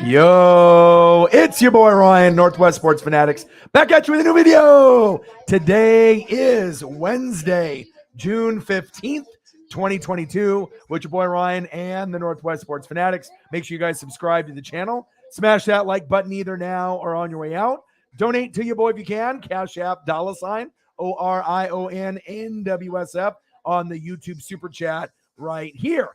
Yo, it's your boy Ryan, Northwest Sports Fanatics, back at you with a new video. Today is Wednesday, June 15th, 2022, with your boy Ryan and the Northwest Sports Fanatics. Make sure you guys subscribe to the channel. Smash that like button either now or on your way out. Donate to your boy if you can. Cash App, $ ORION on the YouTube Super Chat right here.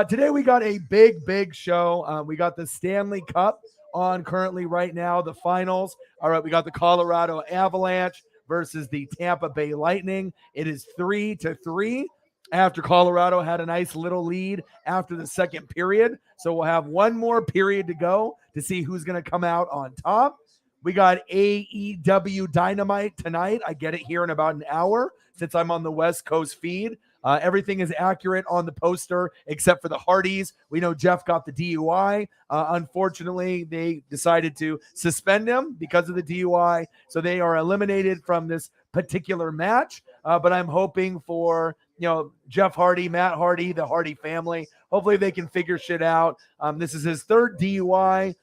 Today we got a big show. We got the Stanley Cup on currently right now, the finals. All right, we got the Colorado Avalanche versus the Tampa Bay Lightning. It is 3-3 after Colorado had a nice little lead after the second period. So we'll have one more period to go to see who's going to come out on top. We got AEW Dynamite tonight. I get it here in about an hour since I'm on the West Coast feed. Everything is accurate on the poster except for the Hardys. We know Jeff got the DUI. Unfortunately, they decided to suspend him because of the DUI. So they are eliminated from this particular match. But I'm hoping for, Jeff Hardy, Matt Hardy, the Hardy family. Hopefully they can figure shit out. This is his third DUI.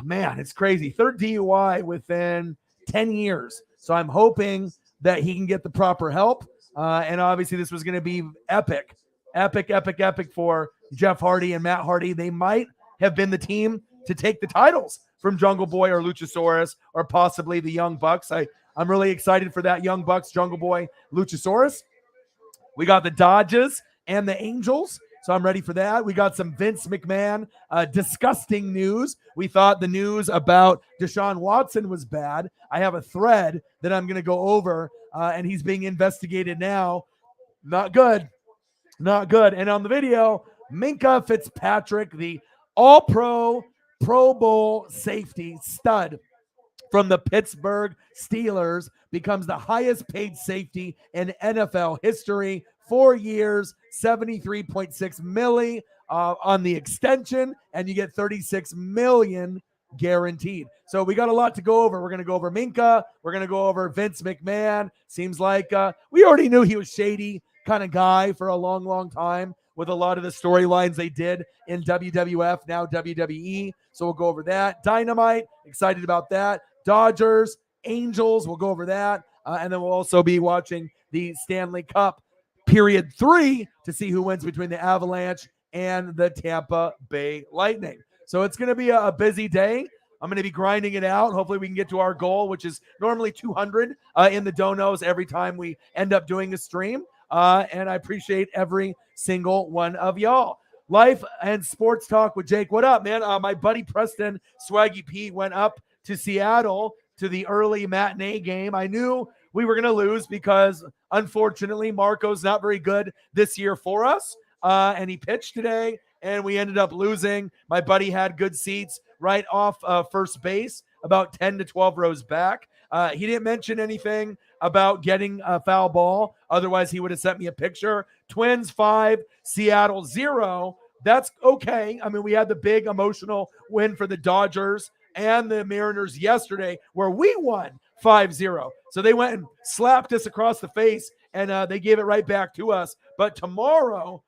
Man, it's crazy. Third DUI within 10 years. So I'm hoping that he can get the proper help. And obviously this was going to be epic for Jeff Hardy and Matt Hardy. They might have been the team to take the titles from Jungle Boy or Luchasaurus or possibly the Young Bucks. I'm really excited for that Young Bucks, Jungle Boy, Luchasaurus. We got the Dodgers and the Angels. So I'm ready for that. We got some Vince McMahon disgusting news. We thought the news about Deshaun Watson was bad. I have a thread that I'm going to go over, and he's being investigated now. Not good. And on the video, Minkah Fitzpatrick, the all-pro, Pro Bowl safety stud from the Pittsburgh Steelers, becomes the highest paid safety in NFL history. 4 years, $73.6 million on the extension, and you get $36 million guaranteed. So we got a lot to go over. We're going to go over Minkah. We're going to go over Vince McMahon. Seems like we already knew he was shady kind of guy for a long time with a lot of the storylines they did in WWF, now WWE. So we'll go over that. Dynamite, excited about that. Dodgers, Angels, we'll go over that. And then we'll also be watching the Stanley Cup Period 3 to see who wins between the Avalanche and the Tampa Bay Lightning. So it's going to be a busy day. I'm going to be grinding it out. Hopefully we can get to our goal, which is normally 200 in the donos every time we end up doing a stream. And I appreciate every single one of y'all. Life and Sports Talk with Jake. What up, man? My buddy Preston Swaggy P went up to Seattle to the early matinee game. I knew we were going to lose because, unfortunately, Marco's not very good this year for us. And he pitched today, and we ended up losing. My buddy had good seats right off first base, about 10 to 12 rows back. He didn't mention anything about getting a foul ball. Otherwise, he would have sent me a picture. Twins 5, Seattle 0. That's okay. I mean, we had the big emotional win for the Dodgers and the Mariners yesterday where we won 5-0. So they went and slapped us across the face, and they gave it right back to us. But tomorrow,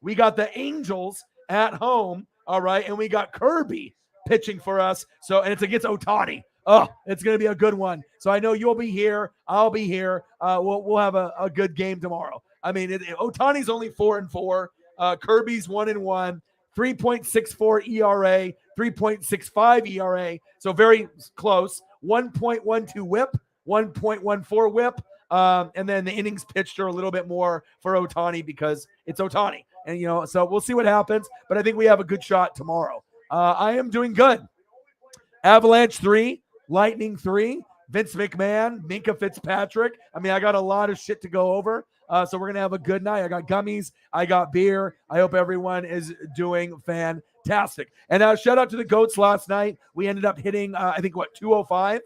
we got the Angels at home, all right, and we got Kirby pitching for us. So, and it's against Ohtani. Oh, it's going to be a good one. So I know you'll be here. I'll be here. We'll have a good game tomorrow. I mean, Ohtani's only 4-4. Kirby's 1-1. 3.64 ERA, 3.65 ERA. So very close. 1.12 whip, 1.14 whip. And then the innings pitched are a little bit more for Ohtani because it's Ohtani. And, so we'll see what happens. But I think we have a good shot tomorrow. I am doing good. Avalanche 3, Lightning 3, Vince McMahon, Minkah Fitzpatrick. I mean, I got a lot of shit to go over. So we're going to have a good night. I got gummies. I got beer. I hope everyone is doing fantastic. And shout out to the GOATs last night. We ended up hitting, 205.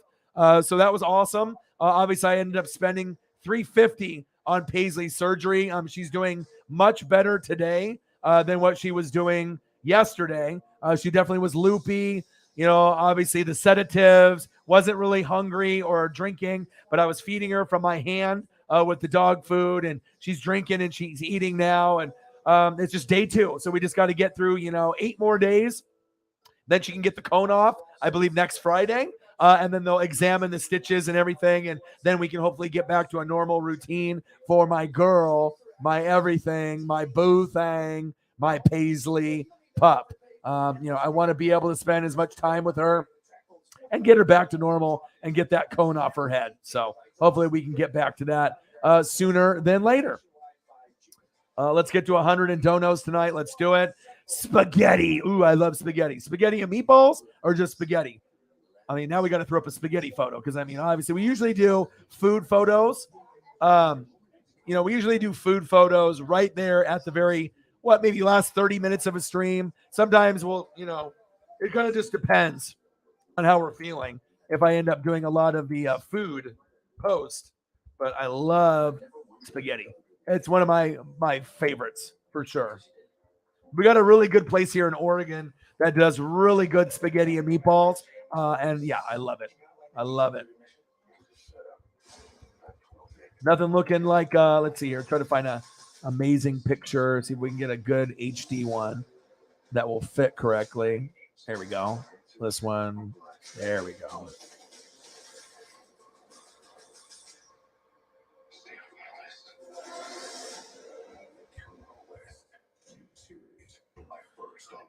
So that was awesome. Obviously, I ended up spending $350 on Paisley's surgery. She's doing much better today than what she was doing yesterday. She definitely was loopy. Obviously the sedatives, wasn't really hungry or drinking, but I was feeding her from my hand with the dog food, and she's drinking and she's eating now. And It's just day 2. So we just got to get through, 8 more days. Then she can get the cone off, I believe, next Friday. And then they'll examine the stitches and everything. And then we can hopefully get back to a normal routine for my girl, my everything, my boo thing, my Paisley pup. I want to be able to spend as much time with her and get her back to normal and get that cone off her head. So hopefully we can get back to that sooner than later. Let's get to 100 in donos tonight. Let's do it. Spaghetti. Ooh, I love spaghetti. Spaghetti and meatballs or just spaghetti? I mean, now we got to throw up a spaghetti photo because, obviously we usually do food photos. We usually do food photos right there at the very, maybe last 30 minutes of a stream. Sometimes it kind of just depends on how we're feeling if I end up doing a lot of the food post. But I love spaghetti. It's one of my favorites for sure. We got a really good place here in Oregon that does really good spaghetti and meatballs. And yeah, I love it. I love it. Nothing looking like, let's see here. Try to find a amazing picture. See if we can get a good HD one that will fit correctly. There we go. This one. There we go.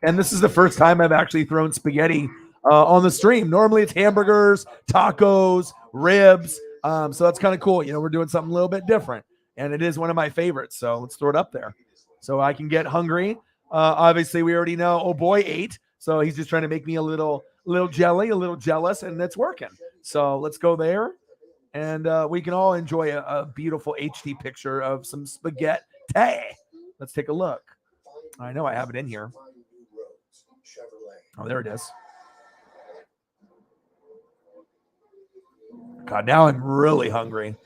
And this is the first time I've actually thrown spaghetti on the stream. Normally it's hamburgers, tacos, ribs. So that's kind of cool. We're doing something a little bit different. And it is one of my favorites. So let's throw it up there so I can get hungry. Obviously, we already know, oh boy, ate. So he's just trying to make me a little jelly, a little jealous, and it's working. So let's go there. And we can all enjoy a beautiful HD picture of some spaghetti. Let's take a look. I know I have it in here. Oh, there it is. God, now I'm really hungry.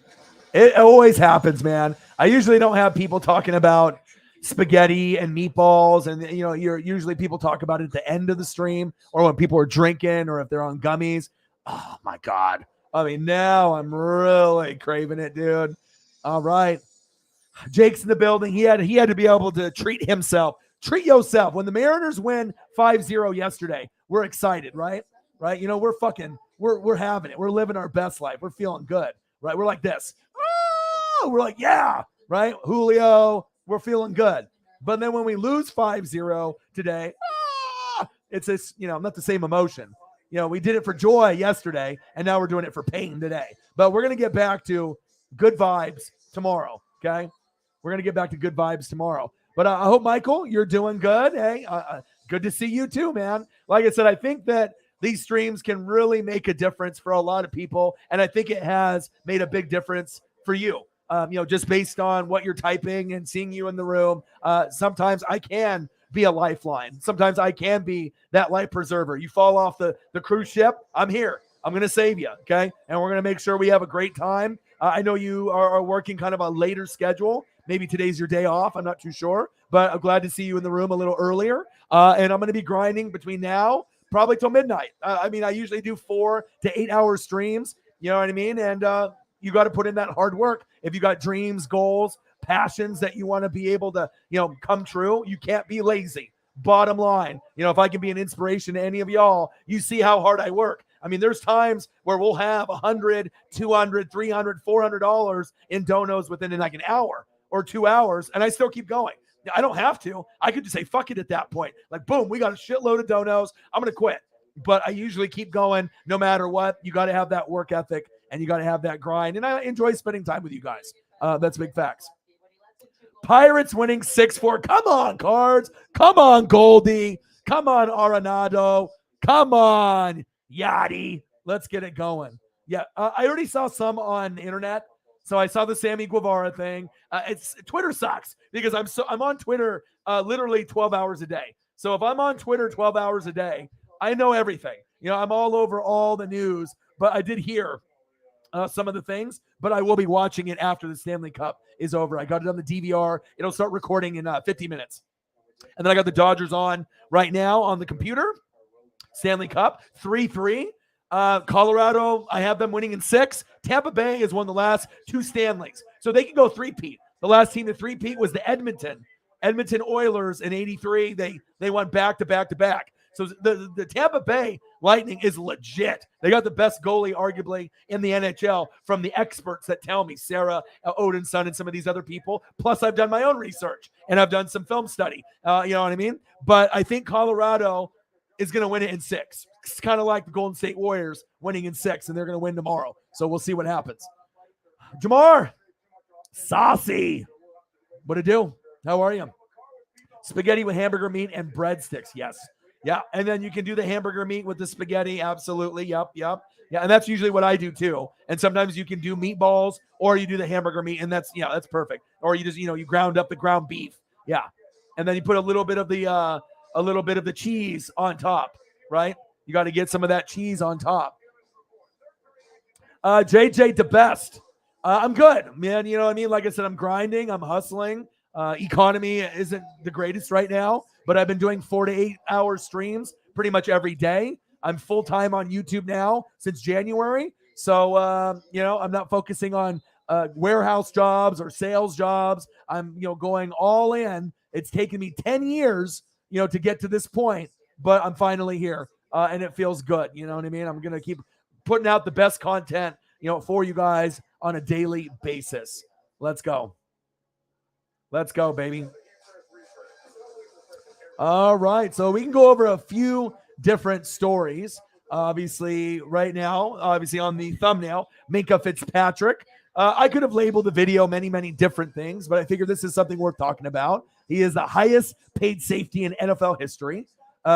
It always happens, man. I usually don't have people talking about spaghetti and meatballs, and you're usually people talk about it at the end of the stream or when people are drinking or if they're on gummies. Oh my God. Now I'm really craving it, dude. All right. Jake's in the building. He had to be able to treat himself. Treat yourself. When the Mariners win 5-0 yesterday, we're excited, right? Right? We're having it. We're living our best life. We're feeling good, right? We're like this. Oh, we're like, yeah, right? Julio, we're feeling good. But then when we lose 5-0 today, it's this, not the same emotion. We did it for joy yesterday, and now we're doing it for pain today. But we're going to get back to good vibes tomorrow, okay? We're going to get back to good vibes tomorrow. But I hope, Michael, you're doing good. Hey, good to see you too, man. Like I said, I think that these streams can really make a difference for a lot of people. And I think it has made a big difference for you. Just based on what you're typing and seeing you in the room. Sometimes I can be a lifeline. Sometimes I can be that life preserver. You fall off the cruise ship, I'm here. I'm going to save you, okay? And we're going to make sure we have a great time. I know you are working kind of a later schedule. Maybe today's your day off. I'm not too sure. But I'm glad to see you in the room a little earlier. And I'm going to be grinding between now, probably till midnight. I usually do 4 to 8 hour streams. You know what I mean? And you got to put in that hard work. If you got dreams, goals, passions that you want to be able to, come true, you can't be lazy. Bottom line, if I can be an inspiration to any of y'all, you see how hard I work. There's times where we'll have $100, $200, $300, $400 in donos within like an hour or 2 hours, and I still keep going. I don't have to. I could just say, fuck it at that point. Like, boom, we got a shitload of donos. I'm going to quit. But I usually keep going no matter what. You got to have that work ethic, and you got to have that grind. And I enjoy spending time with you guys. That's big facts. Pirates winning 6-4. Come on, Cards. Come on, Goldie. Come on, Arenado. Come on, Yachty. Let's get it going. Yeah, I already saw some on the internet. So I saw the Sammy Guevara thing. Twitter sucks because I'm on Twitter literally 12 hours a day. So if I'm on Twitter 12 hours a day, I know everything. I'm all over all the news. But I did hear some of the things. But I will be watching it after the Stanley Cup is over. I got it on the DVR. It'll start recording in 50 minutes. And then I got the Dodgers on right now on the computer. Stanley Cup 3-3. Colorado, I have them winning in 6. Tampa Bay has won the last 2 Stanleys. So they can go 3-peat. The last team to 3-peat was the Edmonton. Edmonton Oilers in 83, they won back to back to back. So the Tampa Bay Lightning is legit. They got the best goalie, arguably, in the NHL from the experts that tell me, Sarah Odinson and some of these other people. Plus, I've done my own research, and I've done some film study. You know what I mean? But I think Colorado is going to win it in 6. It's kind of like the Golden State Warriors winning in 6, and they're going to win tomorrow. So we'll see what happens. Jamar, saucy. What it do? How are you? Spaghetti with hamburger meat and breadsticks. Yes. Yeah. And then you can do the hamburger meat with the spaghetti. Absolutely. Yep. Yeah. And that's usually what I do too. And sometimes you can do meatballs or you do the hamburger meat, and that's perfect. Or you just, you ground up the ground beef. Yeah. And then you put a little bit of the cheese on top, right? You got to get some of that cheese on top. JJ the best. I'm good, man. You know what I mean? Like I said, I'm grinding. I'm hustling. Economy isn't the greatest right now, but I've been doing 4 to 8 hour streams pretty much every day. I'm full-time on YouTube now since January. So, I'm not focusing on warehouse jobs or sales jobs. I'm, going all in. It's taken me 10 years, to get to this point, but I'm finally here, and it feels good. You know what I mean? I'm going to keep putting out the best content, for you guys on a daily basis. Let's go. Let's go, baby. All right. So we can go over a few different stories. Obviously, right now, on the thumbnail, Minkah Fitzpatrick. I could have labeled the video many, many different things, but I figured this is something worth talking about. He is the highest paid safety in NFL history.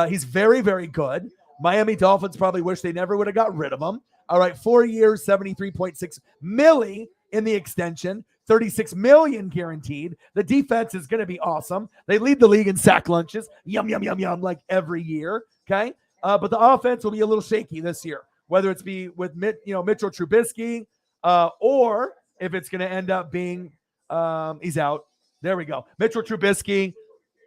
He's very, very good. Miami Dolphins probably wish they never would have got rid of him. All right, 4 years, $73.6 million in the extension. $36 million guaranteed. The defense is going to be awesome. They lead the league in sack lunches. Yum, yum, yum, yum, like every year. Okay. But the offense will be a little shaky this year, whether it's be with Mitchell Trubisky, or if it's going to end up being he's out. There we go. Mitchell Trubisky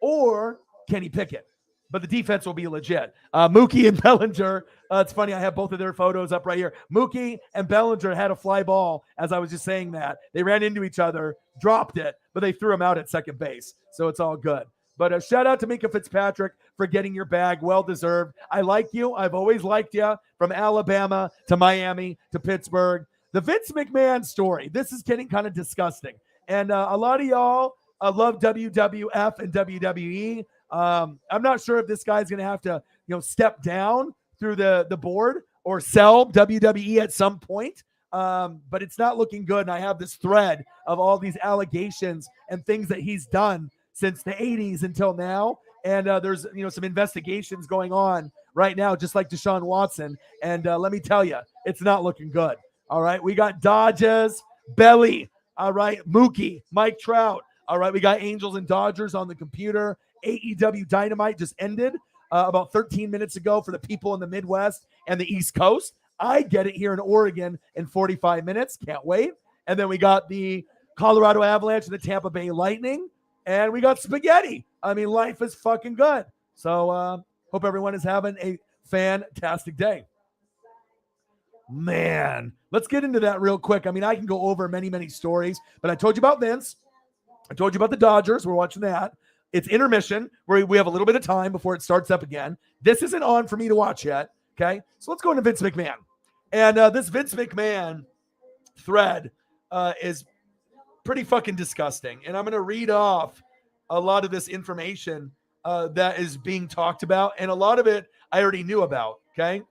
or Kenny Pickett. But the defense will be legit. Mookie and Bellinger. It's funny, I have both of their photos up right here. Mookie and Bellinger had a fly ball, as I was just saying that. They ran into each other, dropped it, but they threw him out at second base. So it's all good. But shout out to Minkah Fitzpatrick for getting your bag. Well-deserved. I like you. I've always liked you. From Alabama to Miami to Pittsburgh. The Vince McMahon story. This is getting kind of disgusting. And a lot of y'all love WWF and WWE. I'm not sure if this guy's going to have to, step down through the board or sell WWE at some point. But it's not looking good. And I have this thread of all these allegations and things that he's done since the 80s until now. And there's, some investigations going on right now, just like Deshaun Watson. And let me tell you, it's not looking good. All right. We got Dodgers, Belly. All right. Mookie, Mike Trout. All right. We got Angels and Dodgers on the computer. AEW Dynamite just ended about 13 minutes ago for the people in the Midwest and the East Coast. I get it here in Oregon in 45 minutes. Can't wait. And then we got the Colorado Avalanche and the Tampa Bay Lightning. And we got spaghetti. I mean, life is fucking good. So hope everyone is having a fantastic day. Man, let's get into that real quick. I mean, I can go over many, many stories, but I told you about Vince. I told you about the Dodgers. We're watching that. It's intermission where we have a little bit of time before it starts up again. This isn't on for me to watch yet. Okay. So let's go into Vince McMahon. And this Vince McMahon thread is pretty fucking disgusting. And I'm going to read off a lot of this information that is being talked about. And a lot of it I already knew about. Okay.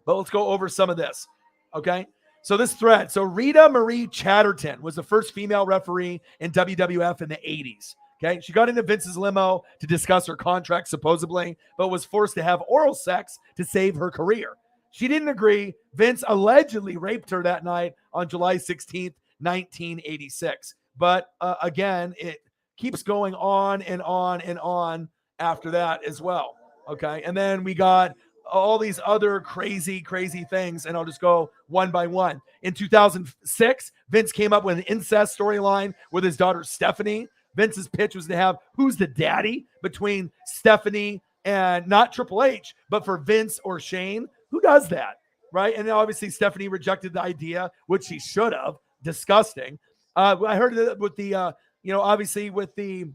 But let's go over some of this. Okay. So this thread. So Rita Marie Chatterton was the first female referee in WWF in the 80s. Okay. She got into Vince's limo to discuss her contract, supposedly, but was forced to have oral sex to save her career. She didn't agree. Vince allegedly raped her that night on July 16th, 1986. But again, it keeps going on and on and on after that as well. Okay. And then we got all these other crazy, crazy things. And I'll just go one by one. In 2006, Vince came up with an incest storyline with his daughter, Stephanie. Vince's pitch was to have who's the daddy between Stephanie and not Triple H, but for Vince or Shane. Who does that? Right. And obviously Stephanie rejected the idea, which she should have. Disgusting. I heard that with the, obviously with the,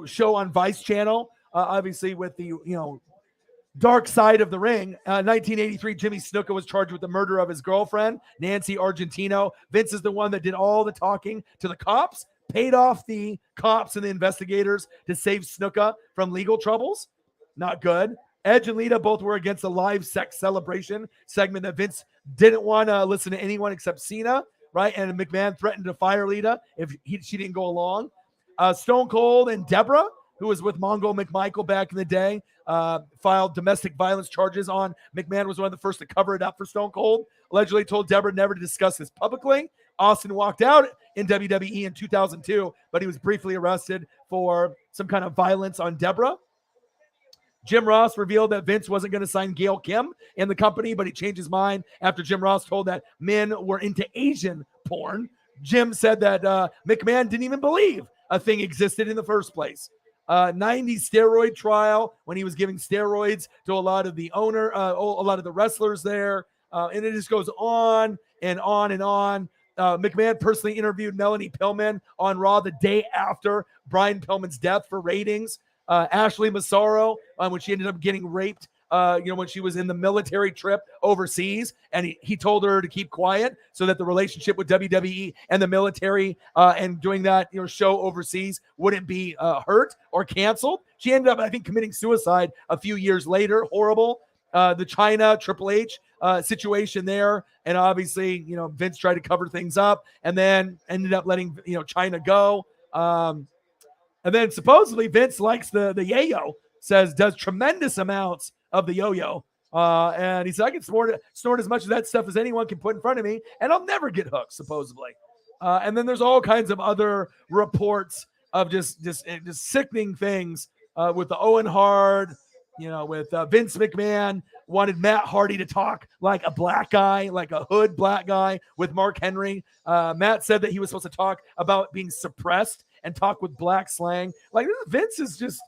show on Vice Channel, obviously with the, dark side of the ring. 1983, Jimmy Snuka was charged with the murder of his girlfriend, Nancy Argentino. Vince is the one that did all the talking to the cops, paid off the cops and the investigators to save Snuka from legal troubles. Not good. Edge and Lita both were against the live sex celebration segment that Vince didn't want to listen to anyone except Cena, right? And McMahon threatened to fire Lita if she didn't go along. Stone Cold and Deborah, who was with Mongo McMichael back in the day, filed domestic violence charges on McMahon. Was one of the first to cover it up for Stone Cold. Allegedly told Deborah never to discuss this publicly. Austin walked out in WWE in 2002, but he was briefly arrested for some kind of violence on Deborah. Jim Ross revealed that Vince wasn't going to sign Gail Kim in the company, but he changed his mind after Jim Ross told that men were into Asian porn. Jim said that McMahon didn't even believe a thing existed in the first place. 90s steroid trial when he was giving steroids to a lot of the wrestlers there. And it just goes on and on and on. McMahon personally interviewed Melanie Pillman on Raw the day after Brian Pillman's death for ratings. Ashley Massaro, when she ended up getting raped, when she was in the military trip overseas, and he told her to keep quiet so that the relationship with WWE and the military and doing that show overseas wouldn't be hurt or canceled. She ended up, I think, committing suicide a few years later. Horrible. The China Triple H situation there, and obviously, Vince tried to cover things up, and then ended up letting China go. And then supposedly Vince likes the yayo, does tremendous amounts of the yo-yo. And he said, I can snort as much of that stuff as anyone can put in front of me, and I'll never get hooked, supposedly. And then there's all kinds of other reports of just sickening things with the Owen Hart, with Vince McMahon wanted Matt Hardy to talk like a black guy, like a hood black guy with Mark Henry. Matt said that he was supposed to talk about being suppressed and talk with black slang. Like, Vince is just,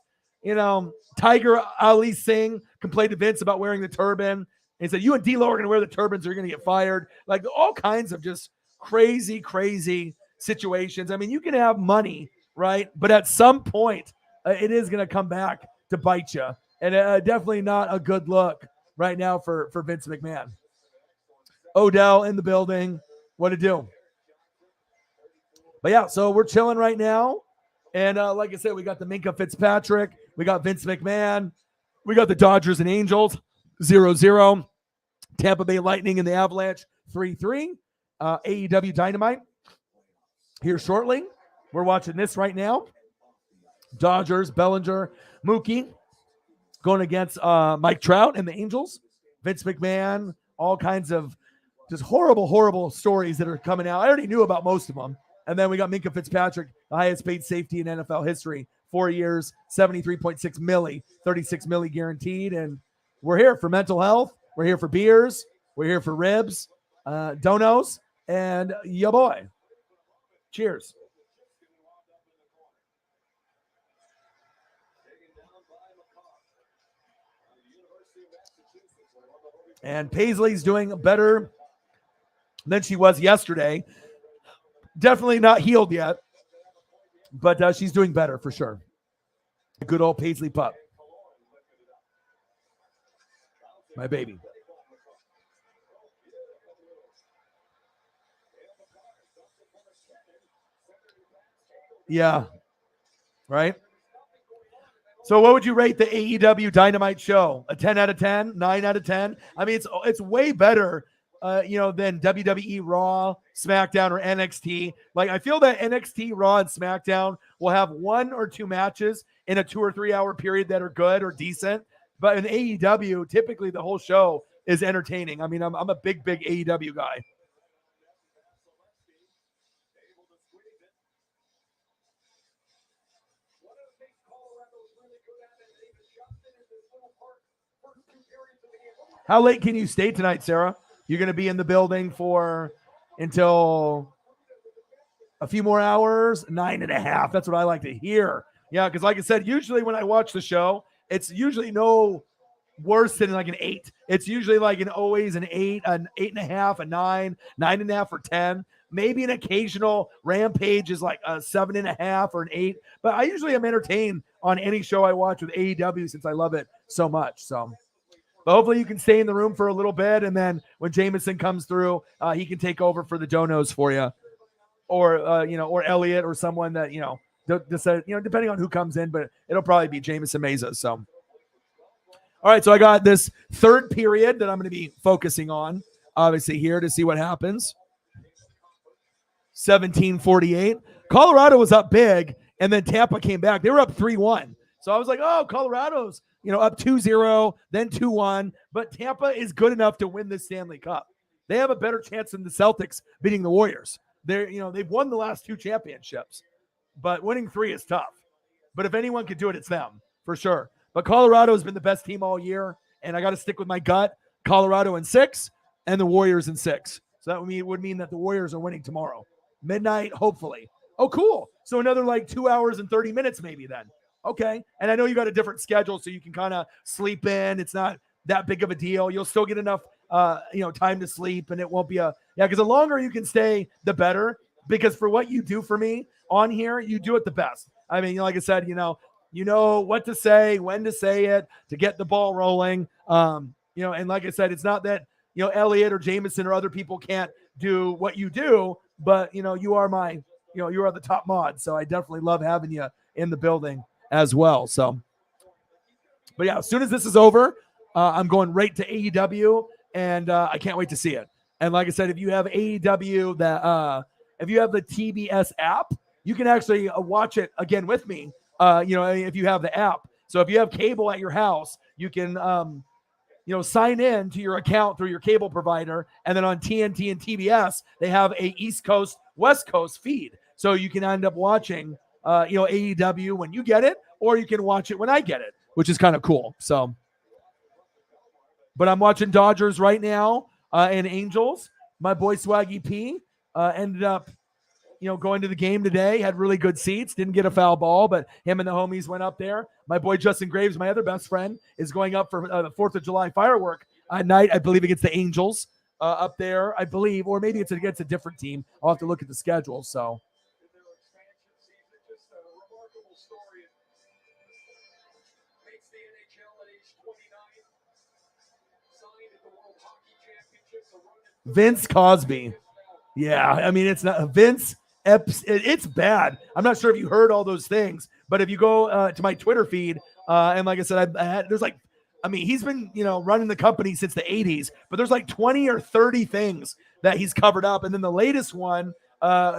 Tiger Ali Singh complained to Vince about wearing the turban. He said, you and D-Lo are going to wear the turbans or you're going to get fired. Like, all kinds of just crazy, crazy situations. I mean, you can have money, right? But at some point, it is going to come back to bite you. And definitely not a good look right now for Vince McMahon. Odell in the building. What to do? But yeah, so we're chilling right now. And like I said, we got the Minkah Fitzpatrick. We got Vince McMahon. We got the Dodgers and Angels, 0-0. Tampa Bay Lightning and the Avalanche, 3-3. AEW Dynamite here shortly. We're watching this right now. Dodgers, Bellinger, Mookie going against Mike Trout and the Angels. Vince McMahon, all kinds of just horrible, horrible stories that are coming out. I already knew about most of them. And then we got Minkah Fitzpatrick, the highest paid safety in NFL history. 4 years, $73.6 milli, $36 milli guaranteed. And we're here for mental health. We're here for beers. We're here for ribs, donos, and ya boy. Cheers. And Paisley's doing better than she was yesterday. Definitely not healed yet, but she's doing better for sure. Good old Paisley pup. My baby. Yeah. Right? So what would you rate the AEW Dynamite show? A 10 out of 10? 9 out of 10? I mean, it's way better than WWE Raw, SmackDown, or NXT. Like, I feel that NXT, Raw, and SmackDown will have 1 or 2 matches in a 2 or 3 hour period that are good or decent. But in AEW, typically the whole show is entertaining. I mean, I'm a big AEW guy. How late can you stay tonight, Sarah? You're going to be in the building until a few more hours, 9.5. That's what I like to hear. Yeah, because like I said, usually when I watch the show, it's usually no worse than like an 8. It's usually like always an 8, an 8.5, a 9, 9.5, or 10. Maybe an occasional Rampage is like a 7.5 or an 8. But I usually am entertained on any show I watch with AEW since I love it so much. So, but hopefully you can stay in the room for a little bit, and then when Jameson comes through, he can take over for the donos for you, or or Elliot or someone that decide, depending on who comes in. But it'll probably be Jameson Meza. So. All right, so I got this third period that I'm going to be focusing on, obviously, here to see what happens. 17:48. Colorado was up big, and then Tampa came back. They were up 3-1. So I was like, oh, Colorado's, up 2-0, then 2-1. But Tampa is good enough to win this Stanley Cup. They have a better chance than the Celtics beating the Warriors. They've won the last 2 championships, but winning 3 is tough. But if anyone could do it, it's them, for sure. But Colorado has been the best team all year, and I got to stick with my gut. Colorado in 6 and the Warriors in 6. So that would mean that the Warriors are winning tomorrow. Midnight, hopefully. Oh, cool. So another like 2 hours and 30 minutes maybe then. Okay. And I know you got a different schedule, so you can kind of sleep in. It's not that big of a deal. You'll still get enough time to sleep, and it won't be because the longer you can stay, the better. Because for what you do for me on here, you do it the best. I mean, like I said, you know what to say, when to say it, to get the ball rolling. And like I said, it's not that, Elliot or Jameson or other people can't do what you do, but, you are you are the top mod. So I definitely love having you in the building as well. So, but yeah, as soon as this is over, I'm going right to AEW, and I can't wait to see it. And like I said, if you have AEW, if you have the TBS app, you can actually watch it again with me. If you have the app. So if you have cable at your house, you can, sign in to your account through your cable provider. And then on TNT and TBS, they have a East Coast, West Coast feed. So you can end up watching, AEW when you get it, or you can watch it when I get it, which is kind of cool. So, but I'm watching Dodgers right now and Angels. My boy Swaggy P ended up going to the game today, had really good seats, didn't get a foul ball, but him and the homies went up there. My boy Justin Graves, my other best friend, is going up for the 4th of July firework night, I believe, against the Angels up there, I believe, or maybe it's against a different team. I'll have to look at the schedule. So, Vince Cosby. Yeah, I mean, it's not Vince. It's bad. I'm not sure if you heard all those things, but if you go to my Twitter feed, and like I said, he's been, running the company since the 80s, but there's like 20 or 30 things that he's covered up. And then the latest one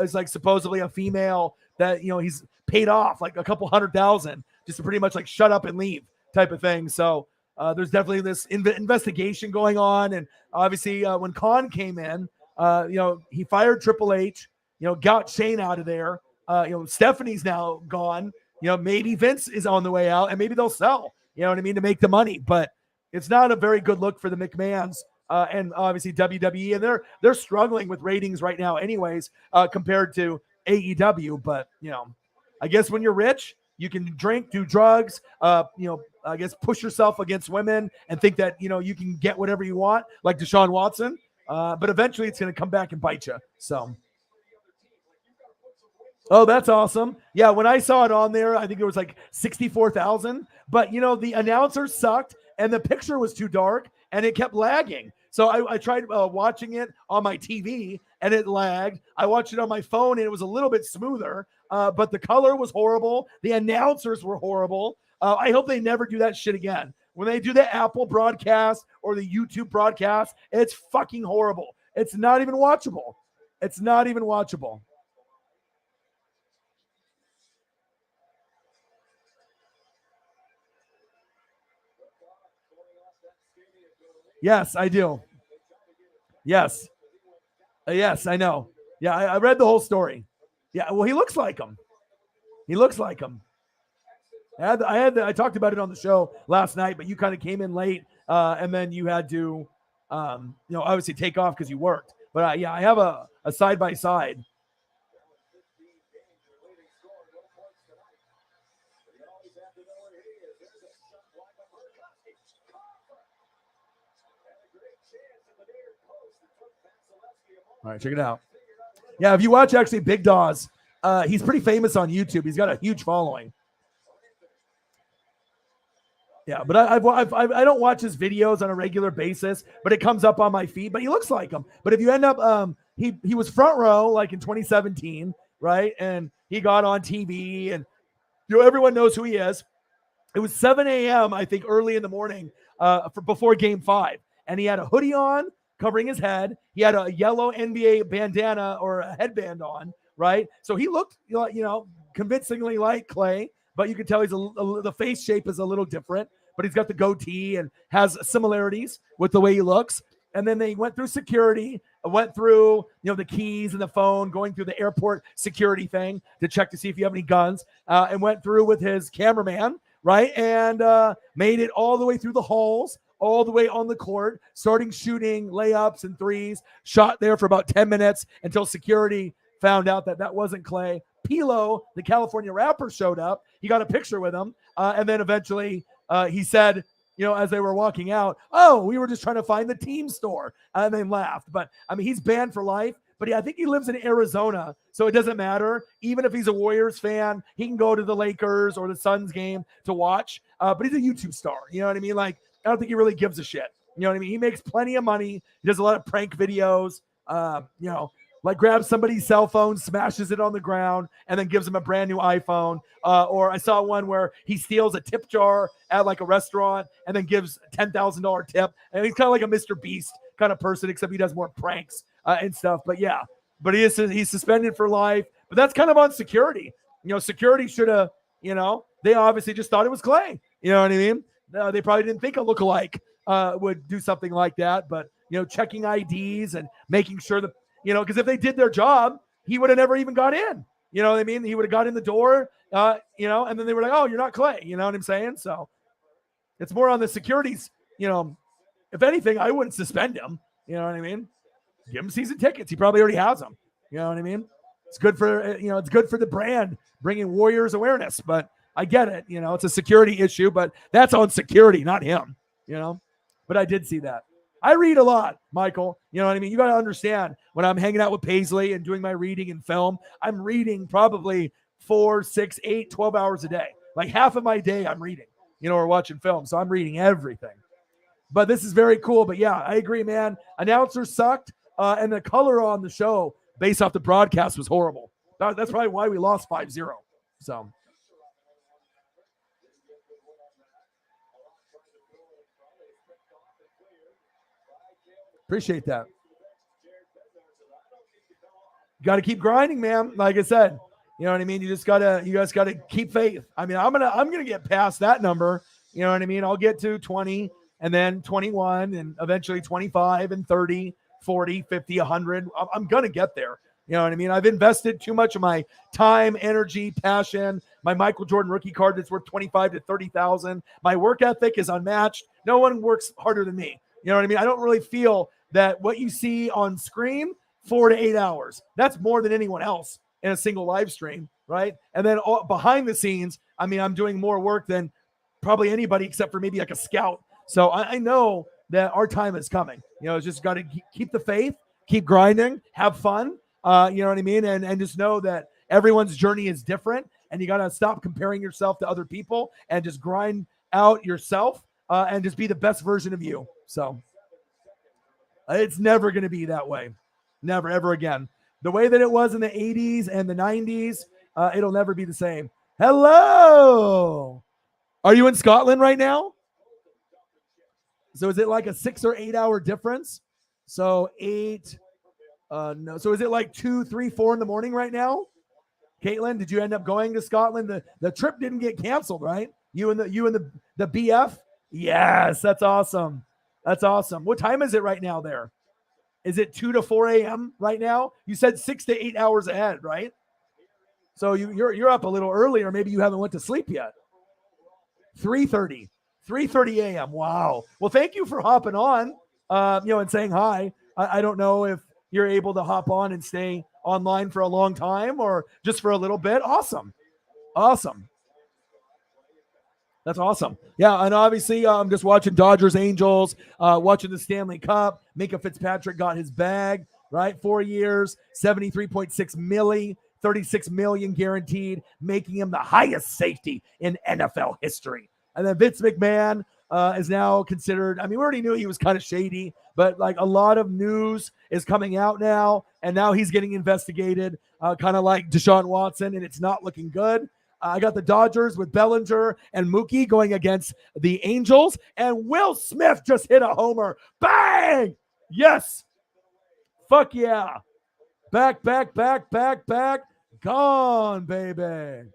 is like supposedly a female that, he's paid off like a couple $100,000 just to pretty much like shut up and leave type of thing. So there's definitely this investigation going on. And obviously when Khan came in, he fired Triple H, got Shane out of there. Stephanie's now gone. Maybe Vince is on the way out, and maybe they'll sell, to make the money. But it's not a very good look for the McMahons and obviously WWE. And they're struggling with ratings right now anyways, compared to AEW. But, I guess when you're rich, you can drink, do drugs, I guess push yourself against women and think that, you can get whatever you want, like Deshaun Watson. But eventually it's going to come back and bite you. So, oh, that's awesome. Yeah, when I saw it on there, I think it was like 64,000. But, the announcer sucked and the picture was too dark and it kept lagging. So I tried watching it on my TV and it lagged. I watched it on my phone and it was a little bit smoother, but the color was horrible. The announcers were horrible. I hope they never do that shit again. When they do the Apple broadcast or the YouTube broadcast, it's fucking horrible. It's not even watchable. It's not even watchable. Yes, I do. Yes. Yes, I know. Yeah, I read the whole story. Yeah, well, he looks like him. He looks like him. I talked about it on the show last night, but you kind of came in late, and then you had to, obviously take off because you worked. But I have a side by side. All right, check it out. Yeah, if you watch actually Big Dawes, he's pretty famous on YouTube. He's got a huge following. Yeah, but I don't watch his videos on a regular basis, but it comes up on my feed. But he looks like him. But if you end up, he was front row like in 2017, right? And he got on TV, and everyone knows who he is. It was 7 a.m. I think early in the morning, before Game 5, and he had a hoodie on covering his head. He had a yellow NBA bandana or a headband on, right? So he looked, convincingly like Clay. But you can tell the face shape is a little different, but he's got the goatee and has similarities with the way he looks. And then they went through security, went through, the keys and the phone, going through the airport security thing to check to see if you have any guns, and went through with his cameraman, right? And made it all the way through the halls, all the way on the court, starting shooting layups and threes, shot there for about 10 minutes until security found out that wasn't Clay. Pilo, the California rapper, showed up. He got a picture with him. And then eventually he said, as they were walking out, oh, we were just trying to find the team store. And they laughed. But, he's banned for life. But I think he lives in Arizona, so it doesn't matter. Even if he's a Warriors fan, he can go to the Lakers or the Suns game to watch. But he's a YouTube star. You know what I mean? Like, I don't think he really gives a shit. You know what I mean? He makes plenty of money. He does a lot of prank videos. Like grabs somebody's cell phone, smashes it on the ground, and then gives them a brand new iPhone. Or I saw one where he steals a tip jar at like a restaurant and then gives a $10,000 tip. And he's kind of like a Mr. Beast kind of person, except he does more pranks and stuff. But yeah, he's suspended for life. But that's kind of on security. Security should have, they obviously just thought it was Clay. You know what I mean? They probably didn't think a lookalike would do something like that. But, checking IDs and making sure that, because if they did their job, he would have never even got in. You know what I mean? He would have got in the door, and then they were like, oh, you're not Clay. You know what I'm saying? So it's more on the securities. If anything, I wouldn't suspend him. You know what I mean? Give him season tickets. He probably already has them. You know what I mean? It's good for, it's good for the brand, bringing Warriors awareness. But I get it. It's a security issue, but that's on security, not him. But I did see that. I read a lot, Michael. You know what I mean? You got to understand, when I'm hanging out with Paisley and doing my reading and film, I'm reading probably 4, 6, 8, 12 hours a day. Like half of my day I'm reading, or watching film. So I'm reading everything. But this is very cool. But yeah, I agree, man. Announcers sucked. And the color on the show based off the broadcast was horrible. That's probably why we lost 5-0. So. Appreciate that. Got to keep grinding, man. Like I said, you know what I mean? You guys got to keep faith. I'm going to get past that number. You know what I mean? I'll get to 20 and then 21 and eventually 25 and 30, 40, 50, 100. I'm going to get there. You know what I mean? I've invested too much of my time, energy, passion, my Michael Jordan rookie card that's worth 25 to 30,000. My work ethic is unmatched. No one works harder than me. You know what I mean? I don't really feel that what you see on screen, 4 to 8 hours, that's more than anyone else in a single live stream, right? And then behind the scenes, I'm doing more work than probably anybody except for maybe like a scout. So I know that our time is coming. It's just got to keep the faith, keep grinding, have fun. You know what I mean? And just know that everyone's journey is different, and you got to stop comparing yourself to other people and just grind out yourself and just be the best version of you. So it's never going to be that way. Never, ever again. The way that it was in the 80s and the 90s, it'll never be the same. Hello. Are you in Scotland right now? So is it like a 6 or 8 hour difference? So 8. No. So is it like 2, 3, 4 in the morning right now? Caitlin, did you end up going to Scotland? The trip didn't get canceled, right? You and the BF? Yes, that's awesome. That's awesome. What time is it right now there? Is it 2 to 4 a.m. right now? You said 6 to 8 hours ahead, right? So you're up a little earlier. Maybe you haven't went to sleep yet. 3:30 a.m. Wow. Well, thank you for hopping on, and saying hi. I don't know if you're able to hop on and stay online for a long time or just for a little bit. Awesome. That's awesome. Yeah, and obviously I'm just watching Dodgers Angels, watching the Stanley Cup. Minkah Fitzpatrick got his bag, right? 4 years, 73.6 milli, 36 million guaranteed, making him the highest safety in NFL history. And then Vince McMahon is now considered, I mean, we already knew he was kind of shady, but like a lot of news is coming out now, and now he's getting investigated, kind of like Deshaun Watson, and it's not looking good. I got the Dodgers with Bellinger and Mookie going against the Angels, and Will Smith just hit a homer. Bang! Yes. Fuck yeah. Back. Gone, baby.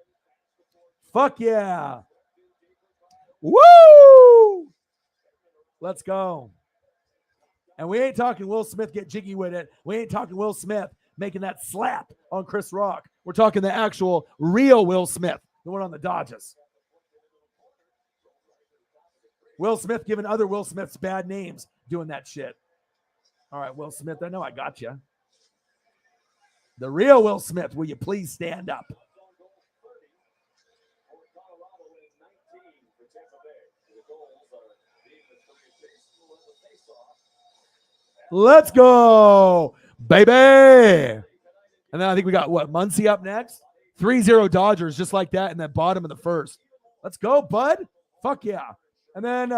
Fuck yeah. Woo! Let's go. And we ain't talking Will Smith get jiggy with it. We ain't talking Will Smith making that slap on Chris Rock. We're talking the actual real Will Smith, the one on the Dodgers. Will Smith giving other Will Smiths bad names doing that shit. All right, Will Smith, I know I got you. The real Will Smith, will you please stand up? Let's go, baby. And then I think we got, what, Muncie up next? 3-0 Dodgers, just like that, in that bottom of the first. Let's go, bud. Fuck yeah. And then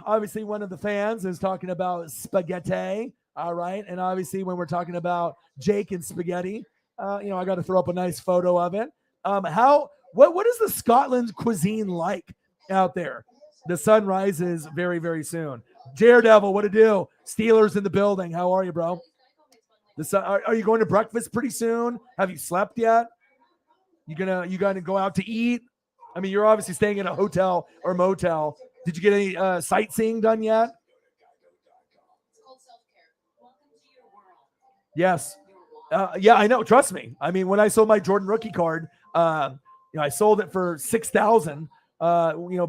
obviously one of the fans is talking about spaghetti. All right. And obviously when we're talking about Jake and spaghetti, I got to throw up a nice photo of it. What is the Scotland cuisine like out there? The sun rises very, very soon. Daredevil, what to do? Steelers in the building. How are you, bro? Are you going to breakfast pretty soon? Have you slept yet? You gonna go out to eat? I mean, you're obviously staying in a hotel or motel. Did you get any sightseeing done yet? Yes. Yeah, I know. Trust me. I mean, when I sold my Jordan rookie card, I sold it for $6,000.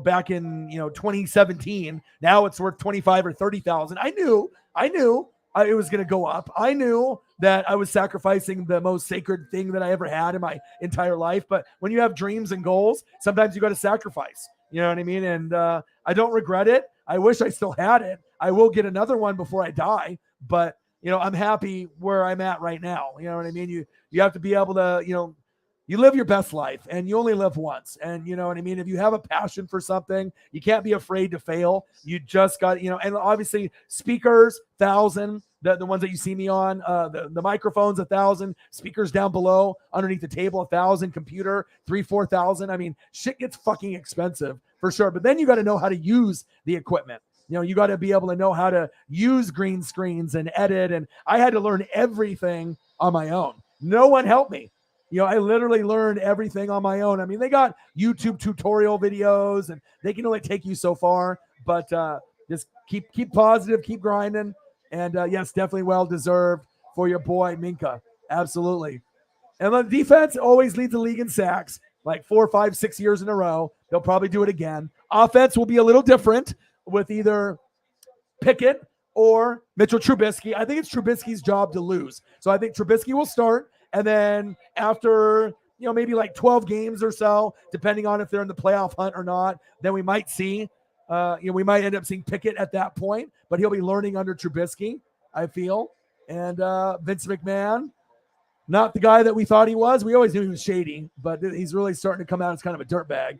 Back in 2017. Now it's worth 25 or 30,000. I knew it was going to go up. I knew that I was sacrificing the most sacred thing that I ever had in my entire life. But when you have dreams and goals, sometimes you got to sacrifice. You know what I mean? And I don't regret it. I wish I still had it. I will get another one before I die. But I'm happy where I'm at right now. You know what I mean? You have to be able to, you live your best life and you only live once. And you know what I mean? If you have a passion for something, you can't be afraid to fail. You just got, and obviously speakers, 1,000, the ones that you see me on, the microphones, 1,000, speakers down below, underneath the table, 1,000, computer, 4,000. I mean, shit gets fucking expensive for sure. But then you got to know how to use the equipment. You got to be able to know how to use green screens and edit. And I had to learn everything on my own. No one helped me. I literally learned everything on my own. I mean, they got YouTube tutorial videos and they can only take you so far, but just keep positive, keep grinding. And yes, definitely well-deserved for your boy, Minkah. Absolutely. And the defense always leads the league in sacks, like 4, 5, 6 years in a row. They'll probably do it again. Offense will be a little different with either Pickett or Mitchell Trubisky. I think it's Trubisky's job to lose. So I think Trubisky will start. And then after, maybe like 12 games or so, depending on if they're in the playoff hunt or not, then we might see, we might end up seeing Pickett at that point, but he'll be learning under Trubisky, I feel. And Vince McMahon, not the guy that we thought he was. We always knew he was shady, but he's really starting to come out as kind of a dirtbag.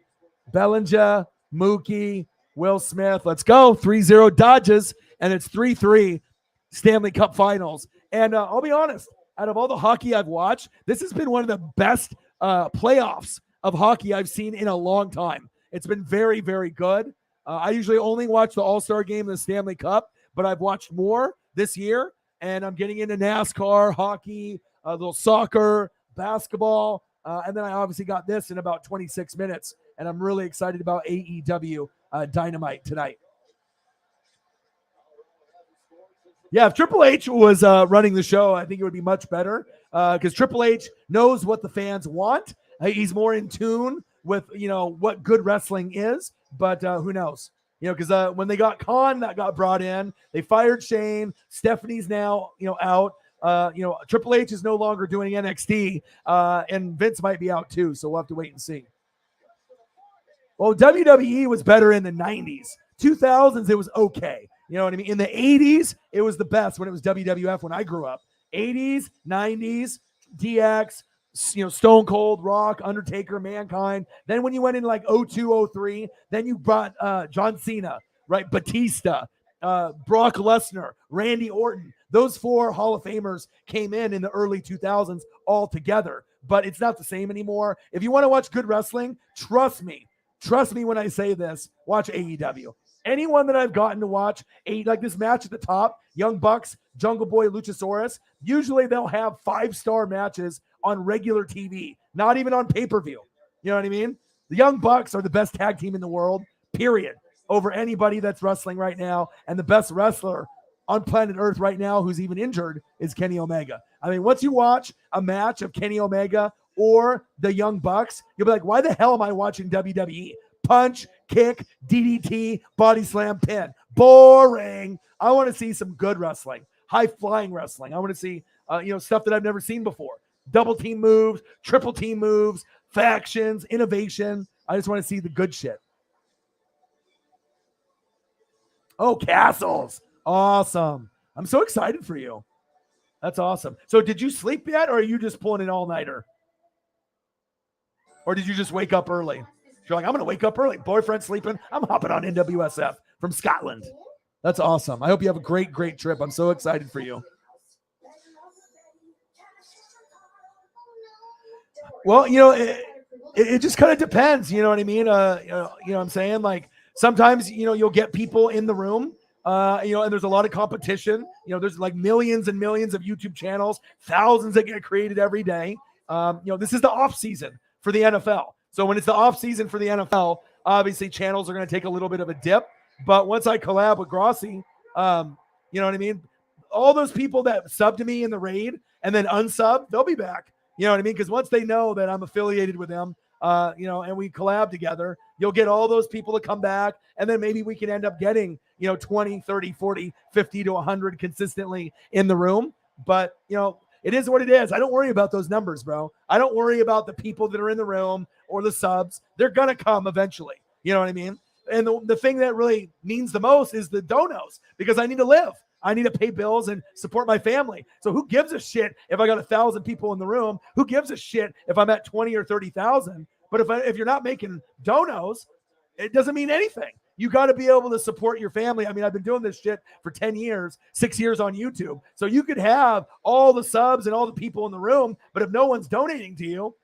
Bellinger, Mookie, Will Smith. Let's go. 3-0 Dodgers, and it's 3-3 Stanley Cup Finals. And I'll be honest, out of all the hockey I've watched, this has been one of the best playoffs of hockey I've seen in a long time. It's been very, very good. I usually only watch the All-Star game and the Stanley Cup, but I've watched more this year, and I'm getting into NASCAR, hockey, a little soccer, basketball, and then I obviously got this in about 26 minutes, and I'm really excited about AEW Dynamite tonight. Yeah, if Triple H was running the show, I think it would be much better because Triple H knows what the fans want. He's more in tune with, what good wrestling is, but who knows? Because when they got Khan that got brought in, they fired Shane. Stephanie's now, out. Triple H is no longer doing NXT, and Vince might be out too, so we'll have to wait and see. Well, WWE was better in the 90s. 2000s, it was okay. You know what I mean? In the 80s, it was the best when it was WWF when I grew up. 80s, 90s, DX, Stone Cold, Rock, Undertaker, Mankind. Then when you went in like 02, 03, then you brought John Cena, right? Batista, Brock Lesnar, Randy Orton. Those 4 Hall of Famers came in the early 2000s all together. But it's not the same anymore. If you want to watch good wrestling, trust me when I say this, watch AEW. Anyone that I've gotten to watch, like this match at the top, Young Bucks, Jungle Boy, Luchasaurus, usually they'll have 5-star matches on regular TV, not even on pay-per-view. You know what I mean? The Young Bucks are the best tag team in the world, period, over anybody that's wrestling right now. And the best wrestler on planet Earth right now who's even injured is Kenny Omega. I mean, once you watch a match of Kenny Omega or the Young Bucks, you'll be like, why the hell am I watching WWE? Punch, kick, DDT, body slam, pin. Boring. I want to see some good wrestling, high-flying wrestling. I want to see, stuff that I've never seen before. Double team moves, triple team moves, factions, innovation. I just want to see the good shit. Oh, Castles. Awesome. I'm so excited for you. That's awesome. So did you sleep yet, or are you just pulling an all-nighter? Or did you just wake up early? You're like, I'm going to wake up early. Boyfriend sleeping. I'm hopping on NWSF from Scotland. That's awesome. I hope you have a great, great trip. I'm so excited for you. Well, it just kind of depends. You know what I mean? What I'm saying? Like sometimes, you'll get people in the room, and there's a lot of competition. There's like millions and millions of YouTube channels, thousands that get created every day. This is the off season for the NFL. So when it's the off season for the NFL, obviously channels are going to take a little bit of a dip. But once I collab with Grossi, you know what I mean? All those people that sub to me in the raid and then unsub, they'll be back. You know what I mean? Because once they know that I'm affiliated with them, and we collab together, you'll get all those people to come back. And then maybe we can end up getting, 20, 30, 40, 50 to 100 consistently in the room. But, it is what it is. I don't worry about those numbers, bro. I don't worry about the people that are in the room or the subs. They're going to come eventually. You know what I mean? And the thing that really means the most is the donos, because I need to live. I need to pay bills and support my family. So who gives a shit if I got 1,000 people in the room? Who gives a shit if I'm at 20 or 30,000? But if you're not making donos, it doesn't mean anything. You got to be able to support your family. I mean, I've been doing this shit for 10 years, 6 years on YouTube. So you could have all the subs and all the people in the room, but if no one's donating to you,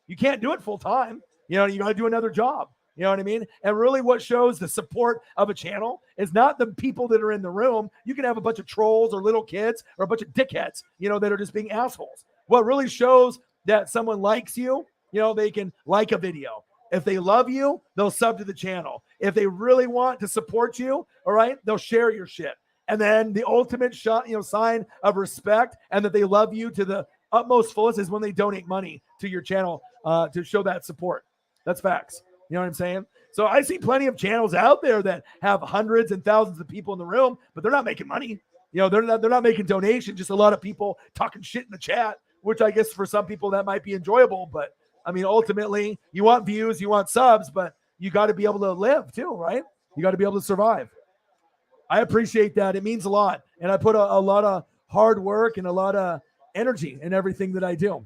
you can't do it full time. You got to do another job. You know what I mean? And really what shows the support of a channel is not the people that are in the room. You can have a bunch of trolls or little kids or a bunch of dickheads, that are just being assholes. What really shows that someone likes you, they can like a video. If they love you, they'll sub to the channel. If they really want to support you, all right, they'll share your shit. And then the ultimate sign of respect and that they love you to the utmost fullest is when they donate money to your channel to show that support. That's facts. You know what I'm saying? So I see plenty of channels out there that have hundreds and thousands of people in the room, but they're not making money. They're not making donations, just a lot of people talking shit in the chat, which I guess for some people that might be enjoyable. But I mean, ultimately, you want views, you want subs, but you got to be able to live too, right? You got to be able to survive. I appreciate that. It means a lot. And I put a lot of hard work and a lot of energy in everything that I do.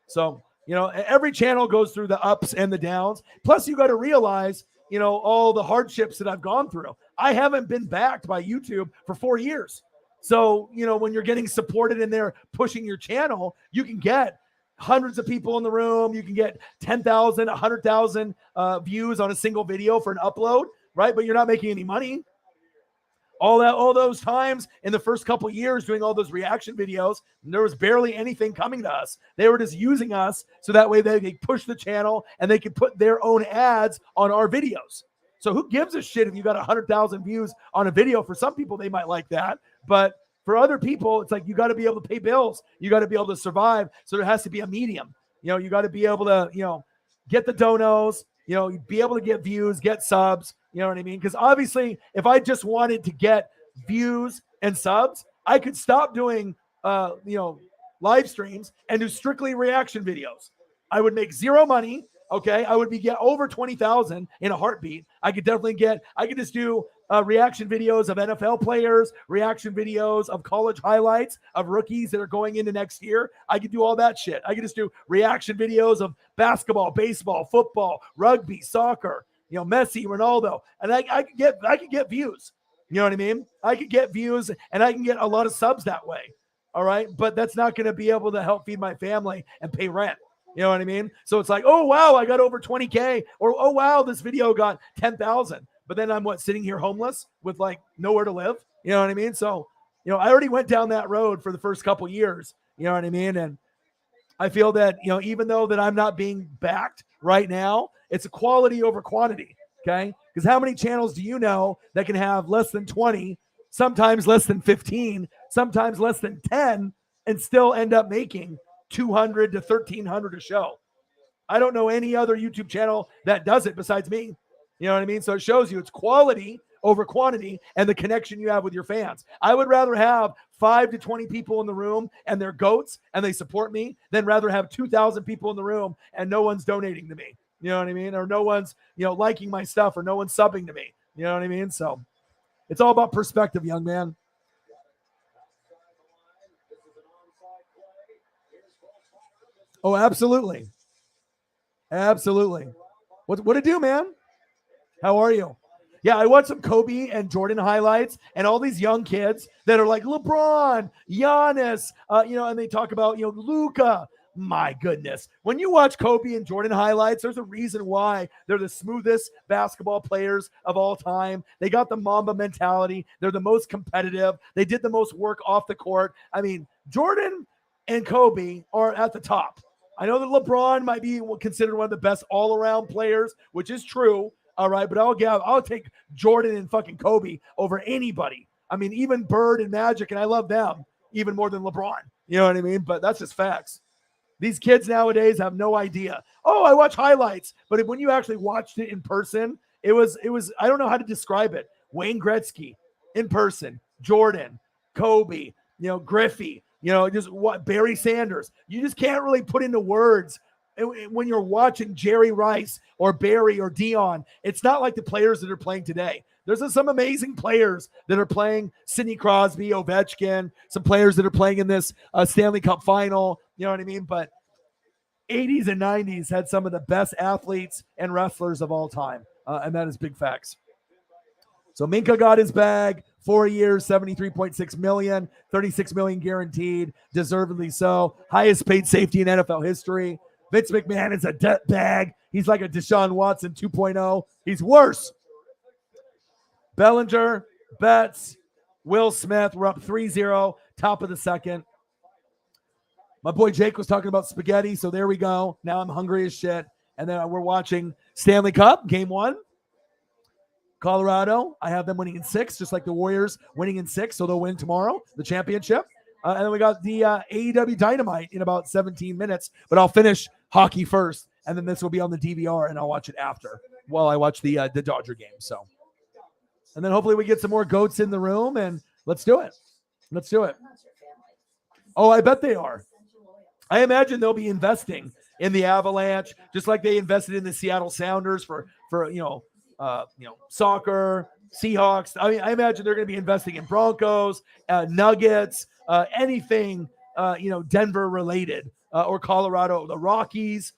So, every channel goes through the ups and the downs. Plus, you got to realize, all the hardships that I've gone through. I haven't been backed by YouTube for 4 years. So, when you're getting supported and they're pushing your channel, you can get hundreds of people in the room. You can get 10,000, 100,000 views on a single video for an upload, right? But you're not making any money. All those times in the first couple of years doing all those reaction videos, there was barely anything coming to us. They were just using us so that way they could push the channel and they could put their own ads on our videos. So who gives a shit if you got 100,000 views on a video? For some people, they might like that. But for other people, it's like you got to be able to pay bills. You got to be able to survive. So there has to be a medium. You got to be able to, get the donos, be able to get views, get subs. You know what I mean? Because obviously, if I just wanted to get views and subs, I could stop doing, live streams and do strictly reaction videos. I would make zero money. Okay, I would get over 20,000 in a heartbeat. I could just do reaction videos of NFL players, reaction videos of college highlights of rookies that are going into next year. I could do all that shit. I could just do reaction videos of basketball, baseball, football, rugby, soccer, Messi, Ronaldo, and I could get views. You know what I mean? I could get views and I can get a lot of subs that way. All right. But that's not going to be able to help feed my family and pay rent. You know what I mean? So it's like, oh, wow, I got over 20K, or, oh, wow, this video got 10,000. But then I'm sitting here homeless with like nowhere to live. You know what I mean? So, I already went down that road for the first couple years. You know what I mean? And I feel that, even though that I'm not being backed right now, it's a quality over quantity. Okay. Because how many channels do you know that can have less than 20, sometimes less than 15, sometimes less than 10, and still end up making 200 to 1,300 a show? I don't know any other YouTube channel that does it besides me. You know what I mean? So it shows you it's quality over quantity and the connection you have with your fans. I would rather have 5 to 20 people in the room and they're goats and they support me than rather have 2,000 people in the room and no one's donating to me. You know what I mean? Or no one's, liking my stuff, or no one's subbing to me. You know what I mean? So it's all about perspective, young man. Oh, absolutely. Absolutely. What it do, man? How are you? Yeah, I watched some Kobe and Jordan highlights and all these young kids that are like LeBron, Giannis, and they talk about, Luka. My goodness. When you watch Kobe and Jordan highlights, there's a reason why they're the smoothest basketball players of all time. They got the Mamba mentality. They're the most competitive. They did the most work off the court. I mean, Jordan and Kobe are at the top. I know that LeBron might be considered one of the best all-around players, which is true. All right, but I'll take Jordan and fucking Kobe over anybody. I mean, even Bird and Magic, and I love them even more than LeBron. You know what I mean? But that's just facts. These kids nowadays have no idea. Oh, I watch highlights, but when you actually watched it in person, it was. I don't know how to describe it. Wayne Gretzky in person, Jordan, Kobe, Griffey, just what Barry Sanders. You just can't really put into words when you're watching Jerry Rice or Barry or Dion. It's not like the players that are playing today. There's some amazing players that are playing, Sidney Crosby, Ovechkin, some players that are playing in this Stanley Cup final. You know what I mean? But 80s and 90s had some of the best athletes and wrestlers of all time. And that is big facts. So Minkah got his bag, 4 years, $73.6 million, $36 million guaranteed, deservedly so. Highest paid safety in NFL history. Vince McMahon is a debt bag. He's like a Deshaun Watson 2.0. He's worse. Bellinger, Betts, Will Smith. We're up 3-0, top of the second. My boy Jake was talking about spaghetti, so there we go. Now I'm hungry as shit. And then we're watching Stanley Cup, game 1. Colorado, I have them winning in 6, just like the Warriors winning in 6, so they'll win tomorrow, the championship. And then we got the AEW Dynamite in about 17 minutes, but I'll finish hockey first, and then this will be on the DVR, and I'll watch it after while I watch the Dodger game. So, and then hopefully we get some more goats in the room, and let's do it. Let's do it. Oh, I bet they are. I imagine they'll be investing in the Avalanche, just like they invested in the Seattle Sounders for soccer, Seahawks. I mean, I imagine they're going to be investing in Broncos, Nuggets, anything, Denver related, or Colorado, the Rockies,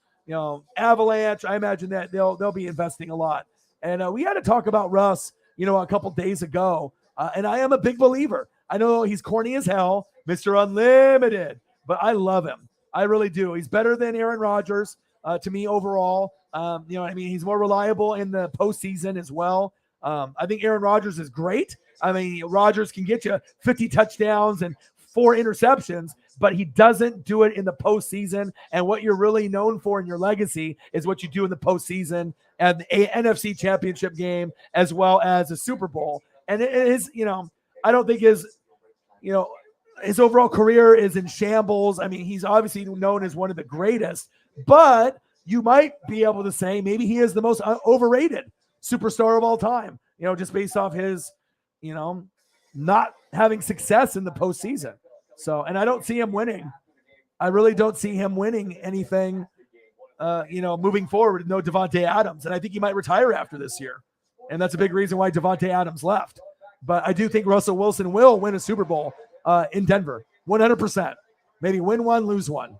Avalanche. I imagine that they'll be investing a lot. And we had to talk about Russ, a couple days ago. And I am a big believer. I know he's corny as hell, Mr. Unlimited, but I love him. I really do. He's better than Aaron Rodgers to me overall. You know what I mean? He's more reliable in the postseason as well. I think Aaron Rodgers is great. I mean, Rodgers can get you 50 touchdowns and 4 interceptions, but he doesn't do it in the postseason. And what you're really known for in your legacy is what you do in the postseason and the NFC Championship game, as well as a Super Bowl. And it is, I don't think his overall career is in shambles. I mean, he's obviously known as one of the greatest, but you might be able to say maybe he is the most overrated superstar of all time, just based off his, not having success in the postseason. So, and I don't see him winning. I really don't see him winning anything, moving forward. No Devontae Adams. And I think he might retire after this year. And that's a big reason why Davante Adams left. But I do think Russell Wilson will win a Super Bowl in Denver, 100%. Maybe win one, lose one.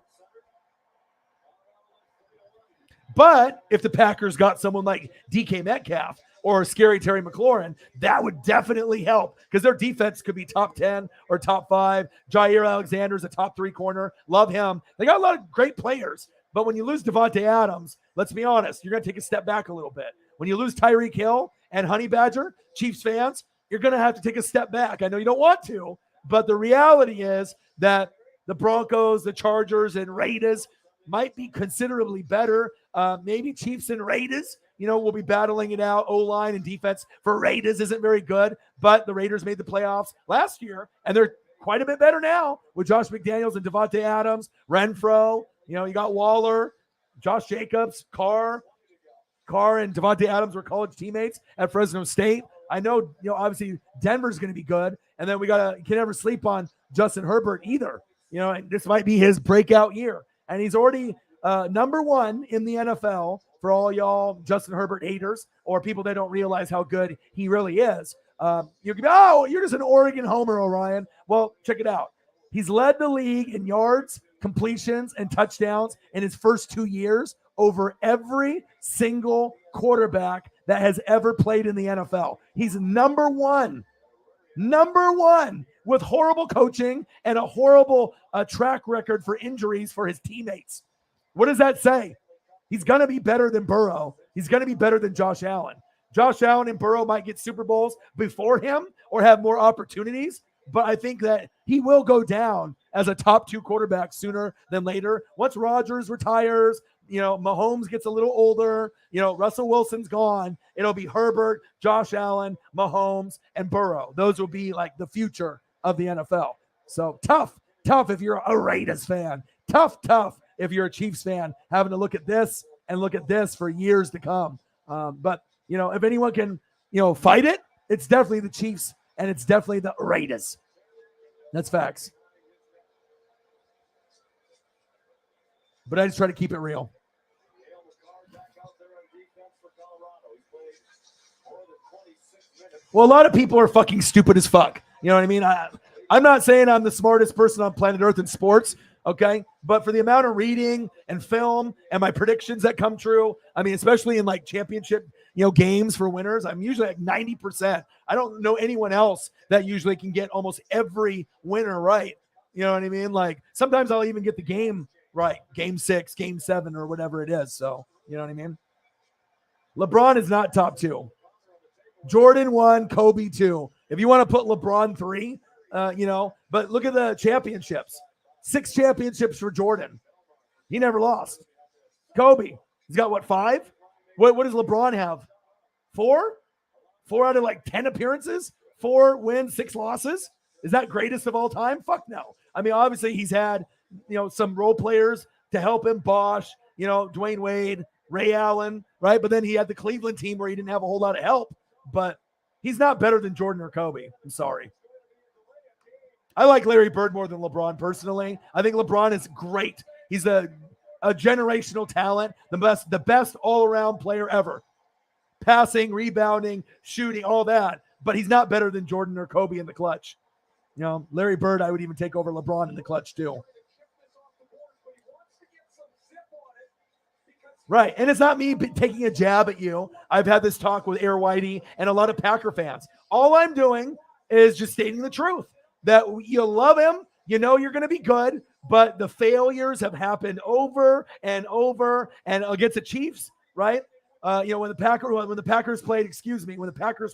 But if the Packers got someone like DK Metcalf or Scary Terry McLaurin, that would definitely help because their defense could be top 10 or top 5. Jair Alexander's a top 3 corner. Love him. They got a lot of great players. But when you lose Davante Adams, let's be honest, you're going to take a step back a little bit. When you lose Tyreek Hill and Honey Badger, Chiefs fans, you're going to have to take a step back. I know you don't want to, but the reality is that the Broncos, the Chargers, and Raiders might be considerably better. Maybe Chiefs and Raiders, will be battling it out. O-line and defense for Raiders isn't very good, but the Raiders made the playoffs last year, and they're quite a bit better now with Josh McDaniels and Davante Adams, Renfro. You got Waller, Josh Jacobs, Carr and Davante Adams were college teammates at Fresno State. I know, obviously Denver's going to be good, and then can never sleep on Justin Herbert either. This might be his breakout year, and he's already number 1 in the NFL for all y'all Justin Herbert haters or people that don't realize how good he really is. You can be, you're just an Oregon homer, Orion. Well, check it out. He's led the league in yards, completions, and touchdowns in his first 2 years over every single quarterback that has ever played in the NFL. He's number one with horrible coaching and a horrible track record for injuries for his teammates. What does that say? He's going to be better than Burrow. He's going to be better than Josh Allen. Josh Allen and Burrow might get Super Bowls before him or have more opportunities, but I think that he will go down as a top 2 quarterback sooner than later. Once Rodgers retires, Mahomes gets a little older, Russell Wilson's gone. It'll be Herbert, Josh Allen, Mahomes, and Burrow. Those will be like the future of the NFL. So tough if you're a Raiders fan. Tough if you're a Chiefs fan, having to look at this and look at this for years to come. But if anyone can, fight it, it's definitely the Chiefs and it's definitely the Raiders. That's facts. But I just try to keep it real. Well, a lot of people are fucking stupid as fuck. You know what I mean? I'm not saying I'm the smartest person on planet Earth in sports, okay? But for the amount of reading and film and my predictions that come true, I mean, especially in like championship, games for winners, I'm usually like 90%. I don't know anyone else that usually can get almost every winner right. You know what I mean? Like sometimes I'll even get the game right, game 6, game 7, or whatever it is. So, you know what I mean? LeBron is not top 2. Jordan 1, Kobe 2. If you want to put LeBron 3, but look at the championships. 6 championships for Jordan. He never lost. Kobe, he's got 5? What does LeBron have? 4? 4 out of like 10 appearances? 4 wins, 6 losses? Is that greatest of all time? Fuck no. I mean, obviously he's had some role players to help him. Bosh, Dwayne Wade, Ray Allen, right? But then he had the Cleveland team where he didn't have a whole lot of help. But he's not better than Jordan or Kobe. I'm sorry. I like Larry Bird more than LeBron personally. I think LeBron is great. He's a generational talent, the best all-around player ever. Passing, rebounding, shooting, all that. But he's not better than Jordan or Kobe in the clutch. Larry Bird, I would even take over LeBron in the clutch too. Right, and it's not me taking a jab at you. I've had this talk with Air Whitey and a lot of Packer fans. All I'm doing is just stating the truth, that you love him, you're going to be good, but the failures have happened over and over, and against the Chiefs, right? When the Packers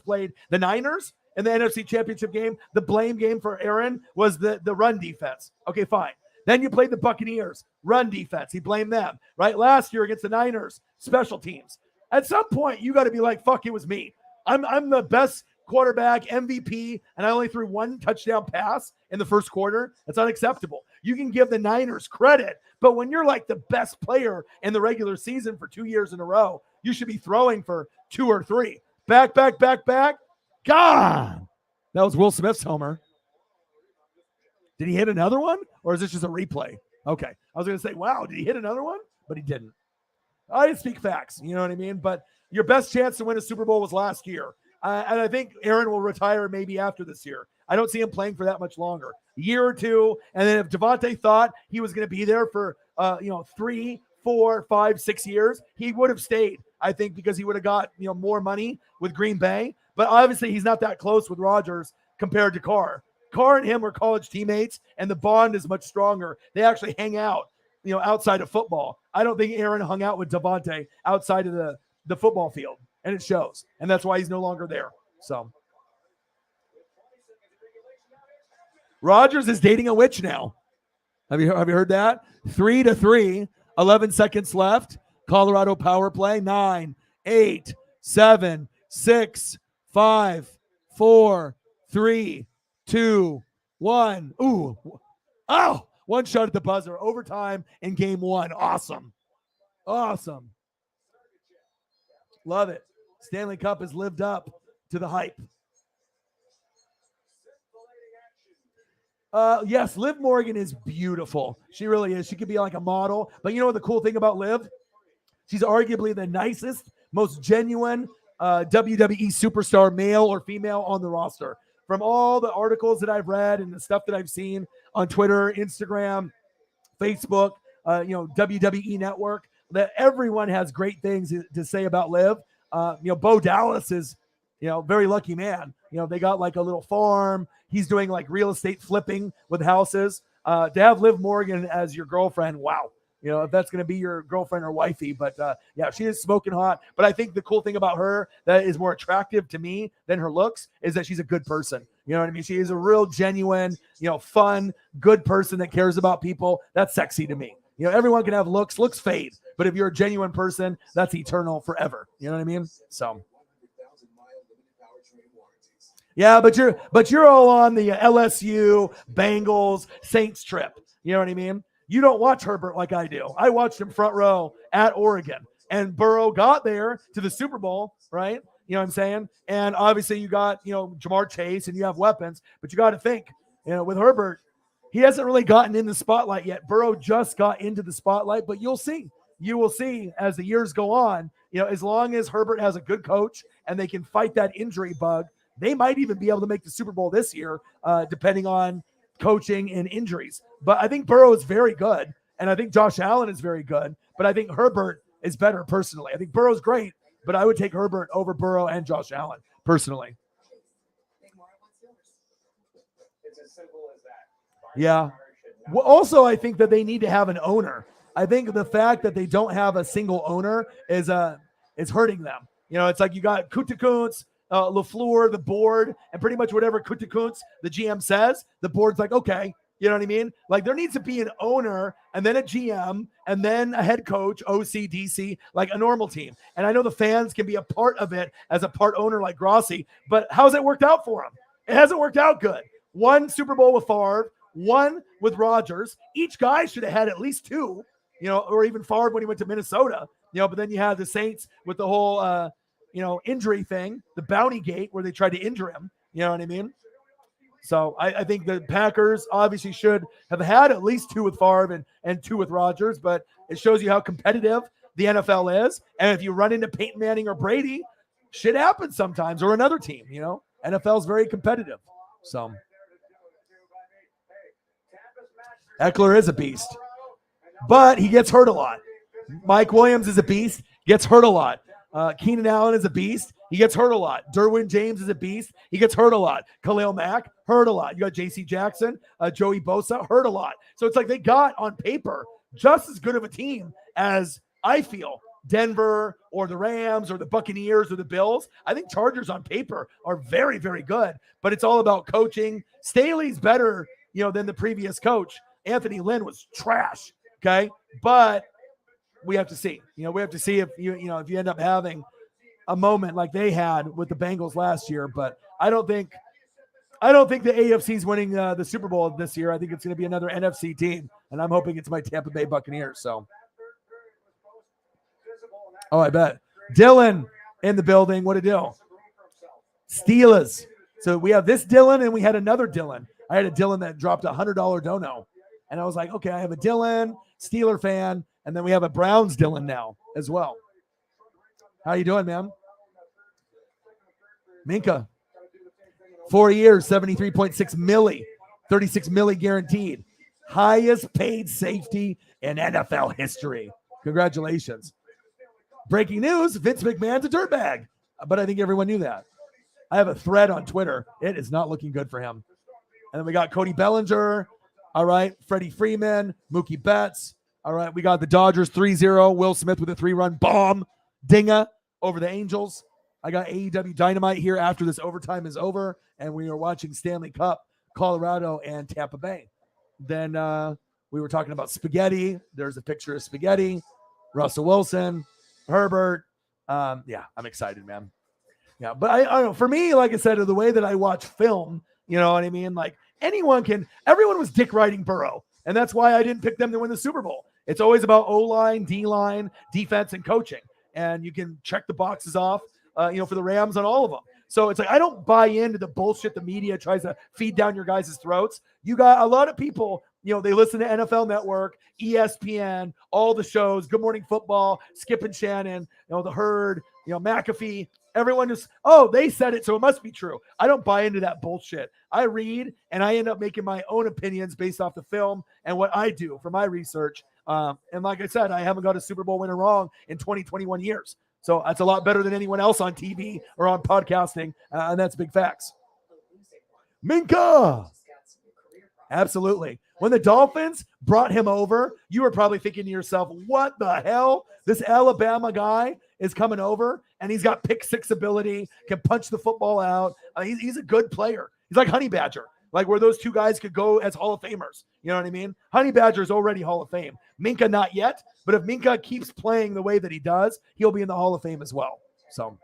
played the Niners in the NFC Championship game, the blame game for Aaron was the run defense. Okay, fine. Then you played the Buccaneers, run defense. He blamed them, right? Last year against the Niners, special teams. At some point, you got to be like, fuck, it was me. I'm the best quarterback, MVP, and I only threw 1 touchdown pass in the first quarter. That's unacceptable. You can give the Niners credit, but when you're like the best player in the regular season for 2 years in a row, you should be throwing for 2 or 3. Back. God, that was Will Smith's homer. Did he hit another one? Or is this just a replay? Okay. I was going to say, wow, did he hit another one? But he didn't. I speak facts. You know what I mean? But Your best chance to win a Super Bowl was last year. And I think Aaron will retire maybe after this year. I don't see him playing for that much longer. A year or two. And then if Devontae thought he was going to be there for 3, 4, 5, 6 years, he would have stayed. I think because he would have got more money with Green Bay. But obviously he's not that close with Rodgers compared to Carr. Carr and him were college teammates, and the bond is much stronger. They actually hang out, outside of football. I don't think Aaron hung out with Devontae outside of the football field, and it shows. And that's why he's no longer there. So Rodgers is dating a witch now. Have you heard that? 3-3, 11 seconds left. Colorado power play. 9, 8, 7, 6, 5, 4, 3, 2, 1. Ooh. Oh, one shot at the buzzer. Overtime in game 1. Awesome. Awesome. Love it. Stanley Cup has lived up to the hype. Yes, Liv Morgan is beautiful. She really is. She could be like a model. But you know what the cool thing about Liv? She's arguably the nicest, most genuine WWE superstar, male or female, on the roster. From all the articles that I've read and the stuff that I've seen on Twitter, Instagram, Facebook, WWE Network, that everyone has great things to say about Liv. Bo Dallas is, very lucky man. They got like a little farm. He's doing like real estate flipping with houses. To have Liv Morgan as your girlfriend, wow. If that's going to be your girlfriend or wifey. But yeah, she is smoking hot. But I think the cool thing about her that is more attractive to me than her looks is that she's a good person. You know what I mean? She is a real genuine, fun, good person that cares about people. That's sexy to me. Everyone can have looks. Looks fade. But if you're a genuine person, that's eternal forever. You know what I mean? So. Yeah, but you're all on the LSU, Bengals, Saints trip. You know what I mean? You don't watch Herbert like I do. I watched him front row at Oregon, and Burrow got there to the Super Bowl, right? You know what I'm saying? And obviously you got, Jamar Chase, and you have weapons, but you got to think, with Herbert, he hasn't really gotten in the spotlight yet. Burrow just got into the spotlight, but you'll see. You will see as the years go on, as long as Herbert has a good coach and they can fight that injury bug, they might even be able to make the Super Bowl this year, depending on coaching and injuries. But I think Burrow is very good, and I think Josh Allen is very good, but I think Herbert is better personally. I think Burrow's great, but I would take Herbert over Burrow and Josh Allen personally. It's as simple as that. Yeah. Well, also, I think that they need to have an owner. I think the fact that they don't have a single owner is hurting them. It's like you got Gutekunst, LaFleur, the board, and pretty much whatever Gutekunst, the GM, says, the board's like, okay, you know what I mean? Like there needs to be an owner and then a GM and then a head coach, OC, DC, like a normal team. And I know the fans can be a part of it as a part owner like Grossi, but how's it worked out for him? It hasn't worked out good. 1 Super Bowl with Favre, 1 with Rodgers. Each guy should have had at least 2, or even Favre when he went to Minnesota, but then you have the Saints with the whole, injury thing, the bounty gate where they tried to injure him. You know what I mean? So I think the Packers obviously should have had at least 2 with Favre and 2 with Rodgers, but it shows you how competitive the NFL is. And if you run into Peyton Manning or Brady, shit happens sometimes, or another team, NFL is very competitive. So Eckler is a beast, but he gets hurt a lot. Mike Williams is a beast, gets hurt a lot. Keenan Allen is a beast. He gets hurt a lot. Derwin James is a beast. He gets hurt a lot. Khalil Mack, hurt a lot. You got J.C. Jackson, Joey Bosa, hurt a lot. So it's like they got on paper just as good of a team as I feel Denver or the Rams or the Buccaneers or the Bills. I think Chargers on paper are very, very good, but it's all about coaching. Staley's better, than the previous coach. Anthony Lynn was trash. Okay. But we have to see, we have to see if if you end up having a moment like they had with the Bengals last year. But I don't think the AFC is winning the Super Bowl this year. I think it's going to be another NFC team, and I'm hoping it's my Tampa Bay Buccaneers. So, I bet Dylan in the building. What to do? Steelers. So we have this Dylan, and we had another Dylan. I had a Dylan that dropped $100 dono, and I was like, okay, I have a Dylan, Steeler fan. And then we have a Browns Dylan now as well. How you doing, man? Minkah, 4 years, 73.6 milli, 36 milli guaranteed. Highest paid safety in NFL history. Congratulations. Breaking news, Vince McMahon's a dirtbag. But I think everyone knew that. I have a thread on Twitter. It is not looking good for him. And then we got Cody Bellinger. All right. Freddie Freeman, Mookie Betts. All right. We got the Dodgers 3-0. Will Smith with a 3-run bomb. Dinga over the Angels. I got AEW Dynamite here after this overtime is over. And we are watching Stanley Cup, Colorado and Tampa Bay. Then we were talking about spaghetti. There's a picture of spaghetti. Russell Wilson, Herbert. Yeah, I'm excited, man. Yeah, but I don't know. For me, like I said, the way that I watch film, you know what I mean? Like everyone was dick riding Burrow. And that's why I didn't pick them to win the Super Bowl. It's always about O-line, D-line, defense, and coaching. And you can check the boxes off, for the Rams on all of them. So it's like, I don't buy into the bullshit the media tries to feed down your guys' throats. You got a lot of people, they listen to NFL Network, ESPN, all the shows, Good Morning Football, Skip and Shannon, the Herd, McAfee. Everyone just, they said it, so it must be true. I don't buy into that bullshit. I read, and I end up making my own opinions based off the film and what I do for my research. And like I said, I haven't got a Super Bowl winner wrong in 21 years. So that's a lot better than anyone else on TV or on podcasting, and that's big facts. Minkah! Absolutely. When the Dolphins brought him over, you were probably thinking to yourself, what the hell? This Alabama guy is coming over, and he's got pick six ability, can punch the football out. He's a good player. He's like Honey Badger, like where those two guys could go as Hall of Famers. You know what I mean? Honey Badger is already Hall of Fame. Minkah, not yet. But if Minkah keeps playing the way that he does, he'll be in the Hall of Fame as well. So.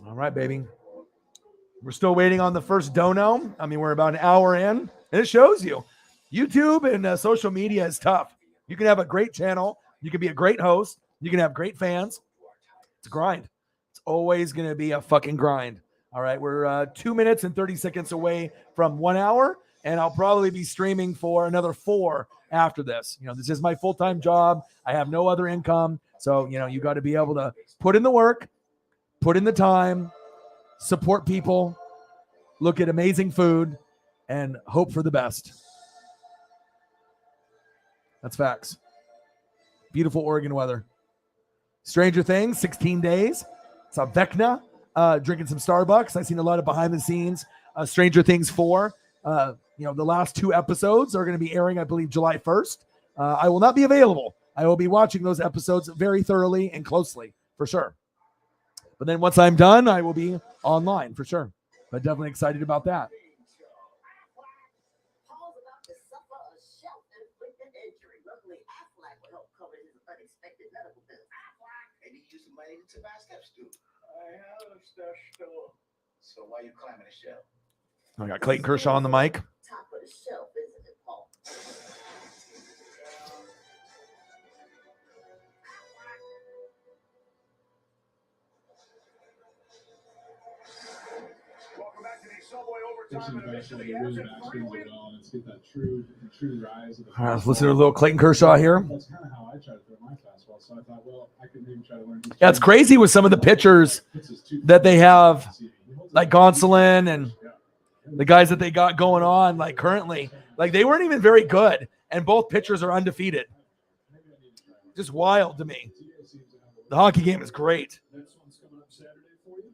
All right, baby. We're still waiting on the first dono. I mean, we're about an hour in, and it shows you. YouTube and social media is tough. You can have a great channel. You can be a great host. You can have great fans. It's a grind. It's always going to be a fucking grind. All right, we're 2 minutes and 30 seconds away from 1 hour, and I'll probably be streaming for another 4 after this. This is my full-time job. I have no other income. So, you got to be able to put in the work, put in the time, support people, look at amazing food, and hope for the best. That's facts. Beautiful Oregon weather. Stranger Things, 16 days. Saw Vecna drinking some Starbucks. I've seen a lot of behind the scenes. Stranger Things 4. The last 2 episodes are going to be airing, I believe, July 1st. I will not be available. I will be watching those episodes very thoroughly and closely, for sure. But then once I'm done, I will be online, for sure. But definitely excited about that. So why you climbing a shelf? I got Clayton Kershaw on the mic. Top of the shelf, isn't it, Paul? Welcome back to the Subway Overtime edition of the Let's get that true rise of the. All right, let's listen to a little Clayton Kershaw here. That's kind of how I try to throw my fastball. So I thought, well, I could maybe try to learn. Yeah, it's crazy with some of the pitchers that they have, like Gonsolin and the guys that they got going on, like currently, like they weren't even very good, and both pitchers are undefeated. Just wild to me. The hockey game is great. Next one's coming up Saturday for you.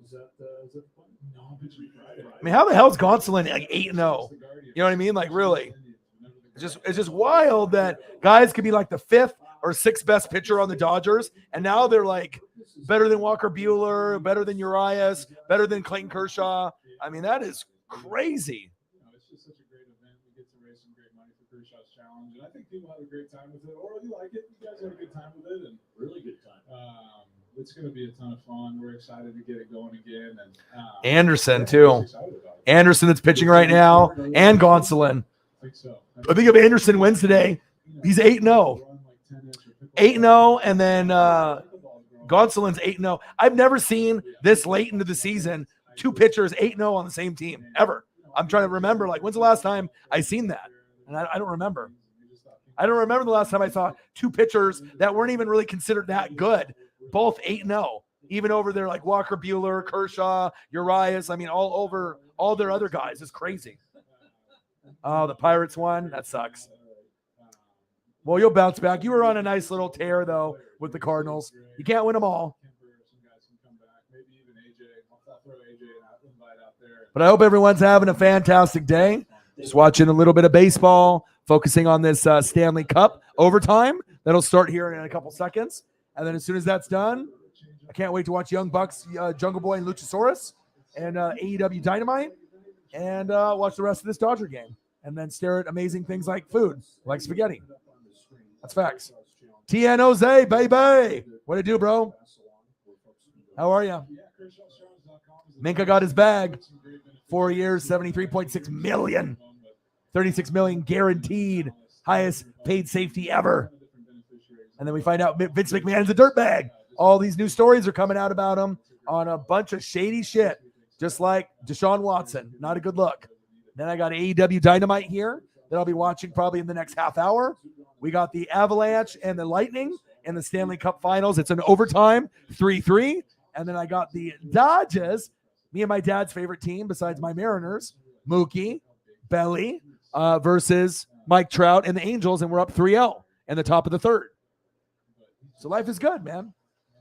Is that the plan? No, pitching Friday. I mean, how the hell is Gonsolin like 8-0? You know what I mean? Like really, it's just wild that guys could be like the 5th or 6th best pitcher on the Dodgers, and now they're like better than Walker Buehler, better than Urias, better than Clayton Kershaw. I mean, that is crazy. It's just such a great event. We get to raise some great money for Kershaw's Challenge, and I think people have a great time with it. Or you like it. You guys had a good time with it, and Really good time. it's going to be a ton of fun. We're excited to get it going again. And Anderson, we're too. excited about it. Anderson that's pitching right now, and Gonsolin. I think so. I think if Anderson wins today, he's 8-0. 8-0, and then Gonsolin's 8-0. I've never seen this late into the season 2 pitchers 8-0 on the same team ever. I'm trying to remember, like, when's the last time I seen that? And I don't remember. I don't remember the last time I saw 2 pitchers that weren't even really considered that good, both 8-0, even over there like Walker Buehler, Kershaw, Urias. I mean, all over all their other guys. It's crazy. Oh, the Pirates won. That sucks. Well, you'll bounce back. You were on a nice little tear, though, with the Cardinals. You can't win them all. But I hope everyone's having a fantastic day. Just watching a little bit of baseball, focusing on this Stanley Cup overtime. That'll start here in a couple seconds. And then as soon as that's done, I can't wait to watch Young Bucks, Jungle Boy and Luchasaurus, and AEW Dynamite, and watch the rest of this Dodger game. And then stare at amazing things like food, like spaghetti. That's facts. TNOZ, baby. What it do, bro? How are you? Minkah got his bag. 4 years, $73.6 million. $36 million guaranteed. Highest paid safety ever. And then we find out Vince McMahon's a dirtbag. All these new stories are coming out about him on a bunch of shady shit. Just like Deshaun Watson. Not a good look. Then I got AEW Dynamite here that I'll be watching probably in the next half hour. We got the Avalanche and the Lightning in the Stanley Cup Finals. It's an overtime, 3-3. And then I got the Dodgers, me and my dad's favorite team besides my Mariners, Mookie, Belly, versus Mike Trout and the Angels, and we're up 3-0 in the top of the third. So life is good, man.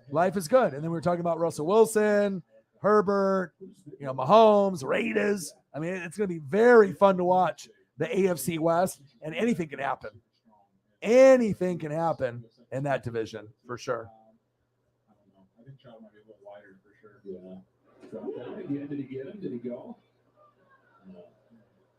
Life is good. And then we were talking about Russell Wilson, Herbert, Mahomes, Raiders. I mean, it's going to be very fun to watch the AFC West, and anything can happen. Anything can happen in that division, for sure. I think Trout might be a little lighter for sure. Yeah. Again, did he get him? Did he go? No.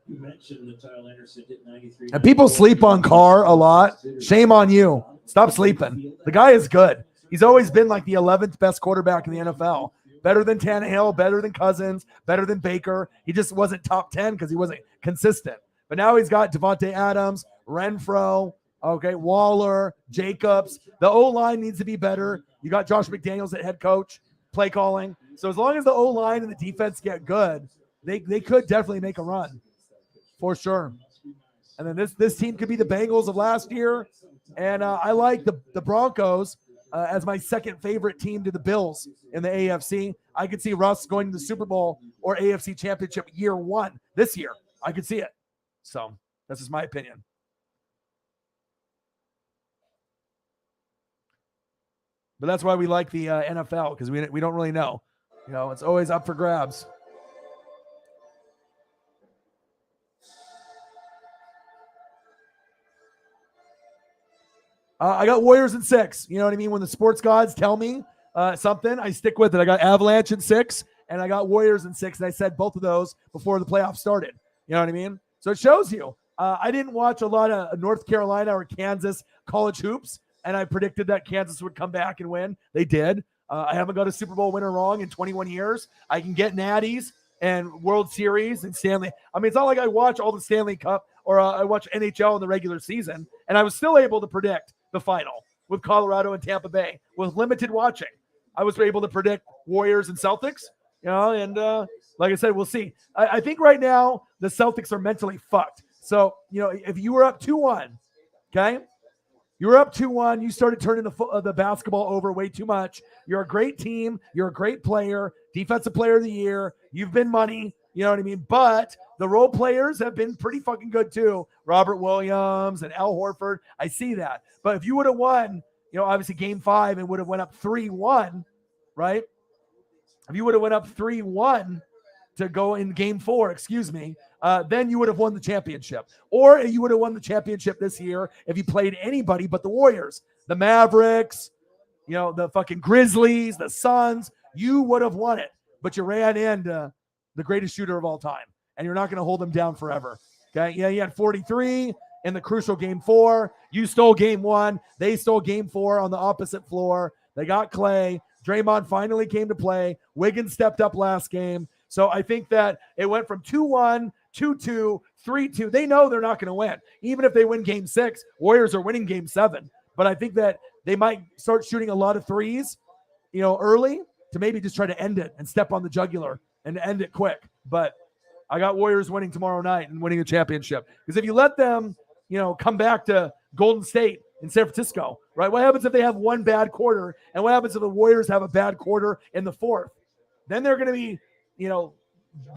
You mentioned that Tyler Anderson hit 93. And people sleep on Carr a lot. Shame on you. Stop sleeping. The guy is good. He's always been like the 11th best quarterback in the NFL. Better than Tannehill, better than Cousins, better than Baker. He just wasn't top 10 because he wasn't consistent. But now he's got Devontae Adams, Renfro, Waller, Jacobs. The O-line needs to be better. You got Josh McDaniels at head coach, play calling. So as long as the O-line and the defense get good, they could definitely make a run, for sure. And then this team could be the Bengals of last year. And I like the Broncos as my second favorite team to the Bills in the AFC. I could see Russ going to the Super Bowl or AFC Championship year 1 this year. I could see it. So this is my opinion. But that's why we like the NFL, because we don't really know. It's always up for grabs. I got Warriors in 6. You know what I mean? When the sports gods tell me something, I stick with it. I got Avalanche in 6, and I got Warriors in 6, and I said both of those before the playoffs started. You know what I mean? So it shows you. I didn't watch a lot of North Carolina or Kansas college hoops, and I predicted that Kansas would come back and win. They did. I haven't got a Super Bowl winner wrong in 21 years. I can get natties and World Series and Stanley. I mean, it's not like I watch all the Stanley Cup or I watch NHL in the regular season, and I was still able to predict the final with Colorado and Tampa Bay with limited watching. I was able to predict Warriors and Celtics, and like I said, we'll see. I think right now the Celtics are mentally fucked. So, if you were up 2-1, okay? You were up 2-1. You started turning the basketball over way too much. You're a great team. You're a great player. Defensive player of the year. You've been money. You know what I mean? But the role players have been pretty fucking good too. Robert Williams and Al Horford. I see that. But if you would have won, obviously game 5 and would have went up 3-1, right? If you would have went up 3-1 to go in game 4, then you would have won the championship. Or you would have won the championship this year if you played anybody but the Warriors, the Mavericks, the fucking Grizzlies, the Suns. You would have won it. But you ran into the greatest shooter of all time. And you're not going to hold them down forever. Okay? Yeah, you had 43 in the crucial game 4. You stole game 1. They stole game 4 on the opposite floor. They got Clay. Draymond finally came to play. Wiggins stepped up last game. So I think that it went from 2-1, 2-2, 3-2. They know they're not going to win. Even if they win game 6, Warriors are winning game 7. But I think that they might start shooting a lot of threes, early to maybe just try to end it and step on the jugular and end it quick. But I got Warriors winning tomorrow night and winning the championship. Because if you let them, come back to Golden State in San Francisco, right? What happens if they have one bad quarter? And what happens if the Warriors have a bad quarter in the fourth? Then they're going to be,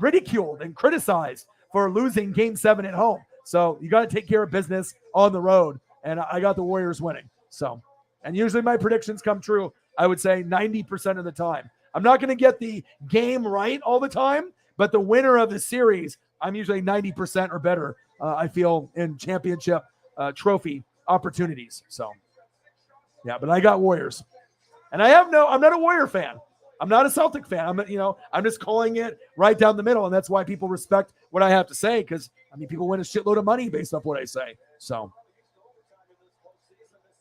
ridiculed and criticized for losing game 7 at home. So you got to take care of business on the road. And I got the Warriors winning. So, and usually my predictions come true, I would say 90% of the time. I'm not going to get the game right all the time, but the winner of the series, I'm usually 90% or better, I feel, in championship trophy opportunities. So, yeah, but I got Warriors. And I'm not a Warrior fan. I'm not a Celtic fan. I'm just calling it right down the middle. And that's why people respect what I have to say. Because, people win a shitload of money based off what I say. So,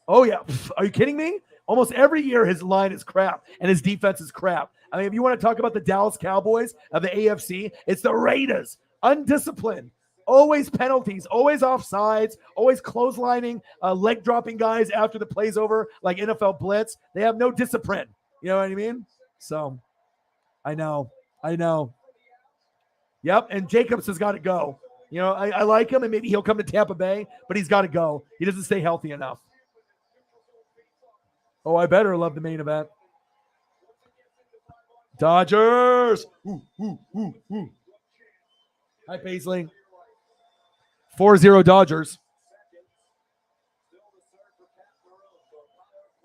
oh, yeah. Are you kidding me? Almost every year his line is crap and his defense is crap. If you want to talk about the Dallas Cowboys of the AFC, it's the Raiders. Undisciplined. Always penalties, always offsides, always clotheslining, leg dropping guys after the play's over, like NFL blitz. They have no discipline. You know what I mean? So, I know. Yep, and Jacobs has got to go. I like him, and maybe he'll come to Tampa Bay, but he's got to go. He doesn't stay healthy enough. Oh, I better love the main event. Dodgers. Ooh. Hi, Paisley. 4-0 Dodgers.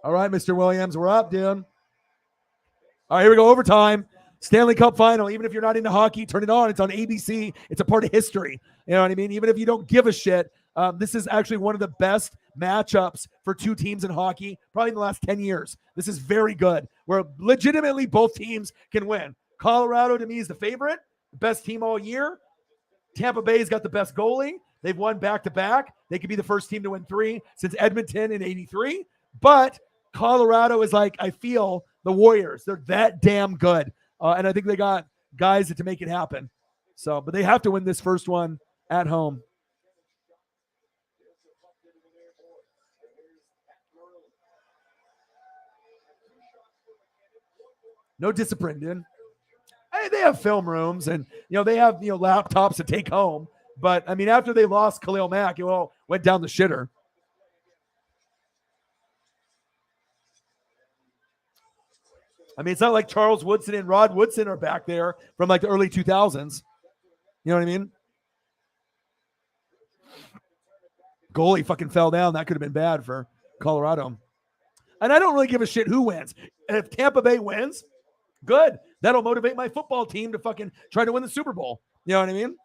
All right, Mr. Williams, we're up, dude. All right, here we go. Overtime. Stanley Cup final. Even if you're not into hockey, turn it on. It's on ABC. It's a part of history. You know what I mean? Even if you don't give a shit, this is actually one of the best matchups for two teams in hockey, probably in the last 10 years. This is very good, where legitimately both teams can win. Colorado, to me, is the favorite, the best team all year. Tampa Bay's got the best goalie. They've won back-to-back. They could be the first team to win 3 since Edmonton in 83. But Colorado is like, I feel, the Warriors. They're that damn good. And I think they got guys to make it happen. So, but they have to win this first one at home. No discipline, dude. Hey, they have film rooms and, they have, laptops to take home. But, after they lost Khalil Mack, it all went down the shitter. It's not like Charles Woodson and Rod Woodson are back there from like the early 2000s. You know what I mean? Goalie fucking fell down. That could have been bad for Colorado. And I don't really give a shit who wins. And if Tampa Bay wins, good. That'll motivate my football team to fucking try to win the Super Bowl. You know what I mean?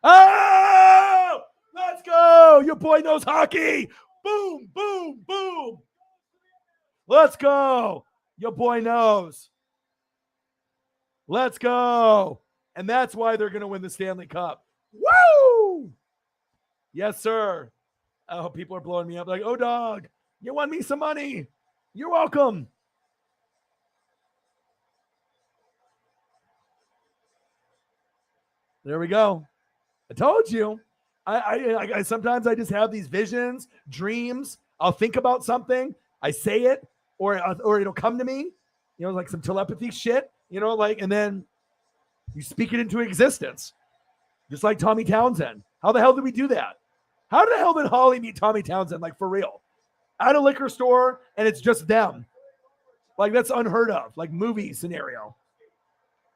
Oh! Let's go! Your boy knows hockey. Boom, boom, boom. Let's go. Your boy knows. Let's go. And that's why they're going to win the Stanley Cup. Woo! Yes, sir. Oh, people are blowing me up like, oh, dog, you won me some money. You're welcome. There we go. I told you. I sometimes I just have these visions, dreams. I'll think about something. I say it. Or it'll come to me, like some telepathy shit, and then you speak it into existence. Just like Tommy Townsend. How the hell did we do that? How the hell did Holly meet Tommy Townsend? Like, for real. At a liquor store, and it's just them. Like, that's unheard of. Like, movie scenario.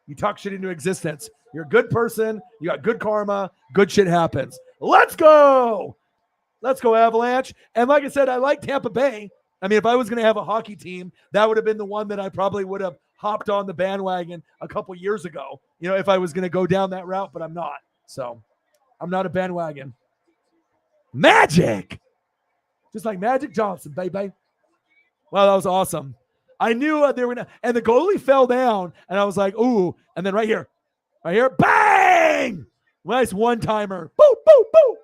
You talk shit into existence. You're a good person. You got good karma. Good shit happens. Let's go. Let's go, Avalanche. And like I said, I like Tampa Bay. If I was going to have a hockey team, that would have been the one that I probably would have hopped on the bandwagon a couple years ago, if I was going to go down that route, but I'm not. So I'm not a bandwagon. Magic! Just like Magic Johnson, baby. Wow, that was awesome. I knew they were going to, and the goalie fell down, and I was like, ooh, and then right here, bang! Nice one-timer. Boo, boo, boo.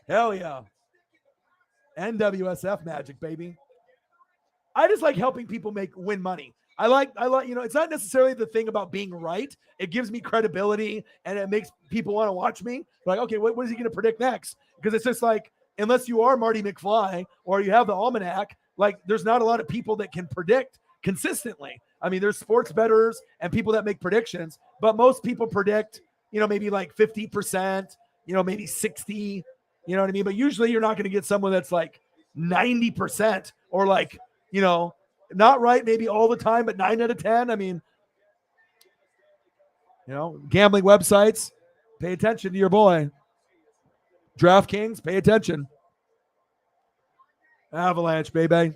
Hell yeah. NWSF magic, baby. I just like helping people win money. I like, it's not necessarily the thing about being right. It gives me credibility and it makes people want to watch me. Like, okay, what is he going to predict next? Because it's just like, unless you are Marty McFly or you have the almanac, like there's not a lot of people that can predict consistently. I mean, there's sports bettors and people that make predictions, but most people predict, maybe like 50%, maybe 60, you know what I mean? But usually you're not going to get someone that's like 90% or like, not right maybe all the time, but 9 out of 10. I mean, gambling websites, pay attention to your boy. DraftKings, pay attention. Avalanche, baby.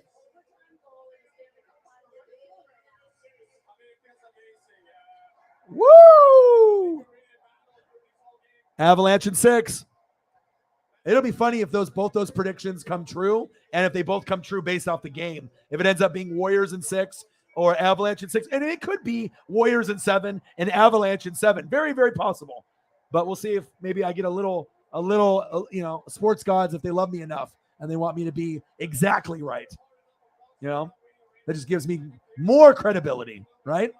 Woo! Avalanche in 6. It'll be funny if both those predictions come true, and if they both come true based off the game. If it ends up being Warriors in 6 or Avalanche in 6, and it could be Warriors in 7 and Avalanche in 7. Very, very possible. But we'll see if maybe I get a little, sports gods, if they love me enough and they want me to be exactly right. That just gives me more credibility, right?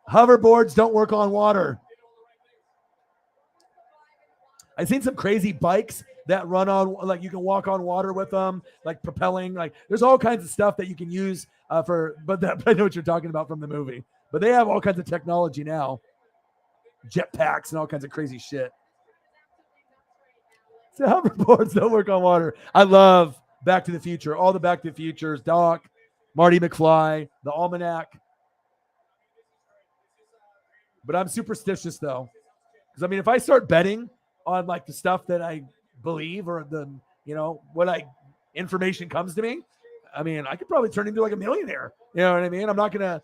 Hoverboards don't work on water. I've seen some crazy bikes that run on, like you can walk on water with them, like propelling, like there's all kinds of stuff that you can use I know what you're talking about from the movie, but they have all kinds of technology now, jetpacks and all kinds of crazy shit. So hoverboards don't work on water. I love Back to the Future, all the Back to the Futures, Doc, Marty McFly, the Almanac. But I'm superstitious though. Because I mean, if I start betting on like the stuff that I believe or the, information comes to me, I mean, I could probably turn into like a millionaire. You know what I mean? I'm not going to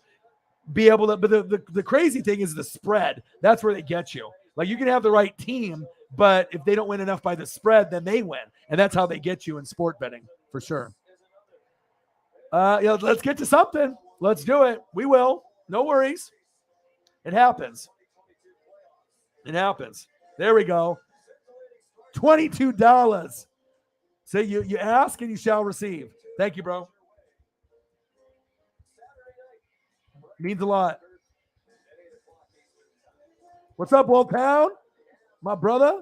be able to, but the crazy thing is the spread. That's where they get you. Like you can have the right team, but if they don't win enough by the spread, then they win. And that's how they get you in sport betting for sure. Let's get to something. Let's do it. We will. No worries. It happens. It happens. There we go. $22. So you ask and you shall receive. Thank you, bro. Means a lot. What's up, Old Town? My brother?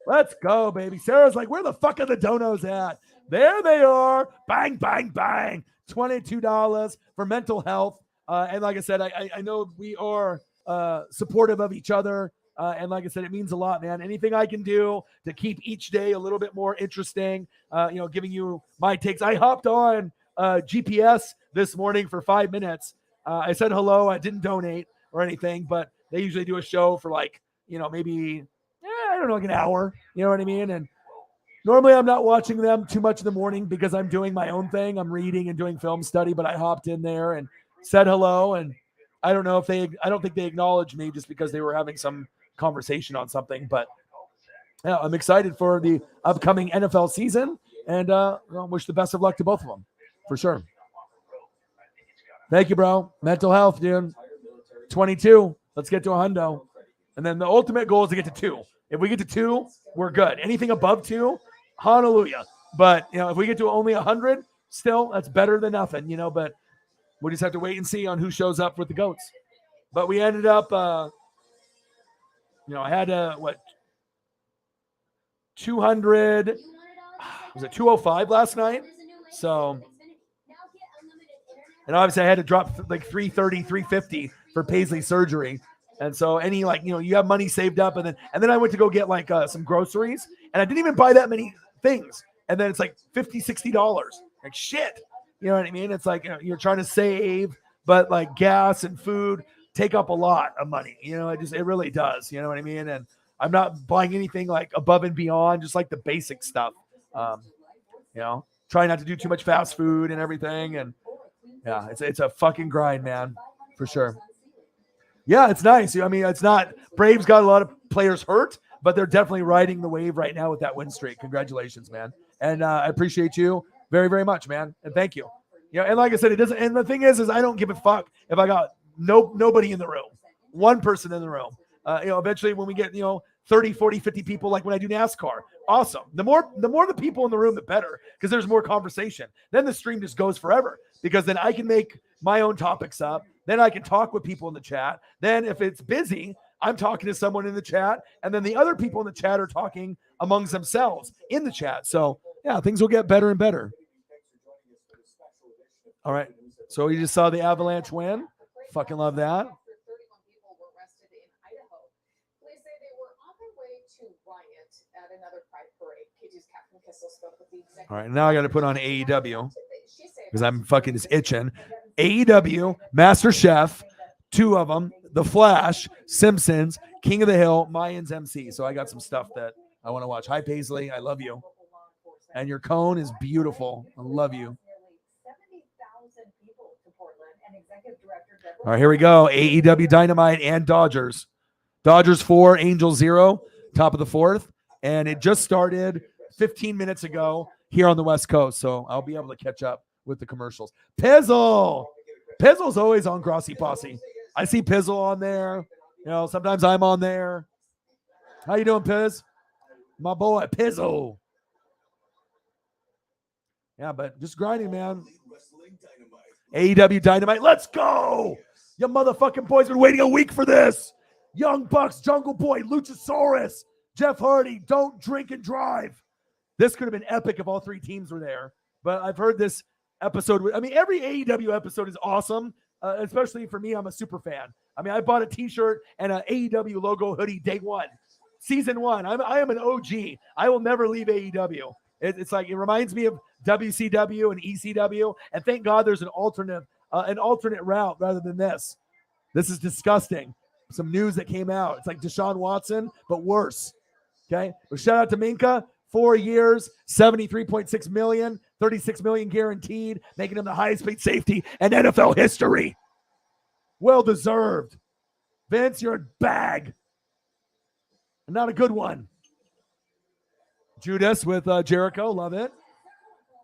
Let's go, baby. Sarah's like, where the fuck are the donos at? There they are. Bang, bang, bang. $22 for mental health. And like I said, I know we are supportive of each other. And like I said, it means a lot, man. Anything I can do to keep each day a little bit more interesting, giving you my takes. I hopped on GPS this morning for 5 minutes. I said hello. I didn't donate or anything, but they usually do a show for like, maybe, I don't know, like an hour. You know what I mean? And normally I'm not watching them too much in the morning because I'm doing my own thing. I'm reading and doing film study, but I hopped in there and said hello. And I don't think they acknowledged me just because they were having some conversation on something, but yeah, I'm excited for the upcoming NFL season and wish the best of luck to both of them for sure. Thank you, bro. Mental health, dude. 22. Let's get to a hundo. And then the ultimate goal is to get to 2. If we get to 2, we're good. Anything above 2, hallelujah. But, if we get to only 100, still, that's better than nothing, but we just have to wait and see on who shows up with the goats. But we ended up, I had 200, was it 205 last night? So, and obviously I had to drop like 330, 350 for Paisley surgery. And so any you have money saved up and then I went to go get like some groceries and I didn't even buy that many things. And then it's like $50, $60. Like shit. You know what I mean? It's like, you're trying to save, but like gas and food take up a lot of money. It really does. You know what I mean? And I'm not buying anything like above and beyond, just like the basic stuff. Try not to do too much fast food and everything. And yeah, it's a fucking grind, man, for sure. Yeah, it's nice. I mean, it's not Braves got a lot of players hurt, but they're definitely riding the wave right now with that win streak. Congratulations, man. And I appreciate you very, very much, man. And thank you. And like I said, it doesn't. And the thing is I don't give a fuck if I got nobody in the room, one person in the room. Eventually when we get 30, 40, 50 people, like when I do NASCAR, awesome. The more the people in the room, the better, because there's more conversation. Then the stream just goes forever, because then I can make my own topics up. Then I can talk with people in the chat. Then if it's busy, I'm talking to someone in the chat, and then the other people in the chat are talking amongst themselves in the chat. So yeah, things will get better and better. All right. So you just saw the Avalanche win. Fucking love that. All right, now I got to put on AEW because I'm fucking just itching. AEW, Master Chef, 2 of them, The Flash, Simpsons, King of the Hill, Mayans MC. So I got some stuff that I want to watch. Hi, Paisley. I love you. And your cone is beautiful. I love you. All right, here we go. AEW Dynamite and Dodgers. Dodgers 4, Angels 0, top of the 4th. And it just started 15 minutes ago here on the West Coast. So I'll be able to catch up with the commercials. Pizzle. Pizzle's always on Grossi Posse. I see Pizzle on there. Sometimes I'm on there. How you doing, Piz? My boy, Pizzle. Yeah, but just grinding, man. AEW Dynamite. Let's go. You motherfucking boys been waiting a week for this. Young Bucks, Jungle Boy, Luchasaurus, Jeff Hardy, Don't Drink and Drive. This could have been epic if all 3 teams were there. But I've heard this episode. Every AEW episode is awesome, especially for me. I'm a super fan. I bought a T-shirt and an AEW logo hoodie day 1. Season 1. I am an OG. I will never leave AEW. It's like, it reminds me of WCW and ECW. And thank God there's an alternate route rather than this. This is disgusting. Some news that came out. It's like Deshaun Watson, but worse. Okay. But shout out to Minkah. 4 years, $73.6 million, $36 million guaranteed, making him the highest paid safety in NFL history. Well deserved. Vince, you're a bag. Not a good one. Judas with Jericho. Love it.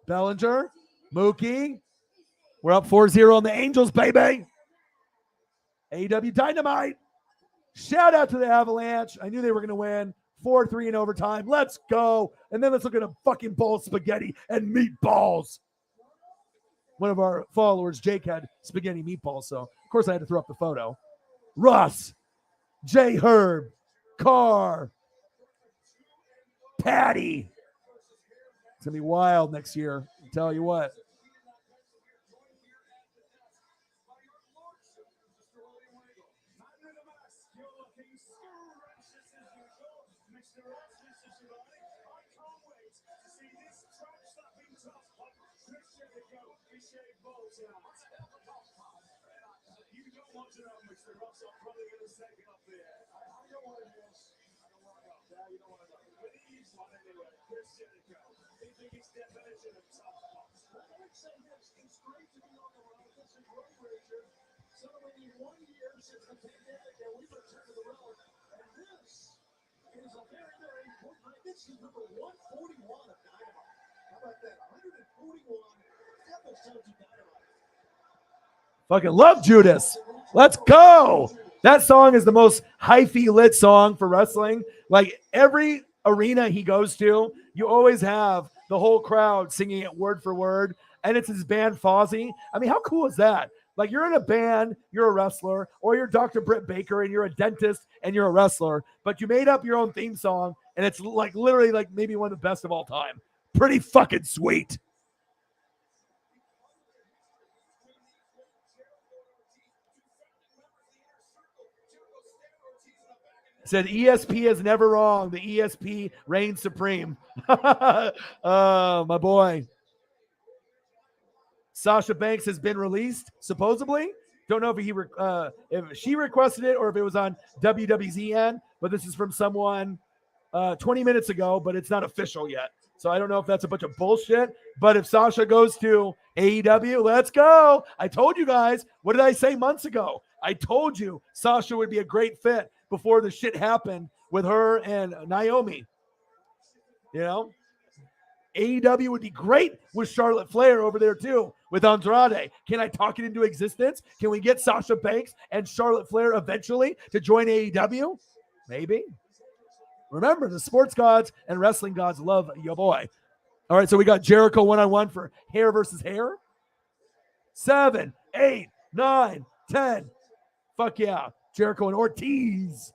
Bellinger. Mookie. We're up 4-0 on the Angels, baby. AEW Dynamite. Shout out to the Avalanche. I knew they were going to win. 4-3 in overtime. Let's go. And then let's look at a fucking bowl of spaghetti and meatballs. One of our followers, Jake, had spaghetti meatballs. So, of course, I had to throw up the photo. Russ, J. Herb, Carr, Patty. It's going to be wild next year. I'll tell you what. This is number 141 of Dynamite. How about that? 141 episodes of Dynamite. Fucking love Judas. Let's go. That song is the most hyphy lit song for wrestling. Like every arena he goes to, you always have the whole crowd singing it word for word. And it's his band Fozzy. How cool is that? Like you're in a band, you're a wrestler, or you're Dr. Britt Baker and you're a dentist and you're a wrestler, but you made up your own theme song and it's like literally like maybe one of the best of all time. Pretty fucking sweet. Said ESP is never wrong. The ESP reigns supreme. Oh, my boy. Sasha Banks has been released, supposedly. Don't know if she requested it or if it was on WWZN, but this is from someone 20 minutes ago, but it's not official yet. So I don't know if that's a bunch of bullshit, but if Sasha goes to AEW, let's go. I told you guys. What did I say months ago? I told you Sasha would be a great fit before the shit happened with her and Naomi. You know? AEW would be great with Charlotte Flair over there too, with Andrade. Can I talk it into existence? Can we get Sasha Banks and Charlotte Flair eventually to join AEW? Maybe. Remember, the sports gods and wrestling gods love your boy. All right, so we got Jericho one-on-one for hair versus hair. 7, 8, 9, 10. Fuck yeah. Jericho and Ortiz.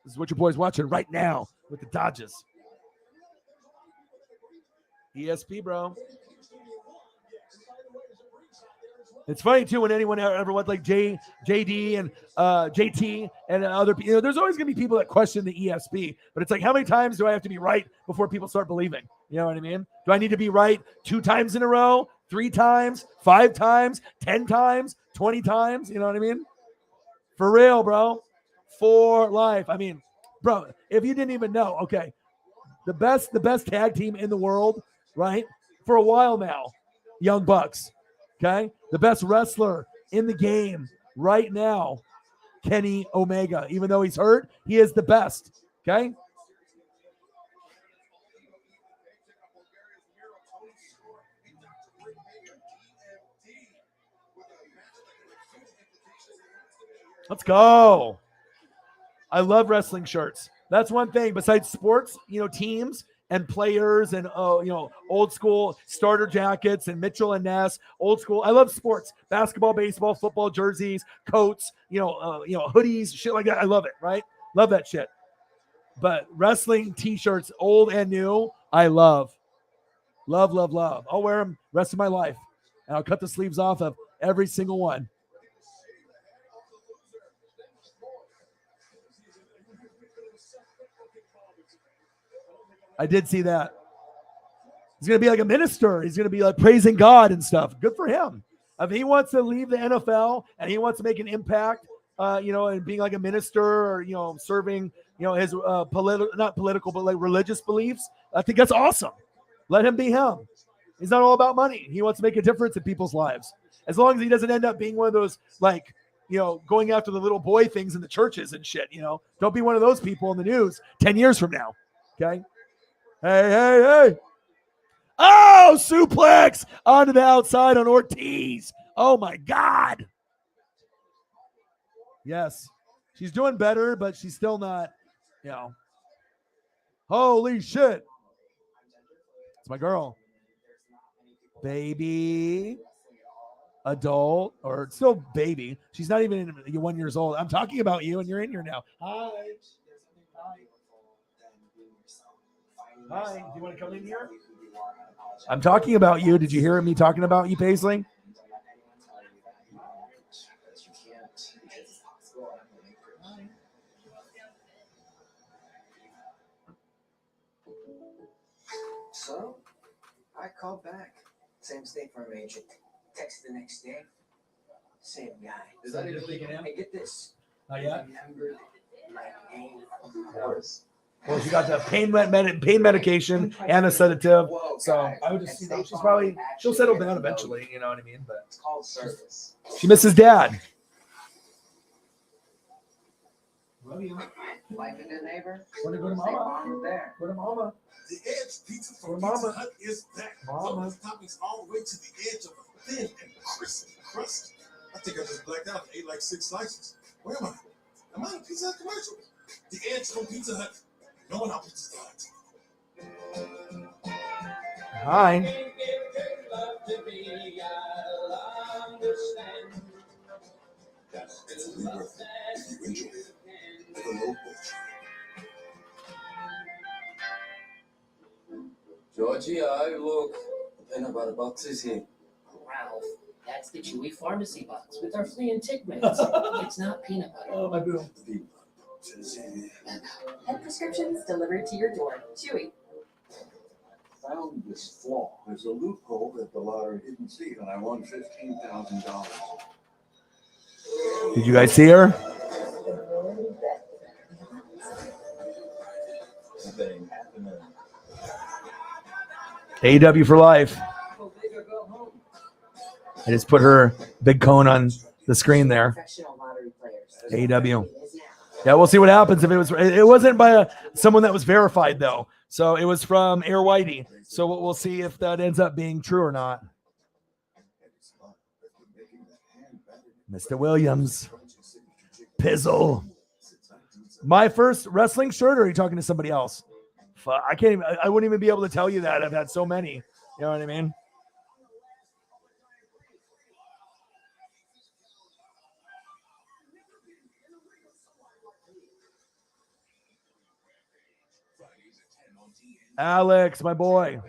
This is what your boy's watching right now with the Dodgers. ESP, bro. It's funny too when anyone ever went like JD and JT and other people. There's always gonna be people that question the ESP, but it's like, how many times do I have to be right before people start believing? You know what I mean? Do I need to be right 2 times in a row, 3 times, 5 times, 10 times, 20 times? You know what I mean? For real, bro. For life. I mean, bro, if you didn't even know, okay, the best tag team in the world, right? For a while now, Young Bucks. Okay, the best wrestler in the game right now, Kenny Omega. Even though he's hurt, he is the best. Okay. Let's go. I love wrestling shirts. That's one thing. Besides sports, teams and players and old school starter jackets and Mitchell and Ness, old school. I love sports, basketball, baseball, football, jerseys, coats, hoodies, shit like that. I love it, right? Love that shit. But wrestling t-shirts, old and new, I love. Love, love, love. I'll wear them the rest of my life. And I'll cut the sleeves off of every single one. I did see that. He's going to be like a minister. He's going to be like praising God and stuff. Good for him. If he wants to leave the NFL and he wants to make an impact, and being like a minister or, serving, his not political, but like religious beliefs, I think that's awesome. Let him be him. He's not all about money. He wants to make a difference in people's lives. As long as he doesn't end up being one of those, like, going after the little boy things in the churches and shit, Don't be one of those people in the news 10 years from now. Okay? Hey. Oh, suplex onto the outside on Ortiz. Oh, my God. Yes. She's doing better, but she's still not, Holy shit. It's my girl. Baby. Adult. Or still baby. She's not even 1 year old. I'm talking about you, and you're in here now. Hi. Hi, do you want to come in here? I'm talking about you. Did you hear me talking about you, Paisley? So, I called back. Same state farm agent. Text the next day. Same guy. Is that even leaking in? Hey, get this. Not yet? Remember my name, of course. Well, she got the pain medication and a sedative. So I would just, she'll settle down eventually, you know what I mean? But It's called service. she misses dad. Love you. Like a good neighbor. Want to go to Stay mama? on there. Go to mama. The Edge Pizza Or from Mama. Pizza Hut is back. Mama. Toppings all the way to the edge of a thin and crispy crust. I think I just blacked out and ate like 6 slices. Where am I? Am I in a Pizza Hut commercial? The Edge from Pizza Hut. No one out Pizza Hut. Hi. It's really worth it if you enjoy it. The local. Georgie, look. The peanut butter box is here. Ralph, that's the Chewy pharmacy box with our flea and tick meds. It's not peanut butter. Oh, my boo. The peanut butter box is here. And prescriptions delivered to your door. Chewy. Found this flaw. There's a loophole that the lottery didn't see, and I won $15,000. Did you guys see her? AEW for life. I just put her big cone on the screen there. Professional lottery players. AEW. Yeah, we'll see what happens if it was. It wasn't by someone that was verified though, so it was from Air Whitey. So we'll see if that ends up being true or not. Mr. Williams, Pizzle. My first wrestling shirt, or are you talking to somebody else? I can't even. I wouldn't even be able to tell you that. I've had so many. You know what I mean? Alex, my boy.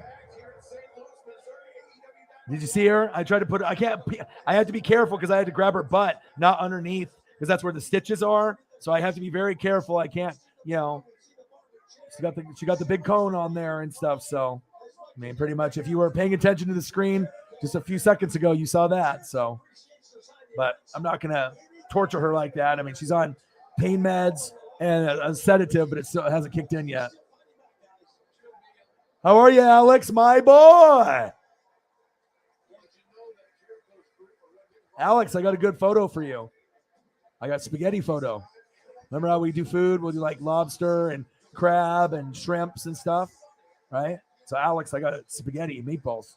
Did you see her? I tried to put her. I can't. I had to be careful because I had to grab her butt, not underneath, because that's where the stitches are. So I have to be very careful. I can't. You know, she got the big cone on there and stuff. So, I mean, pretty much, if you were paying attention to the screen just a few seconds ago, you saw that. So, but I'm not gonna torture her like that. I mean, she's on pain meds and a sedative, but it still hasn't kicked in yet. How are you, Alex, my boy? Alex, I got a good photo for you. I got spaghetti photo. Remember how we do food? We'll do like lobster and crab and shrimps and stuff, right? So, Alex, I got spaghetti and meatballs.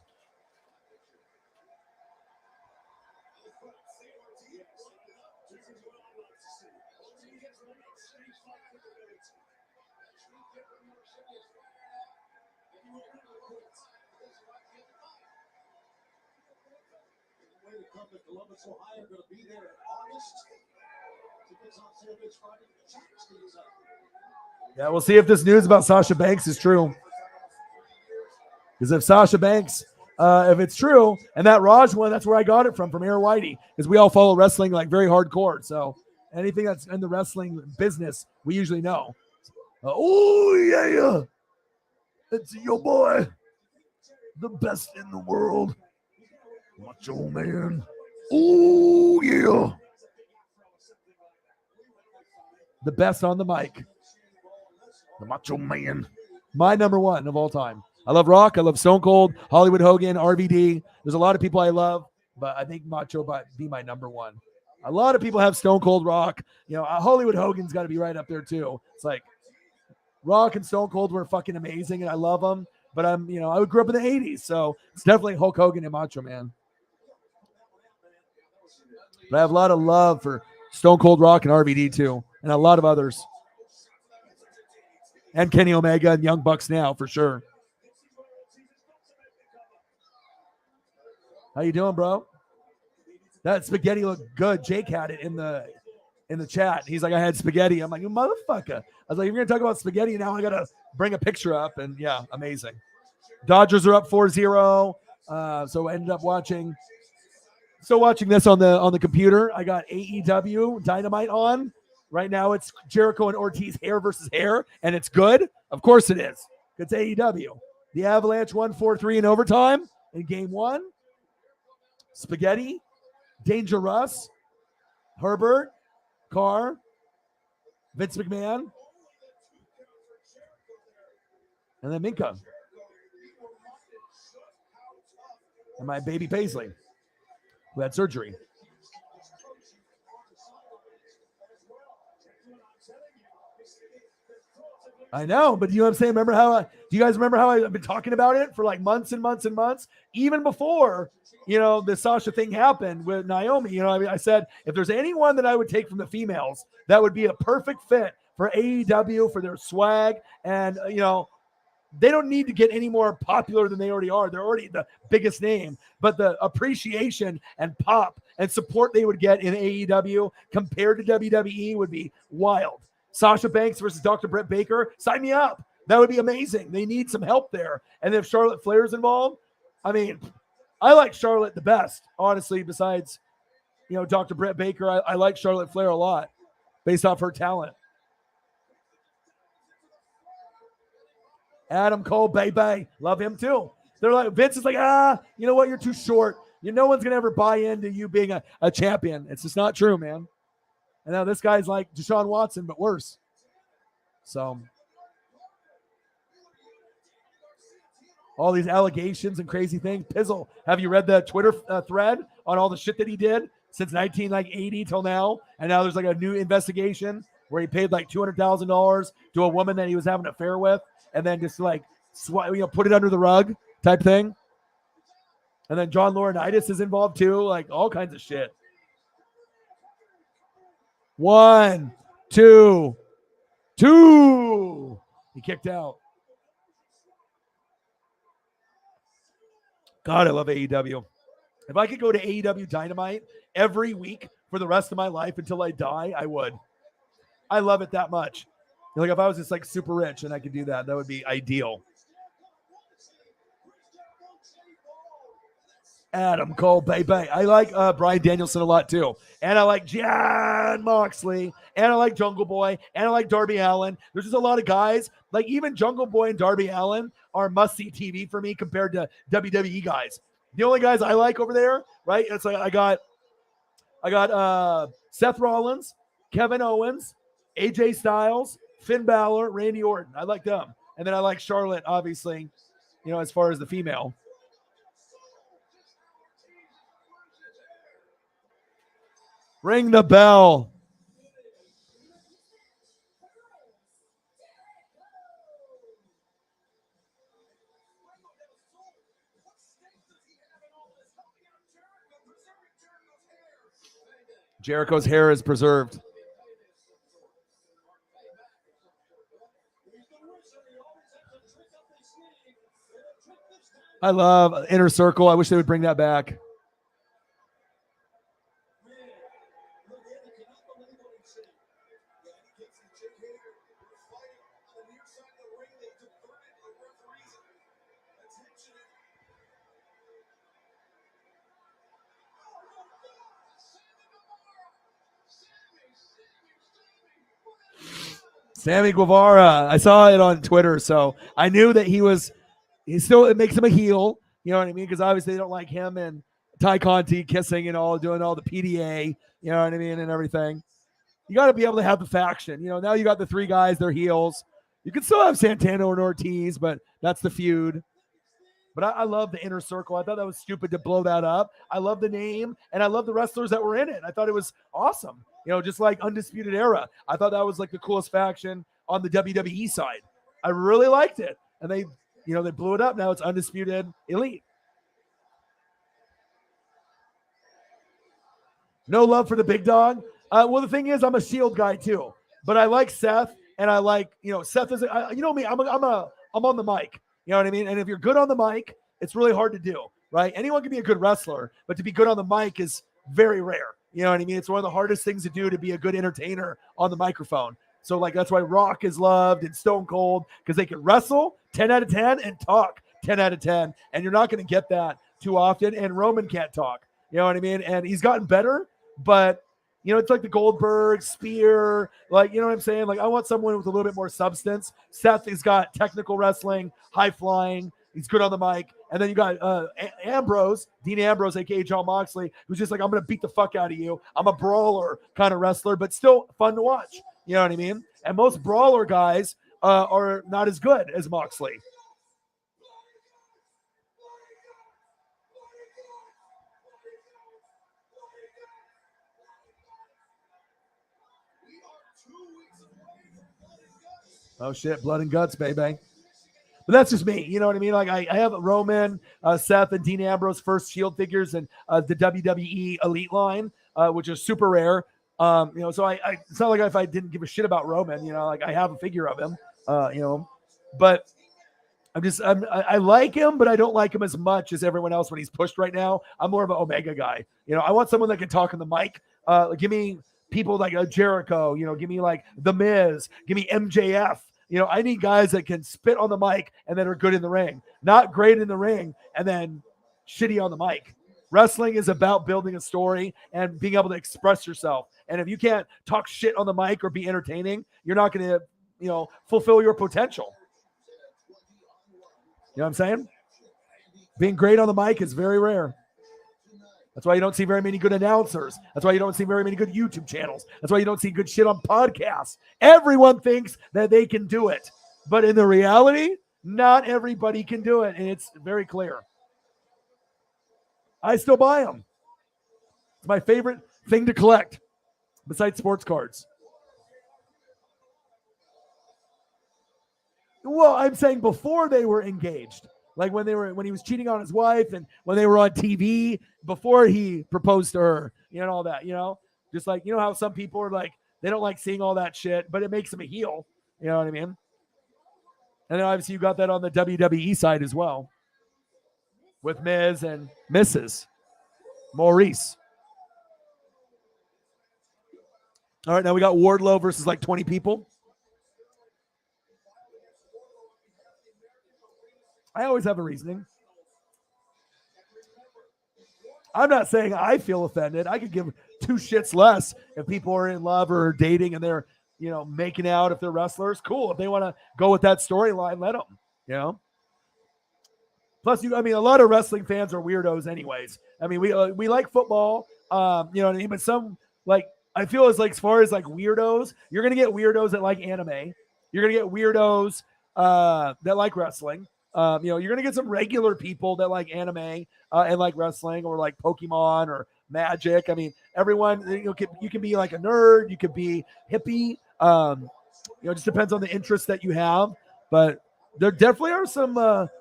Yeah, we'll see if this news about Sasha Banks is true. Because if Sasha Banks, if it's true, and that Raj one, that's where I got it from Air Whitey, because we all follow wrestling like very hardcore. So anything that's in the wrestling business, we usually know. Oh, yeah. It's your boy. The best in the world. Macho Man. Oh, yeah. The best on the mic. The Macho Man. My number one of all time. I love Rock. I love Stone Cold, Hollywood Hogan, RVD. There's a lot of people I love, but I think Macho might be my number one. A lot of people have Stone Cold, Rock. You know, Hollywood Hogan's got to be right up there too. It's like Rock and Stone Cold were fucking amazing, and I love them. But I grew up in the 80s, so it's definitely Hulk Hogan and Macho Man. But I have a lot of love for Stone Cold, Rock, and RVD too, and a lot of others. And Kenny Omega and Young Bucks now, for sure. How you doing, bro? That spaghetti looked good. Jake had it in the chat. He's like, I had spaghetti. I'm like, you motherfucker. I was like, if you're going to talk about spaghetti, now I got to bring a picture up. And yeah, amazing. Dodgers are up 4-0. So I ended up watching this on the computer. I got AEW Dynamite on. Right now it's Jericho and Ortiz hair versus hair, and it's good. Of course it is. It's AEW. The Avalanche won 4-3 in overtime in game one. Spaghetti, Dangerous, Herbert, Carr, Vince McMahon, and then Minkah. And my baby Paisley, who had surgery. I know, but you know what I'm saying? Do you guys remember how I've been talking about it for like months and months and months? Even before, the Sasha thing happened with Naomi. I said, if there's anyone that I would take from the females, that would be a perfect fit for AEW, for their swag. And, they don't need to get any more popular than they already are. They're already the biggest name. But the appreciation and pop and support they would get in AEW compared to WWE would be wild. Sasha Banks versus Dr. Britt Baker, sign me up. That would be amazing. They need some help there. And if Charlotte Flair's involved, I mean, I like Charlotte the best, honestly, besides, Dr. Britt Baker. I like Charlotte Flair a lot based off her talent. Adam Cole, baby. Love him too. They're like, Vince is like, you know what? You're too short. No one's going to ever buy into you being a champion. It's just not true, man. And now this guy's like Deshaun Watson, but worse. So all these allegations and crazy things. Pizzle, have you read the Twitter thread on all the shit that he did since 1980 till now? And now there's like a new investigation where he paid like $200,000 to a woman that he was having an affair with, and then just like put it under the rug type thing. And then John Laurinaitis is involved too, like all kinds of shit. 1, 2, 2. He kicked out. God, I love AEW. If I could go to AEW Dynamite every week for the rest of my life until I die, I would. I love it that much. Like if I was just like super rich and I could do that, that would be ideal. Adam Cole, baby. I like Bryan Danielson a lot too. And I like Jon Moxley. And I like Jungle Boy. And I like Darby Allin. There's just a lot of guys. Like even Jungle Boy and Darby Allin are must-see TV for me compared to WWE guys. The only guys I like over there, right? It's like I got Seth Rollins, Kevin Owens, AJ Styles, Finn Balor, Randy Orton. I like them. And then I like Charlotte, obviously, as far as the female. Ring the bell. Jericho's hair is preserved. I love Inner Circle. I wish they would bring that back. Sammy Guevara. I saw it on Twitter, so I knew that it makes him a heel. You know what I mean? Because obviously they don't like him and Ty Conti kissing and all, doing all the PDA, you know what I mean, and everything. You got to be able to have the faction. Now you got the three guys, they're heels. You can still have Santana and Ortiz, but that's the feud. But I love the Inner Circle. I thought that was stupid to blow that up. I love the name, and I love the wrestlers that were in it. I thought it was awesome. Just like Undisputed Era. I thought that was like the coolest faction on the WWE side. I really liked it. And they blew it up. Now it's Undisputed Elite. No love for the big dog. Well, the thing is, I'm a Shield guy too. But I like Seth, and I like, Seth is, me, I'm on the mic. You know what I mean? And if you're good on the mic, it's really hard to do, right? Anyone can be a good wrestler, but to be good on the mic is very rare. You know what I mean? It's one of the hardest things to do, to be a good entertainer on the microphone. So like that's why Rock is loved and Stone Cold, because they can wrestle 10 out of 10 and talk 10 out of 10. And you're not going to get that too often. And Roman can't talk. You know what I mean? And he's gotten better, but it's like the Goldberg, Spear, like, you know what I'm saying? Like I want someone with a little bit more substance. Seth has got technical wrestling, high flying. He's good on the mic. And then you got Dean Ambrose, a.k.a. Jon Moxley, who's just like, I'm going to beat the fuck out of you. I'm a brawler kind of wrestler, but still fun to watch. You know what I mean? And most brawler guys are not as good as Moxley. Oh, shit. Blood and guts, baby. But that's just me. You know what I mean? Like I have Roman, Seth, and Dean Ambrose first Shield figures and the WWE Elite line, which is super rare. So it's not like if I didn't give a shit about Roman, like I have a figure of him, but I like him, but I don't like him as much as everyone else when he's pushed right now. I'm more of an Omega guy. I want someone that can talk on the mic. Give me people like Jericho, give me like The Miz, give me MJF. I need guys that can spit on the mic and that are good in the ring, not great in the ring and then shitty on the mic. Wrestling is about building a story and being able to express yourself. And if you can't talk shit on the mic or be entertaining, you're not going to, fulfill your potential. You know what I'm saying? Being great on the mic is very rare. That's why you don't see very many good announcers. That's why you don't see very many good YouTube channels. That's why you don't see good shit on podcasts. Everyone thinks that they can do it. But in the reality, not everybody can do it. And it's very clear. I still buy them. It's my favorite thing to collect besides sports cards. Well, I'm saying before they were engaged, like when he was cheating on his wife and when they were on TV before he proposed to her, and all that, just like, how some people are like, they don't like seeing all that shit, but it makes them a heel. You know what I mean? And then obviously you got that on the WWE side as well with Miz and Mrs. Maurice. All right, now we got Wardlow versus like 20 people. I always have a reasoning. I'm not saying I feel offended. I could give two shits less if people are in love or dating and they're, making out. If they're wrestlers, cool. If they want to go with that storyline, let them, Plus, a lot of wrestling fans are weirdos anyways. I mean, we like football, you know what I mean? But some, like, I feel as far as like weirdos, you're going to get weirdos that like anime. You're going to get weirdos that like wrestling. You're going to get some regular people that like anime and like wrestling or like Pokemon or Magic. I mean, everyone, you can be like a nerd. You could be hippie. It just depends on the interest that you have. But there definitely are some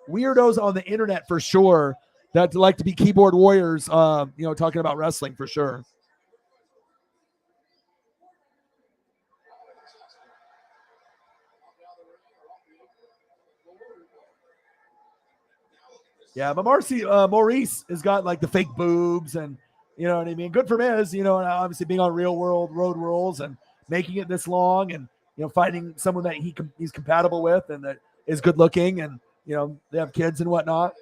weirdos on the internet for sure that like to be keyboard warriors, talking about wrestling for sure. Yeah, but Maurice has got like the fake boobs and, you know what I mean? Good for Miz, and obviously being on Real World Road Rules and making it this long and, finding someone that he's compatible with and that is good looking and, they have kids and whatnot.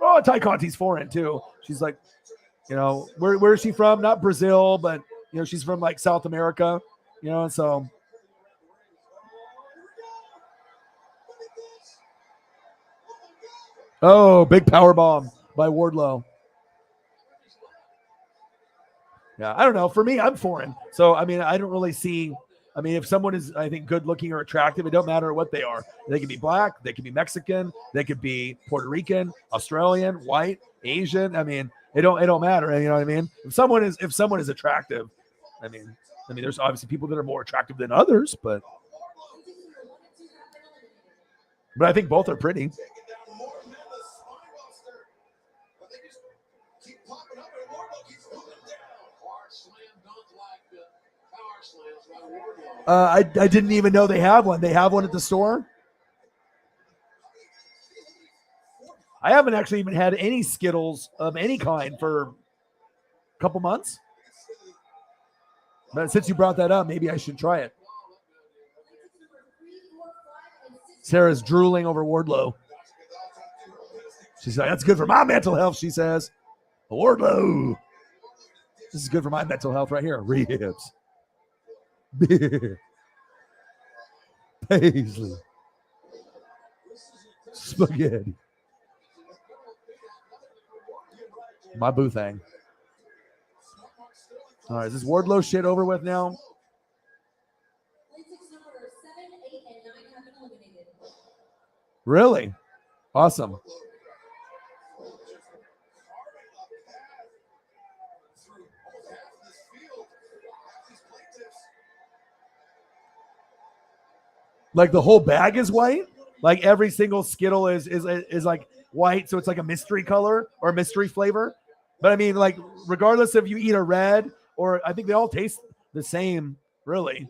Oh, Ty Conti's foreign too. She's like, where is she from? Not Brazil, but, she's from like South America, so. Oh, big power bomb by Wardlow. Yeah, I don't know. For me, I'm foreign. So, I don't really see. If someone is, I think, good looking or attractive, it don't matter what they are. They can be black, they can be Mexican, they could be Puerto Rican, Australian, white, Asian. It don't matter. You know what I mean? If someone is attractive, there's obviously people that are more attractive than others, but I think both are pretty. I didn't even know they have one. They have one at the store. I haven't actually even had any Skittles of any kind for a couple months. But since you brought that up, maybe I should try it. Sarah's drooling over Wardlow. She's like, that's good for my mental health, she says. Wardlow. This is good for my mental health right here. Ribs. Paisley. Spaghetti. My boo thing. All right, is this Wardlow shit over with now? Really? Awesome. Like the whole bag is white? Like every single Skittle is like white, so it's like a mystery color or mystery flavor. But like regardless if you eat a red or I think they all taste the same, really,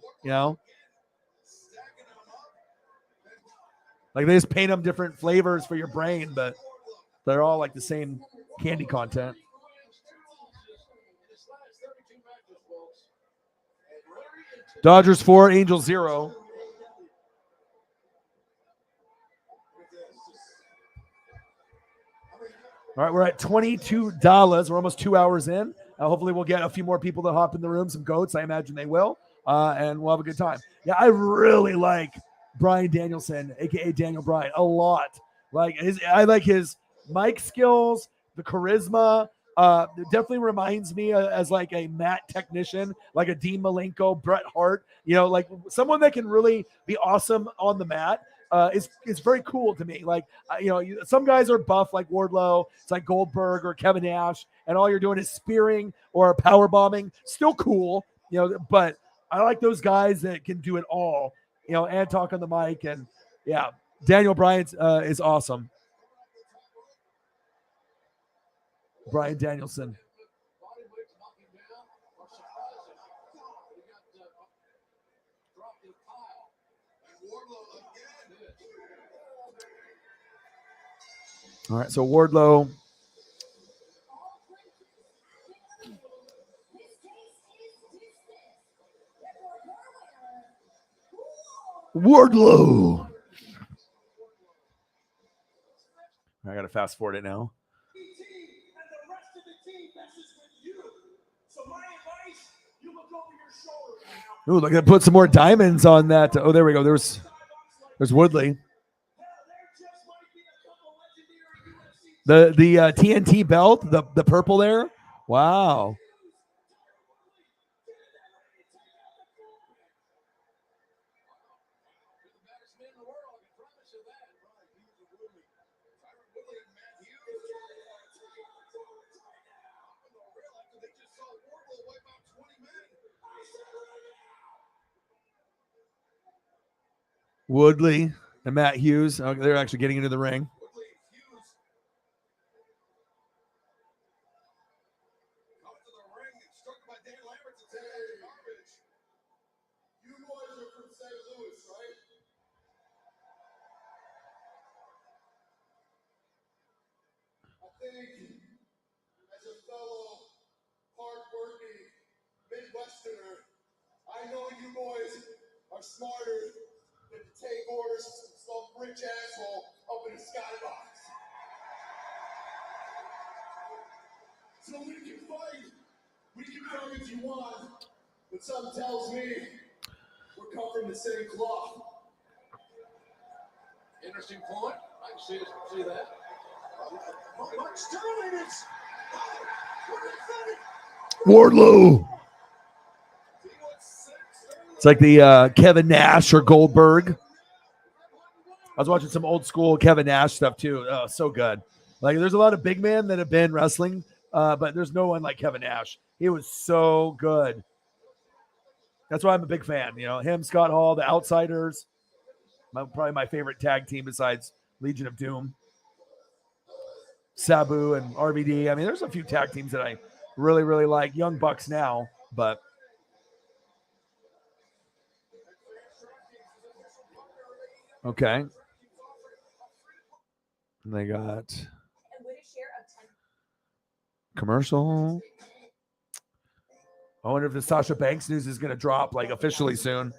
Like they just paint them different flavors for your brain, but they're all like the same candy content. Dodgers 4, Angels 0. All right, we're at $22. We're almost 2 hours in. Hopefully we'll get a few more people to hop in the room, some goats. I imagine they will, and we'll have a good time. Yeah, I really like Bryan Danielson, a.k.a. Daniel Bryan, a lot. I like his mic skills, the charisma. It definitely reminds me as like a mat technician, like a Dean Malenko, Bret Hart, like someone that can really be awesome on the mat. Is very cool to me. Like, some guys are buff like Wardlow. It's like Goldberg or Kevin Nash, and all you're doing is spearing or power bombing. Still cool, but I like those guys that can do it all, and talk on the mic. And yeah, Daniel Bryan is awesome. Bryan Danielson. All right, so Wardlow. Wardlow. I got to fast forward it now. Ooh, look at put some more diamonds on that. Oh, there we go. There's Woodley. The TNT belt, the purple there. Wow. Woodley and Matt Hughes. Oh, they're actually getting into the ring. As a fellow hard-working Midwesterner, I know you boys are smarter than to take orders from some rich asshole up in a skybox. So we can fight, we can come if you want, but something tells me we're cut from the same cloth. Interesting point. I can see that. Mark Sterling is. Wardlow. It's like the Kevin Nash or Goldberg. I was watching some old school Kevin Nash stuff too. Oh, so good. Like there's a lot of big men that have been wrestling, but there's no one like Kevin Nash. He was so good. That's why I'm a big fan. You know, him, Scott Hall, the Outsiders. Probably my favorite tag team besides Legion of Doom. Sabu and RVD. I mean, there's a few tag teams that I really, really like. Young Bucks now, but okay. And they got commercial. I wonder if the Sasha Banks news is going to drop like officially soon.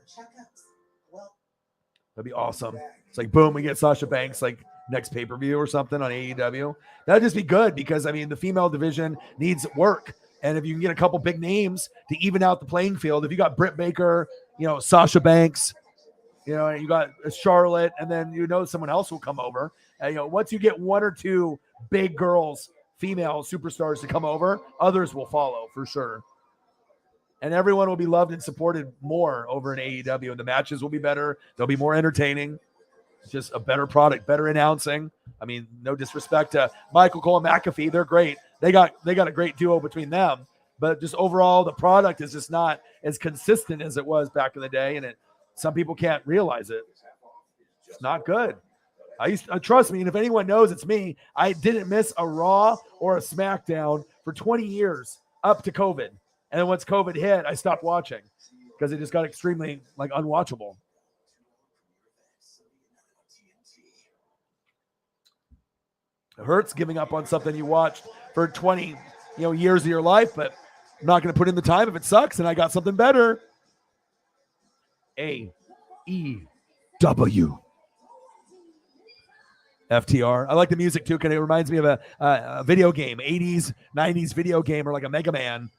That'd be awesome. It's like, boom, we get Sasha Banks like next pay-per-view or something on AEW. That'd just be good because, I mean, the female division needs work. And if you can get a couple big names to even out the playing field, if you got Britt Baker, you know, Sasha Banks, you know, and you got Charlotte, and then you know someone else will come over. And, you know, once you get one or two big girls, female superstars to come over, others will follow for sure. And everyone will be loved and supported more over in AEW. And the matches will be better. They'll be more entertaining. It's just a better product, better announcing. I mean, no disrespect to Michael Cole and McAfee. They're great. They got a great duo between them. But just overall, the product is just not as consistent as it was back in the day. And some people can't realize it. It's not good. Trust me, and if anyone knows, it's me. I didn't miss a Raw or a SmackDown for 20 years up to COVID. And then once COVID hit, I stopped watching because it just got extremely like unwatchable. It hurts giving up on something you watched for 20, years of your life, but I'm not going to put in the time if it sucks and I got something better. AEW. FTR. I like the music too because it reminds me of a video game, 80s, 90s video game, or like a Mega Man.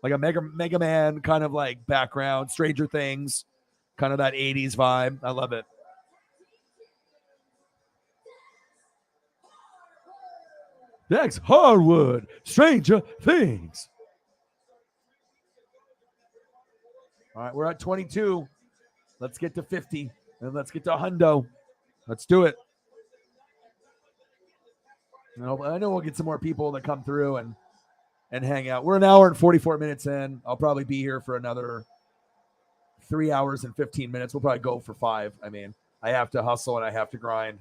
Like a Mega Man kind of like background, Stranger Things, kind of that 80s vibe. I love it. Next, Harwood, Stranger Things. All right, we're at 22. Let's get to 50, and let's get to hundo. Let's do it. I know we'll get some more people that come through and hang out. We're an hour and 44 minutes in. I'll probably be here for another 3 hours and 15 minutes. We'll probably go for 5. I mean, I have to hustle and I have to grind.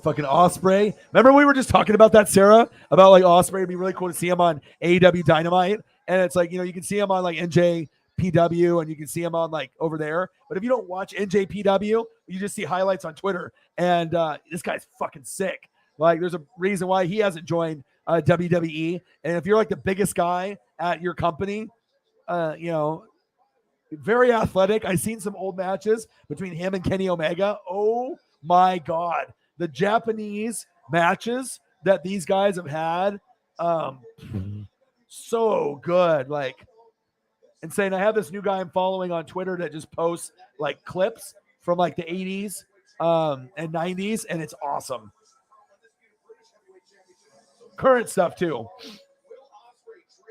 Fucking Osprey. Remember we were just talking about that, Sarah? About like Osprey. It'd be really cool to see him on AEW Dynamite. And it's like, you can see him on like NJPW and you can see him on like over there. But if you don't watch NJPW, you just see highlights on Twitter. And this guy's fucking sick. Like there's a reason why he hasn't joined WWE. And if you're like the biggest guy at your company, very athletic. I've seen some old matches between him and Kenny Omega. Oh my God. The Japanese matches that these guys have had, so good. Like, insane. I have this new guy I'm following on Twitter that just posts like clips from like the 80s and 90s, and it's awesome. Current stuff too.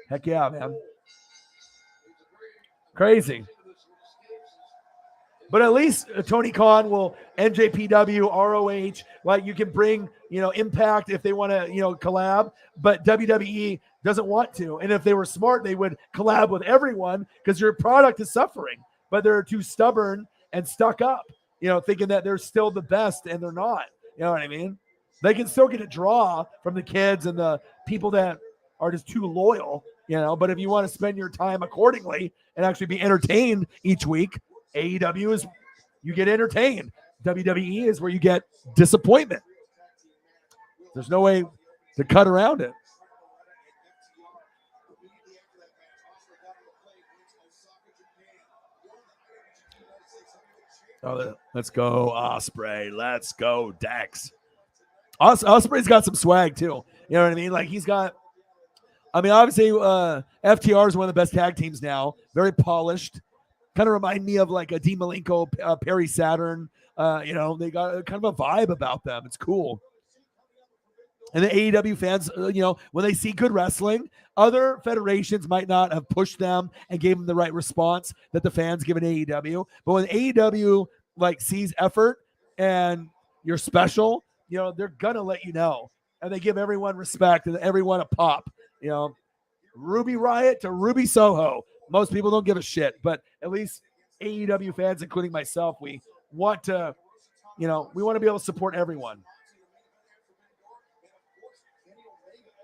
Heck yeah, man. Crazy. But at least Tony Khan will NJPW, ROH, like you can bring, Impact if they want to, collab, but WWE doesn't want to. And if they were smart, they would collab with everyone because your product is suffering, but they're too stubborn and stuck up, thinking that they're still the best and they're not. You know what I mean? They can still get a draw from the kids and the people that are just too loyal, but if you want to spend your time accordingly and actually be entertained each week, AEW is you get entertained. WWE is where you get disappointment. There's no way to cut around it. Oh, let's go, Osprey. Let's go, Dex. Osprey's got some swag too. You know what I mean? Like obviously, FTR is one of the best tag teams now. Very polished. Kind of remind me of like a Dean Malenko, Perry Saturn. They got kind of a vibe about them. It's cool. And the AEW fans, when they see good wrestling, other federations might not have pushed them and gave them the right response that the fans give in AEW. But when AEW like sees effort and you're special, they're gonna let you know. And they give everyone respect and everyone a pop. Ruby Riott to Ruby Soho. Most people don't give a shit, but at least AEW fans, including myself, we want to, we want to be able to support everyone.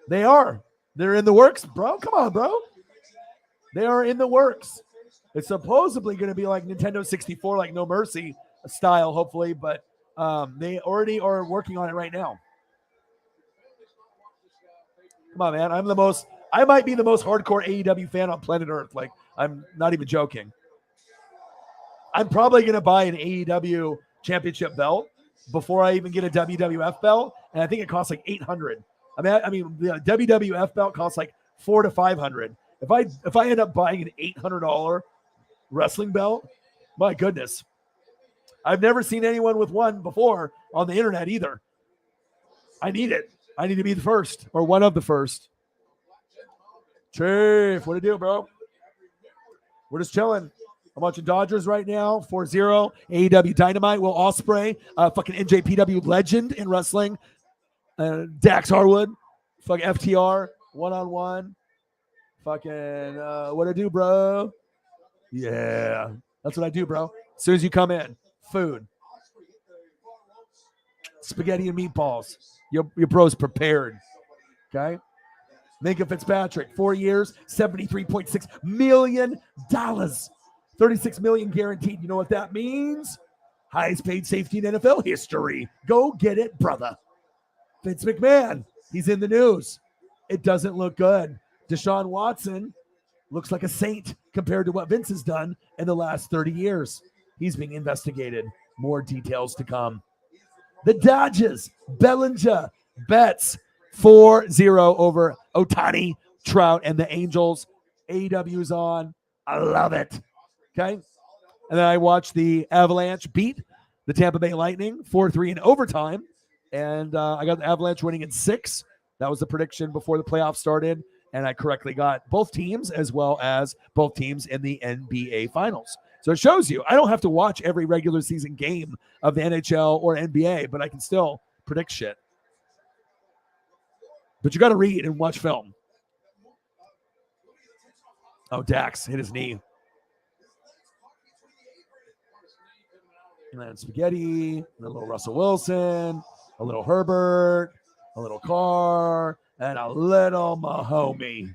They're in the works, bro. Come on, bro. They are in the works. It's supposedly going to be like Nintendo 64, like No Mercy style, hopefully, but they already are working on it right now. Come on, man. I might be the most hardcore AEW fan on planet Earth. Like, I'm not even joking. I'm probably going to buy an AEW championship belt before I even get a WWF belt. And I think it costs like $800. I mean, the WWF belt costs like $400 to $500. If I end up buying an $800 wrestling belt, my goodness. I've never seen anyone with one before on the internet either. I need it. I need to be the first or one of the first. Chief, what to do, bro? We're just chilling. I'm watching Dodgers right now, 4-0. AEW Dynamite, Will Ospreay, fucking NJPW legend in wrestling. Dax Harwood, fucking FTR, one-on-one. Fucking, what I do, bro? Yeah, that's what I do, bro. As soon as you come in, food. Spaghetti and meatballs. Your bro's prepared, okay? Minkah Fitzpatrick, 4 years, $73.6 million. $36 million guaranteed. You know what that means? Highest paid safety in NFL history. Go get it, brother. Vince McMahon, he's in the news. It doesn't look good. Deshaun Watson looks like a saint compared to what Vince has done in the last 30 years. He's being investigated. More details to come. The Dodgers, Bellinger, bets 4-0 over Ohtani, Trout, and the Angels. AEW's on. I love it. Okay. And then I watched the Avalanche beat the Tampa Bay Lightning 4-3 in overtime. And I got the Avalanche winning in 6. That was the prediction before the playoffs started. And I correctly got both teams as well as both teams in the NBA Finals. So it shows you I don't have to watch every regular season game of the NHL or NBA, but I can still predict shit. But you got to read and watch film. Oh, Dax hit his knee. And then spaghetti, and a little Russell Wilson, a little Herbert, a little Carr, and a little Mahomie.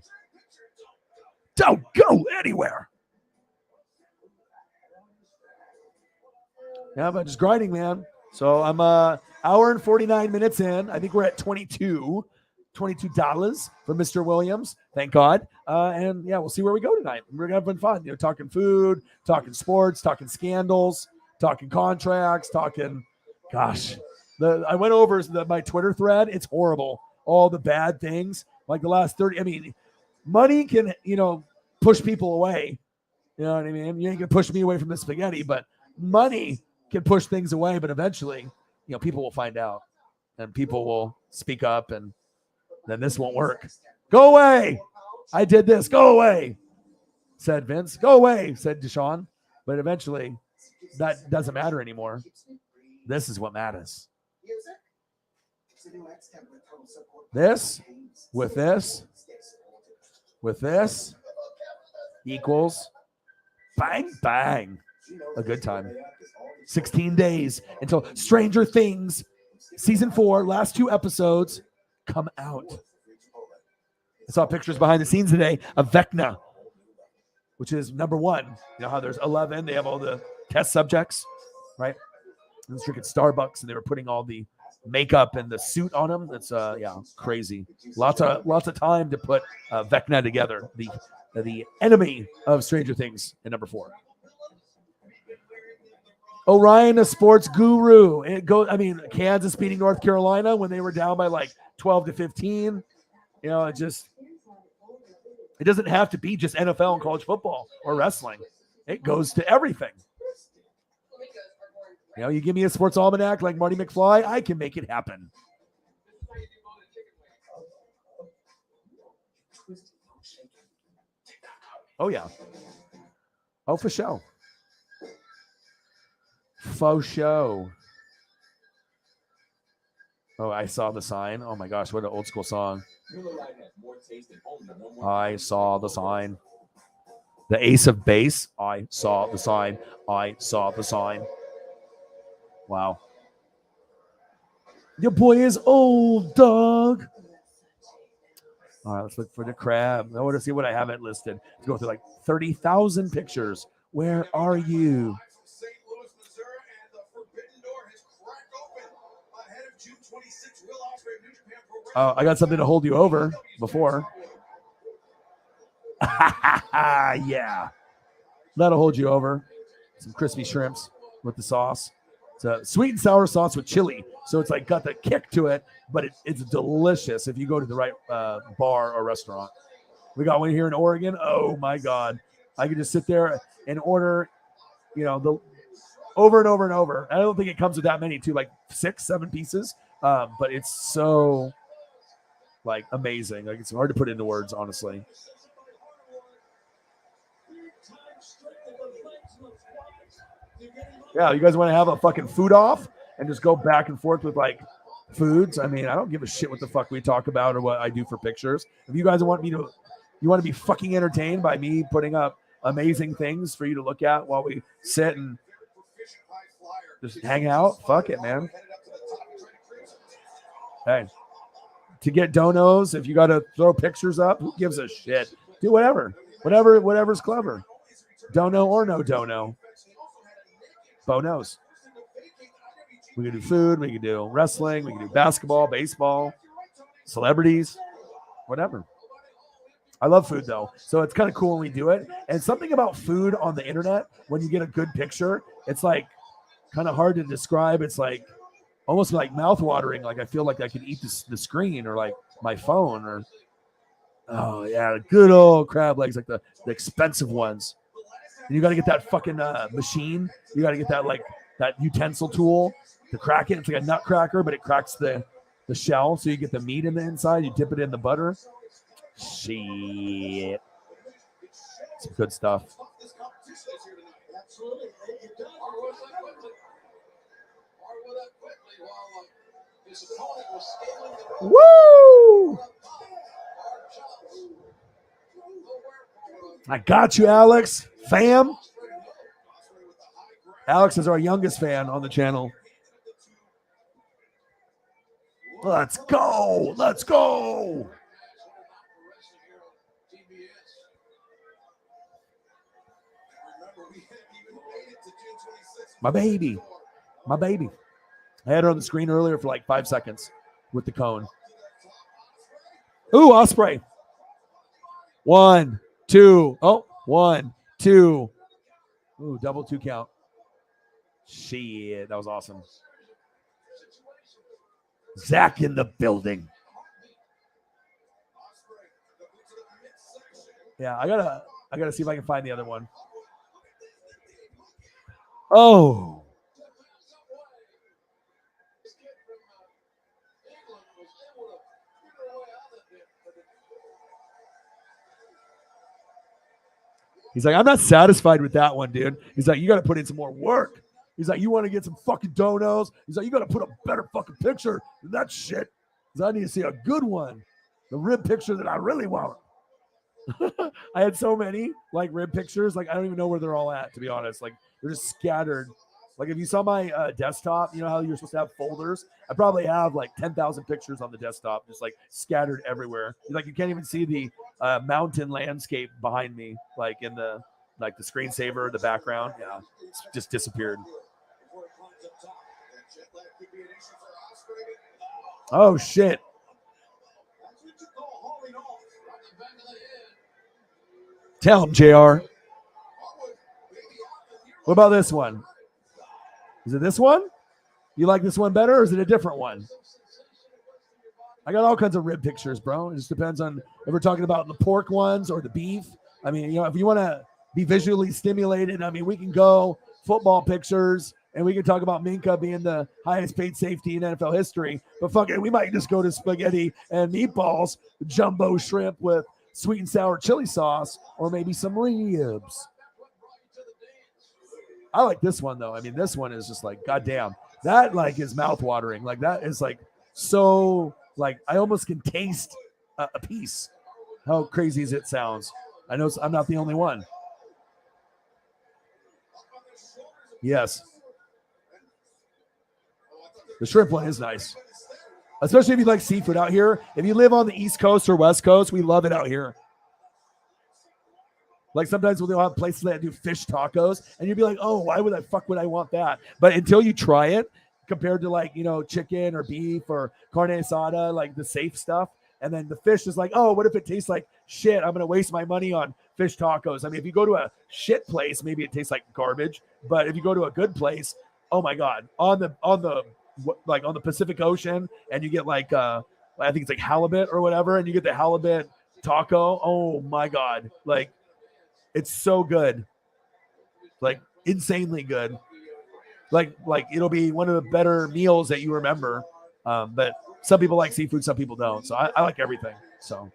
Don't go anywhere. Yeah, but just grinding, man. So I'm hour and 49 minutes in. I think we're at $22 for Mr. Williams. Thank God. And yeah, we'll see where we go tonight. We're gonna have fun. Talking food, talking sports, talking scandals, talking contracts, talking. Gosh, I went over my Twitter thread. It's horrible. All the bad things, like the last 30. I mean, money can push people away. You know what I mean? You ain't gonna push me away from the spaghetti, but money can push things away. But eventually, people will find out, and people will speak up, and then this won't work. Go away! I did this. Go away, said Vince. Go away, said Deshaun. But eventually, that doesn't matter anymore. This is what matters. This with this equals bang, bang. A good time. 16 days until Stranger Things season 4, last 2 episodes come out. I saw pictures behind the scenes today of Vecna, which is number 1. You know how there's 11? They have all the test subjects, right? I was drinking Starbucks and they were putting all the makeup and the suit on him. That's crazy. Lots of time to put Vecna together, the enemy of Stranger Things in number 4. Orion, a sports guru. Kansas beating North Carolina when they were down by like 12-15. It doesn't have to be just NFL and college football or wrestling. It goes to everything. You give me a sports almanac like Marty McFly, I can make it happen. Oh, yeah. Oh, for sure. Faux show. Oh, I saw the sign. Oh, my gosh, what an old school song. I saw the sign. The Ace of Base. I saw the sign. I saw the sign. Wow. Your boy is old, dog. All right, let's look for the crab. I want to see what I haven't listed. Let's go through like 30,000 pictures. Where are you? Oh, I got something to hold you over before. Yeah. That'll hold you over. Some crispy shrimps with the sauce. It's a sweet and sour sauce with chili. So it's like got the kick to it, but it's delicious if you go to the right bar or restaurant. We got one here in Oregon. Oh my God. I could just sit there and order, the over and over and over. I don't think it comes with that many too, like 6-7 pieces. But it's so like amazing. Like it's hard to put into words, honestly. Yeah, you guys want to have a fucking food off and just go back and forth with like foods? I mean, I don't give a shit what the fuck we talk about or what I do for pictures. If you guys want to be fucking entertained by me putting up amazing things for you to look at while we sit and just hang out, fuck it, man. Hey, to get donos, if you got to throw pictures up, who gives a shit? Do whatever's clever. Dono or no dono. Bo knows. We can do food, we can do wrestling, we can do basketball, baseball, celebrities, whatever. I love food though, so it's kind of cool when we do it. And something about food on the internet, when you get a good picture, it's like kind of hard to describe. It's like almost like mouth-watering. Like I feel like I could eat the screen or like my phone or oh yeah, good old crab legs, like the expensive ones. And you got to get that fucking machine. You got to get that like that utensil tool to crack it. It's like a nutcracker, but it cracks the shell, so you get the meat in the inside. You dip it in the butter. Shit, some good stuff. Woo! I got you, Alex. Fam. Alex is our youngest fan on the channel. Let's go. Let's go. My baby. My baby. I had her on the screen earlier for like 5 seconds with the cone. Ooh, Osprey. 1, 2. Oh, 1, 2. Ooh, double 2 count. Shit, that was awesome. Zach in the building. Yeah, I gotta see if I can find the other one. Oh. He's like, I'm not satisfied with that one, dude. He's like, you got to put in some more work. He's like, you want to get some fucking donos? He's like, you got to put a better fucking picture than that shit. He's like, I need to see a good one. The rib picture that I really want. I had so many like rib pictures. Like, I don't even know where they're all at, to be honest. Like, they're just scattered. Like, if you saw my desktop, you know how you're supposed to have folders? I probably have like 10,000 pictures on the desktop, just like scattered everywhere. Like, you can't even see the mountain landscape behind me, like in the screensaver, the background. Yeah, it's just disappeared. Oh shit. Tell him, JR. What about this one? Is it this one? You like this one better, or is it a different one? I got all kinds of rib pictures, bro. It just depends on if we're talking about the pork ones or the beef. I mean, you know, if you want to be visually stimulated, I mean, we can go football pictures and we can talk about Minkah being the highest paid safety in NFL history. But fuck it, we might just go to spaghetti and meatballs, jumbo shrimp with sweet and sour chili sauce, or maybe some ribs. I like this one though. I mean, this one is just like, goddamn, that like is mouthwatering. Like that is like so. Like, I almost can taste a piece. How crazy as it sounds. I know I'm not the only one. Yes. The shrimp one is nice. Especially if you like seafood out here. If you live on the East Coast or West Coast, we love it out here. Like sometimes we'll have places that do fish tacos, and you'd be like, oh, why would I want that? But until you try it, compared to like, you know, chicken or beef or carne asada, like the safe stuff. And then the fish is like, oh, what if it tastes like shit? I'm going to waste my money on fish tacos. I mean, if you go to a shit place, maybe it tastes like garbage. But if you go to a good place, oh my God, on the Pacific Ocean, and you get like, I think it's like halibut or whatever. And you get the halibut taco. Oh my God. Like, it's so good. Like insanely good. Like it'll be one of the better meals that you remember. But some people like seafood, some people don't. So I like everything. So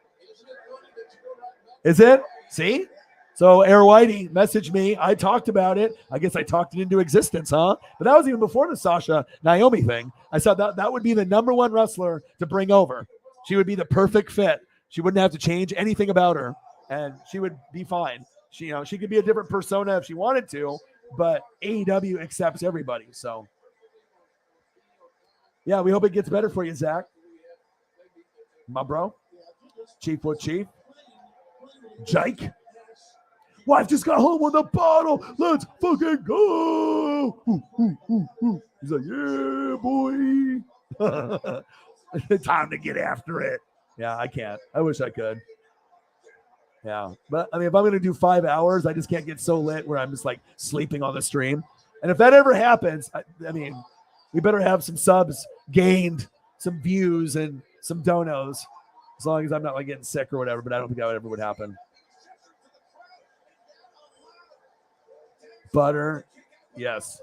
is it? See? So Air Whitey messaged me. I talked about it. I guess I talked it into existence, huh? But that was even before the Sasha Naomi thing. I said that would be the number one wrestler to bring over. She would be the perfect fit. She wouldn't have to change anything about her, and she would be fine. She could be a different persona if she wanted to. But AEW accepts everybody. So, yeah, we hope it gets better for you, Zach. My bro. Chief with Chief. Jake. Wife just got home with a bottle. Let's fucking go. He's like, yeah, boy. Time to get after it. Yeah, I can't. I wish I could. Yeah, but I mean, if I'm going to do 5 hours, I just can't get so lit where I'm just like sleeping on the stream. And if that ever happens, I mean, we better have some subs gained, some views, and some donos, as long as I'm not like getting sick or whatever. But I don't think that ever would happen. Butter, yes.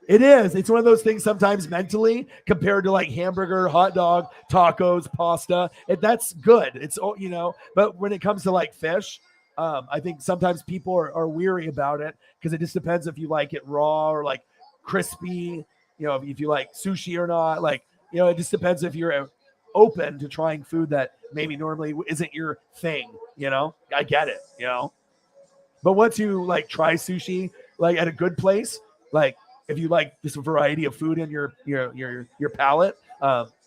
It is. It's one of those things sometimes mentally compared to like hamburger, hot dog, tacos, pasta. That's good. It's, you know, but when it comes to like fish, I think sometimes people are weary about it because it just depends if you like it raw or like crispy, you know, if you like sushi or not. Like, you know, it just depends if you're open to trying food that maybe normally isn't your thing, you know. I get it, you know. But once you like try sushi, like at a good place, like if you like just a variety of food in your palate,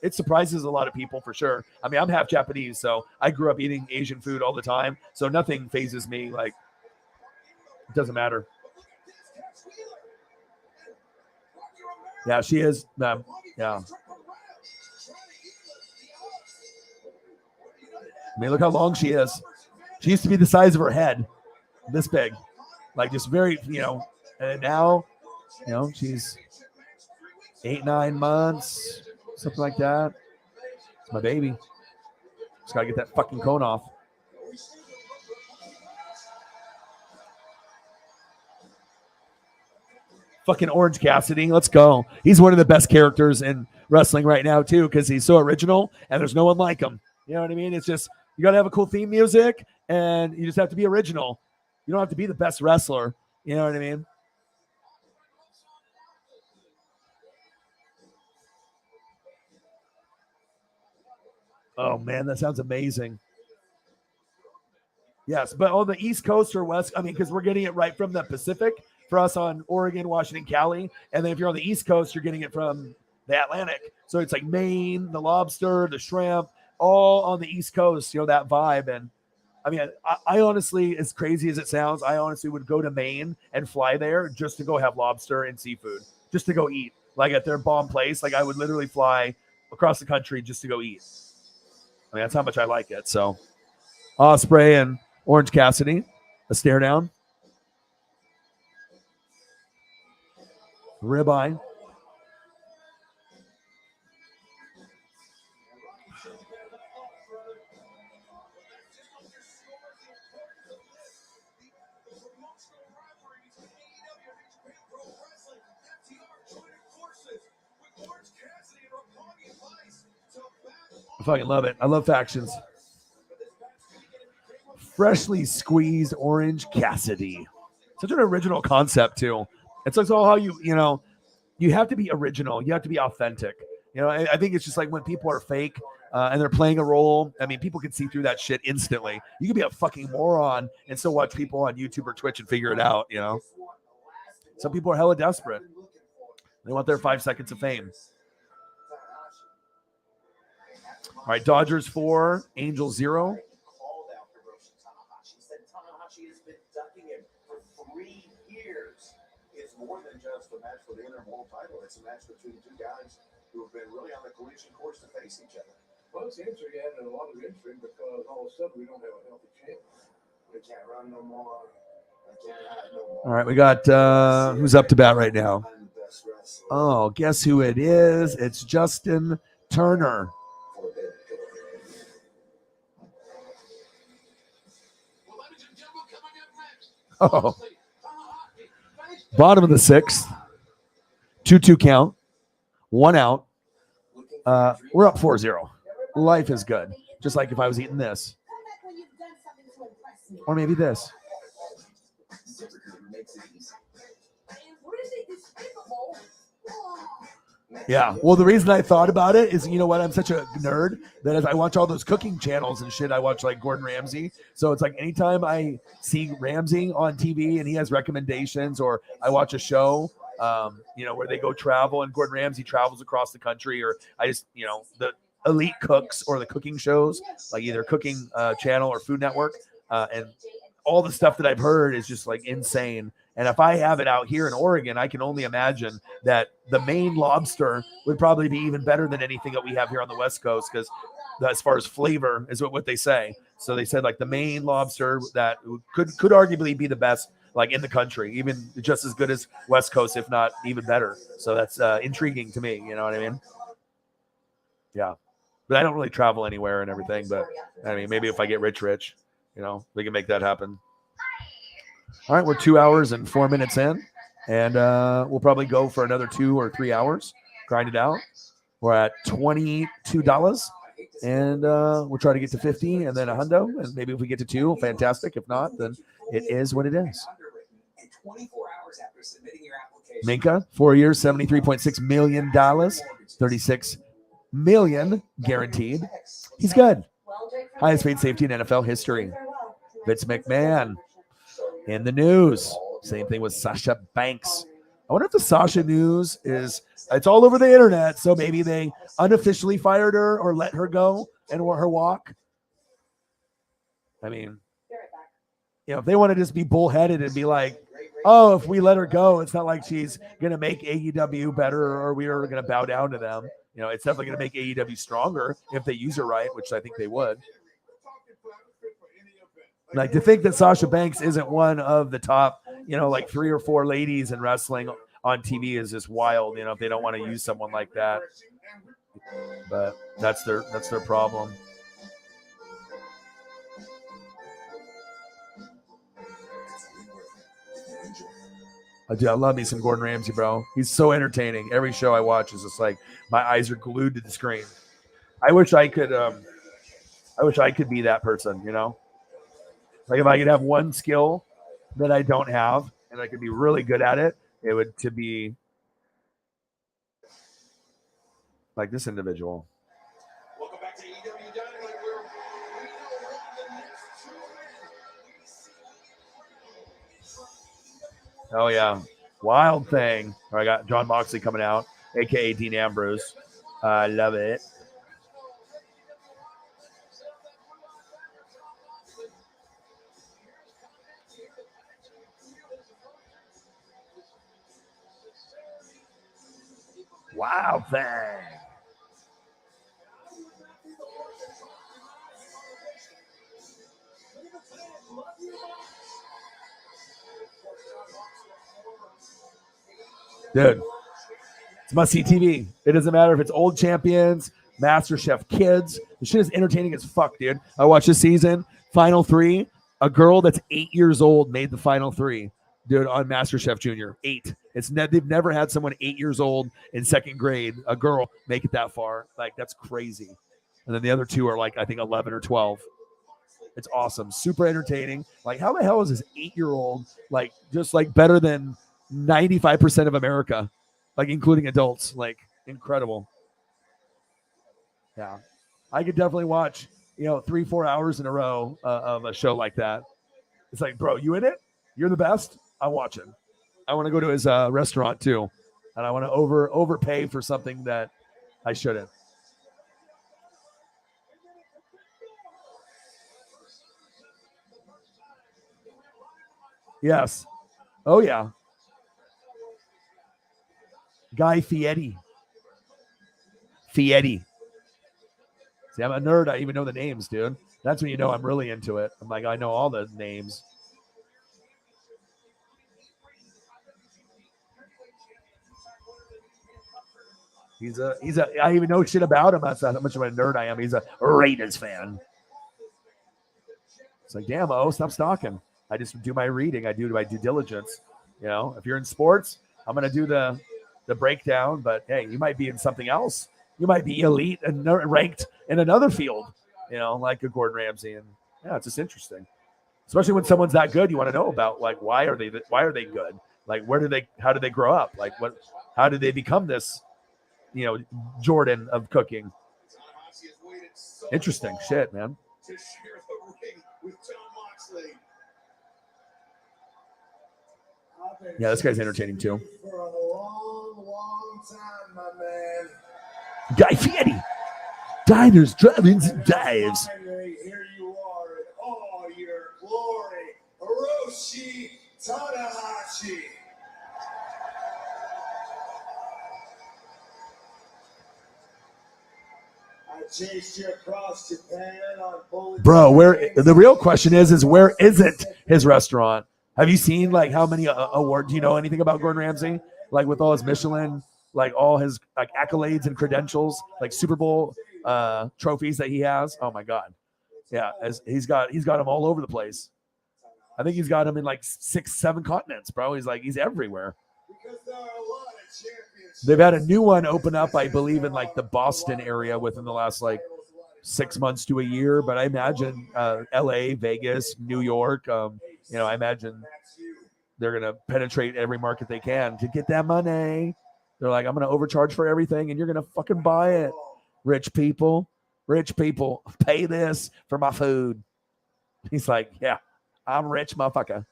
it surprises a lot of people for sure. I mean, I'm half Japanese, so I grew up eating Asian food all the time, so nothing phases me. Like, it doesn't matter. Yeah, she is. Yeah. I mean, look how long she is. She used to be the size of her head, this big, like just very, and now, she's 8-9 months, something like that. It's my baby. Just gotta get that fucking cone off. Fucking Orange Cassidy, let's go. He's one of the best characters in wrestling right now too, because he's so original and there's no one like him. You know what I mean? It's just, you gotta have a cool theme music and you just have to be original. You don't have to be the best wrestler. You know what I mean? Oh man, that sounds amazing. Yes, but on the East Coast or West, I mean, because we're getting it right from the Pacific for us on Oregon, Washington, Cali. And then if you're on the East Coast, you're getting it from the Atlantic. So it's like Maine, the lobster, the shrimp, all on the East Coast, that vibe. And I mean, I honestly, as crazy as it sounds, I honestly would go to Maine and fly there just to go have lobster and seafood, just to go eat, like at their bomb place. Like I would literally fly across the country just to go eat. I mean, that's how much I like it. So Osprey and Orange Cassidy, a stare down. Ribeye. I fucking love it. I love factions. Freshly squeezed Orange Cassidy. Such an original concept too. It's like how you have to be original. You have to be authentic. I think it's just like when people are fake and they're playing a role. I mean, people can see through that shit instantly. You can be a fucking moron and still watch people on YouTube or Twitch and figure it out. Some people are hella desperate. They want their 5 seconds of fame. All right, Dodgers 4, Angels 0. More than just a match for the interim world title. It's a match between two guys who have been really on the collision course to face each other. Well, it's interesting, and a lot of intrigue because all of a sudden we don't have a healthy champ. We can't run no more. We can't hide no more. All right, we got who's up to bat right now? Oh, guess who it is? It's Justin Turner. Oh. Bottom of the 6th, 2-2 count, 1 out. We're up 4-0. Life is good. Just like if I was eating this. Or maybe this. Yeah. Well, the reason I thought about it is, you know what? I'm such a nerd that as I watch all those cooking channels and shit, I watch like Gordon Ramsay. So it's like anytime I see Ramsay on TV and he has recommendations, or I watch a show, where they go travel and Gordon Ramsay travels across the country, or I just, the elite cooks or the cooking shows, like either Cooking Channel or Food Network, and all the stuff that I've heard is just like insane. And if I have it out here in Oregon, I can only imagine that the Maine lobster would probably be even better than anything that we have here on the West Coast, because as far as flavor is what they say. So they said like the Maine lobster that could arguably be the best like in the country, even just as good as West Coast, if not even better. So that's intriguing to me. You know what I mean? Yeah. But I don't really travel anywhere and everything. But I mean, maybe if I get rich, we can make that happen. All right, we're 2 hours and 4 minutes in, and we'll probably go for another 2 or 3 hours, grind it out. We're at $22, and we'll try to get to 50 and then a hundo, and maybe if we get to 2, fantastic. If not, then it is what it is. Minkah, 4 years, $73.6 million, $36 million guaranteed. He's good. Highest paid safety in NFL history. Vince McMahon. in the news. Same thing with Sasha Banks. I wonder if the Sasha news is, it's all over the internet, so maybe they unofficially fired her or let her go and her walk. I mean, if they want to just be bullheaded and be like, oh, if we let her go, it's not like she's going to make AEW better or we are going to bow down to them. It's definitely going to make AEW stronger if they use her right, which I think they would. Like, to think that Sasha Banks isn't one of the top, like 3 or 4 ladies in wrestling on TV is just wild, if they don't want to use someone like that. But that's their problem. I love me some Gordon Ramsay, bro. He's so entertaining. Every show I watch is just like my eyes are glued to the screen. I wish I could be that person, Like, if I could have one skill that I don't have and I could be really good at it, it would to be like this individual. Welcome back to AEW Dynamite, where we know what the next 2 men. Oh yeah, Wild Thing. I got John Moxley coming out, aka Dean Ambrose. I love it. Wild Thing. Dude, it's must-see TV. It doesn't matter if it's old champions, MasterChef kids. The shit is entertaining as fuck, dude. I watched this season, Final 3. A girl that's 8 years old made the Final 3, dude, on MasterChef Junior. 8. They've never had someone 8 years old in 2nd grade, a girl, make it that far. Like, that's crazy. And then the other 2 are like, I think 11 or 12. It's awesome. Super entertaining. Like, how the hell is this 8-year-old, like, just like better than 95% of America, like including adults? Like, incredible. Yeah. I could definitely watch, 3-4 hours in a row of a show like that. It's like, bro, you in it? You're the best? I'm watching. I want to go to his restaurant too. And I want to overpay for something that I shouldn't. Yes. Oh yeah. Guy Fieri. See, I'm a nerd. I even know the names, dude. That's when you know I'm really into it. I'm like, I know all the names. I even know shit about him. That's not how much of a nerd I am. He's a Raiders fan. It's like, damn, stop stalking. I just do my reading. I do my due diligence. If you're in sports, I'm going to do the breakdown, but hey, you might be in something else. You might be elite and ranked in another field, like a Gordon Ramsay. And yeah, it's just interesting, especially when someone's that good. You want to know about, like, why are they good? Like, how did they grow up? Like, how did they become this, Jordan of cooking? Interesting shit, man. To share the ring with John Moxley. Yeah, this guy's entertaining too. For a long time, my man. Guy Fieri. Diners, drive-ins, and dives. Here you are in all your glory. Hiroshi Tanahashi. I chased you across Japan on bullet. Bro, where the real question is where isn't his restaurant? Have you seen, like, how many awards? Do you know anything about Gordon Ramsay? Like, with all his Michelin, like all his like accolades and credentials, like Super Bowl trophies that he has. Oh my God. Yeah. He's got them all over the place. I think he's got them in like 6-7 continents, bro. He's everywhere. Because there are a lot of champions. They've had a new one open up, I believe, in like the Boston area within the last like 6 months to a year. But I imagine LA, Vegas, New York, I imagine they're going to penetrate every market they can to get that money. They're like, I'm going to overcharge for everything and you're going to fucking buy it. Rich people, pay this for my food. He's like, yeah, I'm rich, motherfucker.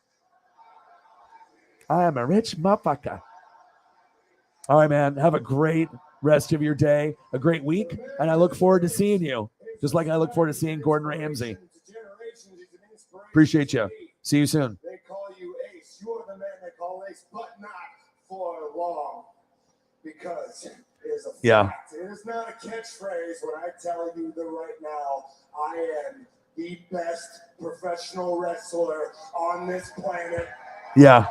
I am a rich motherfucker. All right, man. Have a great rest of your day, a great week, and I look forward to seeing you, just like I look forward to seeing Gordon Ramsay. Appreciate you. See you soon. They call you Ace. You are the man they call Ace, but not for long. Because it is a fact. Yeah. It is not a catchphrase when I tell you that right now I am the best professional wrestler on this planet. Yeah.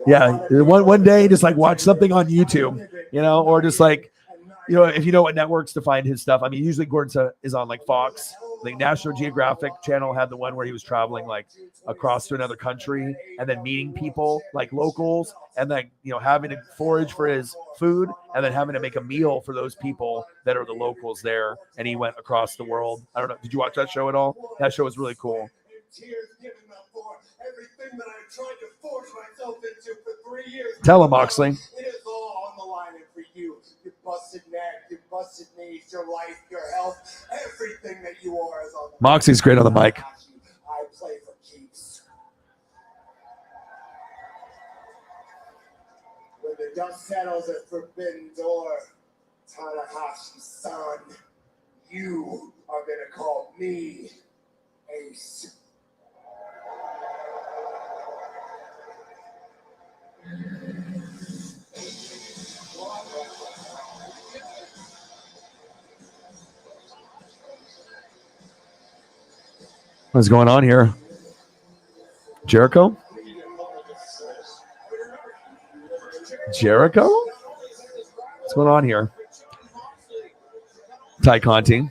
Yeah. One day, just like watch something on YouTube, or just like, if you know what networks to find his stuff. I mean, usually Gordon is on like Fox. The National Geographic channel had the one where he was traveling like across to another country and then meeting people like locals and then, having to forage for his food and then having to make a meal for those people that are the locals there. And he went across the world. I don't know. Did you watch that show at all? That show was really cool. Everything that I tried to force myself into for 3 years. Tell him, Moxley. It is all on the line and for you. Your busted neck, your busted knees, your life, your health, everything that you are is on the line. Moxley's great on the mic. I play for keeps. When the dust settles at Forbidden Door, Tanahashi-san, you are going to call me Ace. What's going on here? Jericho? What's going on here? Ty Conti.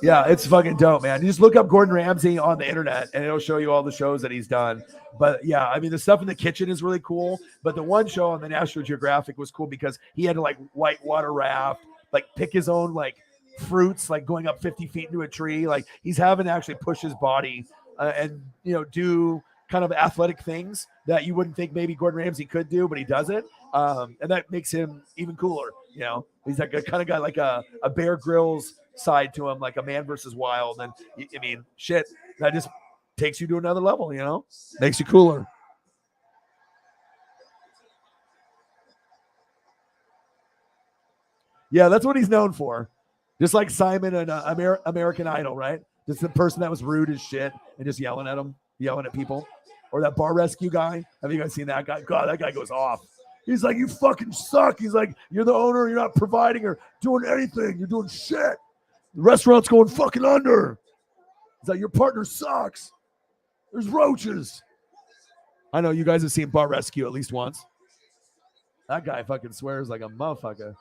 Yeah, it's fucking dope, man. You just look up Gordon Ramsay on the internet and it'll show you all the shows that he's done. But yeah, I mean, the stuff in the kitchen is really cool. But the one show on the National Geographic was cool because he had to like whitewater raft, like pick his own like fruits, like going up 50 feet into a tree. Like he's having to actually push his body and, do kind of athletic things that you wouldn't think maybe Gordon Ramsay could do, but he does it. And that makes him even cooler. He's like a kind of guy like a Bear Grylls side to him, like a Man versus Wild. And I mean, shit, that just takes you to another level, makes you cooler. Yeah, that's what he's known for. Just like Simon and American Idol, right? Just the person that was rude as shit and just yelling at people. Or that bar rescue guy. Have you guys seen that guy? God, that guy goes off. He's like, you fucking suck. He's like, you're the owner. You're not providing or doing anything. You're doing shit. The restaurant's going fucking under. He's like, your partner sucks. There's roaches. I know you guys have seen Bar Rescue at least once. That guy fucking swears like a motherfucker.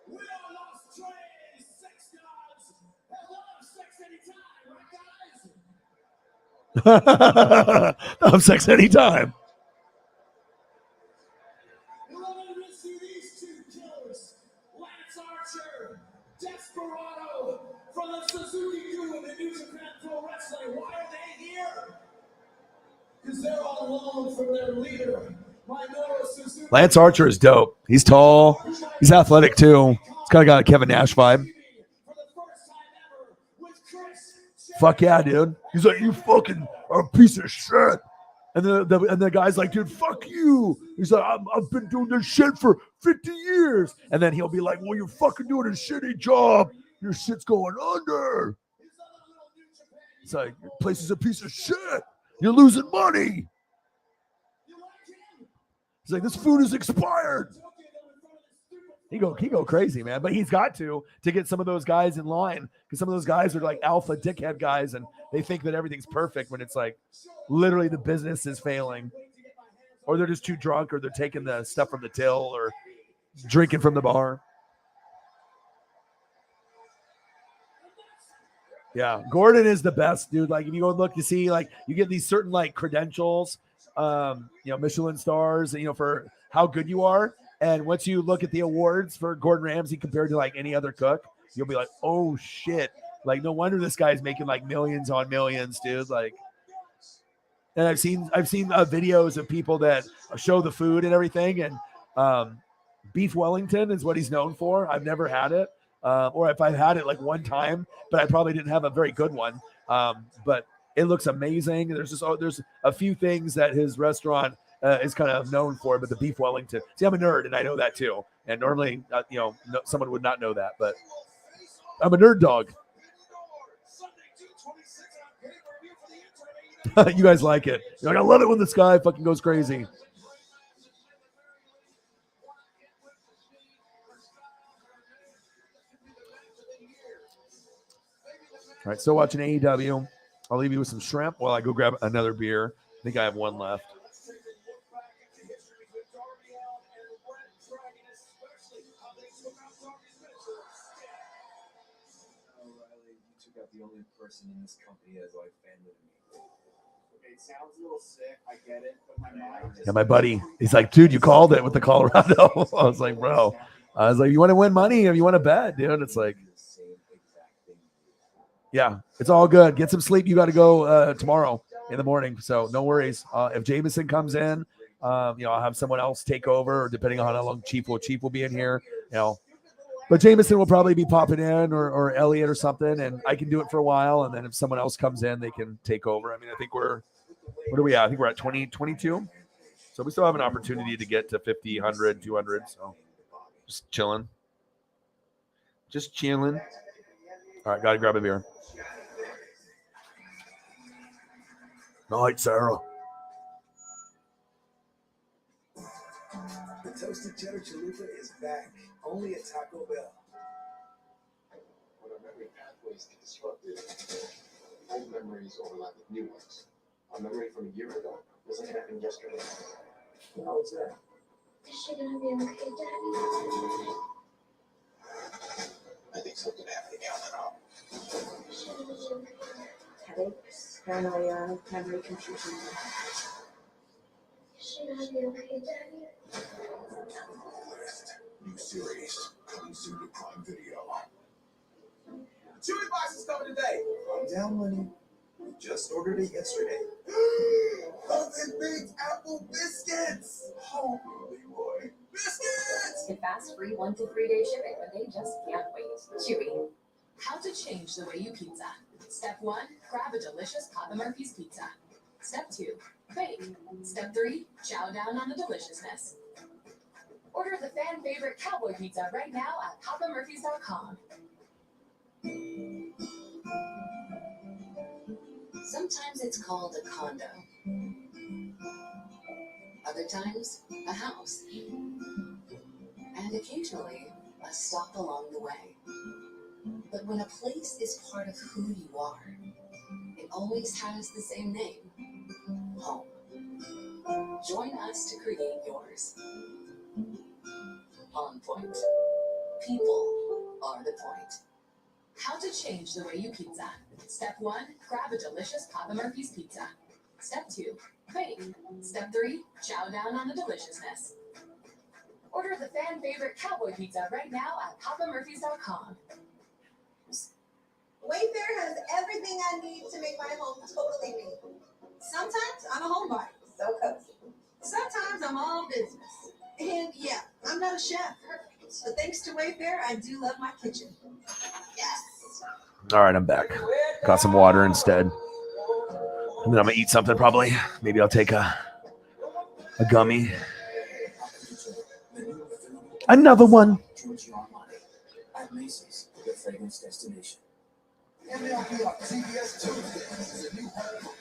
We are lost trays, sex gods, that love sex anytime, right, guys? Love sex anytime. We're going to see these two killers, Lance Archer, Desperado, from the Suzuki-gu of the New Japan Pro Wrestling. Why are they here? Because they're all alone from their leader. Lance Archer is dope. He's tall. He's athletic too. He's kind of got a Kevin Nash vibe. Fuck yeah, dude. He's like, you fucking are a piece of shit. And the guy's like, dude, fuck you. He's like, I've been doing this shit for 50 years. And then he'll be like, well, you're fucking doing a shitty job. Your shit's going under. It's like, your place is a piece of shit. You're losing money. He's like, this food is expired. He go crazy, man. But he's got to get some of those guys in line because some of those guys are like alpha dickhead guys, and they think that everything's perfect when it's like literally the business is failing. or they're just too drunk, or they're taking the stuff from the till or drinking from the bar. Yeah, Gordon is the best, dude. Like if you go and look to see, like you get these certain like credentials, Michelin stars, for how good you are. And once you look at the awards for Gordon Ramsay compared to like any other cook, you'll be like, oh shit. Like no wonder this guy's making like millions on millions, dude. Like, and I've seen videos of people that show the food and everything. And beef Wellington is what he's known for. I've never had it. Or if I've had it like one time, but I probably didn't have a very good one. But it looks amazing. There's a few things that his restaurant is kind of known for, but the beef Wellington. See, I'm a nerd and I know that too. And normally, someone would not know that, but I'm a nerd dog. You guys like it. You're like, I love it when the sky fucking goes crazy. All right, still watching AEW. I'll leave you with some shrimp while I go grab another beer. I think I have one left. The only person in this company as like family to me. Okay, it sounds a little sick. I get it, but my mind. Yeah, my buddy, he's like, dude, you called it with the Colorado. I was like, bro. I was like, you want to win money or you want to bet, dude? It's like, yeah, it's all good. Get some sleep. You got to go tomorrow in the morning, so no worries. If Jameson comes in, I'll have someone else take over, or depending on how long Chief will be in here, But Jameson will probably be popping in, or Elliot or something, and I can do it for a while. And then if someone else comes in, they can take over. I mean, I think what are we at? I think we're at 22. So we still have an opportunity to get to 50, 100, 200. So just chilling. Just chilling. All right, got to grab a beer. Night, Sarah. The toasted cheddar chalupa is back, only at Taco Bell. When our memory pathways get disrupted, old memories overlap with new ones. A memory from a year ago was like it happened yesterday. How was that? Is she gonna be okay, Daddy? I think something happened again. Is she gonna be okay? Headaches, paranoia, memory confusion. Is she gonna be okay, Daddy? New series coming soon to Prime Video. Chewy Box is coming today. I'm down money. We just ordered it yesterday. Oven baked apple biscuits. Holy boy. Biscuits! Get fast, free 1 to 3 day shipping, but they just can't wait. Chewy. How to change the way you pizza. Step 1, grab a delicious Papa Murphy's pizza. Step 2, bake. Step 3, chow down on the deliciousness. Order the fan favorite cowboy pizza right now at papamurphys.com. Sometimes it's called a condo. Other times, a house. And occasionally, a stop along the way. But when a place is part of who you are, it always has the same name. Home. Join us to create yours. On point. People are the point. How to change the way you pizza. Step 1, grab a delicious Papa Murphy's pizza. Step 2, bake. Step 3, chow down on the deliciousness. Order the fan favorite cowboy pizza right now at papamurphys.com. Wayfair has everything I need to make my home totally me. Sometimes I'm a homebody, so cozy. Sometimes I'm all business. And yeah, I'm not a chef. But thanks to Wayfair, I do love my kitchen. Yes. All right, I'm back. Got some water instead. And then I'm gonna eat something probably. Maybe I'll take a gummy. Another one.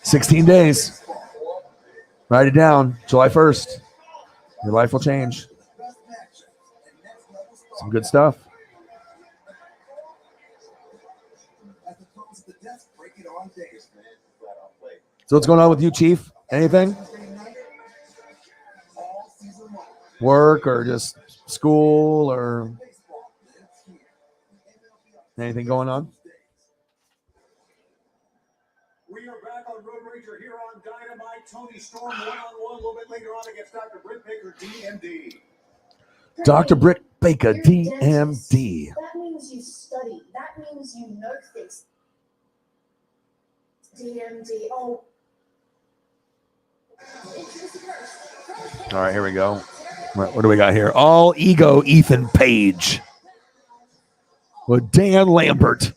16 days. Write it down. July 1st. Your life will change. Some good stuff. So what's going on with you, Chief? Anything? Work or just school or anything going on? We are back on Road Ranger here on Dynamite. Tony Storm one-on-one a little bit later on against Dr. Britt Baker, DMD. Dr. Britt Baker, You're a dentist. DMD. That means you study. That means you know things. DMD. Oh. All right, here we go. What do we got here? All ego Ethan Page with Dan Lambert.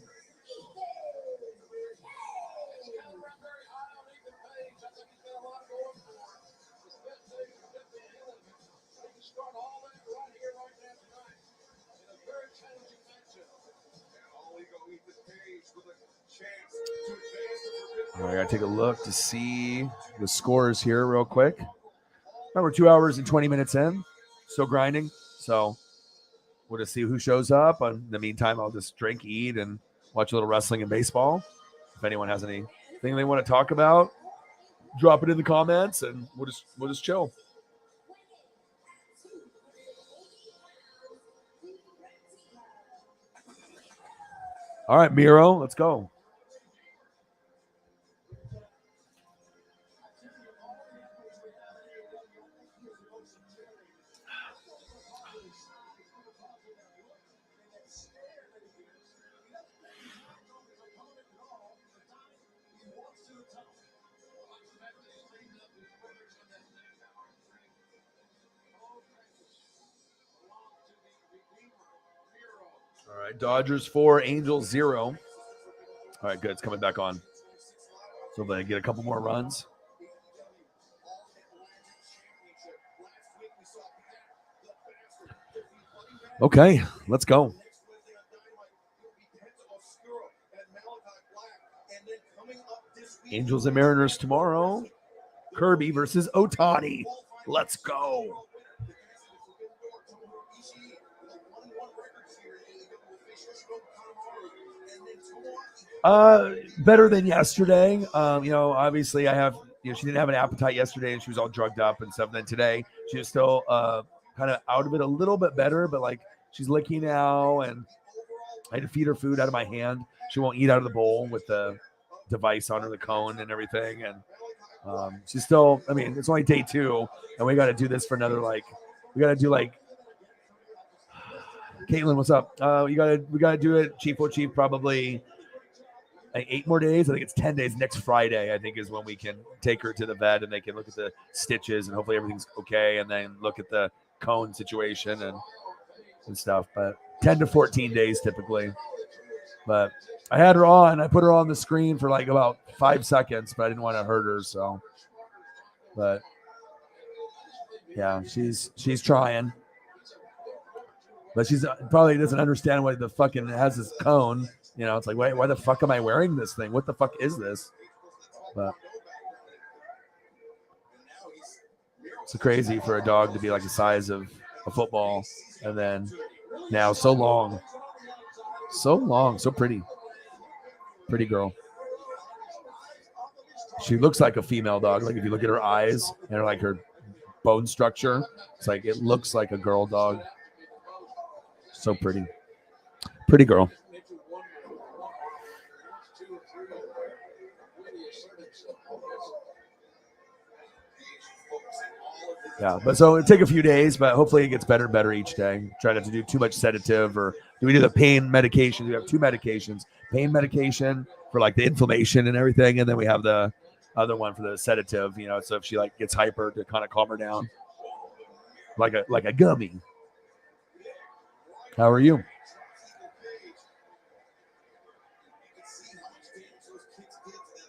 All right, I gotta take a look to see the scores here real quick. We're 2 hours and 20 minutes in, still grinding. So we'll just see who shows up. In the meantime, I'll just drink, eat, and watch a little wrestling and baseball. If anyone has anything they want to talk about, drop it in the comments, and we'll just chill. All right, Miro, let's go. All right, Dodgers 4, Angels 0. All right, good. It's coming back on. So they get a couple more runs. Okay, let's go. Angels and Mariners tomorrow. Kirby versus Ohtani. Let's go. Better than yesterday. Obviously I have, she didn't have an appetite yesterday and she was all drugged up and stuff. And then today she was still kind of out of it a little bit better, but like she's licking now, and I had to feed her food out of my hand. She won't eat out of the bowl with the device on her, the cone and everything. And she's still, it's only day 2 and we got to do this for another, we got to do Caitlin, what's up? We got to do it Chief probably 8 more days. I think it's 10 days. Next Friday, I think, is when we can take her to the vet and they can look at the stitches and hopefully everything's okay, and then look at the cone situation and stuff. But 10 to 14 days typically. But I had her on. I put her on the screen for about 5 seconds, but I didn't want to hurt her. So, but yeah, she's trying. But she's probably doesn't understand why the fucking has this cone. It's like, wait, why the fuck am I wearing this thing? What the fuck is this? But it's crazy for a dog to be like the size of a football, and then now so long, so pretty girl. She looks like a female dog. Like if you look at her eyes and her bone structure, it's like it looks like a girl dog. So pretty girl. Yeah, but so it'll take a few days, but hopefully it gets better and better each day. Try not to do too much sedative, or do we do the pain medication? We have 2 medications: pain medication for the inflammation and everything, and then we have the other one for the sedative. So if she gets hyper, to kind of calm her down, like a gummy. How are you?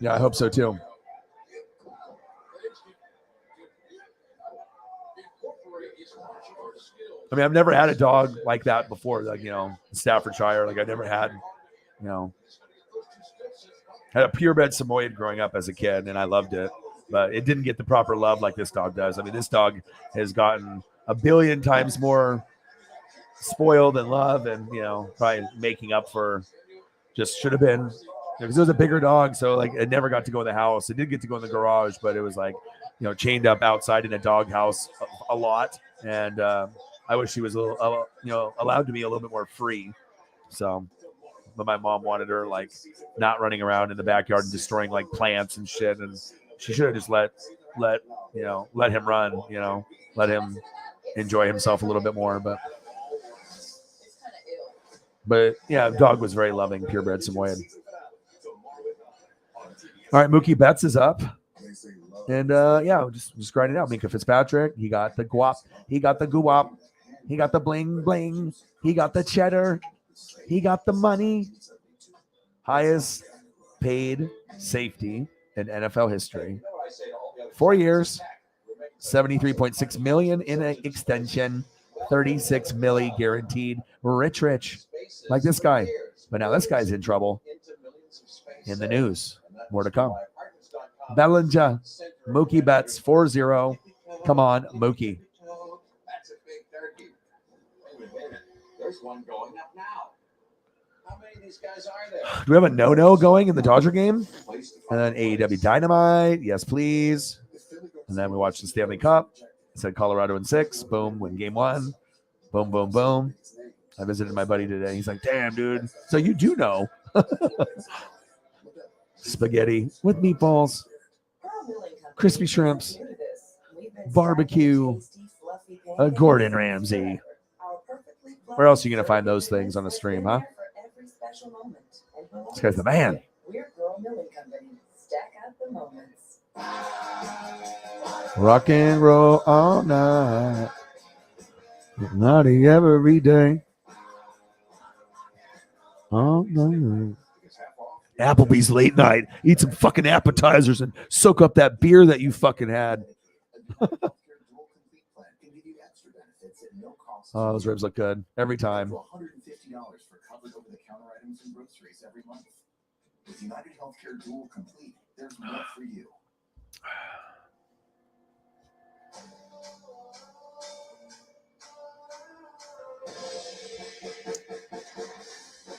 Yeah, I hope so too. I've never had a dog like that before, Staffordshire. I never had, had a purebred Samoyed growing up as a kid, and I loved it, but it didn't get the proper love like this dog does. This dog has gotten a billion times more spoiled and love, and, probably making up for just should have been Because it was a bigger dog, so like it never got to go in the house. It did get to go in the garage, but it was like, chained up outside in a dog house a lot. And I wish she was a little, allowed to be a little bit more free. So, but my mom wanted her like not running around in the backyard and destroying like plants and shit. And she should have just let him run. Let him enjoy himself a little bit more. But yeah, dog was very loving, purebred Samoyed. All right, Mookie Betts is up. And just grinding out. Minkah Fitzpatrick, he got the guap. He got the guap. He got the bling bling. He got the cheddar. He got the money. Highest paid safety in NFL history. 4 years, $73.6 million in an extension, $36 million guaranteed. Rich, like this guy. But now this guy's in trouble. In the news. More to come. Bellinger, Mookie Betts, 4-0. Come on, Mookie. There's one going up now. How many of these guys are there? Do we have a no-no going in the Dodger game? And then AEW Dynamite. Yes, please. And then we watched the Stanley Cup. It said Colorado in 6. Boom, win game 1. Boom, boom, boom. I visited my buddy today. He's like, damn, dude. So you do know. Spaghetti with meatballs, crispy shrimps, barbecue, Gordon Ramsay. Where else are you going to find those things on the stream, huh? This guy's the man. Rock and roll all night. Naughty every day. All night. Applebee's late night. Eat some fucking appetizers and soak up that beer that you fucking had. Oh, those ribs look good every time. $150 for covered over-the-counter items and groceries every month. With United Healthcare Dual Complete, there's more for you.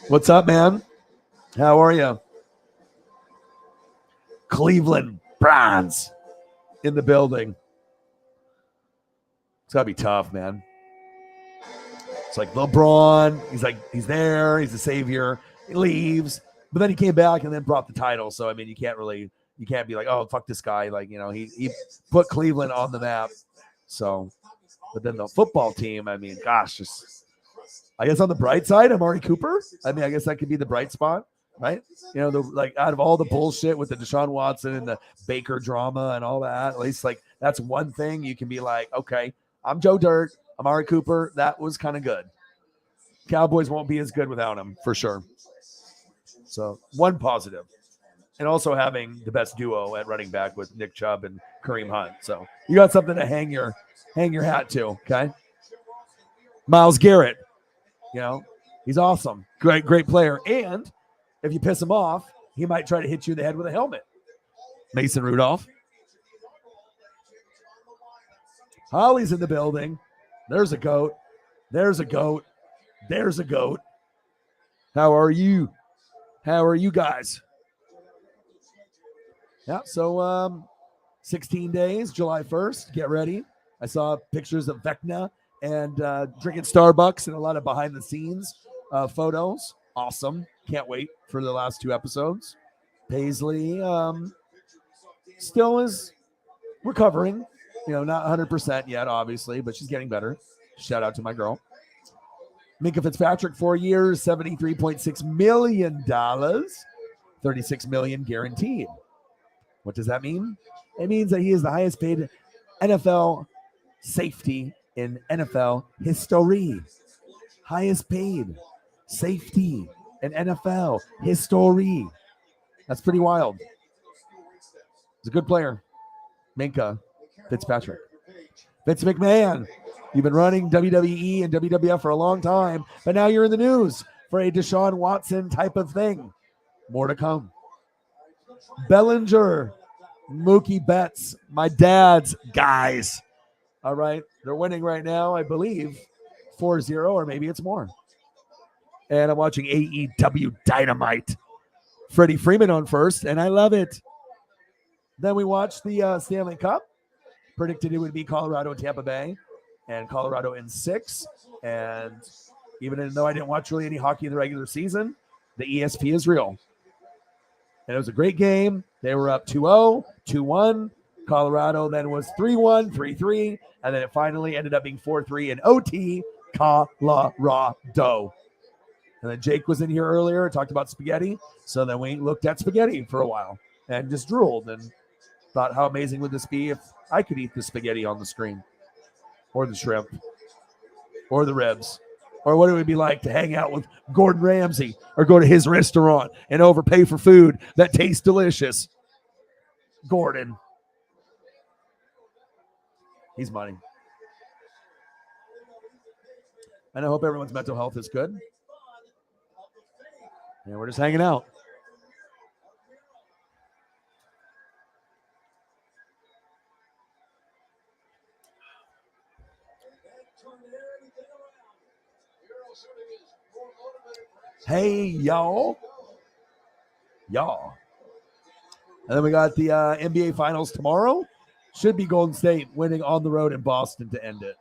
What's up, man? How are you? Cleveland Browns in the building. It's gotta be tough, man. It's like LeBron. He's there. He's the savior. He leaves, but then he came back and then brought the title. So I mean, you can't be like, oh, fuck this guy. Like, he put Cleveland on the map. So, but then the football team. I mean, gosh, I guess on the bright side, Amari Cooper. I mean, I guess that could be the bright spot. Right? Out of all the bullshit with the Deshaun Watson and the Baker drama and all that, at least that's one thing you can be like, okay, I'm Joe Dirt, Amari Cooper. That was kind of good. Cowboys won't be as good without him for sure. So one positive. And also having the best duo at running back with Nick Chubb and Kareem Hunt. So you got something to hang your hat to, okay? Myles Garrett, he's awesome. Great player. And if you piss him off, he might try to hit you in the head with a helmet. Mason Rudolph. Holly's in the building. There's a goat. There's a goat. There's a goat. How are you? How are you guys? Yeah, so 16 days, July 1st. Get ready. I saw pictures of Vecna and drinking Starbucks and a lot of behind-the-scenes photos. Awesome. Can't wait for the last 2 episodes. Paisley still is recovering. Not 100% yet, obviously, but she's getting better. Shout out to my girl. Minkah Fitzpatrick, 4 years, $73.6 million, $36 million guaranteed. What does that mean? It means that he is the highest paid NFL safety in NFL history. Highest paid safety in NFL history. That's pretty wild. He's a good player. Minkah Fitzpatrick. Vince McMahon, you've been running WWE and WWF for a long time, but now you're in the news for a Deshaun Watson type of thing. More to come. Bellinger, Mookie Betts, my dad's guys. All right, they're winning right now, I believe, 4-0, or maybe it's more. And I'm watching AEW Dynamite. Freddie Freeman on first, and I love it. Then we watched the Stanley Cup. Predicted it would be Colorado and Tampa Bay, and Colorado in 6. And even though I didn't watch really any hockey in the regular season, the ESP is real. And it was a great game. They were up 2-0, 2-1. Colorado then was 3-1, 3-3, and then it finally ended up being 4-3 in OT, Colorado. And then Jake was in here earlier and talked about spaghetti. So then we looked at spaghetti for a while and just drooled and thought, how amazing would this be if I could eat the spaghetti on the screen, or the shrimp, or the ribs, or what it would be like to hang out with Gordon Ramsay or go to his restaurant and overpay for food that tastes delicious. Gordon. He's money. And I hope everyone's mental health is good. And we're just hanging out. Hey, y'all. And then we got the NBA Finals tomorrow. Should be Golden State winning on the road in Boston to end it.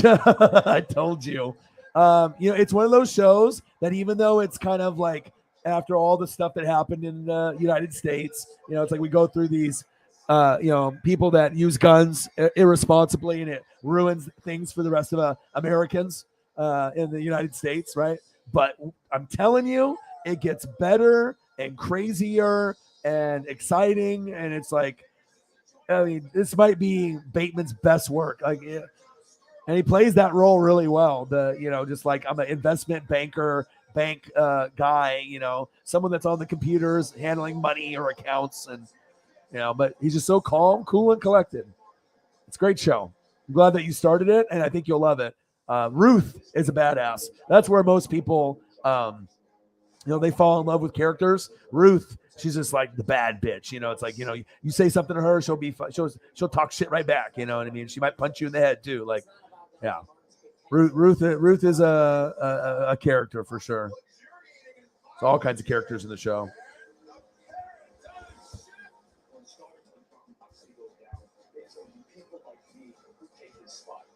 I told you. It's one of those shows that even though it's kind of like after all the stuff that happened in the United States, it's like we go through these, people that use guns irresponsibly, and it ruins things for the rest of Americans in the United States, right? But I'm telling you, it gets better and crazier and exciting, and it's like, this might be Bateman's best work. And he plays that role really well. Just like I'm an investment bank guy, someone that's on the computers handling money or accounts, and but he's just so calm, cool, and collected. It's a great show. I'm glad that you started it, and I think you'll love it. Ruth is a badass. That's where most people, they fall in love with characters. Ruth, she's just like the bad bitch. It's like, you say something to her, she'll talk shit right back. You know what I mean? She might punch you in the head too. Like, yeah. Ruth is a character for sure. There's all kinds of characters in the show.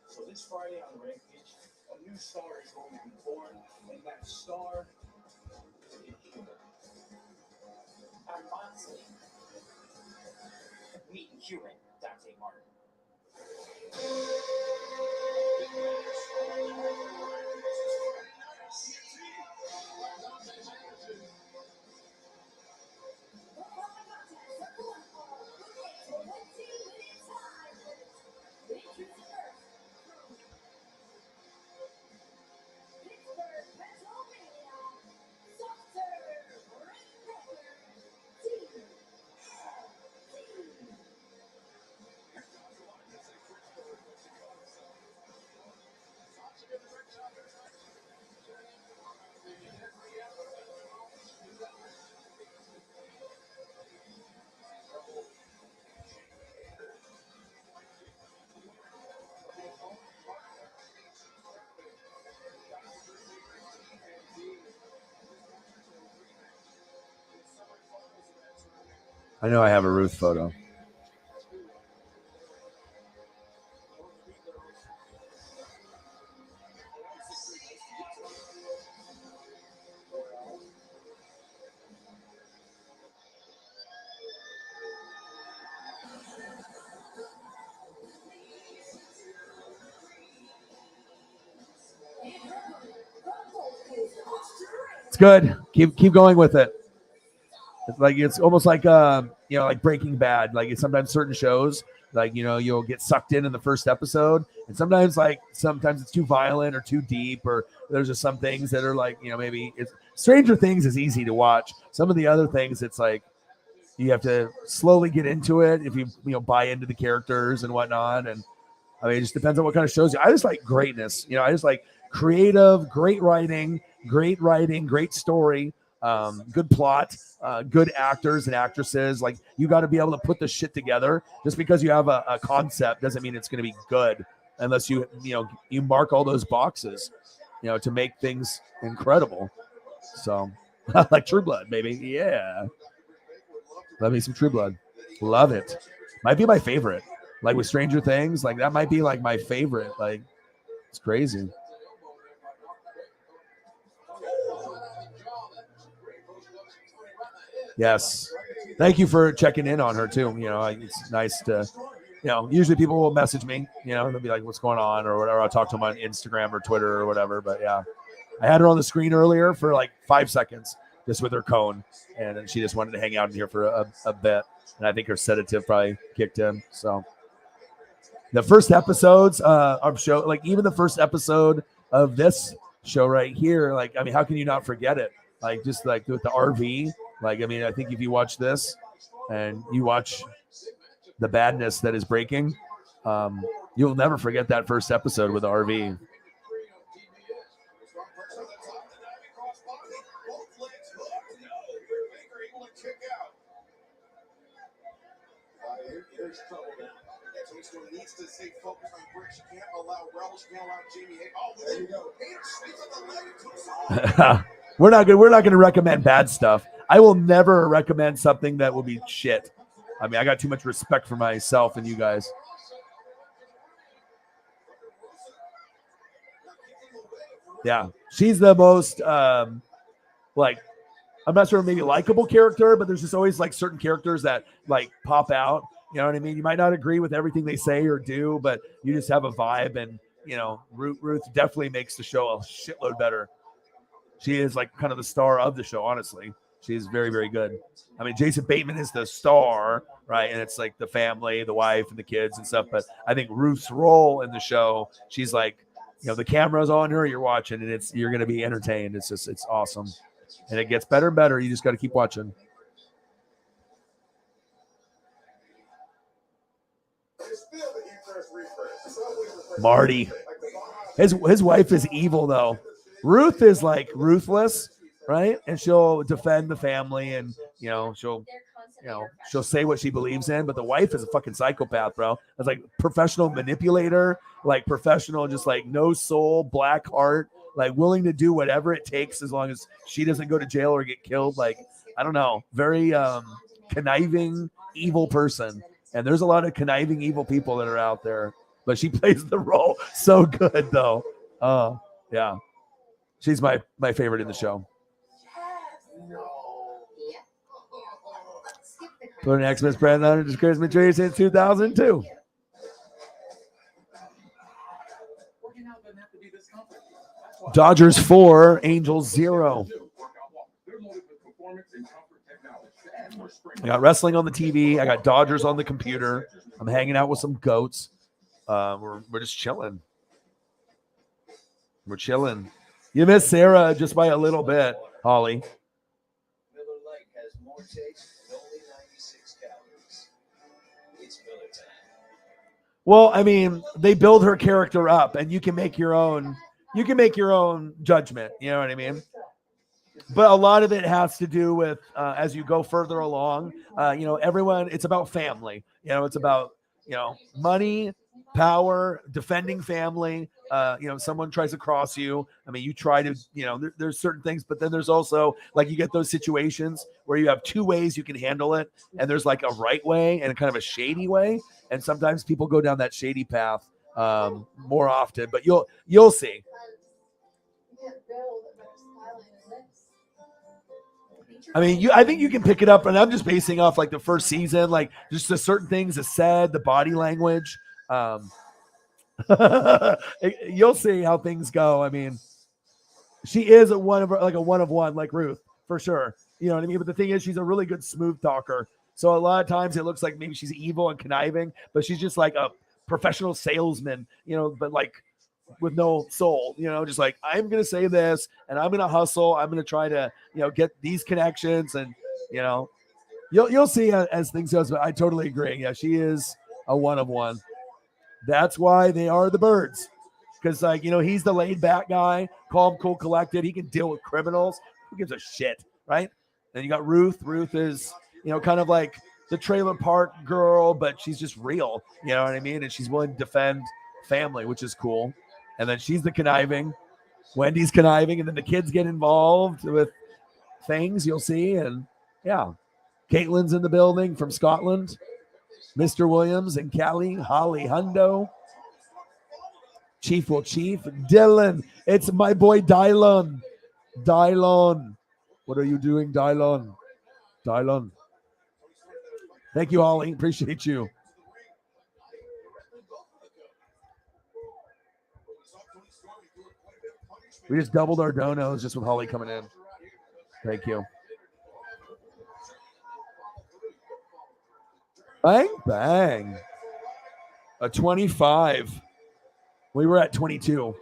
So this Friday on Rampage, a new star is going to be born, and that star is human. I'm Moxley. Meet human Dante Martin. I know I have a Ruth photo. It's good. Keep going with it. It's almost like like Breaking Bad. Like sometimes certain shows, you'll get sucked in the first episode, and sometimes it's too violent or too deep, or there's just some things that are maybe it's Stranger Things is easy to watch. Some of the other things, it's like you have to slowly get into it if you buy into the characters and whatnot. And I mean, it just depends on what kind of shows. I just like greatness. I just like creative, great writing, great story. Good plot, good actors and actresses. Like, you got to be able to put this shit together. Just because you have a concept doesn't mean it's going to be good unless you mark all those boxes. to make things incredible. So, like True Blood, baby. Yeah. Love me some True Blood. Love it. Might be my favorite. Like with Stranger Things, like that might be like my favorite. Like, it's crazy. Yes. Thank you for checking in on her too. It's nice to, usually people will message me, they'll be like, what's going on or whatever. I'll talk to them on Instagram or Twitter or whatever. But yeah, I had her on the screen earlier for like 5 seconds just with her cone. And then she just wanted to hang out in here for a bit. And I think her sedative probably kicked in. So the first episodes of show, like even the first episode of this show right here, like, I mean, how can you not forget it? Like just like with the RV, like, I mean, I think if you watch this and you watch the badness that is breaking, you'll never forget that first episode with the RV. Here's trouble now. Tombstone needs to stay focused on Brick. She can't allow Rebel. She can't allow Jamie. Oh, there you go. We're not going to recommend bad stuff. I will never recommend something that will be shit. I mean, I got too much respect for myself and you guys. Yeah, she's the most like, I'm not sure, maybe likable character, but there's just always like certain characters that like pop out. You know what I mean? You might not agree with everything they say or do, but you just have a vibe. And, Ruth definitely makes the show a shitload better. She is like kind of the star of the show, honestly. She is very, very good. I mean, Jason Bateman is the star, right? And it's like the family, the wife, and the kids and stuff. But I think Ruth's role in the show, she's like, the camera's on her, you're watching, and you're going to be entertained. It's awesome. And it gets better and better. You just got to keep watching. Marty. His wife is evil, though. Ruth is like ruthless, right? And she'll defend the family, and she'll say what she believes in. But the wife is a fucking psychopath, bro. It's like professional manipulator, like professional, just like no soul, black heart, like willing to do whatever it takes as long as she doesn't go to jail or get killed. Like, I don't know, very conniving, evil person. And there's a lot of conniving, evil people that are out there. But she plays the role so good, though. Yeah. She's my favorite in the show. Put an Xmas brand on it, just Christmas tree since 2002. Dodgers 4, Angels 0. I got wrestling on the TV. I got Dodgers on the computer. I'm hanging out with some goats. We're just chilling. We're chilling. You miss Sarah just by a little bit, Holly. Miller Lite has more taste and only 96 calories. It's Miller time. Well, I mean, they build her character up, and you can make your own. You can make your own judgment. You know what I mean? But a lot of it has to do with as you go further along. Everyone. It's about family. It's about money, power, defending family. Someone tries to cross you. I mean, you try to, there's certain things, but then there's also like you get those situations where you have two ways you can handle it. And there's like a right way and a kind of a shady way. And sometimes people go down that shady path more often, but you'll see. I mean, I think you can pick it up, and I'm just basing off like the first season, like just the certain things is said, the body language. You'll see how things go. I mean, she is a one of one, like Ruth, for sure. You know what I mean? But the thing is, she's a really good smooth talker. So a lot of times it looks like maybe she's evil and conniving, but she's just like a professional salesman, but like with no soul, just like, I'm going to say this and I'm going to hustle. I'm going to try to, get these connections, and, you'll see as things goes. But I totally agree. Yeah, she is a one of one. That's why they are the Birds. Because, he's the laid back guy, calm, cool, collected. He can deal with criminals. Who gives a shit, right? And you got Ruth. Ruth is, kind of like the trailer park girl, but she's just real. You know what I mean? And she's willing to defend family, which is cool. And then she's the conniving. Wendy's conniving, and then the kids get involved with things you'll see. And yeah, Caitlin's in the building from Scotland. Mr. Williams and Callie, Holly Hundo. Chief will chief. Dylan, it's my boy Dylon. Dylon. What are you doing, Dylon? Dylon. Thank you, Holly. Appreciate you. We just doubled our donos just with Holly coming in. Thank you. Bang, bang. A 25. We were at 22.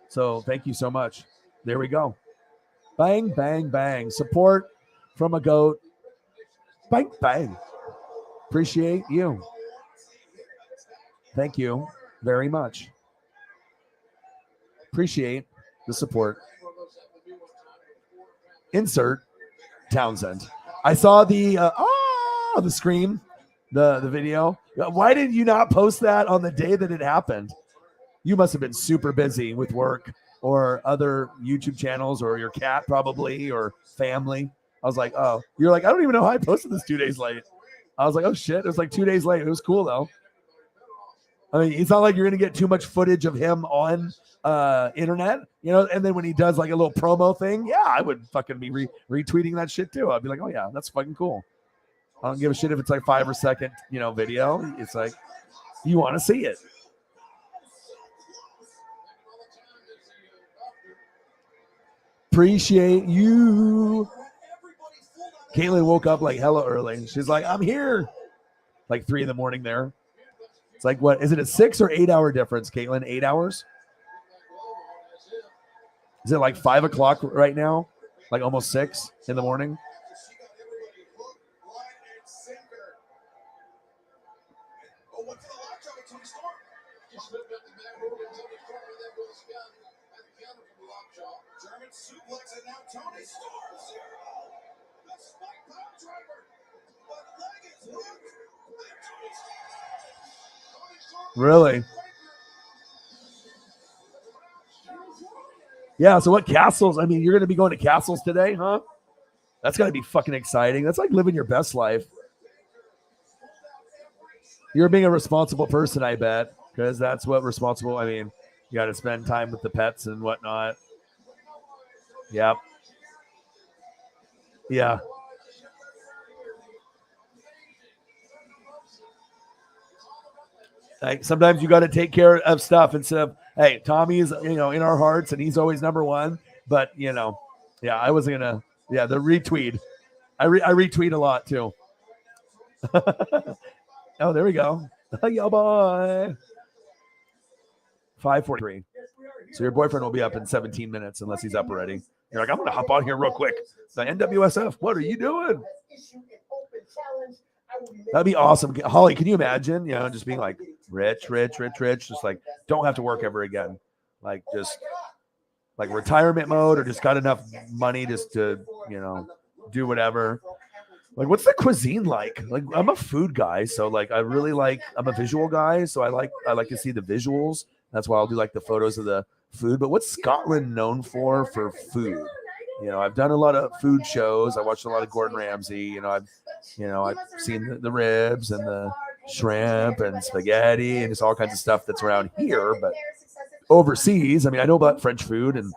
So thank you so much. There we go. Bang, bang, bang. Support from a goat. Bang, bang. Appreciate you. Thank you very much. Appreciate the support. Insert Townsend. I saw the scream, the video. Why did you not post that on the day that it happened? You must have been super busy with work or other YouTube channels or your cat probably or family. I was like, oh, you're like, I don't even know how I posted this 2 days late. I was like, oh shit, it was like 2 days late. It was cool though. I mean, it's not like you're gonna get too much footage of him on internet, you know. And then when he does like a little promo thing, yeah, I would fucking be retweeting that shit too. I'd be like, oh yeah, that's fucking cool. I don't give a shit if it's like 5 or second, video. It's like you want to see it. Appreciate you. Caitlin woke up like hella early. She's like, I'm here. Like 3 a.m. there. It's like, what is it, a 6 or 8 hour difference, Caitlin? 8 hours? Is it like 5 o'clock right now? Like almost 6 in the morning? Really? Yeah, so what castles? I mean, you're going to be going to castles today, huh? That's going to be fucking exciting. That's like living your best life. You're being a responsible person, I bet, because that's what responsible, I mean, you got to spend time with the pets and whatnot. Yep. Yeah. Like sometimes you got to take care of stuff instead of, hey, Tommy is, in our hearts and he's always number one. But, yeah, I wasn't going to, the retweet. I retweet a lot too. Oh, there we go. Yo, boy. 5:43. So your boyfriend will be up in 17 minutes unless he's up already. You're like, I'm going to hop on here real quick. The NWSF, what are you doing? That'd be awesome. Holly, can you imagine, just being like rich, just like don't have to work ever again. Like just like retirement mode or just got enough money just to, do whatever. Like, what's the cuisine like? Like, I'm a food guy. So like, I'm a visual guy. So I like to see the visuals. That's why I'll do like the photos of the food. But what's Scotland known for food? I've done a lot of food shows. I watched a lot of Gordon Ramsay. I've seen the ribs and the shrimp and spaghetti and just all kinds of stuff that's around here. But overseas, I mean, I know about French food and,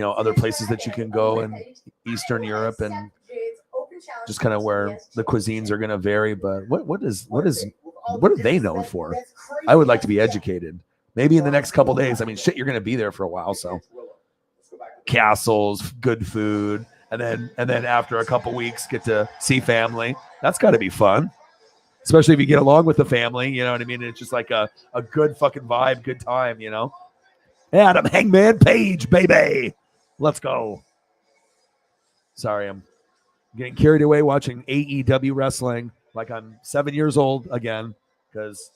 other places that you can go in Eastern Europe and just kind of where the cuisines are going to vary. But what are they known for? I would like to be educated. Maybe in the next couple days. I mean, shit, you're going to be there for a while. So castles, good food. And then after a couple weeks, get to see family. That's got to be fun, especially if you get along with the family. You know what I mean? It's just like a good fucking vibe, good time. Adam Hangman Page, baby, let's go. Sorry, I'm getting carried away watching AEW wrestling like I'm 7 years old again because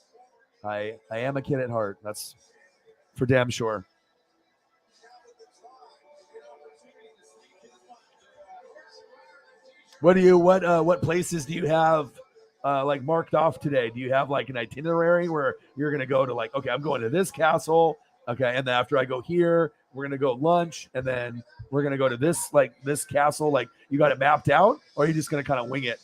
I am a kid at heart. That's for damn sure. What places do you have like marked off today? Do you have like an itinerary where you're going to go to like, okay, I'm going to this castle. Okay. And then after I go here, we're gonna go lunch, and then we're gonna go to this castle? Like, you got it mapped out, or are you just gonna kind of wing it?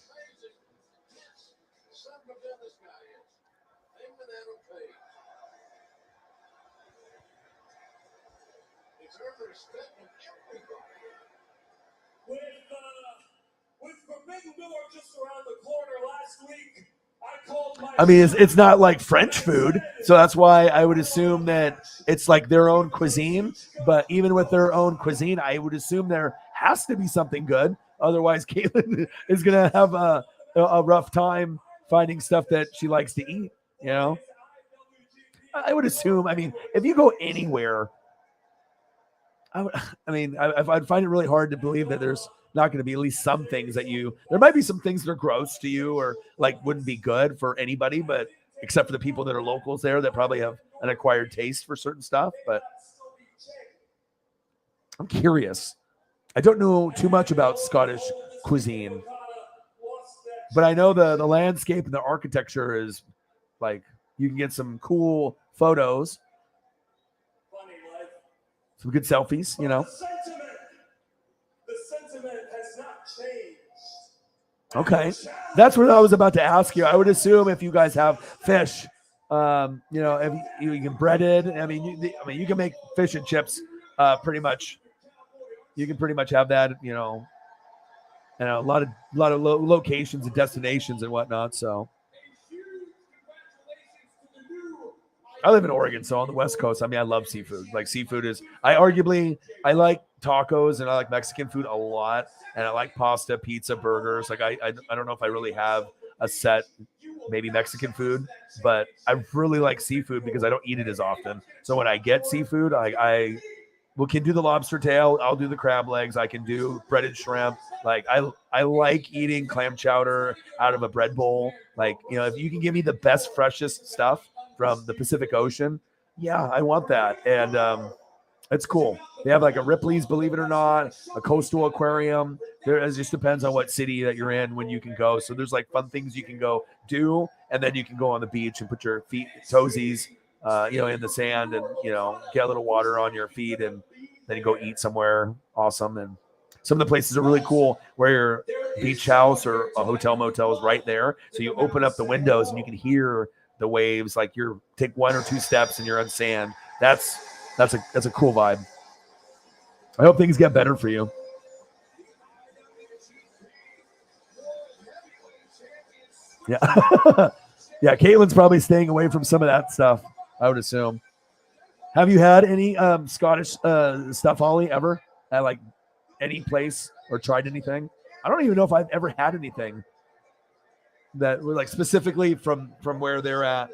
With Forbidden Door just around the corner last week, I called my. I mean, it's not like French food, so that's why I would assume that it's like their own cuisine. But even with their own cuisine, I would assume there has to be something good. Otherwise, Caitlin is gonna have a rough time finding stuff that she likes to eat. You know, I would assume. I mean, if you go anywhere, I'd find it really hard to believe that there's not going to be at least some things that there might be some things that are gross to you or like wouldn't be good for anybody, but except for the people that are locals there that probably have an acquired taste for certain stuff. But I'm curious. I don't know too much about Scottish cuisine, but I know the landscape and the architecture is like, you can get some cool photos, some good selfies, you know. The sentiment has not changed. Okay, that's what I was about to ask you. I would assume if you guys have fish, you know, if you can bread it. I mean, you can make fish and chips, pretty much. You can pretty much have that, you know, and a lot of locations and destinations and whatnot. So, I live in Oregon, so on the West Coast. I mean, I love seafood. Like, seafood is. I like tacos and I like Mexican food a lot, and I like pasta, pizza, burgers. Like, I don't know if I really have a set, maybe Mexican food, but I really like seafood because I don't eat it as often. So when I get seafood, I can do the lobster tail. I'll do the crab legs. I can do breaded shrimp. Like, I like eating clam chowder out of a bread bowl. Like, you know, if you can give me the best, freshest stuff from the Pacific Ocean, yeah, I want that. And it's cool. They have like a Ripley's, believe it or not, a coastal aquarium. It just depends on what city that you're in when you can go. So there's like fun things you can go do, and then you can go on the beach and put your feet, toesies, you know, in the sand, and, you know, get a little water on your feet, and then you go eat somewhere awesome. And some of the places are really cool where your beach house or a hotel motel is right there. So you open up the windows and you can hear the waves. Like, you take 1 or 2 steps and you're on sand. That's a cool vibe. I hope things get better for you. Yeah. Yeah, Caitlin's probably staying away from some of that stuff, I would assume. Have you had any Scottish stuff, Holly, ever at like any place, or tried anything? I don't even know if I've ever had anything that were like specifically from where they're at.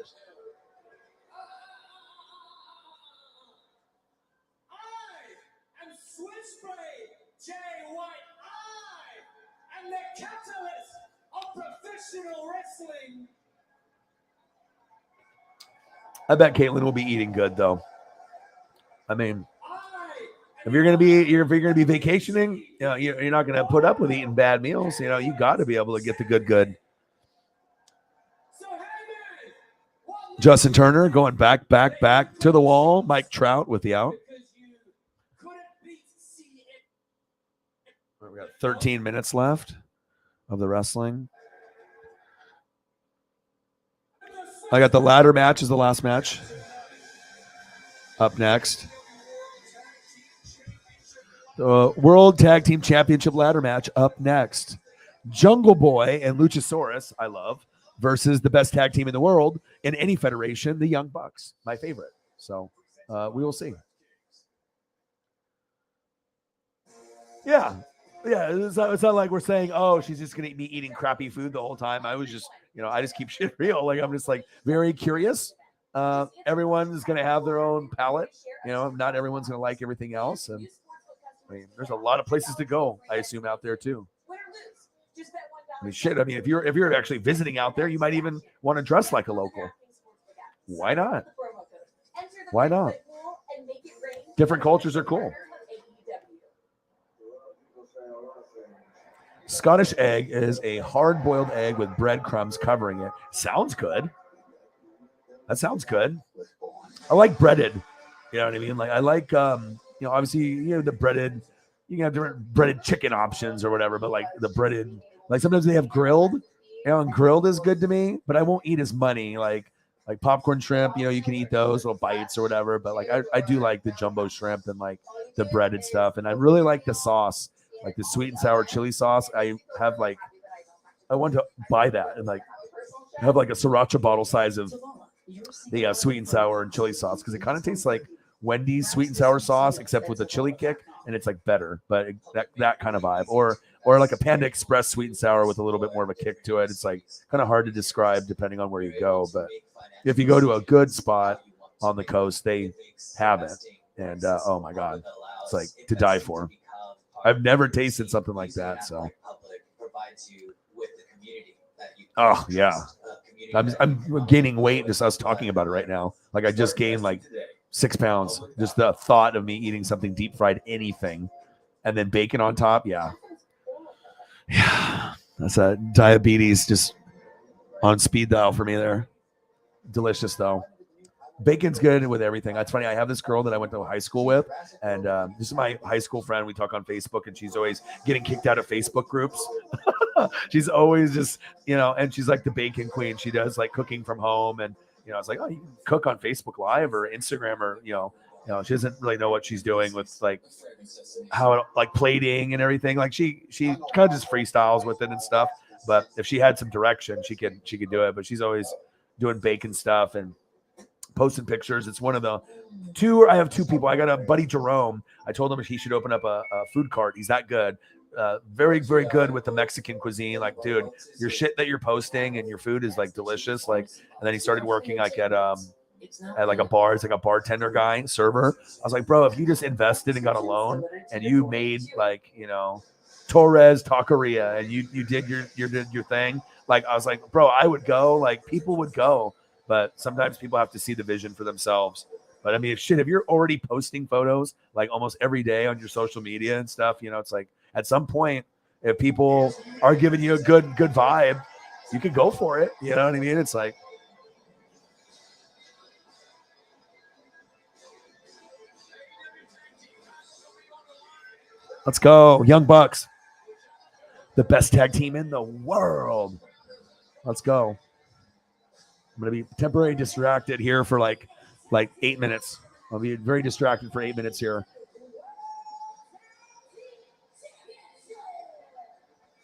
And the catalyst of professional wrestling. I bet Caitlin will be eating good, though. I mean, if you're gonna be vacationing, you know, you're not gonna put up with eating bad meals. You know, you got to be able to get the good. Justin Turner going back to the wall. Mike Trout with the out. We got 13 minutes left of the wrestling. I got the ladder match as the last match. Up next, the World Tag Team Championship ladder match up next. Jungle Boy and Luchasaurus, I love, versus the best tag team in the world in any federation, the Young Bucks, my favorite. So we will see. Yeah. It's not like we're saying, oh, she's just going to be eating crappy food the whole time. I was just, you know, I just keep shit real. Like, I'm just like very curious. Everyone is going to have their own palate. You know, not everyone's going to like everything else. And I mean, there's a lot of places to go, I assume, out there too. I mean, shit. I mean, if you're actually visiting out there, you might even want to dress like a local. Why not? Why not? Different cultures are cool. Scottish egg is a hard-boiled egg with breadcrumbs covering it. Sounds good. That sounds good. I like breaded. You know what I mean? Like, I like obviously the breaded, you can have different breaded chicken options or whatever, but like the breaded, like sometimes they have grilled, and grilled is good to me, but I won't eat as many like popcorn shrimp, you can eat those little bites or whatever, but like I do like the jumbo shrimp and like the breaded stuff, and I really like the sauce, like the sweet and sour chili sauce. I want to buy that and like have like a sriracha bottle size of the sweet and sour and chili sauce, because it kind of tastes like Wendy's sweet and sour sauce except with a chili kick, and it's like better, but that kind of vibe, or like a Panda Express sweet and sour with a little bit more of a kick to it. It's like kind of hard to describe depending on where you go, but if you go to a good spot on the coast, they have it, and oh my god, it's like to die for. I've never tasted something like that, so oh yeah, I'm gaining weight just us talking about it right now. Like I just gained like 6 pounds, just the thought of me eating something deep fried anything and then bacon on top. Yeah, that's a diabetes just on speed dial for me there. Delicious though. Bacon's good with everything. That's funny. I have this girl that I went to high school with, and this is my high school friend. We talk on Facebook, and she's always getting kicked out of Facebook groups. She's always just, and she's like the bacon queen. She does like cooking from home, and it's like, oh, you can cook on Facebook Live or Instagram, or she doesn't really know what she's doing with like how like plating and everything. Like she kind of just freestyles with it and stuff. But if she had some direction, she could do it. But she's always doing bacon stuff and posting pictures. It's one of the two. I have two people. I got a buddy, Jerome. I told him he should open up a food cart. He's that good. Very, very good with the Mexican cuisine. Like, dude, your shit that you're posting and your food is like delicious. Like, and then he started working like at like a bar. It's like a bartender guy, server. I was like, bro, if you just invested and got a loan and you made like, Torres Taqueria and you did your thing. Like, I was like, bro, I would go. Like, people would go. But sometimes people have to see the vision for themselves. But I mean, if you're already posting photos like almost every day on your social media and stuff, it's like at some point, if people are giving you a good vibe, you could go for it. You know what I mean? It's like, let's go, Young Bucks, the best tag team in the world. Let's go. I'm going to be temporarily distracted here for like 8 minutes. I'll be very distracted for 8 minutes here.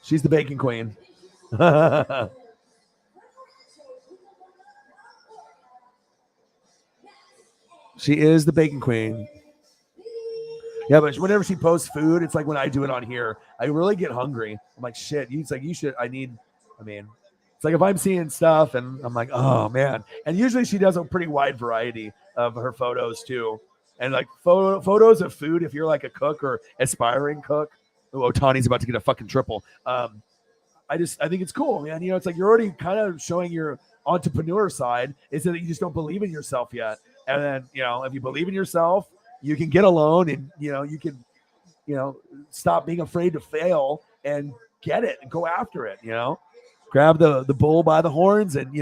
She's the bacon queen. She is the bacon queen. Yeah, but whenever she posts food, it's like when I do it on here, I really get hungry. I'm like, shit. It's like, it's like if I'm seeing stuff and I'm like, oh man. And usually she does a pretty wide variety of her photos too. And like photos of food, if you're like a cook or aspiring cook. Oh, Tani's about to get a fucking triple. I think it's cool, man. It's like you're already kind of showing your entrepreneur side. Is that you just don't believe in yourself yet. And then, if you believe in yourself, you can get a loan and, you can, stop being afraid to fail and get it and go after it, Grab the bull by the horns, and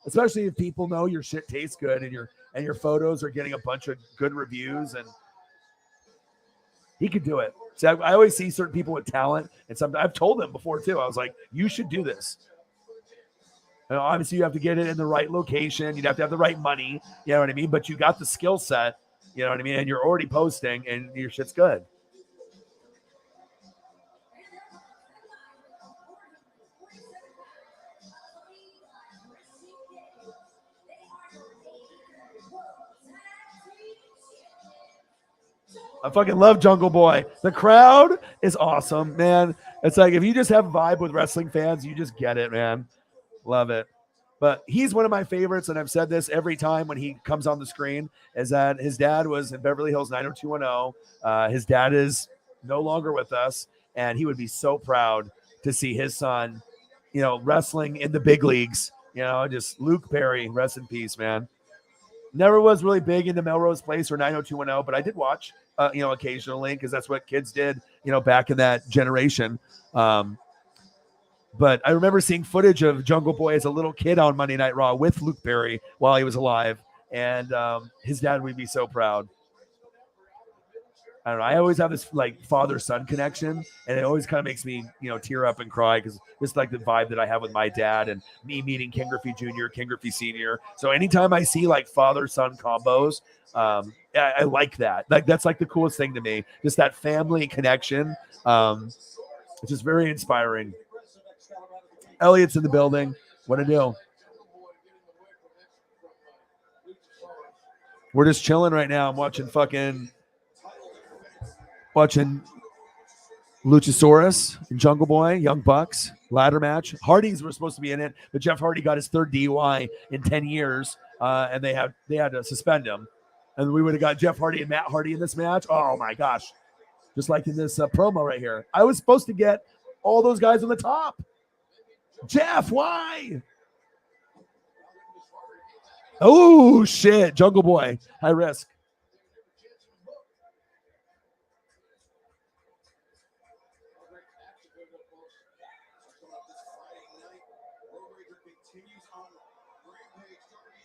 especially if people know your shit tastes good and your photos are getting a bunch of good reviews, and he could do it. See, I always see certain people with talent, and I've told them before too. I was like, you should do this. Obviously, you have to get it in the right location. You'd have to have the right money. You know what I mean? But you got the skill set. You know what I mean? And you're already posting, and your shit's good. I fucking love Jungle Boy. The crowd is awesome, man. It's like if you just have a vibe with wrestling fans, you just get it, man. Love it. But he's one of my favorites, and I've said this every time when he comes on the screen, is that his dad was in Beverly Hills 90210. His dad is no longer with us, and he would be so proud to see his son, wrestling in the big leagues. Just Luke Perry, rest in peace, man. Never was really big into Melrose Place or 90210, but I did watch, occasionally, because that's what kids did, back in that generation. But I remember seeing footage of Jungle Boy as a little kid on Monday Night Raw with Luke Perry while he was alive. And his dad would be so proud. I don't know. I always have this like father-son connection, and it always kind of makes me, tear up and cry because it's like the vibe that I have with my dad and me meeting King Griffey Jr., King Griffey Sr. So anytime I see like father-son combos, I like that. Like that's like the coolest thing to me. Just that family connection. It's just very inspiring. Elliot's in the building. What to do? We're just chilling right now. I'm watching Luchasaurus and Jungle Boy, Young Bucks, ladder match. Hardys were supposed to be in it, but Jeff Hardy got his third DUI in 10 years, and they had to suspend him. And we would have got Jeff Hardy and Matt Hardy in this match. Oh, my gosh. Just like in this promo right here. I was supposed to get all those guys on the top. Jeff, why? Oh, shit. Jungle Boy. High risk.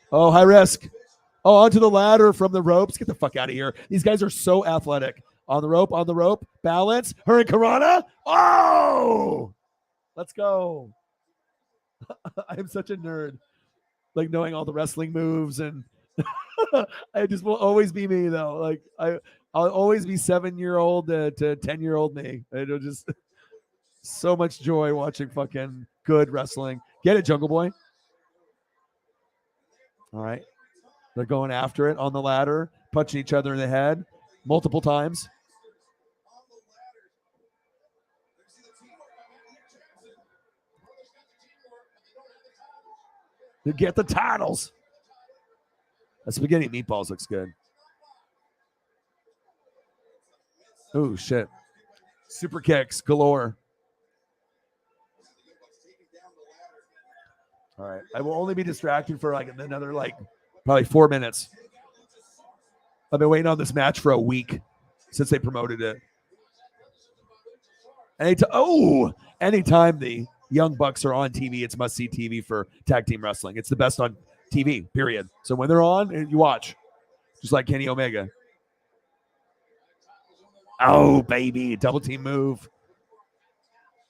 Oh, high risk. Oh, onto the ladder from the ropes. Get the fuck out of here. These guys are so athletic. On the rope. Balance. Hurricanrana. Oh! Let's go. I am such a nerd. Like knowing all the wrestling moves, and I just will always be me though. Like I'll always be 7-year-old to 10-year-old me. It'll just so much joy watching fucking good wrestling. Get it, Jungle Boy. All right. They're going after it on the ladder, punching each other in the head multiple times. To get the titles. That spaghetti meatballs looks good. Oh, shit. Super kicks galore. All right. I will only be distracted for like another probably 4 minutes. I've been waiting on this match for a week since they promoted it. Anytime the Young Bucks are on TV, it's must-see TV for tag team wrestling. It's the best on TV, period. So when they're on, you watch. Just like Kenny Omega. Oh, baby. Double team move.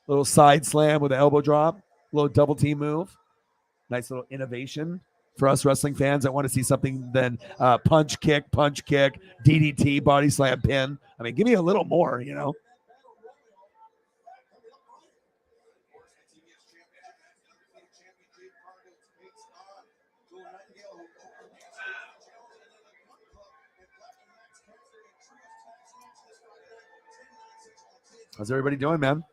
Little side slam with an elbow drop. Little double team move. Nice little innovation for us wrestling fans that want to see something then punch, kick, DDT, body slam, pin. I mean, give me a little more, How's everybody doing, man?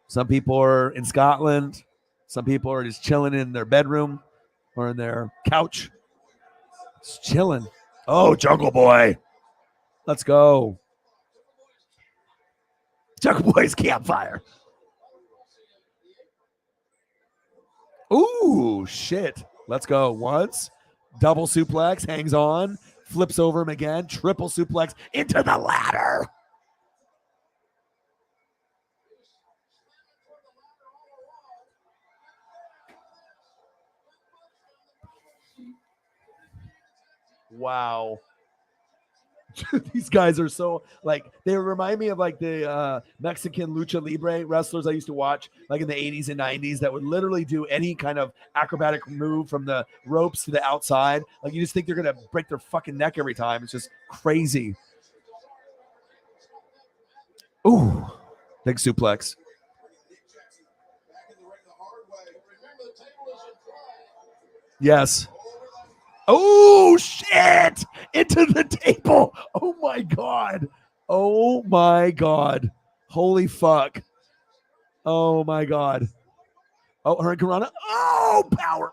Some people are in Scotland. Some people are just chilling in their bedroom or in their couch. Just chilling. Oh, Jungle Boy. Let's go. Jungle Boy's campfire. Ooh, shit. Let's go. Once. Double suplex. Hangs on. Flips over him again. Triple suplex into the ladder. Wow. These guys are so they remind me of the Mexican lucha libre wrestlers I used to watch in the 80s and 90s that would literally do any kind of acrobatic move from the ropes to the outside. You just think they're going to break their fucking neck every time. It's just crazy. Ooh, big suplex. Yes. Oh, shit. Into the table. Oh, my God. Oh, my God. Holy fuck. Oh, my God. Oh, Hurricanrana. Oh, power.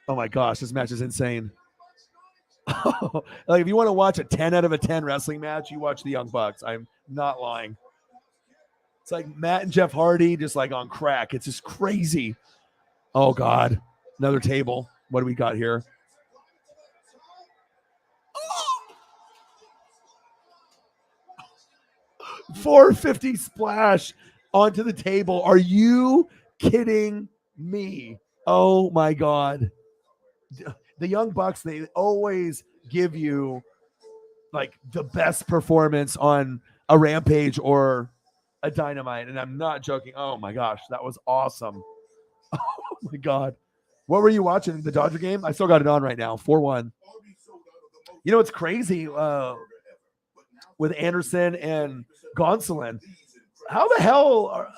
Oh, my gosh. This match is insane. If you want to watch a 10 out of 10 wrestling match, you watch the Young Bucks. I'm not lying. It's like Matt and Jeff Hardy just on crack. It's just crazy. Oh, God. Another table. What do we got here? 450 splash onto the table. Are you kidding me? Oh my God. The Young Bucks, they always give you like the best performance on a Rampage or a Dynamite. And I'm not joking. Oh my gosh, that was awesome. Oh my God. What were you watching? The Dodger game? I still got it on right now. 4-1. You know, it's crazy with Anderson and Gonsolin. How the hell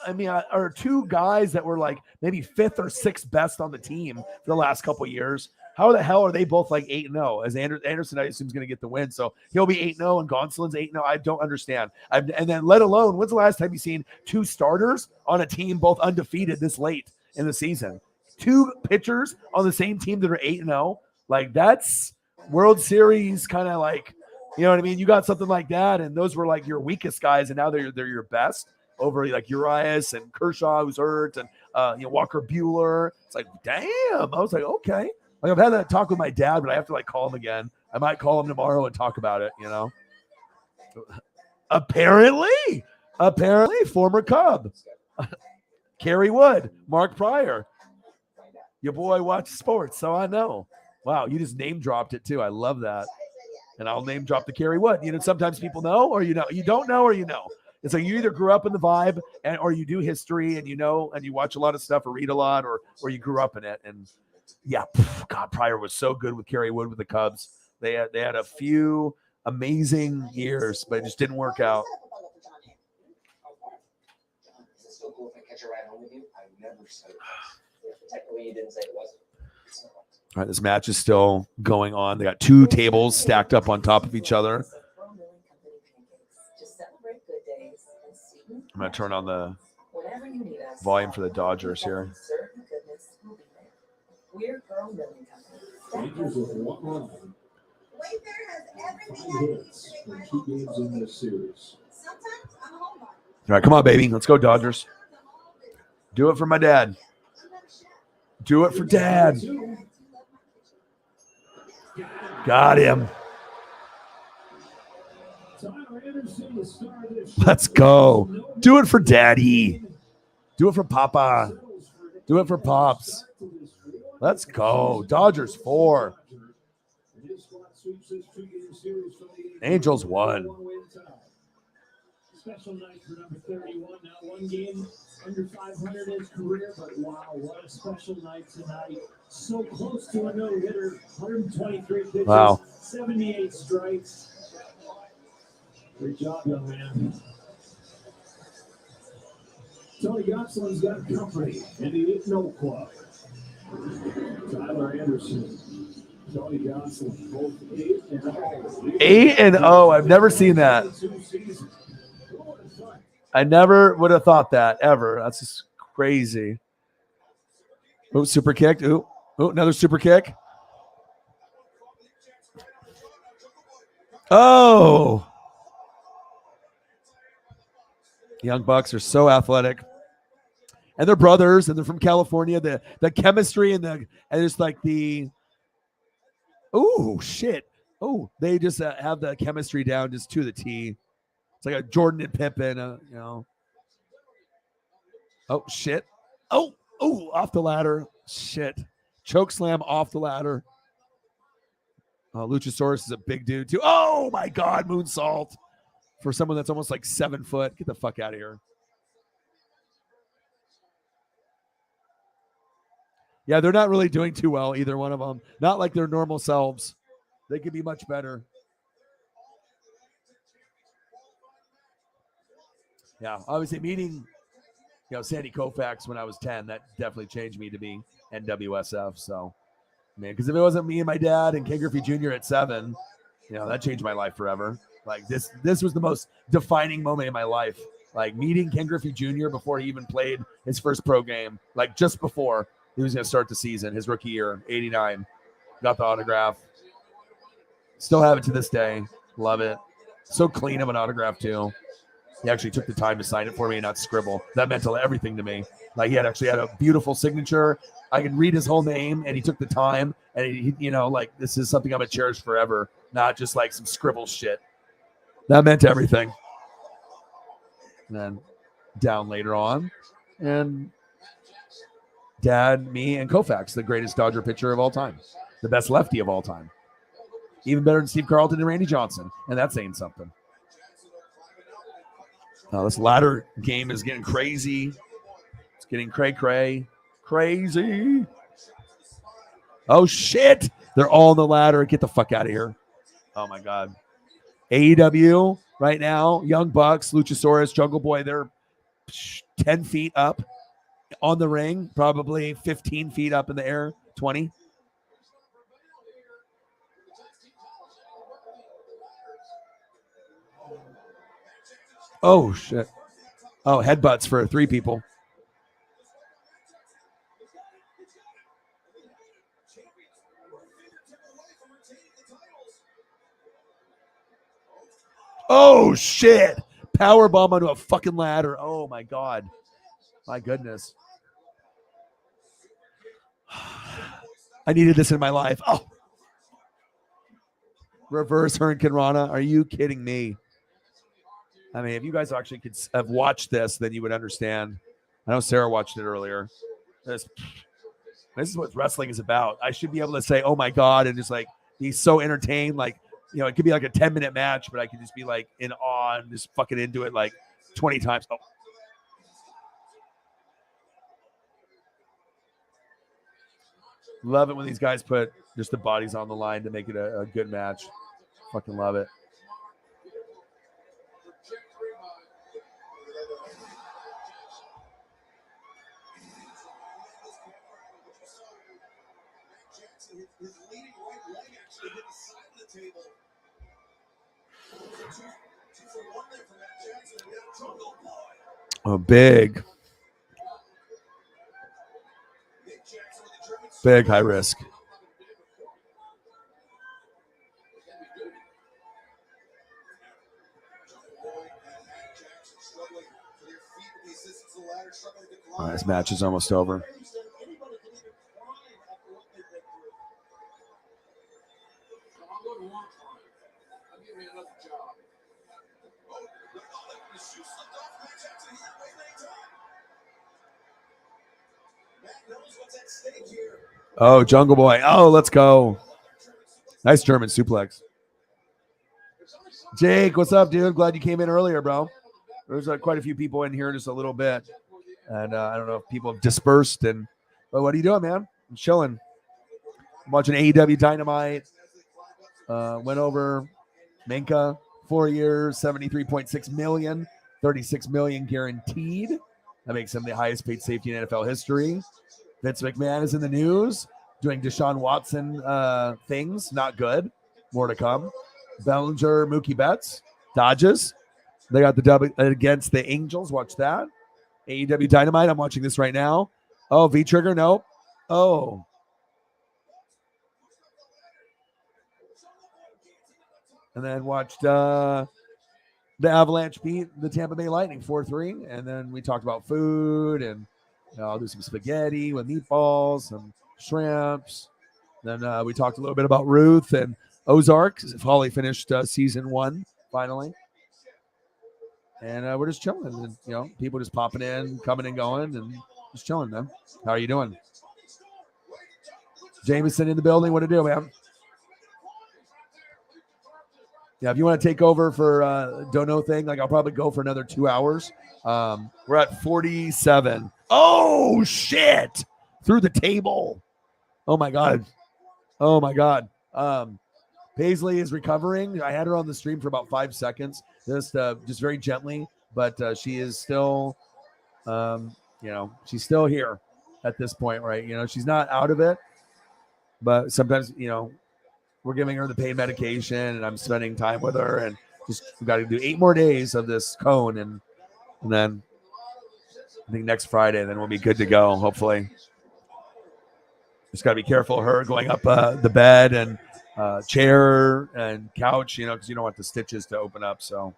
are two guys that were like maybe fifth or sixth best on the team for the last couple of years? How the hell are they both like 8-0? As Anderson, I assume, is going to get the win, so he'll be 8-0, and Gonsolin's 8-0. I don't understand. And then, let alone, when's the last time you've seen two starters on a team both undefeated this late in the season? Two pitchers on the same team that are 8-0. Like, that's World Series kind of like, you know what I mean? You got something like that, and those were like your weakest guys, and now they're your best over like Urias and Kershaw, who's hurt, and Walker Buehler. It's like, damn. I was like, okay. Like, I've had that talk with my dad, but I have to like call him again. I might call him tomorrow and talk about it. Apparently, former Cub, Kerry Wood, Mark Pryor. Your boy watches sports, so I know. Wow, you just name dropped it too. I love that. And I'll name drop the Kerry Wood. Sometimes people know, or you don't know, or you know. It's like you either grew up in the vibe, or you do history, and and you watch a lot of stuff, or read a lot, or you grew up in it. And yeah, God, Pryor was so good with Kerry Wood with the Cubs. They had a few amazing years, but it just didn't work out. Is it still cool if I catch a ride home with you? I never said it was. Technically, you didn't say it wasn't. All right, this match is still going on. They got two tables stacked up on top of each other. I'm going to turn on the volume for the Dodgers here. We're Pearl Milling Company. Rangers with 1 run. Wayfair has everything Two I need hits to make my in 2 home games in totally. this series. Sometimes I'm a homebody. All right, come on, baby. Let's go, Dodgers. Do it for my dad. Do it for Dad. Got him. Let's go. Do it for Daddy. Do it for Papa. Do it for Pops. Let's go. Dodgers 4. Angels 1. Special night for number 31. Now 1 game under 500 in his career, but wow, what a special night tonight. So close to a no-hitter. 123 pitches, Wow. 78 strikes. Great job, young man. Tony Gonsolin's got company in the 8-0 club. Tyler Anderson, Tony Gonsolin, both 8-0. 8-0. I've never seen that. I never would have thought that ever. That's just crazy. Oh, super kick. Ooh, another super kick. Oh. Young Bucks are so athletic. And they're brothers, and they're from California. The chemistry and just like the shit. Oh, they just have the chemistry down just to the T. It's like a Jordan and Pippen, Oh, shit. Oh, off the ladder. Shit. Choke slam off the ladder. Luchasaurus is a big dude, too. Oh, my God. Moonsault for someone that's almost like 7 foot. Get the fuck out of here. Yeah, they're not really doing too well, either one of them. Not like their normal selves. They could be much better. Yeah, obviously meeting, Sandy Koufax when I was 10, that definitely changed me to be NWSF. So, man, because if it wasn't me and my dad and Ken Griffey Jr. at 7, that changed my life forever. Like this was the most defining moment in my life. Like meeting Ken Griffey Jr. before he even played his first pro game, like just before he was going to start the season, his rookie year, 89. Got the autograph. Still have it to this day. Love it. So clean of an autograph, too. He actually took the time to sign it for me and not scribble. That meant everything to me. Like, he had a beautiful signature. I could read his whole name, and he took the time. And, he this is something I'm going to cherish forever, not just like some scribble shit. That meant everything. And then down later on. And Dad, me, and Koufax, the greatest Dodger pitcher of all time. The best lefty of all time. Even better than Steve Carlton and Randy Johnson. And that's saying something. Now this ladder game is getting crazy. It's getting cray-cray. Crazy. Oh, shit. They're all on the ladder. Get the fuck out of here. Oh, my God. AEW right now, Young Bucks, Luchasaurus, Jungle Boy, they're 10 feet up on the ring, probably 15 feet up in the air, 20. Oh, shit. Oh, headbutts for 3 people. Oh, shit. Power bomb onto a fucking ladder. Oh, my God. My goodness. I needed this in my life. Oh. Reverse Hurricane Rana. Are you kidding me? I mean, if you guys actually could have watched this, then you would understand. I know Sarah watched it earlier. This is what wrestling is about. I should be able to say, oh, my God, and just like be so entertained. Like, you know, it could be like a 10-minute match, but I could just be like in awe and just fucking into it like 20 times. Oh. Love it when these guys put just the bodies on the line to make it a good match. Fucking love it. Oh, big high risk. Oh, this match is almost over. Oh, Jungle Boy. Oh, let's go. Nice German suplex. Jake, what's up, dude? Glad you came in earlier, bro. There's quite a few people in here, just a little bit. And I don't know if people have dispersed. But what are you doing, man? I'm chilling. I'm watching AEW Dynamite. Went over Minkah, 4 years, 73.6 million, 36 million guaranteed. That makes him the highest paid safety in NFL history. Vince McMahon is in the news doing Deshaun Watson things. Not good. More to come. Bellinger, Mookie Betts, Dodgers. They got the W against the Angels. Watch that. AEW Dynamite. I'm watching this right now. Oh, V-Trigger. Nope. Oh. And then watched the Avalanche beat the Tampa Bay Lightning 4-3. And then we talked about food and I'll do some spaghetti with meatballs, some shrimps. Then we talked a little bit about Ruth and Ozark. Holly finished season 1 finally. And we're just chilling. And, you know, people just popping in, coming and going, and just chilling, man. How are you doing? Jameson in the building. What to do, man? Yeah, if you want to take over for Don't Know Thing, like I'll probably go for another 2 hours. We're at 47. Oh, shit. Through the table. Oh, my God. Oh, my God. Paisley is recovering. I had her on the stream for about 5 seconds, just very gently, but she is still, she's still here at this point, right? You know, she's not out of it, but sometimes, you know, we're giving her the pain medication and I'm spending time with her and just got to do 8 more days of this cone. And then I think next Friday, then we'll be good to go. Hopefully. Just got to be careful of her going up the bed and chair and couch, you know, because you don't want the stitches to open up. So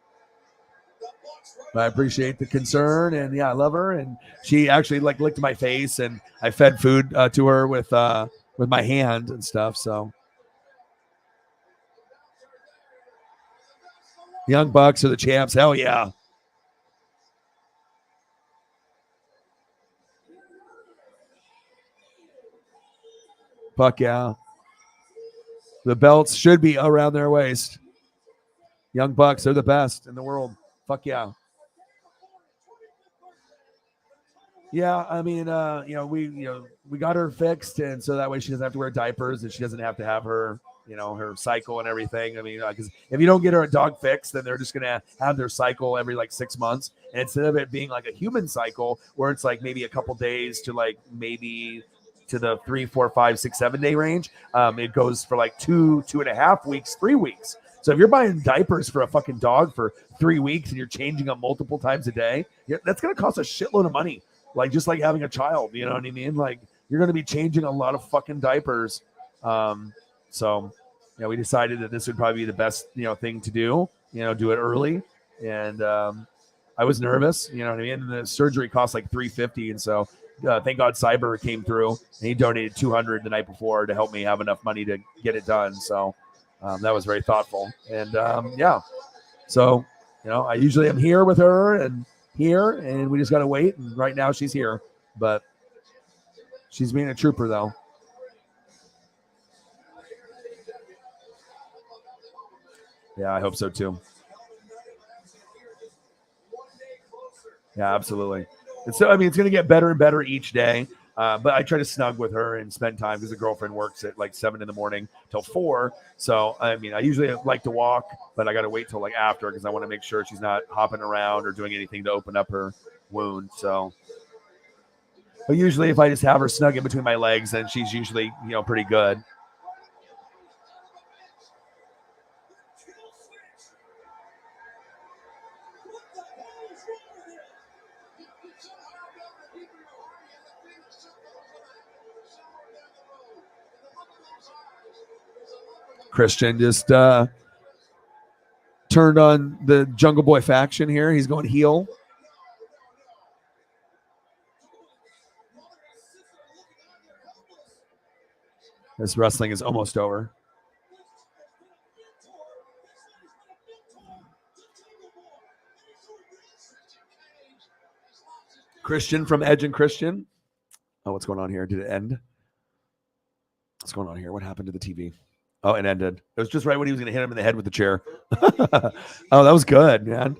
I appreciate the concern, and yeah, I love her. And she actually like licked my face, and I fed food to her with my hand and stuff. So Young Bucks are the champs. Hell yeah. Fuck yeah. The belts should be around their waist. Young Bucks are the best in the world. Fuck yeah. Yeah, I mean, we got her fixed, and so that way she doesn't have to wear diapers, and she doesn't have to have her, her cycle and everything. I mean, because if you don't get her a dog fix, then they're just gonna have their cycle every like 6 months, and instead of it being like a human cycle where it's like maybe a couple days to like maybe to the 3, 4, 5, 6, 7 day range, it goes for like 2.5 weeks, 3 weeks. So if you're buying diapers for a fucking dog for 3 weeks and you're changing them multiple times a day, that's gonna cost a shitload of money. Like just like having a child, you know what I mean? Like you're going to be changing a lot of fucking diapers. So we decided that this would probably be the best, thing to do, do it early. And I was nervous, you know what I mean? And the surgery cost like $350. And so thank God Cyber came through and he donated $200 the night before to help me have enough money to get it done. So that was very thoughtful. And so, I usually am here with her and we just got to wait. And right now she's here, but she's being a trooper though. Yeah, I hope so too. Yeah, absolutely. And so, I mean, it's going to get better and better each day. But I try to snug with her and spend time because the girlfriend works at like 7 a.m. till 4. So, I mean, I usually like to walk, but I got to wait till like after because I want to make sure she's not hopping around or doing anything to open up her wound. So, but usually if I just have her snug in between my legs, then she's usually, pretty good. Christian just turned on the Jungle Boy faction here. He's going heel. This wrestling is almost over. Christian from Edge and Christian. Oh, what's going on here? Did it end? What's going on here? What happened to the TV? Oh, it ended. It was just right when he was going to hit him in the head with the chair. Oh, that was good, man.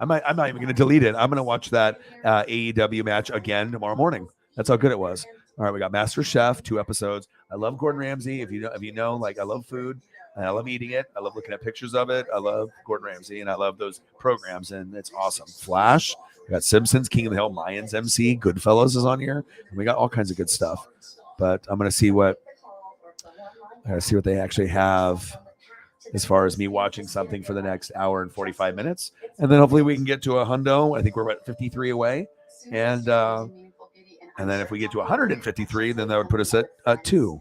I'm not even going to delete it. I'm going to watch that AEW match again tomorrow morning. That's how good it was. All right, we got Master Chef, 2 episodes. I love Gordon Ramsay. If you know, like I love food. And I love eating it. I love looking at pictures of it. I love Gordon Ramsay, and I love those programs, and it's awesome. Flash, we got Simpsons, King of the Hill, Mayans MC, Goodfellas is on here. And we got all kinds of good stuff. But I'm going to see what they actually have as far as me watching something for the next hour and 45 minutes. And then hopefully we can get to a hundo. I think we're about 53 away. And then if we get to 153, then that would put us at 2.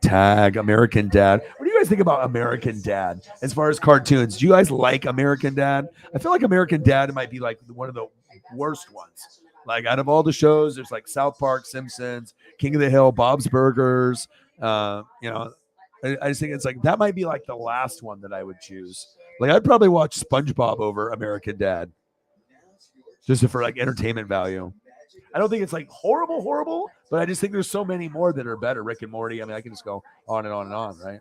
Tag American Dad. What do you guys think about American Dad as far as cartoons? Do you guys like American Dad? I feel like American Dad might be like one of the worst ones. Like out of all the shows, there's like South Park, Simpsons, King of the Hill, Bob's Burgers. I just think it's like that might be like the last one that I would choose. Like I'd probably watch SpongeBob over American Dad, just for like entertainment value. I don't think it's like horrible, but I just think there's so many more that are better. Rick and Morty. I mean, I can just go on and on and on, right?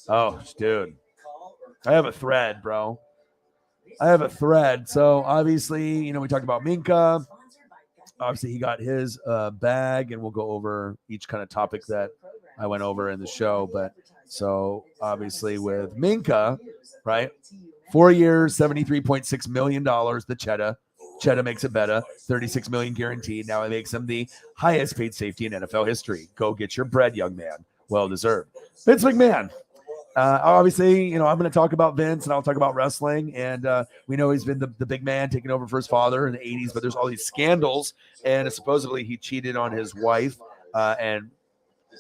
Oh, dude, I have a thread, bro. I have a thread. So obviously, we talked about Minkah. Obviously, he got his bag, and we'll go over each kind of topic that I went over in the show. But so obviously with Minkah, right? 4 years, $73.6 million, the Cheddar. Cheddar makes it better. $36 million guaranteed. Now it makes him the highest paid safety in NFL history. Go get your bread, young man. Well deserved. Vince McMahon. Obviously, I'm going to talk about Vince and I'll talk about wrestling. And we know he's been the big man taking over for his father in the 80s, but there's all these scandals. And supposedly he cheated on his wife and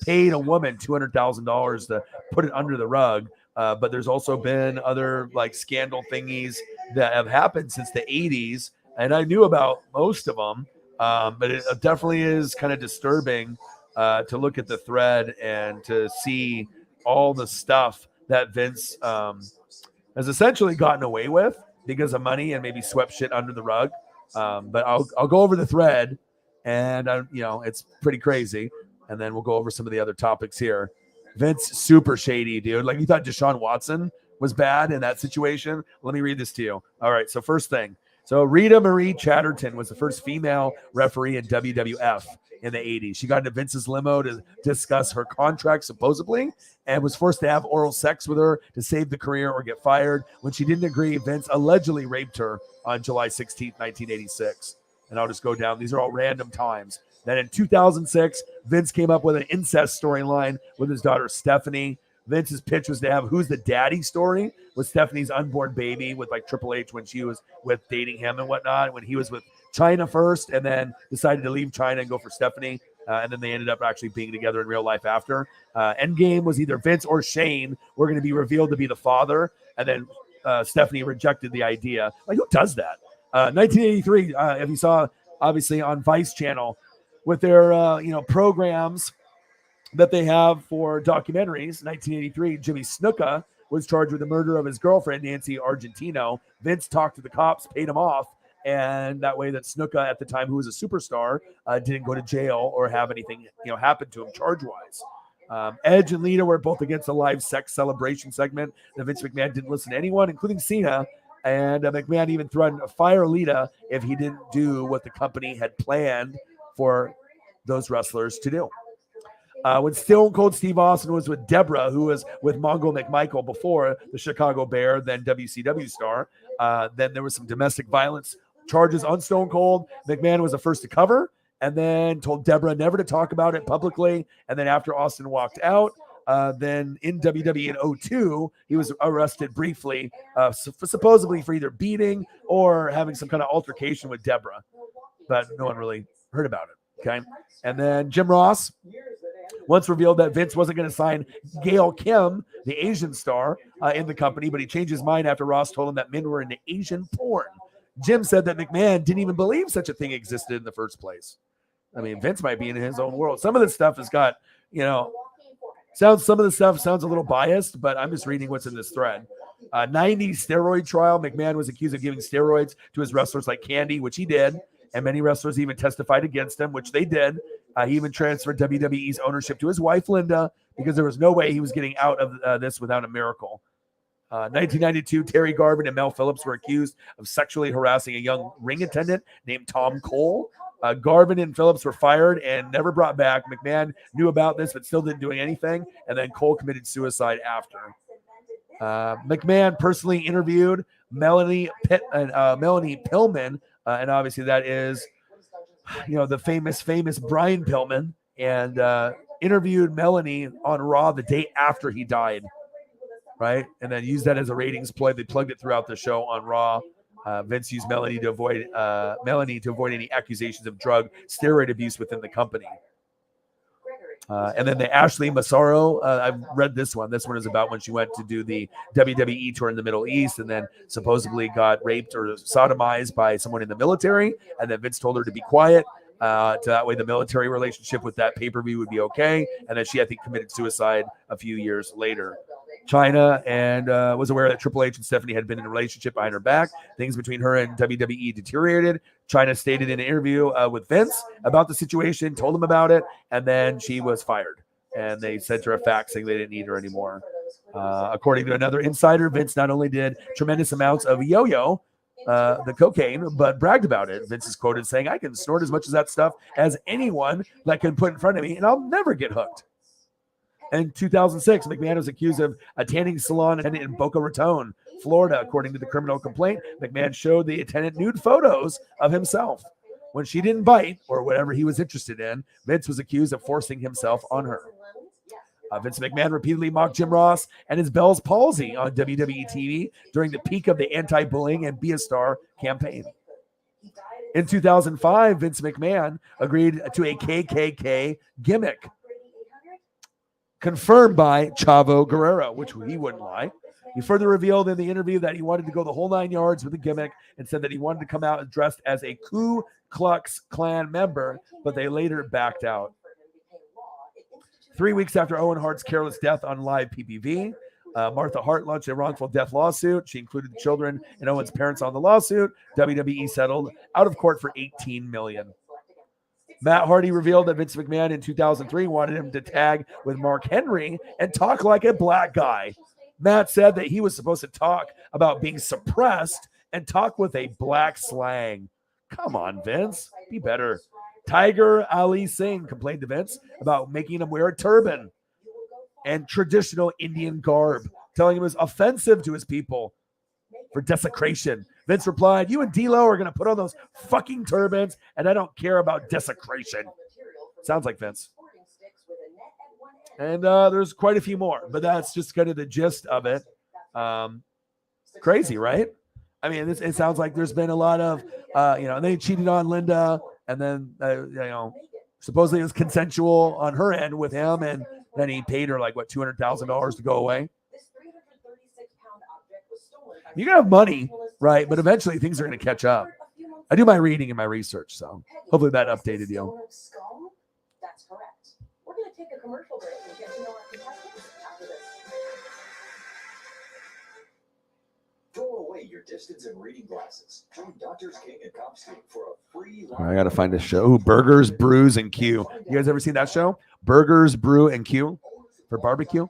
paid a woman $200,000 to put it under the rug. But there's also been other like scandal thingies that have happened since the 80s. And I knew about most of them, but it definitely is kind of disturbing to look at the thread and to see all the stuff that Vince has essentially gotten away with because of money and maybe swept shit under the rug. But I'll go over the thread, and it's pretty crazy. And then we'll go over some of the other topics here. Vince, super shady, dude. Like, you thought Deshaun Watson was bad in that situation? Let me read this to you. All right, so first thing. So Rita Marie Chatterton was the first female referee in WWF in the 80s. She got into Vince's limo to discuss her contract, supposedly, and was forced to have oral sex with her to save the career or get fired. When she didn't agree, Vince allegedly raped her on July 16th, 1986. And I'll just go down. These are all random times. Then in 2006, Vince came up with an incest storyline with his daughter Stephanie. Vince's pitch was to have Who's the Daddy story with Stephanie's unborn baby with like Triple H when she was with dating him and whatnot, when he was with China first and then decided to leave China and go for Stephanie. And then they ended up actually being together in real life after. Endgame was either Vince or Shane were going to be revealed to be the father. And then Stephanie rejected the idea. Like, who does that? 1983, if you saw, obviously, on Vice Channel with their, programs that they have for documentaries. 1983, Jimmy Snuka was charged with the murder of his girlfriend, Nancy Argentino. Vince talked to the cops, paid him off, and that way that Snuka at the time, who was a superstar, didn't go to jail or have anything happen to him charge-wise. Edge and Lita were both against a live sex celebration segment that Vince McMahon didn't listen to anyone, including Cena, and McMahon even threatened to fire Lita if he didn't do what the company had planned for those wrestlers to do. When Stone Cold Steve Austin was with Deborah, who was with Mongo McMichael before the Chicago Bear, then WCW star, then there was some domestic violence charges on Stone Cold. McMahon was the first to cover and then told Deborah never to talk about it publicly. And then after Austin walked out, then in WWE in 2002, he was arrested briefly, supposedly for either beating or having some kind of altercation with Deborah. But no one really heard about it. Okay. And then Jim Ross once revealed that Vince wasn't going to sign Gail Kim, the Asian star, in the company, but he changed his mind after Ross told him that men were into Asian porn. Jim said that McMahon didn't even believe such a thing existed in the first place. I mean, Vince might be in his own world. Some of this stuff has got, some of the stuff sounds a little biased, but I'm just reading what's in this thread. 90s steroid trial. McMahon was accused of giving steroids to his wrestlers like Candy, which he did. And many wrestlers even testified against him, which they did. He even transferred WWE's ownership to his wife, Linda, because there was no way he was getting out of this without a miracle. 1992, Terry Garvin and Mel Phillips were accused of sexually harassing a young ring attendant named Tom Cole. Garvin and Phillips were fired and never brought back. McMahon knew about this, but still didn't do anything. And then Cole committed suicide after. McMahon personally interviewed Melanie Pillman, and obviously that is, the famous Brian Pillman, and interviewed Melanie on Raw the day after he died, right? And then used that as a ratings ploy. They plugged it throughout the show on Raw. Vince used Melanie to avoid any accusations of drug steroid abuse within the company. And then the Ashley Massaro, I've read this one. This one is about when she went to do the WWE tour in the Middle East and then supposedly got raped or sodomized by someone in the military. And then Vince told her to be quiet. To that way the military relationship with that pay-per-view would be okay. And then she, I think, committed suicide a few years later. China and was aware that Triple H and Stephanie had been in a relationship behind her back. Things between her and WWE deteriorated. China stated in an interview with Vince about the situation, told him about it, and then she was fired. And they sent her a fax saying they didn't need her anymore. According to another insider, Vince not only did tremendous amounts of yo-yo, the cocaine, but bragged about it. Vince is quoted saying, "I can snort as much of that stuff as anyone that can put in front of me, and I'll never get hooked." In 2006, McMahon was accused of a tanning salon attendant in Boca Raton, Florida. According to the criminal complaint, McMahon showed the attendant nude photos of himself. When she didn't bite, or whatever he was interested in, Vince was accused of forcing himself on her. Vince McMahon repeatedly mocked Jim Ross and his Bell's palsy on WWE TV during the peak of the anti-bullying and Be a Star campaign. In 2005, Vince McMahon agreed to a KKK gimmick, confirmed by Chavo Guerrero, which he wouldn't lie. He further revealed in the interview that he wanted to go the whole 9 yards with the gimmick and said that he wanted to come out dressed as a Ku Klux Klan member, but they later backed out. 3 weeks after Owen Hart's careless death on live PPV, Martha Hart launched a wrongful death lawsuit. She included the children and Owen's parents on the lawsuit. WWE settled out of court for $18 million. Matt Hardy revealed that Vince McMahon in 2003 wanted him to tag with Mark Henry and talk like a black guy. Matt said that he was supposed to talk about being suppressed and talk with a black slang. Come on, Vince. Be better. Tiger Ali Singh complained to Vince about making him wear a turban and traditional Indian garb, telling him it was offensive to his people for desecration. Vince replied, "You and D'Lo are going to put on those fucking turbans, and I don't care about desecration." Sounds like Vince. And there's quite a few more, but that's just kind of the gist of it. Crazy, right? I mean, it sounds like there's been a lot of, they cheated on Linda, and then, supposedly it was consensual on her end with him, and then he paid her like, $200,000 to go away. You can have money, right? But eventually things are going to catch up. I do my reading and my research, so hopefully that updated you. That's correct. We're going to take a commercial break and get to know our contestants after this. Throw away your distance and reading glasses. Join Doctors King and Copsky for a free. I got to find a show. Ooh, Burgers, Brews, and Q. You guys ever seen that show? Burgers, Brew, and Q for barbecue.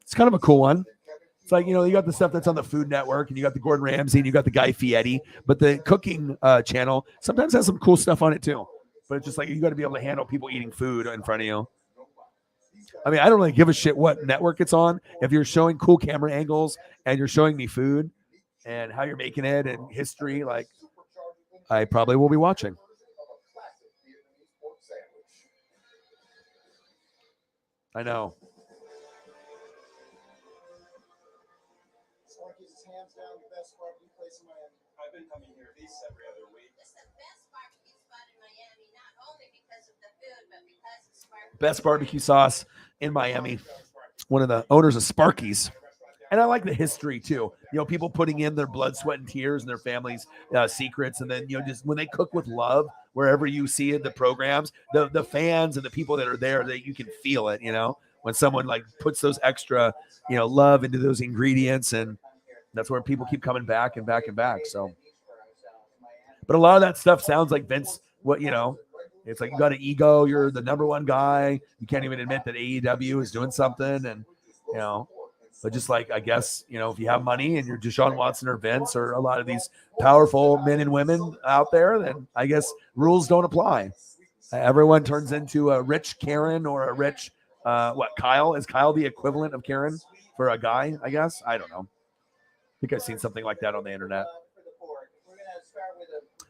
It's kind of a cool one. It's like, you got the stuff that's on the Food Network, and you got the Gordon Ramsay, and you got the Guy Fieri, but the cooking channel sometimes has some cool stuff on it too. But it's just like, you got to be able to handle people eating food in front of you. I mean, I don't really give a shit what network it's on. If you're showing cool camera angles and you're showing me food and how you're making it and history, like, I probably will be watching. I know. Hands down the best barbecue place in Miami. I've been coming here at least every other week. It's the best barbecue spot in Miami, not only because of the food, but because of Sparky's. Best barbecue sauce in Miami. One of the owners of Sparky's. And I like the history too. People putting in their blood, sweat, and tears and their families' secrets. And then, just when they cook with love, wherever you see it, the programs, the fans and the people that are there, that you can feel it, when someone like puts those extra, love into those ingredients, and that's where people keep coming back and back and back. So, but a lot of that stuff sounds like Vince, it's like you got an ego. You're the number one guy. You can't even admit that AEW is doing something. And, but just like, I guess, if you have money and you're Deshaun Watson or Vince or a lot of these powerful men and women out there, then I guess rules don't apply. Everyone turns into a rich Karen or a rich, Kyle? Is Kyle the equivalent of Karen for a guy, I guess? I don't know. I think I've seen something like that on the internet.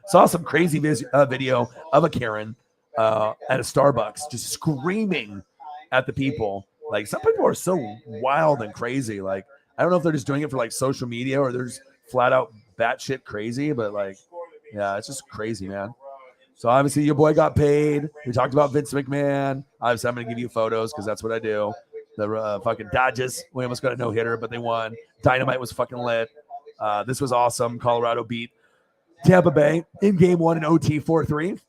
Saw some crazy video of a Karen at a Starbucks just screaming at the people. Like, some people are so wild and crazy. Like, I don't know if they're just doing it for like social media or they're just flat out batshit crazy, but like, yeah, it's just crazy, man. So obviously your boy got paid. We talked about Vince McMahon. Obviously I'm going to give you photos because that's what I do. The fucking Dodgers, we almost got a no-hitter, but they won. Dynamite was fucking lit. This was awesome. Colorado beat Tampa Bay in game 1 in OT 4-3.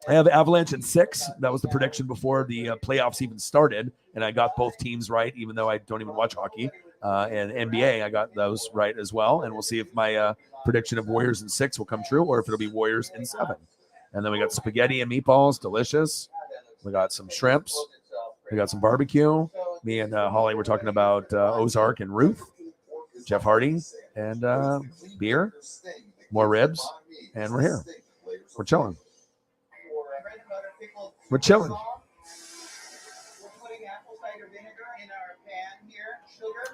I have Avalanche in 6. That was the prediction before the playoffs even started, and I got both teams right, even though I don't even watch hockey. And NBA, I got those right as well, and we'll see if my prediction of Warriors in 6 will come true or if it'll be Warriors in 7. And then we got spaghetti and meatballs, delicious. We got some shrimps. We got some barbecue. Me and Holly were talking about Ozark and Ruth, Jeff Hardy, and beer, more ribs, and we're here. We're chilling. We're chilling. I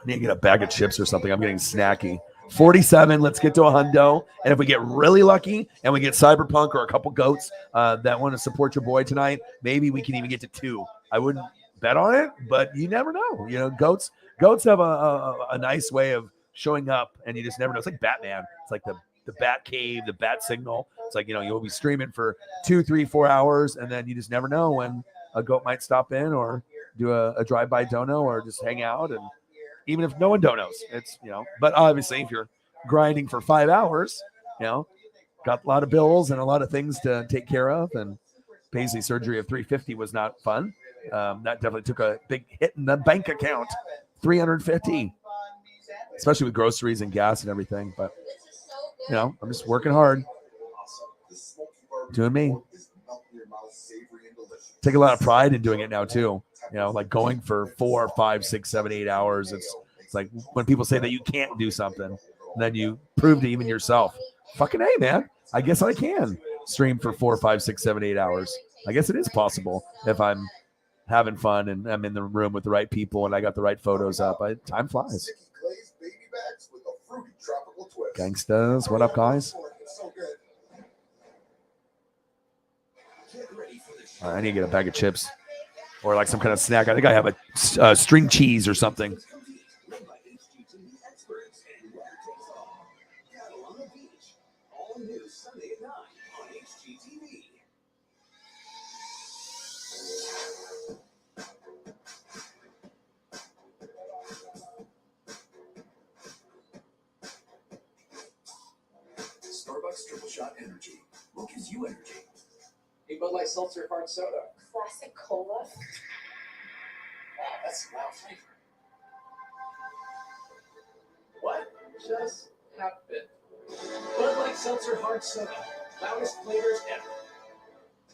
need to get a bag of chips or something. I'm getting snacky. 47. Let's get to a hundo. And if we get really lucky and we get Cyberpunk or a couple goats that want to support your boy tonight, maybe we can even get to 2. I wouldn't bet on it, but you never know. Goats have a nice way of showing up, and you just never know. It's like Batman. It's like the Bat Cave, the Bat Signal. It's like, you'll be streaming for 2, 3, 4 hours, and then you just never know when a goat might stop in or do a drive-by dono or just hang out. And even if no one donos, it's, but obviously if you're grinding for 5 hours, got a lot of bills and a lot of things to take care of. And Paisley surgery of $350 was not fun. That definitely took a big hit in the bank account. $350. especially with groceries and gas and everything. But I'm just working hard, doing me. Take a lot of pride in doing it now too. Like going for 4, 5, 6, 7, 8 hours. It's like when people say that you can't do something, then you prove to even yourself, fucking hey, man, I guess I can stream for 4, 5, 6, 7, 8 hours. I guess it is possible if I'm having fun and I'm in the room with the right people and I got the right photos up. Time flies. Gangstas, what up, guys? All right, I need to get a bag of chips or like some kind of snack. I think I have a string cheese or something. Starbucks Triple Shot Energy. What gives you energy? A Bud Light Seltzer Hard Soda. Classic cola. Wow, that's wow flavor. What just happened? Bud Light Seltzer Hard Soda. Loudest flavors ever.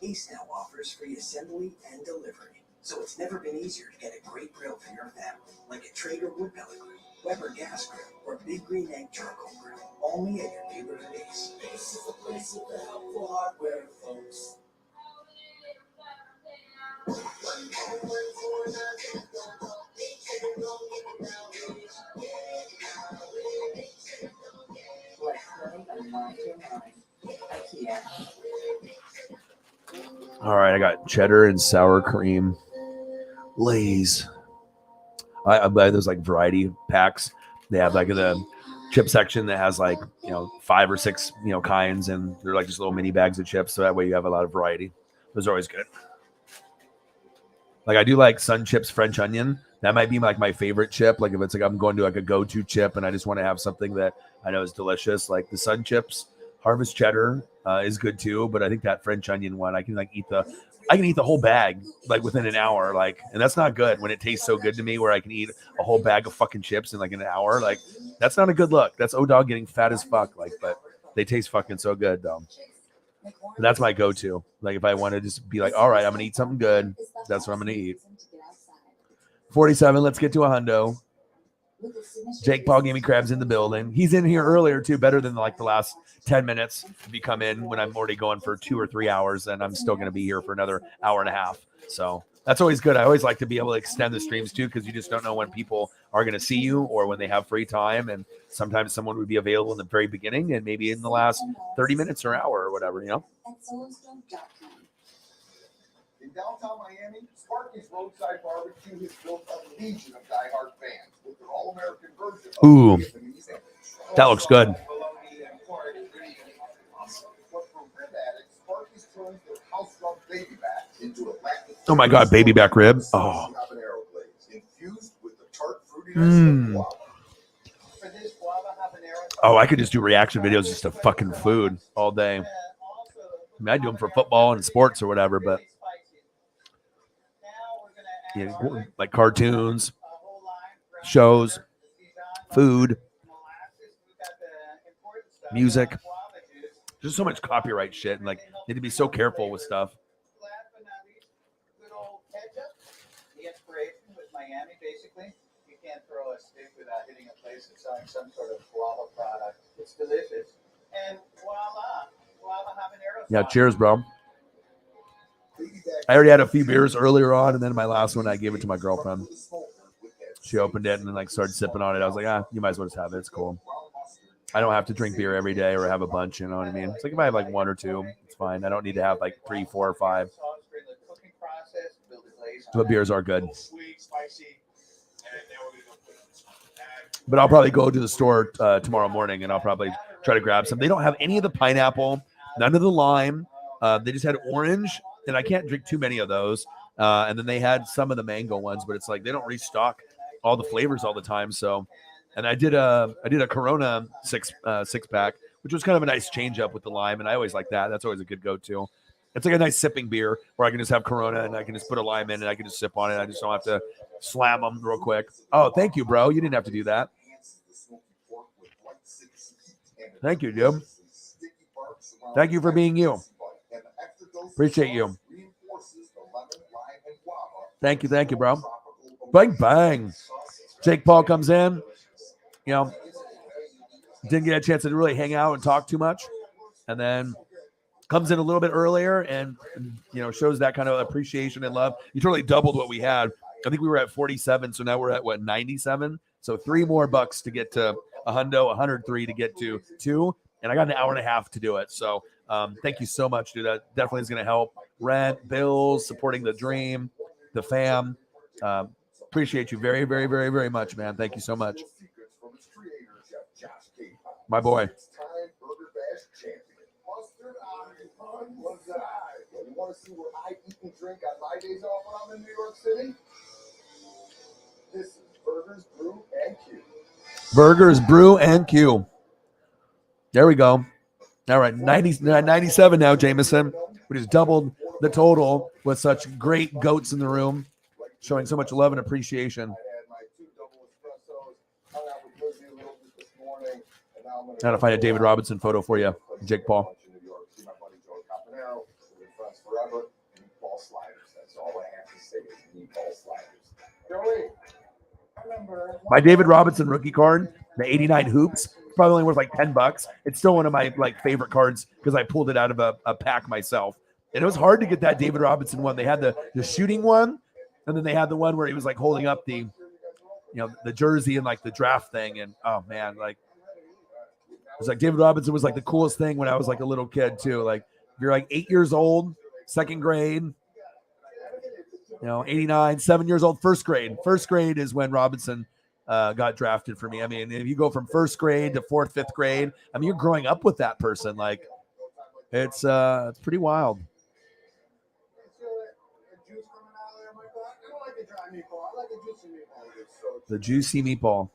Ace now offers free assembly and delivery, so it's never been easier to get a great grill for your family, like a Traeger wood pellet grill, Weber gas grill, or Big Green Egg charcoal grill. Only at your neighborhood Ace. Ace is the place with the helpful hardware, folks. All right, I got cheddar and sour cream Lay's. I buy those like variety packs. They have like the chip section that has like 5 or 6 kinds, and they're like just little mini bags of chips. So that way you have a lot of variety. Those are always good. Like I do like Sun Chips French onion. That might be like my favorite chip. Like if it's like I'm going to like a go-to chip and I just want to have something that I know is delicious, like the Sun Chips Harvest Cheddar is good too. But I think that French onion one, I can eat the whole bag like within an hour. Like, and that's not good when it tastes so good to me where I can eat a whole bag of fucking chips in like an hour. Like that's not a good look. That's O-Dog getting fat as fuck. Like, but they taste fucking so good though. And that's my go-to. Like if I want to just be like, all right, I'm gonna eat something good. That's what I'm gonna eat. 47. Let's get to a hundo. Jake Paul gave me crabs in the building. He's in here earlier too, better than like the last 10 minutes. If you come in when I'm already going for 2 or 3 hours, then I'm still going to be here for another hour and a half. So that's always good. I always like to be able to extend the streams too, because you just don't know when people are going to see you or when they have free time. And sometimes someone would be available in the very beginning and maybe in the last 30 minutes or hour or whatever, In downtown Miami, Sparky's Roadside Barbecue has built a legion of diehard fans with their all-American version of Ooh, Vietnamese sandwich. that looks good. But for rib addicts, Sparky's turns their house-loved baby back into a Latin. Oh my God, baby back rib. Oh. Habanero glaze infused with the tart fruitiness of guava. For this guava habanero. Oh, I could just do reaction videos just to fucking food all day. I mean, I do them for football and sports or whatever, but like cartoons, shows, food, music. There's so much copyright shit, and like you need to be so careful with stuff. The inspiration was Miami, basically. You can't throw a stick without hitting a place that's selling some sort of guava product. It's delicious. And voila, guava habanero. Yeah, cheers, bro. I already had a few beers earlier on, and then my last one I gave it to my girlfriend. She opened it and then like started sipping on it. I was like, you might as well just have it. It's cool. I don't have to drink beer every day or have a bunch. You know what I mean? It's like if I have like 1 or 2, it's fine. I don't need to have like 3, 4, or 5. But beers are good. But I'll probably go to the store tomorrow morning and I'll probably try to grab some. They don't have any of the pineapple, none of the lime. They just had orange, and I can't drink too many of those. And then they had some of the mango ones, but it's like they don't restock all the flavors all the time. So, and I did a Corona six pack, which was kind of a nice change up with the lime, and I always like that. That's always a good go-to. It's like a nice sipping beer where I can just have Corona and I can just put a lime in and I can just sip on it. I just don't have to slam them real quick. Oh, thank you, bro. You didn't have to do that. Thank you, dude. Thank you for being you. Appreciate you. Thank you, bro. Bang, bang. Jake Paul comes in. You know, didn't get a chance to really hang out and talk too much. And then comes in a little bit earlier and, you know, shows that kind of appreciation and love. You totally doubled what we had. I think we were at 47. So now we're at, what, 97? So $3 more to get to a hundo, 103 to get to 2. And I got an hour and a half to do it. So thank you so much, dude. That definitely is going to help. Rent, bills, supporting the dream, the fam. Appreciate you very, very, very, very much, man. Thank you so much. My boy. You want to see what I eat and drink on my days off when I'm in New York City? This is Burgers, Brew, and Q. Burgers, Brew, and Q. There we go. All right, 97 now, Jameson. We just doubled the total with such great goats in the room, showing so much love and appreciation. Now to find a David Robinson photo for you, Jake Paul. My David Robinson rookie card, the 89 hoops, probably only worth like $10. It's still one of my favorite cards because I pulled it out of a pack myself. And it was hard to get that David Robinson one. They had the shooting one, and then they had the one where he was holding up the jersey and the draft thing. And oh man, it was David Robinson was the coolest thing when I was a little kid too. If you're 8 years old, second grade, 89, 7 years old, first grade. First grade is when Robinson got drafted for me. I mean, if you go from first grade to fourth, fifth grade, I mean, you're growing up with that person. It's pretty wild. The juicy meatball.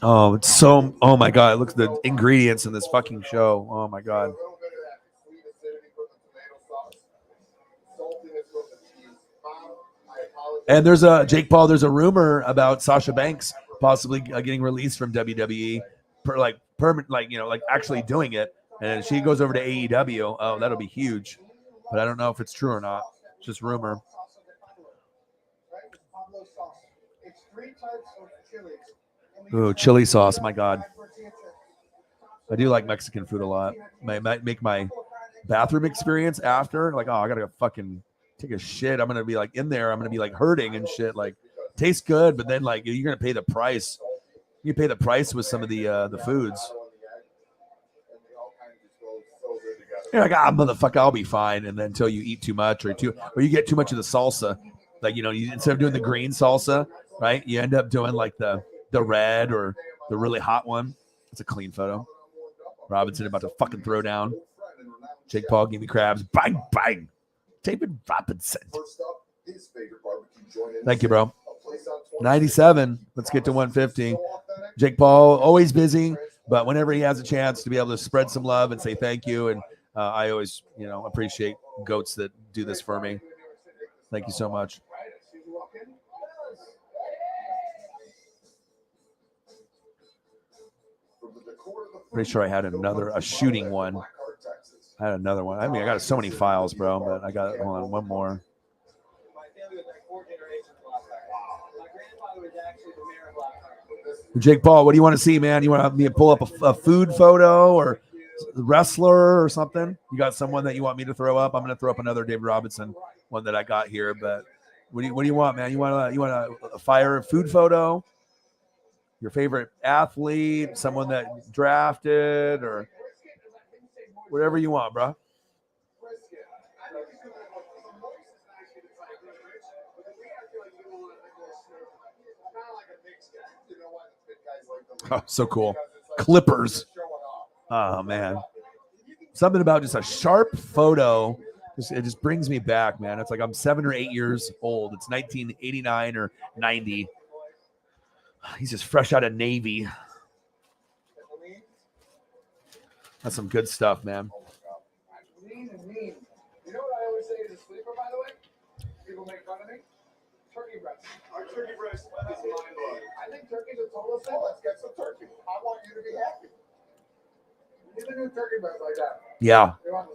Oh, it's so. Oh my god! Look at the ingredients in this fucking show. Oh my god. And there's Jake Paul. There's a rumor about Sasha Banks possibly getting released from WWE, actually doing it. And she goes over to AEW. Oh, that'll be huge. But I don't know if it's true or not. It's just rumor. Ooh, chili sauce. My God. I do like Mexican food a lot. Might make my bathroom experience after I gotta fucking take a shit. I'm gonna be in there. I'm gonna be hurting and shit. Tastes good, but then you're gonna pay the price. You pay the price with some of the foods. You're motherfucker, I'll be fine. And then until you eat too much or you get too much of the salsa, instead of doing the green salsa, right? You end up doing the red or the really hot one. It's a clean photo. Robinson about to fucking throw down. Jake Paul, give me crabs. Bang, bang. David Robinson. Thank you, bro. 97. Let's get to 150. Jake Paul, always busy, but whenever he has a chance to be able to spread some love and say thank you. And I always, appreciate goats that do this for me. Thank you so much. Pretty sure I had a shooting one. I had another one. I mean, I got so many files, bro, but I got hold on, one more. Jake Paul, what do you want to see, man? You want me to pull up a food photo or wrestler or something? You got someone that you want me to throw up? I'm going to throw up another David Robinson one that I got here, but what do you want, man? You want a fire food photo? Your favorite athlete, someone that drafted, or whatever you want, bro. Oh, so cool. Clippers. Oh, man. Something about just a sharp photo. It just brings me back, man. It's I'm 7 or 8 years old. It's 1989 or 90. He's just fresh out of Navy. That's some good stuff, man. Lean and mean. You know what I always say as a sleeper, by the way? People make fun of me. turkey breast. Our turkey breast is mind-blowing. I think turkey's a total sin. Let's get some turkey. I want you to be happy. Give a new turkey breast like that. Yeah. All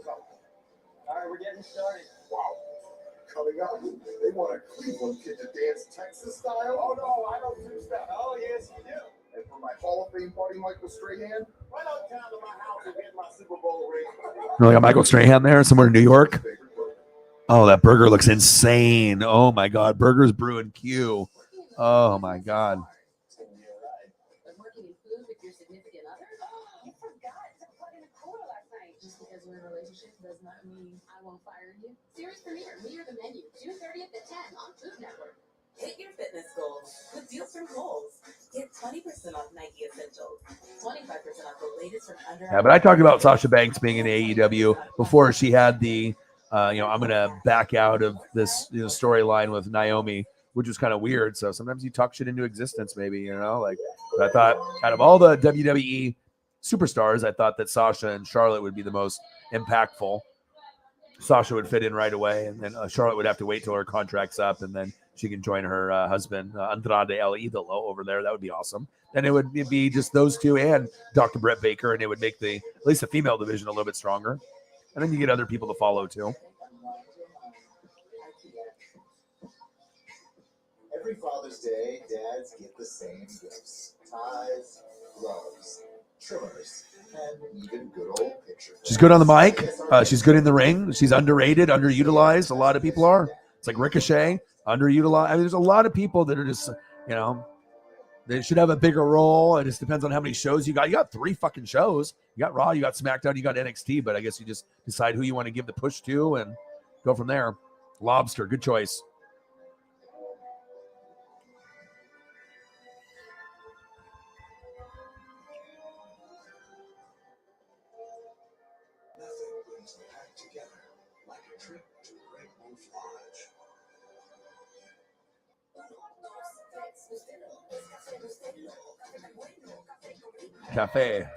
right, we're getting started. Wow. Coming up, they want a Cleveland kid to dance Texas style. Oh no, I don't do that. Oh yes, you do. And for my Hall of Fame party, Michael Strahan, right out down to my house and get my Super Bowl ring. You got Michael Strahan there somewhere in New York. Oh, that burger looks insane. Oh my God, Burgers Brew and Q. Oh my God. But working in food with your significant other? You forgot to plug in a cooler last night. Just because we're in a relationship does not mean I won't fire you. Series premiere, Meet the Menu, June 30th at 10 on Food Network. Hit your fitness goals with deals from Kohl's. Get 20% off Nike Essentials, 25% off the latest from Under Armour. Yeah, but I talked about Sasha Banks being in AEW before she had the, I'm going to back out of this storyline with Naomi, which was kind of weird. So sometimes you talk shit into existence, maybe, like, but I thought out of all the WWE superstars, I thought that Sasha and Charlotte would be the most impactful. Sasha would fit in right away, and then Charlotte would have to wait till her contract's up, and then she can join her husband, Andrade El Idolo, over there. That would be awesome. Then it would be just those two and Dr. Brett Baker, and it would make at least the female division a little bit stronger. And then you get other people to follow, too. Every Father's Day, dads get the same gifts. Ties, gloves, trimmers, and even good old picture frames. She's good on the mic. She's good in the ring. She's underrated, underutilized. A lot of people are. It's like Ricochet, underutilized. I mean, there's a lot of people that are just, they should have a bigger role. It just depends on how many shows you got. You got 3 fucking shows. You got Raw, you got SmackDown, you got NXT, but I guess you just decide who you want to give the push to and go from there. Lobster, good choice. Nothing brings the pack together like a trip to Great Wolf Lodge. Cafe.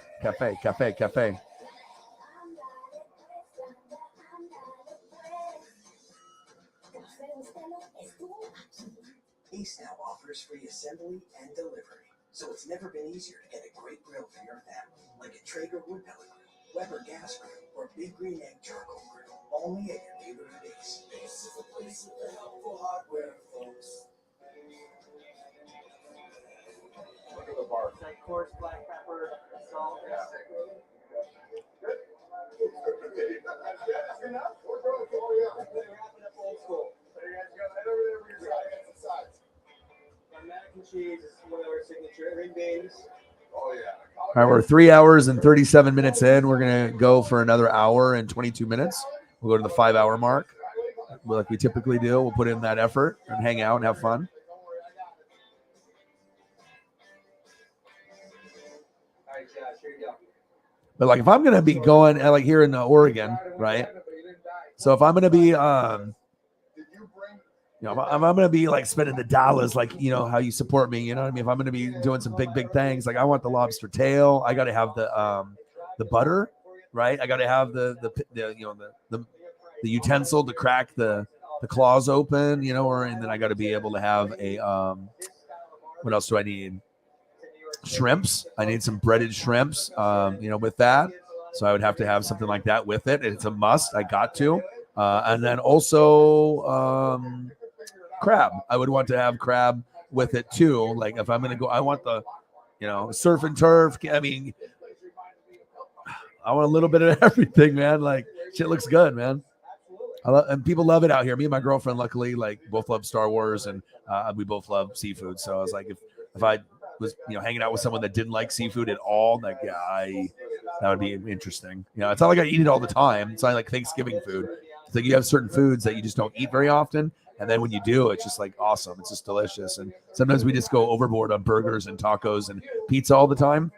Ace now offers free assembly and delivery, so it's never been easier to get a great grill for your family, like a Traeger wood pellet grill, Weber gas grill, or Big Green Egg charcoal grill, only at your neighborhood Ace. Ace is the place with the helpful hardware, folks. Look at the bar. Of course, black pepper, salt. Yeah. Good. That's enough. We're going to wrap it up old school. So you guys go right over there for your side. Get some sides. My mac and cheese is one of our signature ring beans. Oh, yeah. All right, we're 3 hours and 37 minutes in. We're going to go for another hour and 22 minutes. We'll go to the 5-hour mark like we typically do. We'll put in that effort and hang out and have fun. All right, Josh, here you go. But like if I'm going to be going like here in Oregon, right? So if I'm going to be, if I'm going to be like spending the dollars, like, how you support me, you know what I mean? If I'm going to be doing some big things, like I want the lobster tail. I got to have the butter, right? I got to have the utensil to crack the claws open, and then I got to be able to have a, what else do I need? Shrimps. I need some breaded shrimps, with that. So I would have to have something like that with it. It's a must. I got to. And then also crab. I would want to have crab with it too. Like if I'm going to go, I want the, surf and turf. I mean, I want a little bit of everything, man. Like shit looks good, man. And people love it out here. Me and my girlfriend, luckily, like both love Star Wars and we both love seafood. So I was like, if I was hanging out with someone that didn't like seafood at all, like that would be interesting. It's not like I eat it all the time. It's not like Thanksgiving food. It's like you have certain foods that you just don't eat very often, and then when you do, it's just like awesome. It's just delicious. And sometimes we just go overboard on burgers and tacos and pizza all the time.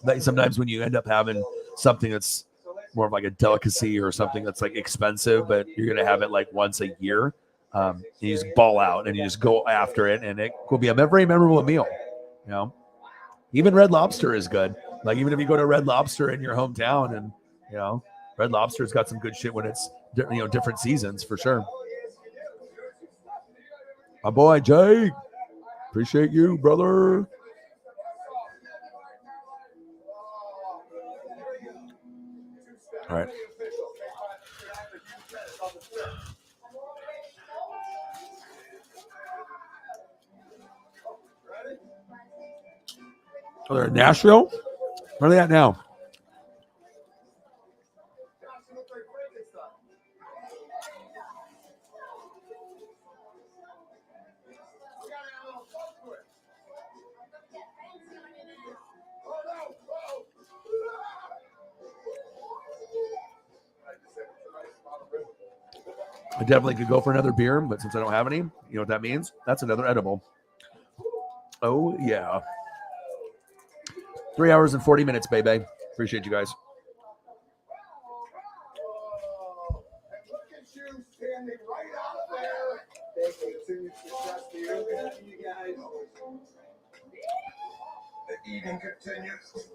Like sometimes when you end up having something that's more of like a delicacy or something that's like expensive, but you're gonna have it like once a year, you just ball out and you just go after it, and it will be a very memorable meal. Even Red Lobster is good. Like even if you go to Red Lobster in your hometown, and Red Lobster's got some good shit when it's different seasons for sure. My boy Jake. Appreciate you, brother. All right. Oh, they're in Nashville? Where are they at now? I definitely could go for another beer, but since I don't have any, you know what that means? That's another edible. Oh, yeah. 3 hours and 40 minutes, baby. Appreciate you guys. Standing right out there. Thank you. Continued success to you guys. The eating continues.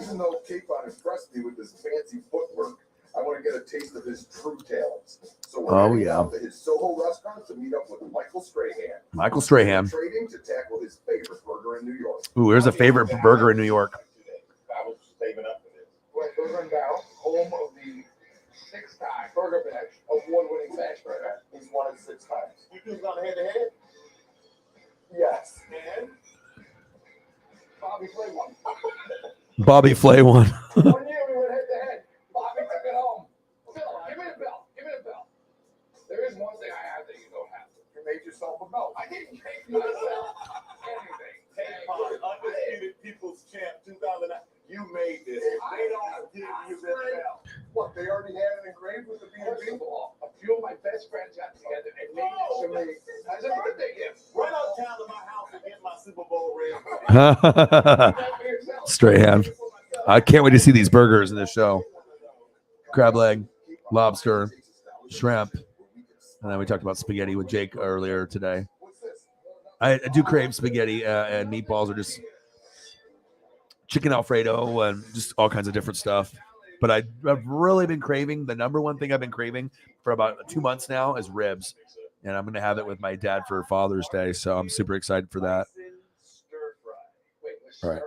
Even though Capon impressed me with his fancy footwork, I want to get a taste of his true talents. So we're heading down to his Soho restaurant to meet up with Michael Strahan. Michael Strahan. Trading to tackle his favorite burger in New York. Ooh, here's a favorite burger in New York. I was saving up for this. Well, Burger and Barrel, home of the 6-time Burger Bash award-winning bash burger. He's won it 6 times. You two gone head-to-head? Yes. And Bobby Flay won. Bobby Flay won. 1 year we went head-to-head. Bobby took it home. Bill, give me the belt. Give me the belt. There is one thing I have that you don't have. You made yourself a belt. I didn't make myself anything. Capon, undisputed people's champ 2009. You made this. I don't give you this belt. What, they already had it engraved with the B&B? A few of my best friends got together and made it to me as a birthday gift. Run uptown to my house and get my Super Bowl ring. Strahan. I can't wait to see these burgers in this show. Crab leg, lobster, shrimp. And then we talked about spaghetti with Jake earlier today. I do crave spaghetti and meatballs, or just chicken Alfredo and just all kinds of different stuff. But I've really been craving, the number one thing I've been craving for about 2 months now is ribs. And I'm going to have it with my dad for Father's Day. So I'm super excited for that. All right.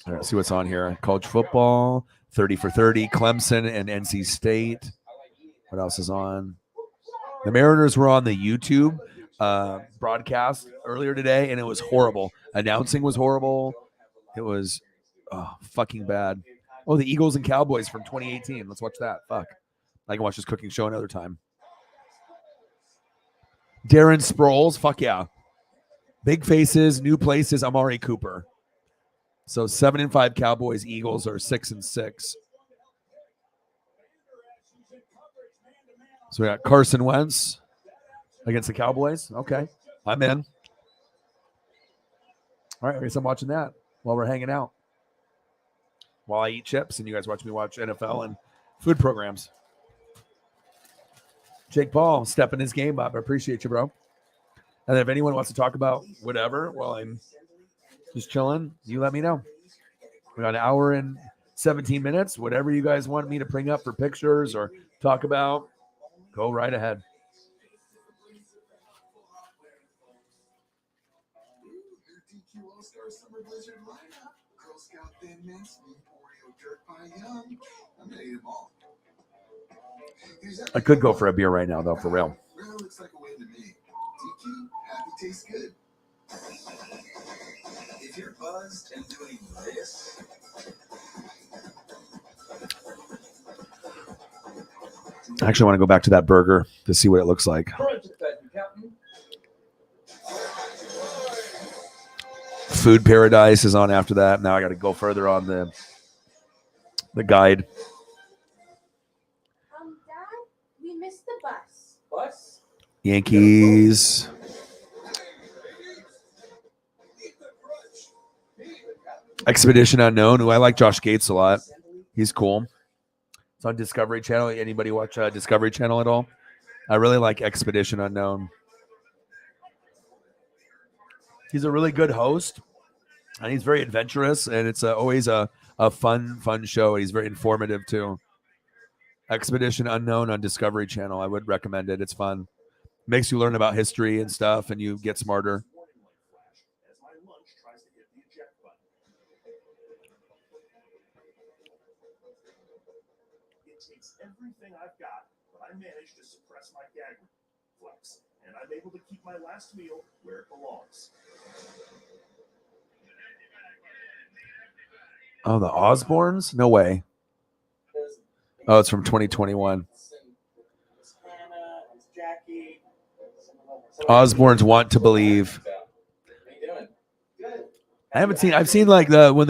All right, see what's on here. College football, 30 for 30, Clemson and NC State. What else is on? The Mariners were on the YouTube broadcast earlier today, and it was horrible. Announcing was horrible. It was fucking bad. Oh, the Eagles and Cowboys from 2018. Let's watch that. Fuck. I can watch this cooking show another time. Darren Sproles. Fuck yeah. Big faces, new places. Amari Cooper. So 7-5 Cowboys. Eagles are 6-6. So we got Carson Wentz against the Cowboys. Okay. I'm in. All right. I guess I'm watching that while we're hanging out. While I eat chips and you guys watch me watch NFL and food programs. Jake Paul stepping his game up. I appreciate you, bro. And if anyone wants to talk about whatever while I'm just chilling, you let me know. We got an hour and 17 minutes. Whatever you guys want me to bring up for pictures or talk about, go right ahead. I could go for a beer right now, though, for real. Looks like a win to me. DQ, happy tastes good. If you're buzzed and doing this, I actually want to go back to that burger to see what it looks like. Food Paradise is on after that. Now I got to go further on the guide. Dad, we missed the bus. Bus? Yankees. Expedition Unknown. Ooh, I like Josh Gates a lot. He's cool. It's on Discovery Channel. Anybody watch Discovery Channel at all? I really like Expedition Unknown. He's a really good host, and he's very adventurous, and it's always a fun show. He's very informative, too. Expedition Unknown on Discovery Channel. I would recommend it. It's fun. Makes you learn about history and stuff, and you get smarter. Warning light flash as my lunch tries to hit the eject button. It takes everything I've got, but I managed to suppress my gag reflex, and I'm able to keep my last meal where it belongs. Oh, the Osbournes? No way. Oh, it's from 2021. Osbournes Want to Believe. I haven't seen. I've seen like the when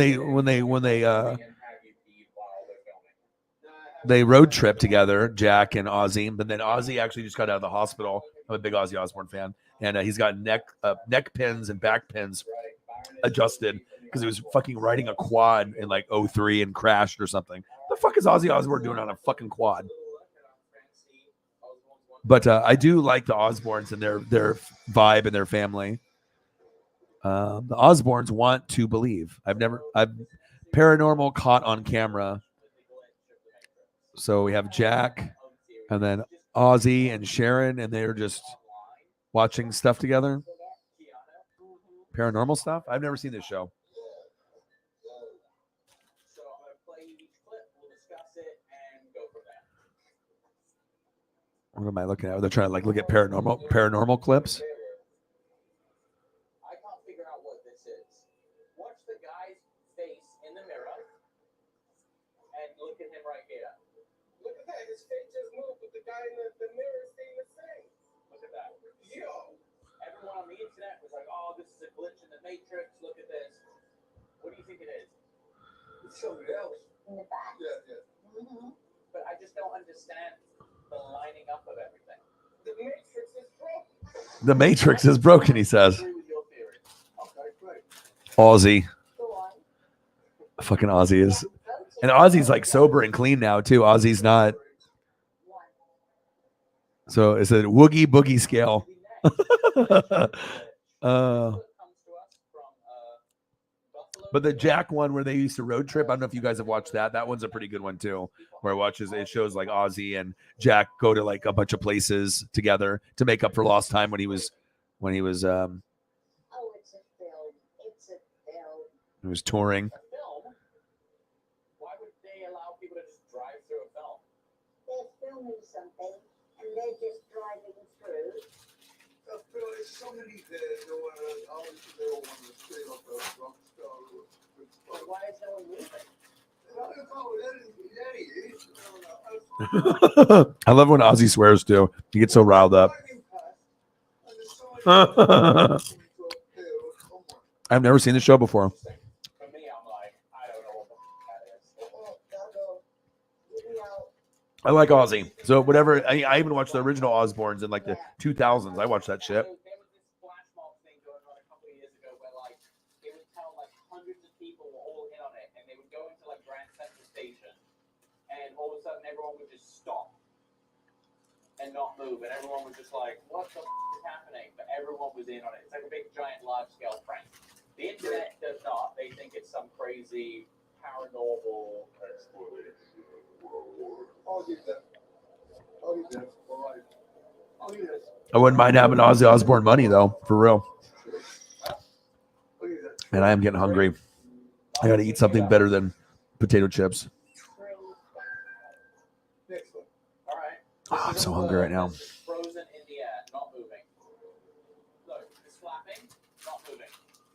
they road trip together, Jack and Ozzy. But then Ozzy actually just got out of the hospital. I'm a big Ozzy Osbourne fan, and he's got neck pins and back pins adjusted because he was fucking riding a quad in like 03 and crashed or something. The fuck is Ozzy Osbourne doing on a fucking quad? But I do like the Osbournes and their vibe and their family. The Osbournes Want to Believe. I've paranormal caught on camera. So we have Jack and then Ozzy and Sharon, and they're just watching stuff together. Paranormal stuff. I've never seen this show. What am I looking at? They're trying to like look at paranormal clips. I can't figure out what this is. Watch the guy's face in the mirror and look at him right here. Look at that. His face just moved, but the guy in the mirror is staying the same. Look at that. Yo. Everyone on the internet was like, oh, this is a glitch in the Matrix. Look at this. What do you think it is? It's something else. In the back. Yeah, yeah. Mm-hmm. But I just don't understand the lining up of everything. The Matrix is broken. The Matrix is broken, he says. Ozzy. Fucking Ozzy is. And Ozzy's like sober and clean now, too. Ozzy's not. So it's a Woogie Boogie scale. But the Jack one where they used to road trip, I don't know if you guys have watched that. That one's a pretty good one too. Where it shows like Ozzy and Jack go to like a bunch of places together to make up for lost time when he was Oh, it's a film. It's a film. he was touring. Why would they allow people to just drive through a film? They're filming something and they're just driving through. There's so many there. No one, obviously, they all want to stay off the rock star. Why is no one leaving? I love when Ozzy swears too. He gets so riled up. I've never seen the show before. For me, I'm like, I don't know what that is. I like Ozzy. So whatever. I even watched the original Osbournes in like the 2000s. I watched that shit. There was this flash mob thing going on a couple of years ago where like it would tell like hundreds of people were all in on it, and they would go into like Grand Central Station, and all of a sudden everyone would just stop and not move, and everyone was just like, "What the is happening?" But everyone was in on it. It's like a big giant large scale prank. The internet does not. They think it's some crazy paranormal. I wouldn't mind having Ozzy Osbourne money though, for real. And I am getting hungry. I got to eat something better than potato chips. Oh, I'm so hungry right now. Frozen in the air, not moving. Look, it's flapping, not moving.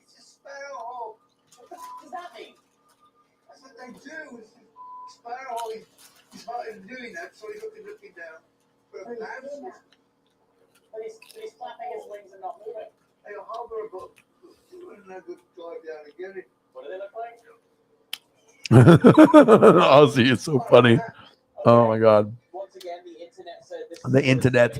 It's just sparrow. What the fuck does that mean? That's what they do. Sparrow, he started doing that, so he's looking down. But he's flapping his wings and not moving. Hey, hover above. Wouldn't that good dive down and get it? What do they look like? Ozzy is so funny. Oh my god. Once again, the internet said this. The internet.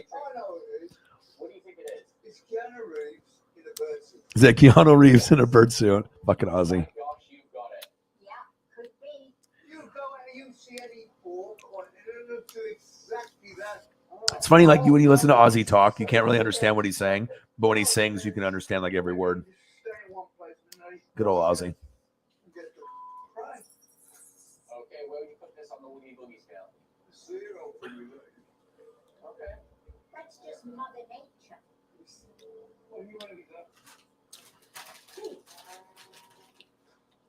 What do you think it is? It's Keanu Reeves in a bird suit. Is that Keanu Reeves in a bird suit? Fucking Ozzy. Gosh, you got it. Yeah, could be. You go and you see any pork or it looks exactly that. It's funny, like when you listen to Ozzy talk, you can't really understand what he's saying, but when he sings, you can understand like every word. Good old Ozzy. Okay, where would you put this on the Woogie Boogie scale? 0 for you. Okay. That's just Mother Nature.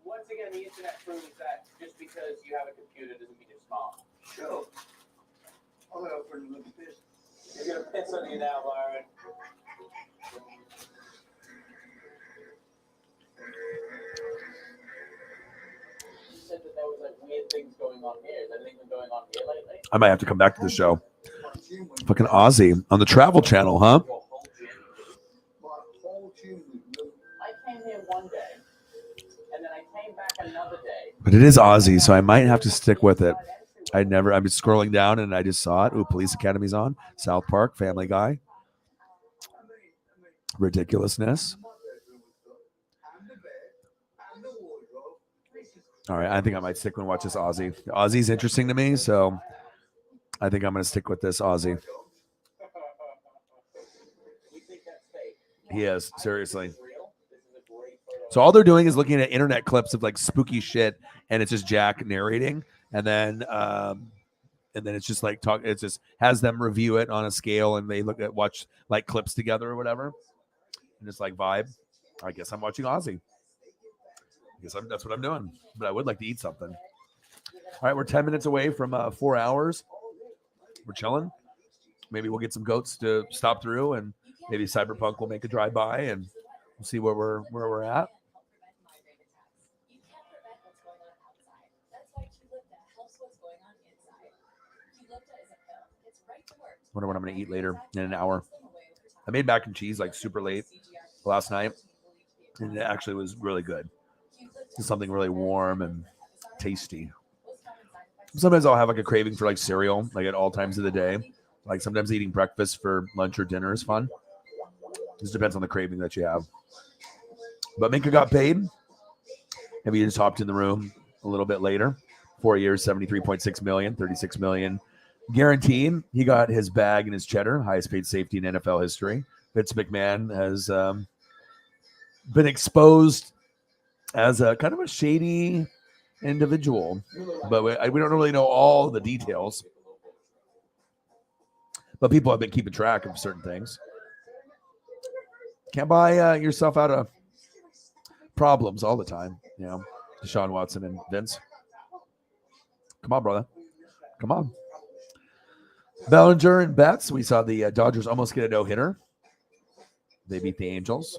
Once again, the internet proves that just because you have a computer doesn't mean you're smart. Sure. I'll go for a look at this. You're gonna piss on you now, Byron. You said that there was like weird things going on here. Is anything been going on here lately? I might have to come back to the show. Fucking Aussie on the Travel Channel, huh? I came here one day, and then I came back another day. But it is Aussie, so I might have to stick with it. I'm just scrolling down and I just saw it. Ooh, Police Academy's on. South Park, Family Guy. Ridiculousness. All right, I think I might stick and watch this Aussie. Aussie's interesting to me, so I think I'm going to stick with this Aussie. He is, seriously. So all they're doing is looking at internet clips of like spooky shit, and it's just Jack narrating, and then it's just like talk. It just has them review it on a scale, and they watch like clips together or whatever, and just like vibe. I guess I'm watching Aussie. That's what I'm doing. But I would like to eat something. All right, we're 10 minutes away from 4 hours. We're chilling. Maybe we'll get some goats to stop through, and maybe Cyberpunk will make a drive by, and we'll see where we're at. Wonder what I'm going to eat later in an hour. I made mac and cheese like super late last night, and it actually was really good. It's something really warm and tasty. Sometimes I'll have like a craving for like cereal, like at all times of the day. Like sometimes eating breakfast for lunch or dinner is fun. Just depends on the craving that you have. But Minkah got paid. Maybe he just hopped in the room a little bit later. 4 years, 73.6 million, 36 million guaranteed. He got his bag and his cheddar, highest paid safety in NFL history. Vince McMahon has been exposed as a kind of a shady individual, but we don't really know all the details. But people have been keeping track of certain things. Can't buy yourself out of problems all the time, you know. Deshaun Watson and Vince. Come on, brother. Come on. Bellinger and Betts. We saw the Dodgers almost get a no-hitter. They beat the Angels.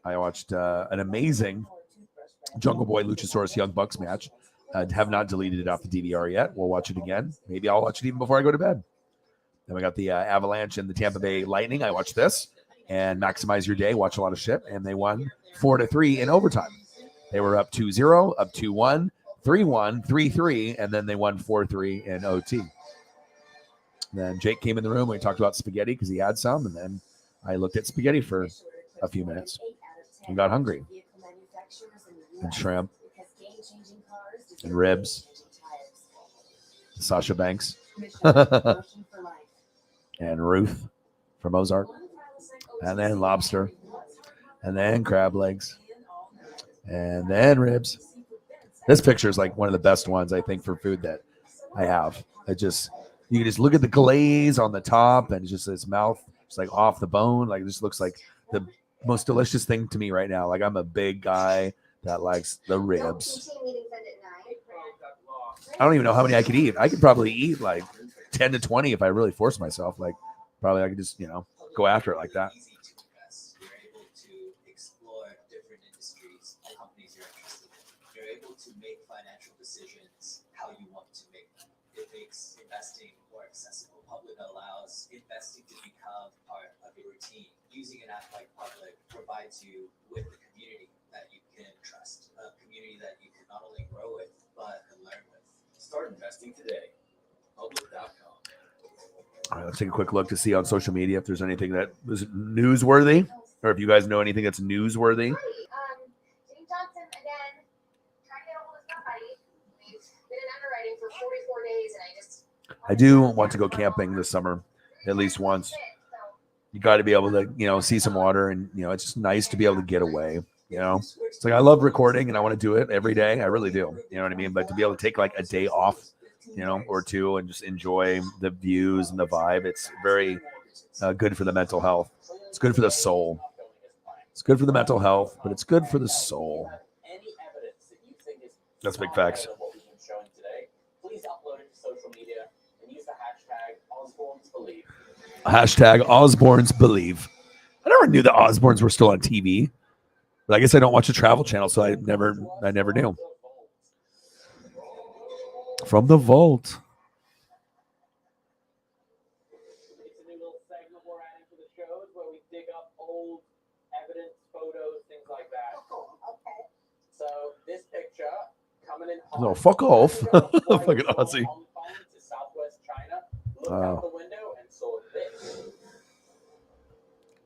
I watched an amazing Jungle Boy Luchasaurus Young Bucks match. Have not deleted it off the DVR yet. We'll watch it again. Maybe I'll watch it even before I go to bed. Then we got the Avalanche and the Tampa Bay Lightning. I watched this and Maximize Your Day. Watch a lot of shit. And they won 4-3 in overtime. They were up 2-0, up 2-1, 3-1, 3-3, and then they won 4-3 in OT. Then Jake came in the room. We talked about spaghetti because he had some. And then I looked at spaghetti for a few minutes and got hungry. And shrimp and ribs. Sasha Banks. And Ruth from Ozark. And then lobster. And then crab legs. And then ribs. This picture is like one of the best ones, I think, for food that I have. You can just look at the glaze on the top and just his mouth, it's like off the bone. Like it just looks like the most delicious thing to me right now. Like I'm a big guy that likes the ribs. I don't even know how many I could eat. I could probably eat like 10 to 20 if I really force myself. Like probably I could just, go after it like that. You're able to explore different industries, companies you're interested in. You're able to make financial decisions how you want to make them. It makes investing more accessible. Public allows investing to become part of your routine. Using an app like Public provides you with a community that you can trust, a community that you can not only grow with, but learn with. Start investing today. Public.com. All right, let's take a quick look to see on social media if there's anything that is newsworthy, or if you guys know anything that's newsworthy. Dave Johnson again, trying to get a hold of somebody. We've been in underwriting for 44 days, and I do want to go camping this summer, at least once. You got to be able to, see some water, and it's just nice to be able to get away. It's like I love recording, and I want to do it every day. I really do. You know what I mean? But to be able to take like a day off, or two, and just enjoy the views and the vibe, it's very good for the mental health. It's good for the soul. It's good for the mental health, but it's good for the soul. That's big facts. Please upload it to social media and use the hashtag OsbornsBelieve. Hashtag Osborns Believe. I never knew the Osborns were still on TV, but I guess I don't watch the Travel Channel, so I never knew. From the vault. It's a new little segment we're adding to the shows where we dig up old evidence, photos, things like that. Okay. So this picture coming in hot. No, fuck off. Fucking Aussie. Hong Kong to Southwest China. Looked out the window and saw this.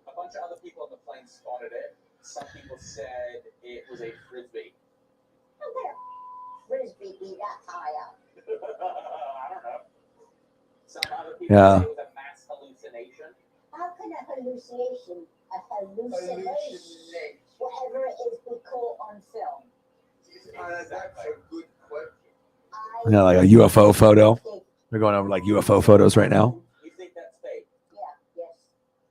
A bunch of other people on the plane spotted it. Some people said it was a frisbee. Frisbee be that high up. I don't know. Some other people Yeah. say it was a mass hallucination. How can a hallucination, whatever it is, be caught on film? That's a good question. Yeah, like a UFO photo. They're going over like UFO photos right now. You think that's fake? Yeah, yes.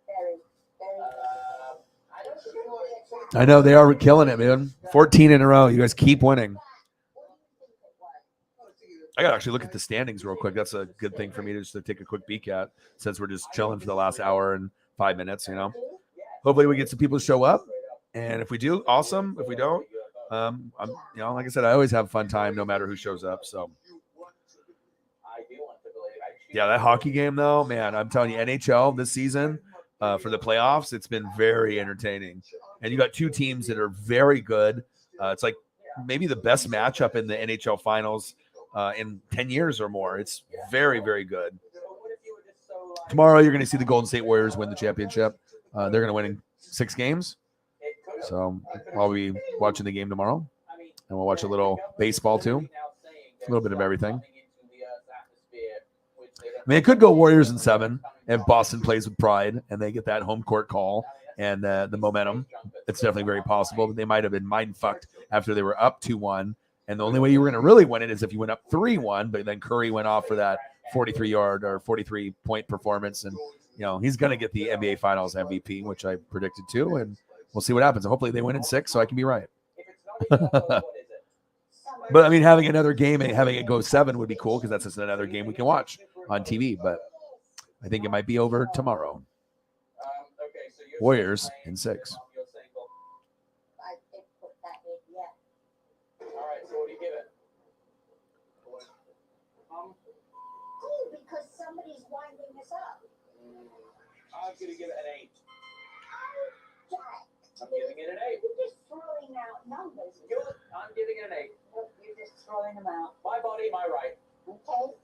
Very, very. I don't support it. I know they are killing it, man. 14 in a row. You guys keep winning. I got to actually look at the standings real quick. That's a good thing for me to just to take a quick peek at since we're just chilling for the last hour and 5 minutes, you know. Hopefully we get some people to show up. And if we do, awesome. If we don't, I'm, you know, like I said, I always have a fun time no matter who shows up. So yeah, that hockey game though, man, I'm telling you, NHL this season for the playoffs, it's been very entertaining. And you got two teams that are very good. It's like maybe the best matchup in the NHL finals in 10 years or more. It's very, very good. Tomorrow, you're going to see the Golden State Warriors win the championship. They're going to win in 6 games. So I'll be watching the game tomorrow. And we'll watch a little baseball too. A little bit of everything. I mean, it could go Warriors in 7 if Boston plays with pride and they get that home court call and the momentum. It's definitely very possible. But they might have been mind fucked after they were up 2-1. And the only way you were going to really win it is if you went up 3-1, but then Curry went off for that 43-yard or 43-point performance. And, you know, he's going to get the NBA Finals MVP, which I predicted too. And we'll see what happens. And hopefully they win in 6 so I can be right. But, I mean, having another game and having it go 7 would be cool because that's just another game we can watch on TV. But I think it might be over tomorrow. Warriors in 6. Because somebody's winding us up. I'm going to give it an 8. Jack, I'm giving it an 8. you're just throwing out numbers. Good. I'm giving it an 8. Look, you're just throwing them out. My body, my right. Okay. All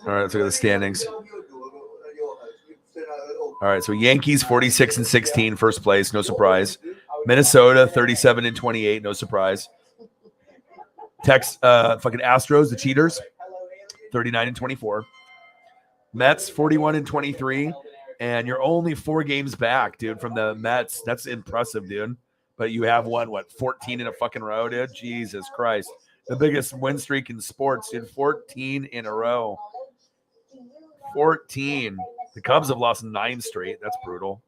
right, let's look at the standings. All right, so Yankees 46-16, first place, no surprise. Minnesota 37-28, no surprise. Fucking Astros, the cheaters, 39-24. Mets 41-23, and you're only 4 games back, dude, from the Mets. That's impressive, dude. But you have won 14 in a fucking row, dude. Jesus Christ, the biggest win streak in sports, dude. 14 in a row. 14. The Cubs have lost 9 straight. That's brutal.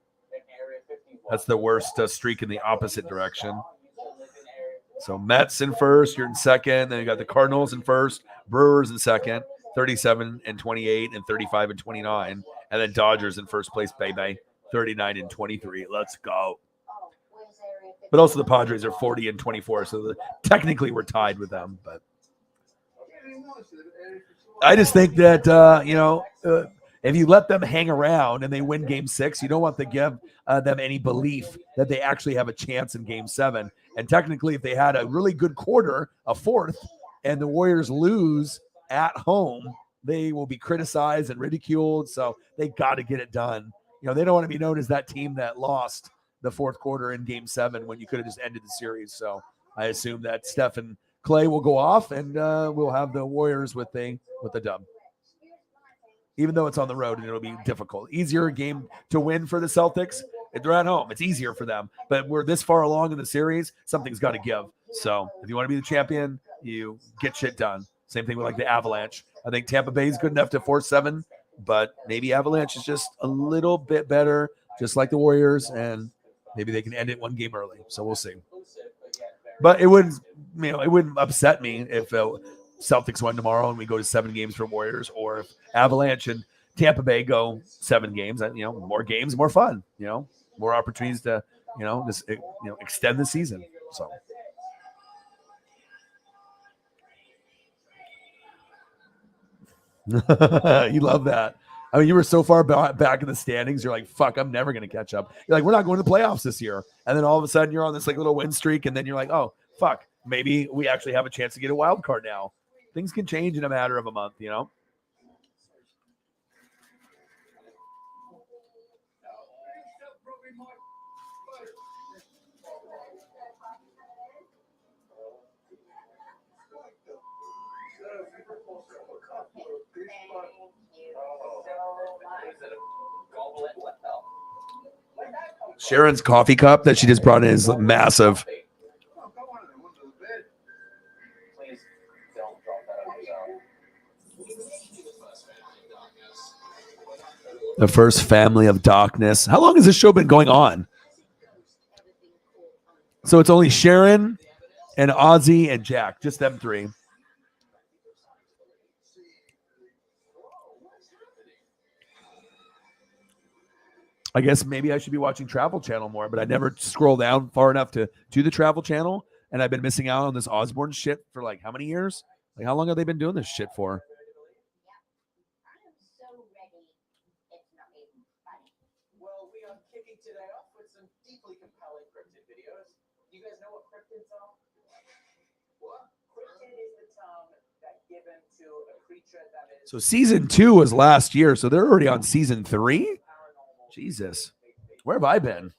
That's the worst streak in the opposite direction. So Mets in first, you're in second. Then you got the Cardinals in first, Brewers in second, 37-28 and 35-29. And then Dodgers in first place, baby, 39-23. Let's go. But also the Padres are 40-24, so technically we're tied with them. But I just think that if you let them hang around and they win Game 6, you don't want to give them any belief that they actually have a chance in Game 7. And technically, if they had a really good quarter, a fourth, and the Warriors lose at home, they will be criticized and ridiculed. So they got to get it done. You know, they don't want to be known as that team that lost the fourth quarter in Game 7 when you could have just ended the series. So I assume that Steph and Clay will go off, and we'll have the Warriors with the dub. Even though it's on the road and it'll be difficult. Easier game to win for the Celtics. If they're at home, it's easier for them. But we're this far along in the series, something's got to give. So if you want to be the champion, you get shit done. Same thing with like the Avalanche. I think Tampa Bay is good enough to force 7 but maybe Avalanche is just a little bit better, just like the Warriors, and maybe they can end it one game early. So we'll see. But it wouldn't upset me if Celtics won tomorrow and we go to 7 games for Warriors, or if Avalanche and Tampa Bay go 7 games. More games, more fun. More opportunities to just extend the season. So. You love that. I mean, you were so far back in the standings. You're like, fuck, I'm never going to catch up. You're like, we're not going to the playoffs this year. And then all of a sudden you're on this like little win streak. And then you're like, oh, fuck, maybe we actually have a chance to get a wild card now. Things can change in a matter of a month, Sharon's coffee cup that she just brought in is massive. The first family of darkness. How long has this show been going on? So it's only Sharon and Ozzy and Jack, just them 3. I guess maybe I should be watching Travel Channel more, but I never scroll down far enough to the Travel Channel, and I've been missing out on this Osborne shit for like how many years? Like how long have they been doing this shit for? Well, we are kicking today off with some deeply compelling cryptid videos. Do you guys know what cryptids are? What? Cryptid is the term that's given to a creature that is... So season 2 was last year, so they're already on season 3? Jesus, where have I been?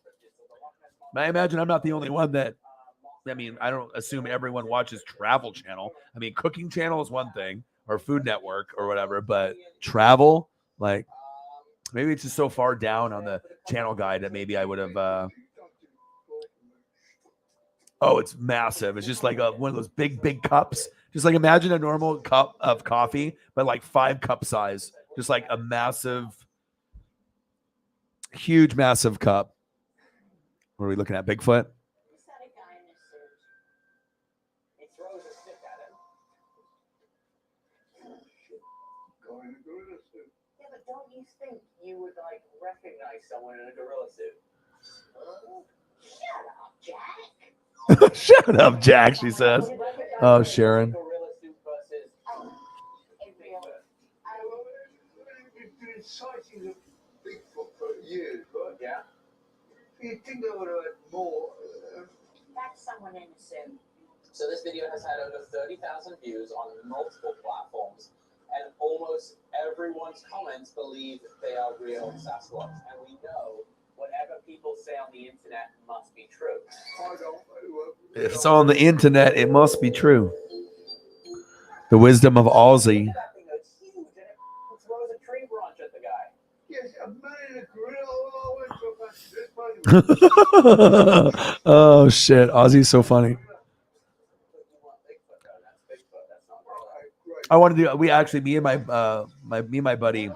I imagine I'm not the only one that, I don't assume everyone watches Travel Channel. I mean, Cooking Channel is one thing, or Food Network or whatever, but Travel, like, maybe it's just so far down on the channel guide that maybe I would have. Oh, it's massive. It's just like one of those big cups. Just like imagine a normal cup of coffee, but like 5 cup size. Just like a massive, huge, massive cup. What are we looking at? Bigfoot? Yeah, but don't you think you would like recognize someone in a gorilla suit? Shut up, Jack. Shut up, Jack, she says. Oh, Sharon. Gorilla suit versus Sightings of Bigfoot for years, but yeah. You think they would have had more? That's someone in a suit. So this video has had over 30,000 views on multiple platforms, and almost everyone's comments believe they are real Sasquatch. And we know whatever people say on the internet must be true. If it's on the internet, it must be true. The wisdom of Ozzy. That thing is huge, and it throws a tree branch at the guy. Yes, a man in a gorilla. Oh shit, Ozzy's so funny. I wanted to. Me and my buddy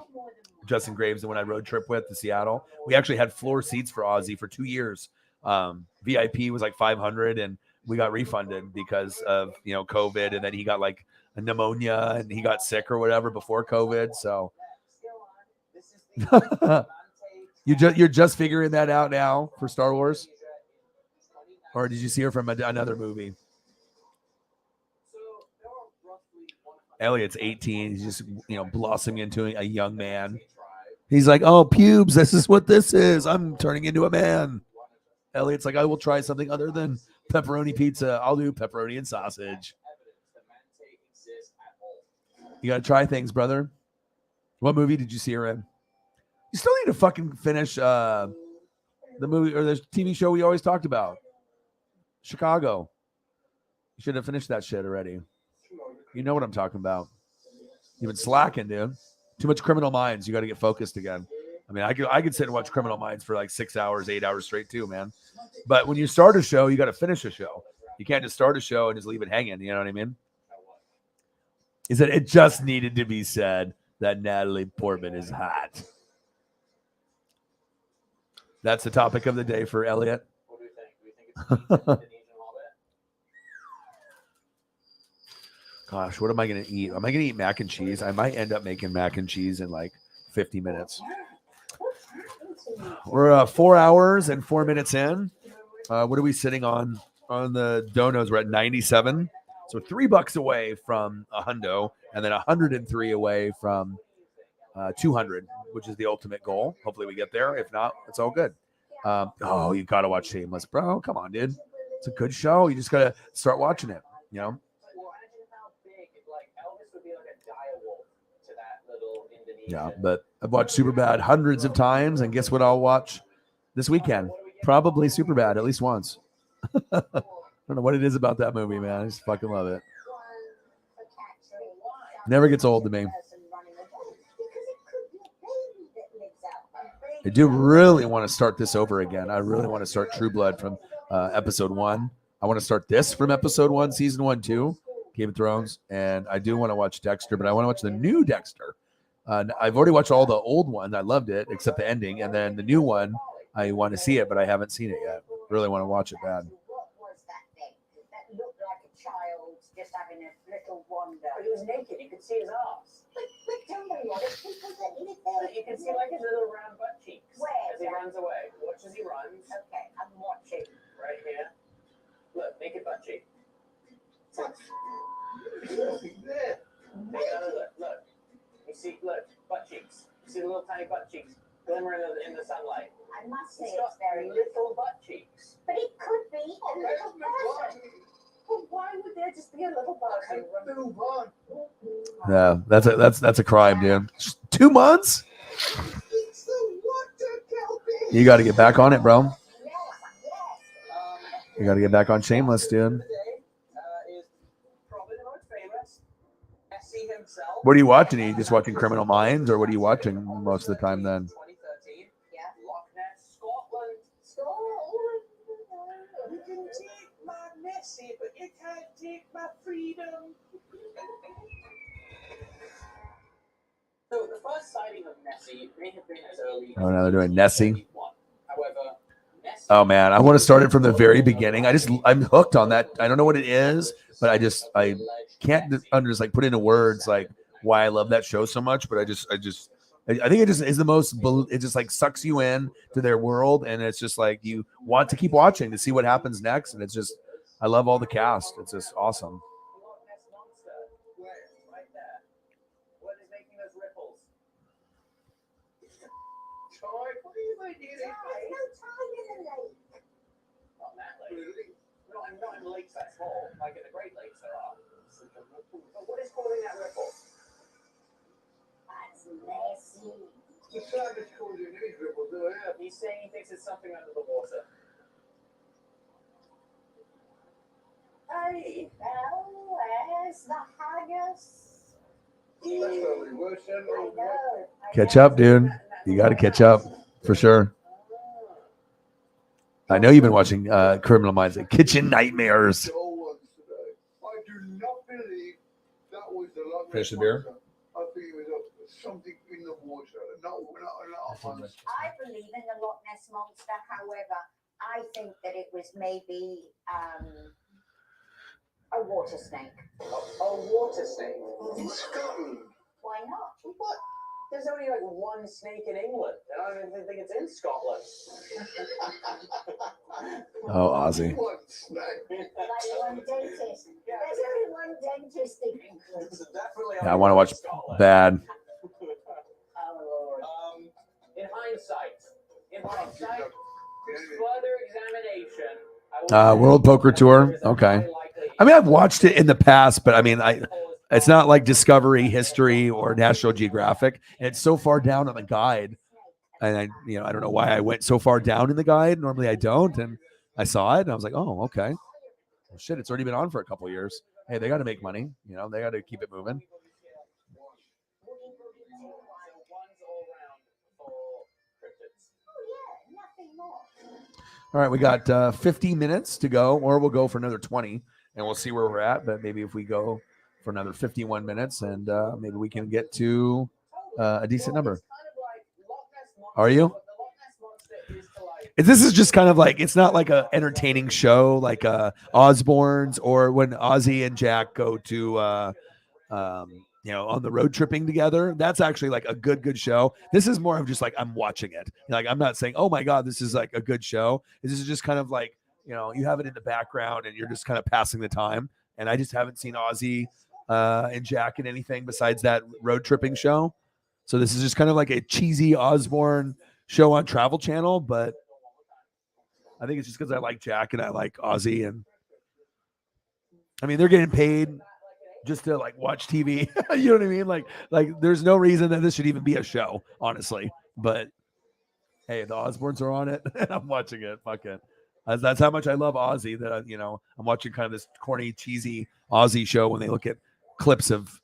Justin Graves, and when I road trip with to Seattle, we actually had floor seats for Ozzy for 2 years. VIP was like $500, and we got refunded because of COVID, and then he got like a pneumonia and he got sick or whatever before COVID. So you're just figuring that out now for Star Wars, or did you see her from another movie? Elliot's 18. He's just, blossoming into a young man. He's like, oh, pubes, this is what this is. I'm turning into a man. Elliot's like, I will try something other than pepperoni pizza. I'll do pepperoni and sausage. You got to try things, brother. What movie did you see her in? You still need to fucking finish the movie or the TV show we always talked about. Chicago. You should have finished that shit already. You know what I'm talking about. You've been slacking, dude. Too much Criminal Minds. You got to get focused again. I mean, I could sit and watch Criminal Minds for like 6 hours, 8 hours straight too, man. But when you start a show, you got to finish a show. You can't just start a show and just leave it hanging. You know what I mean? He said it just needed to be said. That Natalie Portman is hot. That's the topic of the day for Elliot. What do we think? Do we think it's Indonesian Hobbit? Gosh, what am I going to eat? Am I going to eat mac and cheese? I might end up making mac and cheese in like 50 minutes. We're 4 hours and 4 minutes in. What are we sitting on the donos? We're at 97. So $3 away from a hundo, and then 103 away from 200, which is the ultimate goal. Hopefully we get there. If not, it's all good. Oh, you got to watch Shameless, bro. Come on, dude. It's a good show. You just got to start watching it, you know? Yeah, but I've watched Superbad hundreds of times, and guess what I'll watch this weekend? Probably Superbad at least once. I don't know what it is about that movie, man. I just fucking love it. Never gets old to me. I do really want to start this over again. I really want to start True Blood from episode 1. I want to start this from episode 1, season 1, 2, Game of Thrones, and I do want to watch Dexter, but I want to watch the new Dexter. I've already watched all the old ones. I loved it, except the ending. And then the new one, I want to see it, but I haven't seen it yet. Really want to watch it bad. What was that thing? That looked like a child just having a little wander. But he was naked. You could see his ass. But don't worry, there's people that live there. You can see like his little round butt cheeks Where? as he runs away. Watch as he runs. Okay, I'm watching. Right here. Look, naked butt cheek. Look. Take another look. Look. You see, look, butt cheeks. You see the little tiny butt cheeks glimmering in the sunlight. I must say He's it's got very little butt cheeks. But it could be a little person. Well, why would there just be a little person? Move on. Yeah, that's a crime, dude. 2 months? You got to get back on it, bro. You got to get back on Shameless, dude. What are you watching? Are you just watching Criminal Minds, or what are you watching most of the time then? 2013. Yeah. Loch Ness, Scotland. You can take my Nessie, but you can't take my freedom. So the first sighting of Nessie may have been as early Oh, now they're doing Nessie. However, Nessie Oh man, I want to start it from the very beginning. I'm hooked on that. I don't know what it is, but I can't just like put into words like why I love that show so much. But I think it just is the most. It just like sucks you in to their world, and it's just like you want to keep watching to see what happens next. And it's just, I love all the cast. It's just awesome. Loch Ness monster. Where? Right there. What is making those ripples? Troy, what are you making? There's no time in the lake. Not that lake. Not in lakes that small, like in the Great Lakes there are. But what is causing that ripple? That's messy. The service causing these ripples, do I have? He's saying he thinks it's something under the water. Hey, well, where's the haggis? That's probably worse than I know. Catch up, dude. You got to catch up for sure. I know you've been watching Criminal Minds, like Kitchen Nightmares. I do not believe that was the Loch Ness Finish the beer? monster. I think it was something in the water. No. I believe in the Loch Ness monster. However, I think that it was maybe a water snake. A water snake? In Scotland. Why not? What? There's only like one snake in England, and I don't even think it's in Scotland. Oh, Ozzy. One snake. Like one dentist. There's only one dentist in England. Yeah, I want to watch Bad. In hindsight, further examination. World Poker Tour. Okay. I mean, I've watched it in the past, but I mean, it's not like Discovery, History, or National Geographic. And it's so far down on the guide, and I don't know why I went so far down in the guide. Normally, I don't, and I saw it, and I was like, oh, okay. Well, shit, it's already been on for a couple of years. Hey, they got to make money. They got to keep it moving. All right, we got 50 minutes to go, or we'll go for another 20, and we'll see where we're at. But maybe if we go for another 51 minutes, and maybe we can get to a decent number. Are you? This is just kind of like, it's not like a entertaining show like Osborne's, or when Ozzy and Jack go to on the road tripping together. That's actually like a good show. This is more of just like, I'm watching it. Like, I'm not saying, oh my God, this is like a good show. This is just kind of like, you have it in the background and you're just kind of passing the time. And I just haven't seen Ozzy and Jack in anything besides that road tripping show. So this is just kind of like a cheesy Osborne show on Travel Channel, but I think it's just because I like Jack and I like Ozzy, and I mean, they're getting paid just to like watch TV. You know what I mean? Like there's no reason that this should even be a show, honestly. But hey, the Osbournes are on it, and I'm watching it. Fuck it. That's how much I love Ozzy. That I'm watching kind of this corny, cheesy Ozzy show when they look at clips of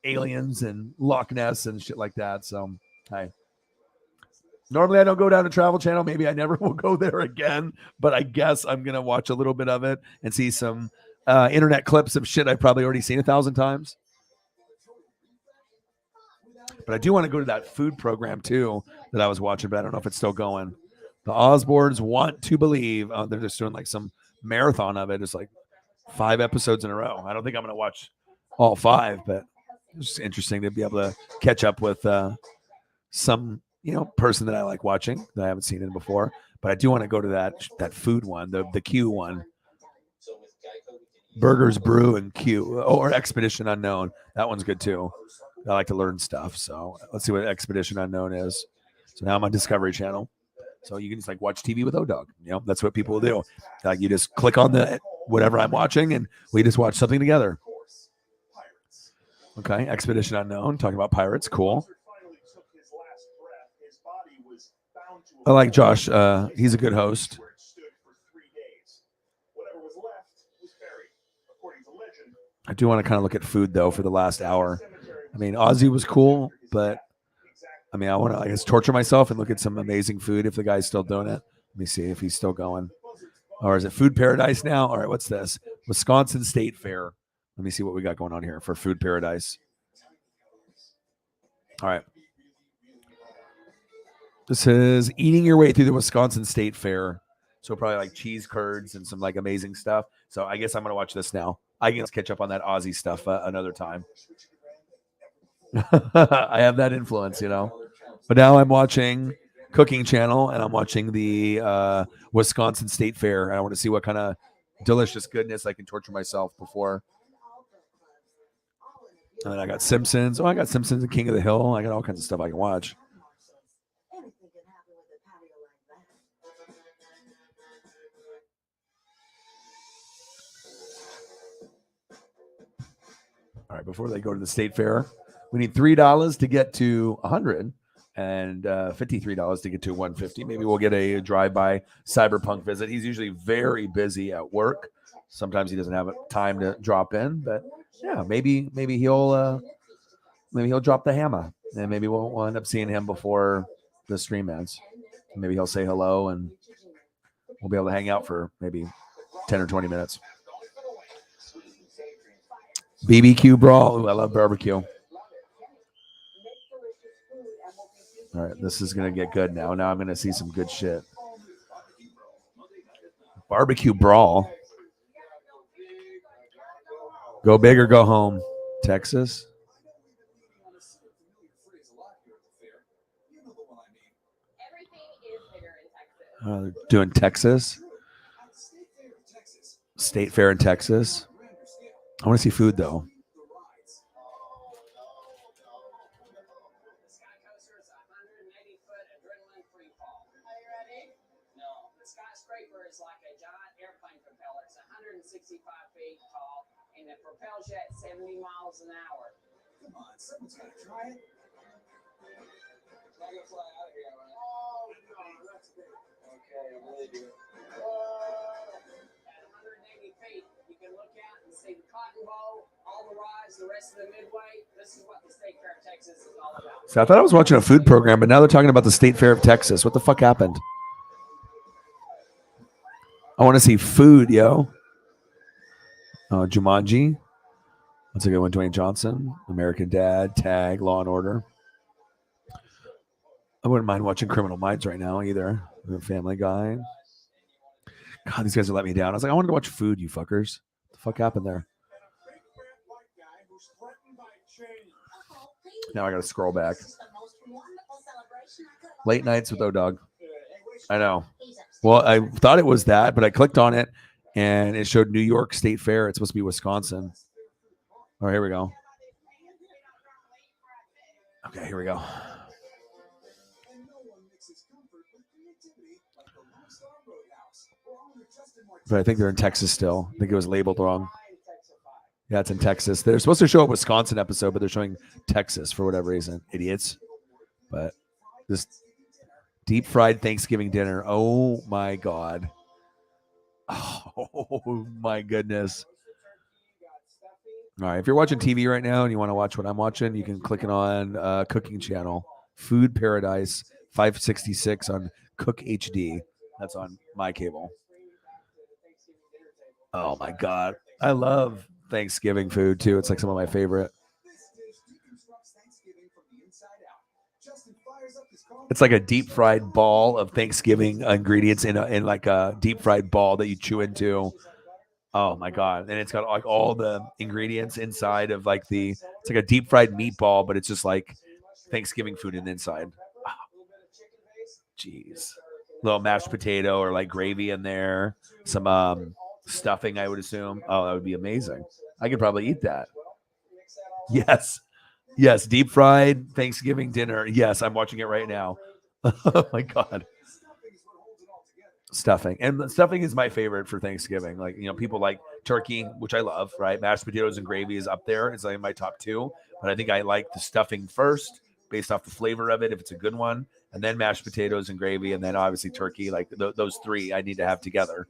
aliens and Loch Ness and shit like that. So, hi. Normally, I don't go down to Travel Channel. Maybe I never will go there again. But I guess I'm gonna watch a little bit of it and see some internet clips of shit I've probably already seen 1,000 times. But I do want to go to that food program too that I was watching, but I don't know if it's still going. The Osbournes Want to Believe. They're just doing like some marathon of it. It's like 5 episodes in a row. I don't think I'm going to watch all 5, but it's just interesting to be able to catch up with some person that I like watching that I haven't seen it before. But I do want to go to that food one, the Q one. Burgers, Brew, and Q, or Expedition Unknown. That one's good too. I like to learn stuff. So let's see what Expedition Unknown is. So now I'm on Discovery Channel. So you can just like watch TV with O-Dog. That's what people will do. Like you just click on the whatever I'm watching and we just watch something together. Okay, Expedition Unknown, talking about pirates. Cool. I like Josh. He's a good host. I do want to kind of look at food though for the last hour. I mean, Ozzy was cool, but I mean, I want to, I guess, torture myself and look at some amazing food if the guy's still doing it. Let me see if he's still going. Or is it Food Paradise now? All right, what's this? Wisconsin State Fair. Let me see what we got going on here for Food Paradise. All right. This is eating your way through the Wisconsin State Fair. So probably like cheese curds and some like amazing stuff. So I guess I'm going to watch this now. I can catch up on that Aussie stuff another time. I have that influence, But now I'm watching Cooking Channel and I'm watching the Wisconsin State Fair. And I want to see what kind of delicious goodness I can torture myself before. And then I got Simpsons. Oh, I got Simpsons and King of the Hill. I got all kinds of stuff I can watch. All right, before they go to the state fair, we need $3 to get to 100 and $53 to get to 150. Maybe we'll get a drive-by Cyberpunk visit. He's usually very busy at work. Sometimes he doesn't have time to drop in, but yeah, maybe he'll drop the hammer, and maybe we'll end up seeing him before the stream ends. Maybe he'll say hello, and we'll be able to hang out for maybe 10 or 20 minutes. BBQ Brawl. Ooh, I love barbecue. All right, this is going to get good now. Now I'm going to see some good shit. Barbecue Brawl. Go big or go home. Texas. They're doing Texas. State Fair in Texas. I want to see food, though. Is like a giant airplane propeller. It's 165 feet tall, and it propels you at 70 miles an hour. Come on, someone's got to try it. It's not going to fly out of here, right? Oh, no, that's big. Okay, I really do. At 180 feet, you can look out and see the Cotton Bowl, all the rides, the rest of the Midway. This is what the State Fair of Texas is all about. So I thought I was watching a food program, but now they're talking about the State Fair of Texas. What the fuck happened? I want to see food, yo. Jumanji. That's a good one. Dwayne Johnson, American Dad, Tag, Law and Order. I wouldn't mind watching Criminal Minds right now either. Family Guy. God, these guys are letting me down. I was like, I wanted to watch Food, you fuckers. What the fuck happened there? Now I gotta scroll back. Late nights with O-Dog. I know. Well, I thought it was that, but I clicked on it and it showed New York State Fair. It's supposed to be Wisconsin. All right, here we go. Okay, here we go. But I think they're in Texas still. I think it was labeled wrong. Yeah, it's in Texas. They're supposed to show a Wisconsin episode, but they're showing Texas for whatever reason. Idiots. But this deep fried Thanksgiving dinner. Oh my God. Oh my goodness. All right. If you're watching TV right now and you want to watch what I'm watching, you can click it on Cooking Channel. Food Paradise 566 on Cook HD. That's on my cable. Oh my God. I love Thanksgiving food too. It's like some of my favorite. It's like a deep fried ball of Thanksgiving ingredients in like a deep fried ball that you chew into. Oh my God. And it's got like all the ingredients inside of like it's like a deep fried meatball, but it's just like Thanksgiving food in the inside. Oh, jeez. Little mashed potato or like gravy in there. Some stuffing, I would assume. Oh, that would be amazing. I could probably eat that. Yes. Yes. Deep fried Thanksgiving dinner. Yes. I'm watching it right now. Oh my God. Stuffing. And the stuffing is my favorite for Thanksgiving. Like, people like turkey, which I love, right? Mashed potatoes and gravy is up there. It's like my top two. But I think I like the stuffing first based off the flavor of it, if it's a good one. And then mashed potatoes and gravy. And then obviously turkey. Like those three I need to have together.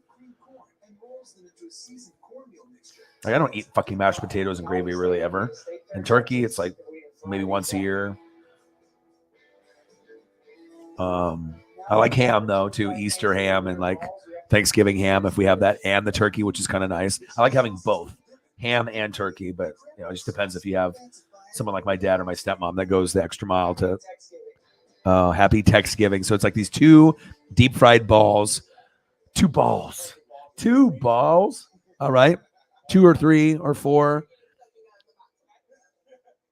Like, I don't eat fucking mashed potatoes and gravy really ever. And turkey, it's like maybe once a year. I like ham though too, Easter ham and like Thanksgiving ham if we have that, and the turkey, which is kind of nice. I like having both ham and turkey, but it just depends if you have someone like my dad or my stepmom that goes the extra mile to happy Thanksgiving. So it's like these two deep fried balls, two balls. All right, 2 or 3 or 4.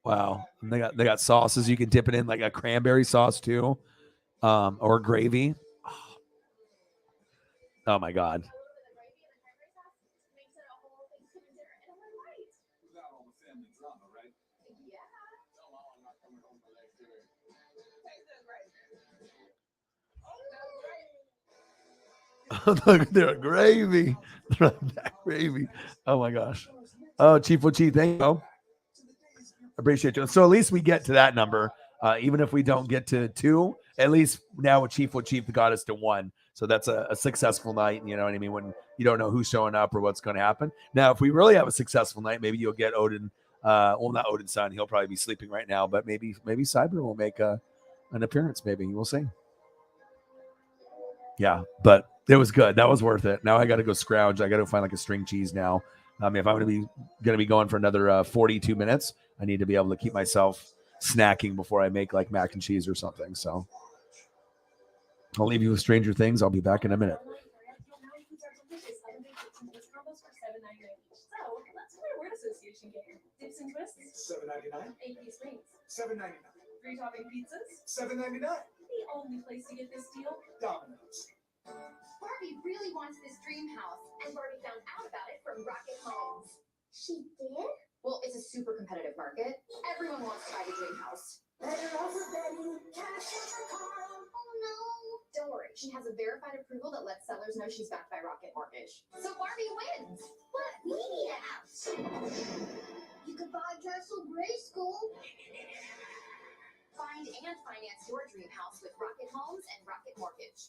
Wow, and they got sauces you can dip it in, like a cranberry sauce too. Or gravy. Oh my God. They're gravy. Gravy. Oh my gosh. Oh, Chief Wichi, thank you. Appreciate you. So at least we get to that number. Even if we don't get to 2, at least now with Chief got us to 1. So that's a successful night. You know what I mean? When you don't know who's showing up or what's going to happen. Now, if we really have a successful night, maybe you'll get Odin. Well, not Odin's son. He'll probably be sleeping right now, but maybe Cyber will make an appearance. Maybe we'll see. Yeah, but it was good. That was worth it. Now I got to go scrounge. I got to find like a string cheese now. If I'm going to be going for another 42 minutes, I need to be able to keep myself snacking before I make like mac and cheese or something. So I'll leave you with Stranger Things. I'll be back in a minute. Word association game. Dips and twists. $7.99. 8-piece wings. $7.99. 3 topping pizzas. $7.99. The only place to get this deal. Domino's. Barbie really wants this dream house, and Barbie found out about it from Rocket Homes. She did? Well, it's a super competitive market. Everyone wants to buy the dream house. Oh no. Don't worry, she has a verified approval that lets sellers know she's backed by Rocket Mortgage. So Barbie wins. But we need a house. You could buy Castle Grayskull. Find and finance your dream house with Rocket Homes and Rocket Mortgage.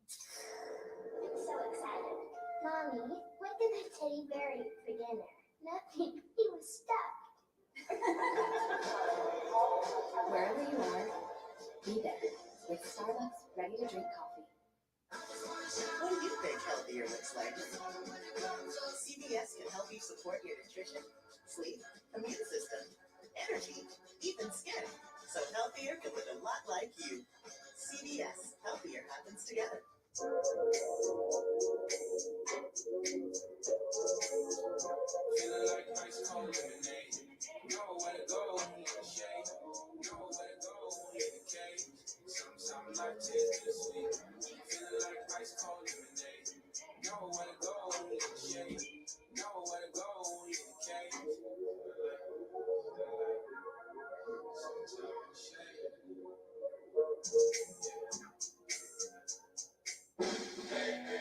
I'm so excited. Mommy, what did the teddy bear eat for dinner? Nothing. He was stuck. Wherever you are, be there with Starbucks ready to drink coffee. What do you think healthier looks like? CVS can help you support your nutrition, sleep, immune system, energy, even skin. So healthier can look a lot like you. CVS, healthier happens together. Feeling like ice cold lemonade. Nowhere to go, need a shade. Nowhere to go, need a cave. Sometimes life tastes too sweet. Feeling like ice cold lemonade. Nowhere to go, need a shade. Nowhere to go, need a cave.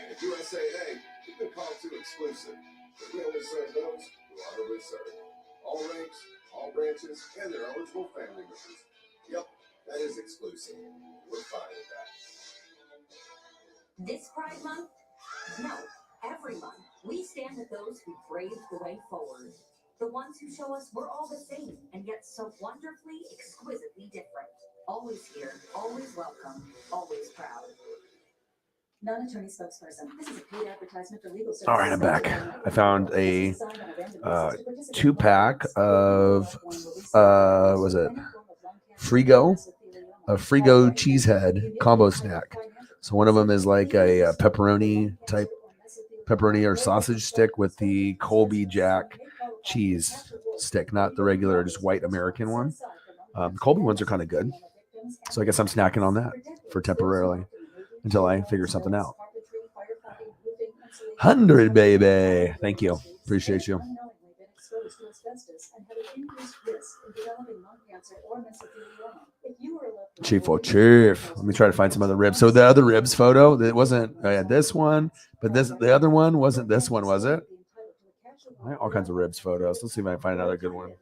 At USAA, we've been called to exclusive. But we only serve those who are honorably served. All ranks, all branches, and their eligible family members. Yep, that is exclusive. We're fine with that. This Pride Month? No, every month. We stand with those who braved the way forward. The ones who show us we're all the same, and yet so wonderfully, exquisitely different. Always here, always welcome, always proud. Non-attorney spokesperson. This is a paid advertisement for legal services. All right, I'm back. I found a 2-pack of was it Frigo? A Frigo cheesehead combo snack. So one of them is like a pepperoni or sausage stick with the Colby Jack cheese stick, not the regular just white American one. The Colby ones are kind of good. So I guess I'm snacking on that for temporarily until I figure something out. 100, baby. Thank you. Appreciate you. Chief. Let me try to find some other ribs. So the other ribs photo, it wasn't this one, but the other one wasn't this one, was it? All kinds of ribs photos. Let's see if I can find another good one.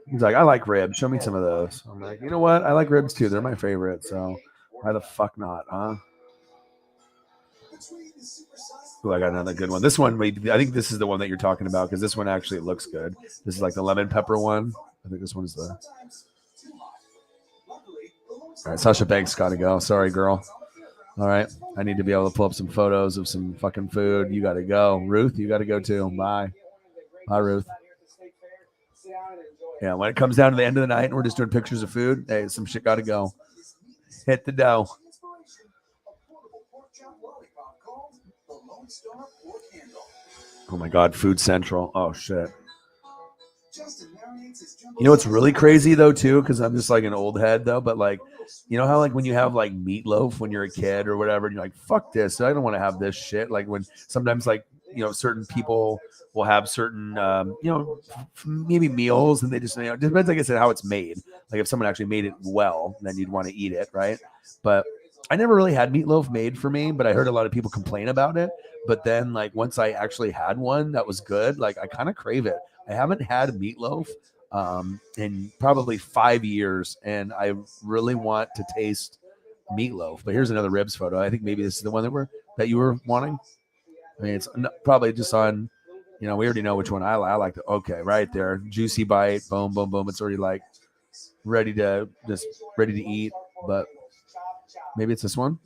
He's like, I like ribs. Show me some of those. I'm like, you know what? I like ribs too. They're my favorite. So why the fuck not, huh? Ooh, I got another good one. This one, I think this is the one that you're talking about because this one actually looks good. This is like the lemon pepper one. I think this one is the. All right, Sasha Banks got to go. Sorry, girl. All right, I need to be able to pull up some photos of some fucking food. You got to go. Ruth, you got to go too. Bye. Bye, Ruth. Yeah, when it comes down to the end of the night and we're just doing pictures of food, hey, some shit got to go. Hit the dough. Oh my God, Food Central. Oh shit. You know what's really crazy though too, because I'm just like an old head though, but like, you know how like when you have like meatloaf when you're a kid or whatever, and you're like, fuck this, I don't want to have this shit. Like when sometimes like, you know, certain people will have certain, you know, maybe meals and they just, you know, it depends, like I said, how it's made. Like if someone actually made it well, then you'd want to eat it, right? But I never really had meatloaf made for me, but I heard a lot of people complain about it. But then like once I actually had one that was good, like I kind of crave it. I haven't had meatloaf in probably 5 years, and I really want to taste meatloaf. But here's another ribs photo. I think maybe this is the one that you were wanting. I mean, it's probably just on, you know, we already know which one I like. Okay, right there, juicy bite, boom, boom, boom. It's already like ready to eat, but maybe it's this one.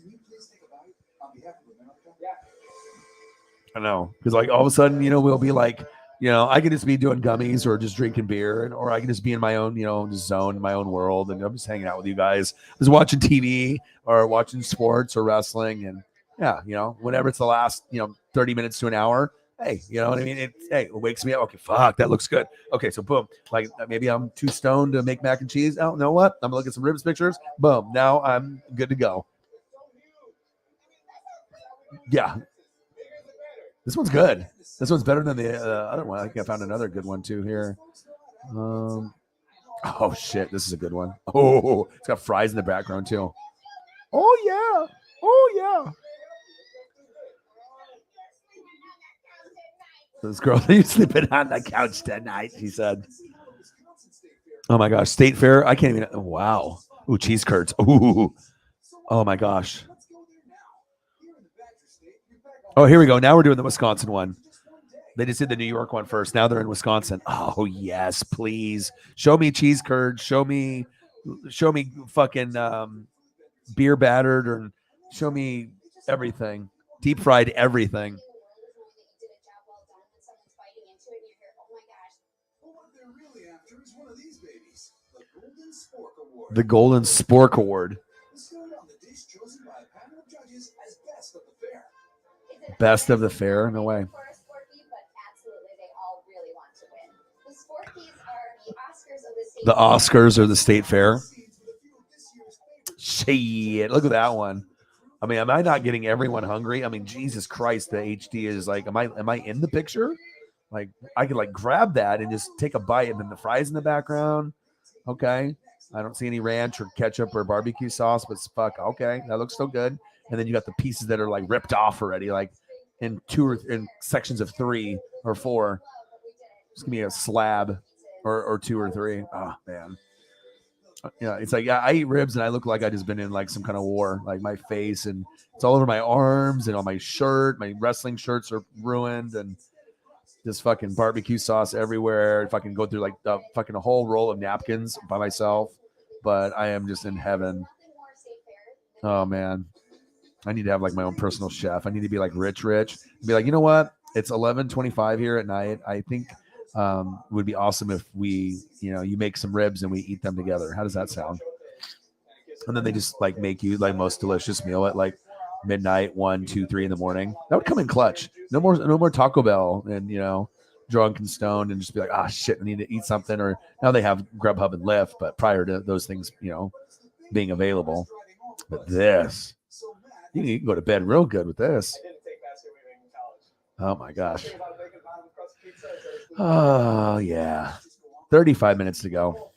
I know, because like all of a sudden, you know, we'll be like, you know, I can just be doing gummies or just drinking beer, or I can just be in my own, you know, zone, my own world, and I'm just hanging out with you guys, just watching TV or watching sports or wrestling, and yeah, you know, whenever it's the last, you know, 30 minutes to an hour, hey, you know what I mean? It wakes me up. Okay, fuck, that looks good. Okay, so boom, like maybe I'm too stoned to make mac and cheese. Oh, you know what? I'm gonna look at some ribs pictures. Boom, now I'm good to go. Yeah. This one's good. This one's better than the other one. I think I found another good one too here. Oh shit, this is a good one. Oh, it's got fries in the background too. Oh yeah. Oh yeah. This girl, you sleeping on the couch tonight, she said. Oh my gosh, State Fair. I can't even. Oh, wow. Ooh, cheese curds. Ooh. Oh my gosh. Oh, here we go. Now we're doing the Wisconsin one. They just did the New York one first. Now they're in Wisconsin. Oh yes, please show me cheese curds. Show me fucking beer battered, or show me everything. Deep fried everything. The Golden Spork Award. Best of the fair? No way. The Oscars or the State Fair? Shit, look at that one. I mean, am I not getting everyone hungry? I mean, Jesus Christ, the HD is like, am I in the picture? Like, I could like grab that and just take a bite, and then the fries in the background. Okay. I don't see any ranch or ketchup or barbecue sauce, but fuck, okay, that looks so good. And then you got the pieces that are like ripped off already, like in in sections of 3 or 4. Just give me a slab or 2 or 3. Oh man. Yeah, it's like I eat ribs and I look like I just been in like some kind of war. Like my face and it's all over my arms and on my shirt. My wrestling shirts are ruined and just fucking barbecue sauce everywhere. If I can go through like the fucking whole roll of napkins by myself, but I am just in heaven. Oh man, I need to have like my own personal chef. I need to be like rich, be like, you know what? It's 11:25 here at night. I think it would be awesome if we, you make some ribs and we eat them together. How does that sound? And then they just like make you like most delicious meal at like midnight, 1, 2, 3 in the morning. That would come in clutch. No more Taco Bell and drunk and stoned and just be like, shit, I need to eat something. Or now they have Grubhub and Lyft, but prior to those things, being available. But this, you can go to bed real good with this. Oh my gosh. Oh yeah. 35 minutes to go.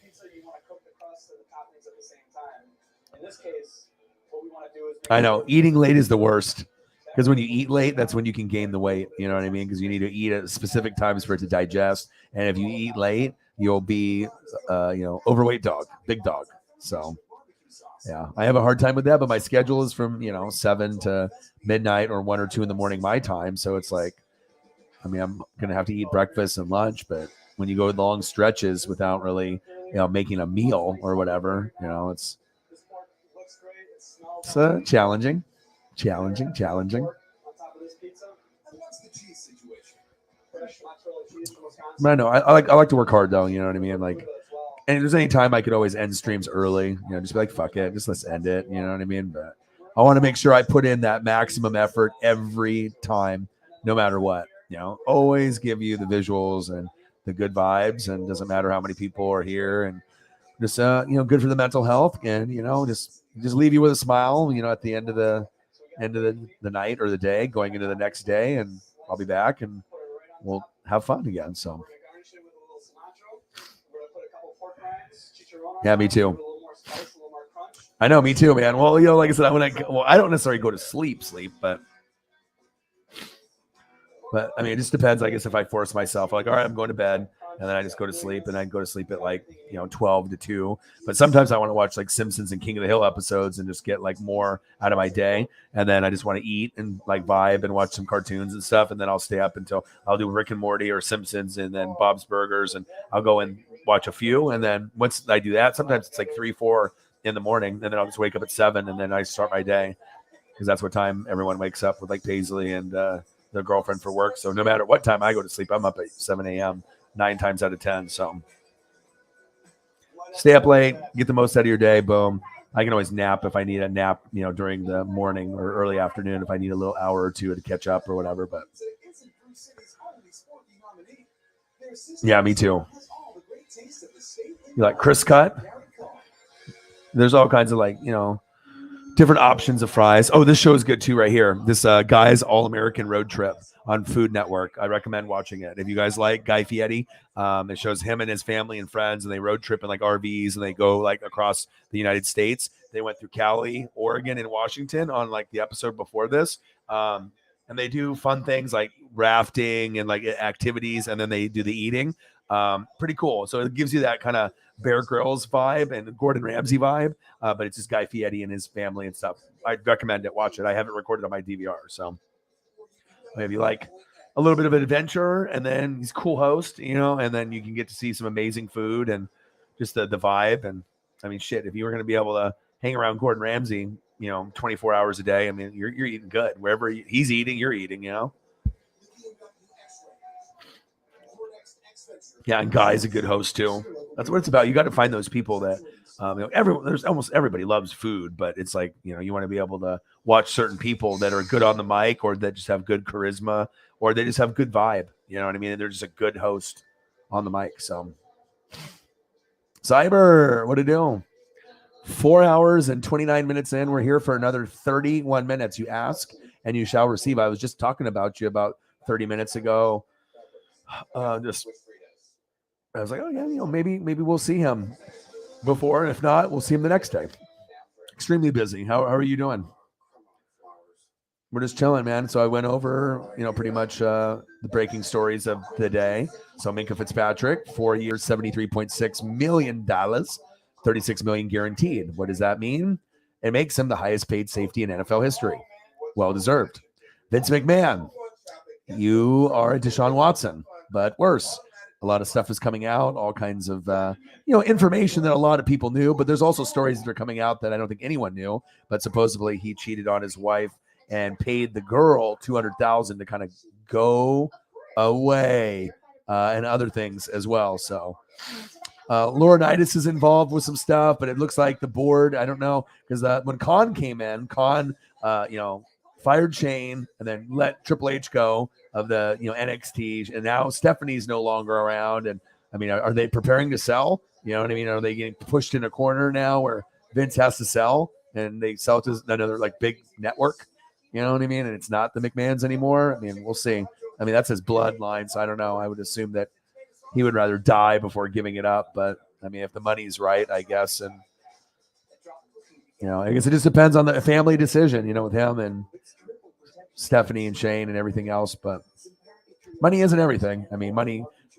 I know eating late is the worst because when you eat late, that's when you can gain the weight. You know what I mean? Because you need to eat at specific times for it to digest. And if you eat late, you'll be, overweight dog, big dog. So, yeah, I have a hard time with that. But my schedule is from 7 to midnight or 1 or 2 in the morning my time. So it's like, I mean, I'm gonna have to eat breakfast and lunch. But when you go long stretches without really, making a meal or whatever, it's challenging. I know. I like to work hard though. You know what I mean? Like, and if there's any time I could always end streams early. Just be like, fuck it, just let's end it. You know what I mean? But I want to make sure I put in that maximum effort every time, no matter what. Always give you the visuals and the good vibes, and doesn't matter how many people are here, and just good for the mental health, and just leave you with a smile. At the end of the night or the day, going into the next day, and I'll be back, and we'll have fun again. So, yeah, me too. I know, me too, man. Well, like I said, I don't necessarily go to sleep, but I mean, it just depends. I guess if I force myself, like, all right, I'm going to bed, and then I just go to sleep, and I go to sleep at like 12 to 2. But sometimes I want to watch like Simpsons and King of the Hill episodes and just get like more out of my day. And then I just want to eat and like vibe and watch some cartoons and stuff. And then I'll stay up until I'll do Rick and Morty or Simpsons, and then Bob's Burgers, and I'll go and watch a few. And then once I do that, sometimes it's like 3, 4 in the morning, and then I'll just wake up at 7, and then I start my day, because that's what time everyone wakes up with, like Paisley and their girlfriend for work. So no matter what time I go to sleep, I'm up at 7 a.m. 9 times out of 10. So stay up late, get the most out of your day. Boom. I can always nap if I need a nap, during the morning or early afternoon, if I need a little hour or 2 to catch up or whatever. But yeah, me too. You like Chris Cut? There's all kinds of different options of fries. Oh, this show is good too right here. This Guy's All-American Road Trip on Food Network. I recommend watching it. If you guys like Guy Fieri, it shows him and his family and friends, and they road trip in like RVs, and they go like across the United States. They went through Cali, Oregon, and Washington on like the episode before this. And they do fun things like rafting and like activities, and then they do the eating. Pretty cool. So it gives you that kind of Bear Grylls vibe and Gordon Ramsay vibe, but it's just Guy Fieri and his family and stuff. I'd recommend it. Watch it. I have it recorded on my DVR. So maybe like a little bit of an adventure, and then he's a cool host, and then you can get to see some amazing food and just the vibe. And I mean, shit, if you were going to be able to hang around Gordon Ramsay, 24 hours a day, I mean, you're eating good. Wherever he's eating, you're eating, Yeah, and Guy's a good host too. That's what it's about. You got to find those people that There's almost everybody loves food, but it's like, you want to be able to watch certain people that are good on the mic, or that just have good charisma, or they just have good vibe. You know what I mean? They're just a good host on the mic. So, Cyber, what do you do? 4 hours and 29 minutes in. We're here for another 31 minutes. You ask and you shall receive. I was just talking about you about 30 minutes ago. I was like, oh yeah, maybe we'll see him before, and if not, we'll see him the next day. Extremely busy. How are you doing? We're just chilling, man. So I went over, pretty much the breaking stories of the day. So Minkah Fitzpatrick, 4 years, $73.6 million, $36 million guaranteed. What does that mean? It makes him the highest paid safety in NFL history. Well deserved. Vince McMahon, you are a Deshaun Watson, but worse. A lot of stuff is coming out, all kinds of information that a lot of people knew, but there's also stories that are coming out that I don't think anyone knew. But supposedly he cheated on his wife and paid the girl $200,000 to kind of go away, and other things as well. So Laurinaitis is involved with some stuff, but it looks like the board, I don't know, because when Khan came in, fired Shane and then let Triple H go of the NXT, and now Stephanie's no longer around. And I mean, are they preparing to sell? You know what I mean? Are they getting pushed in a corner now where Vince has to sell, and they sell to another like big network? You know what I mean? And it's not the McMahons anymore. I mean, we'll see. I mean, that's his bloodline, so I don't know. I would assume that he would rather die before giving it up. But I mean, if the money's right, I guess, and I guess it just depends on the family decision, with him and Stephanie and Shane and everything else. But money isn't everything. I mean,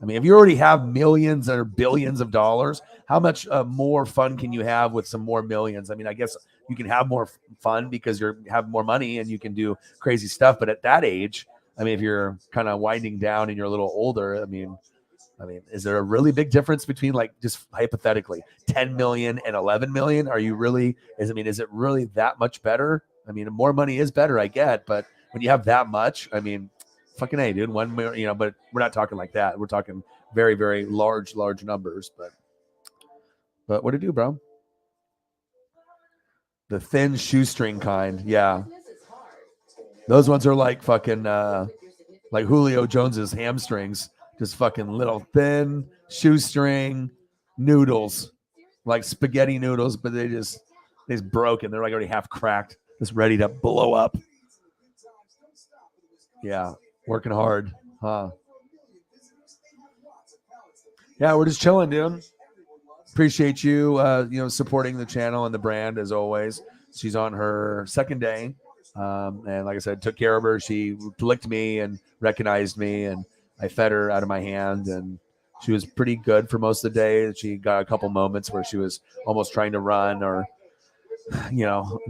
if you already have millions or billions of dollars, how much more fun can you have with some more millions? I mean, I guess you can have more fun because you have more money and you can do crazy stuff. But at that age, I mean, if you're kind of winding down and you're a little older, I mean, is there a really big difference between, like, just hypothetically 10 million and 11 million? Is it really that much better? I mean, more money is better, I get, but when you have that much, I mean, fucking A, dude, 1 million, but we're not talking like that. We're talking very, very large numbers, but what to do, bro? The thin shoestring kind. Yeah. Those ones are like fucking, like Julio Jones's hamstrings. Just fucking little thin shoestring noodles, like spaghetti noodles, but they just broken. They're like already half cracked, just ready to blow up. Yeah, working hard, huh? Yeah, we're just chilling, dude. Appreciate you, supporting the channel and the brand as always. She's on her second day, and like I said, took care of her. She licked me and recognized me, and I fed her out of my hand, and she was pretty good for most of the day. She got a couple moments where she was almost trying to run or,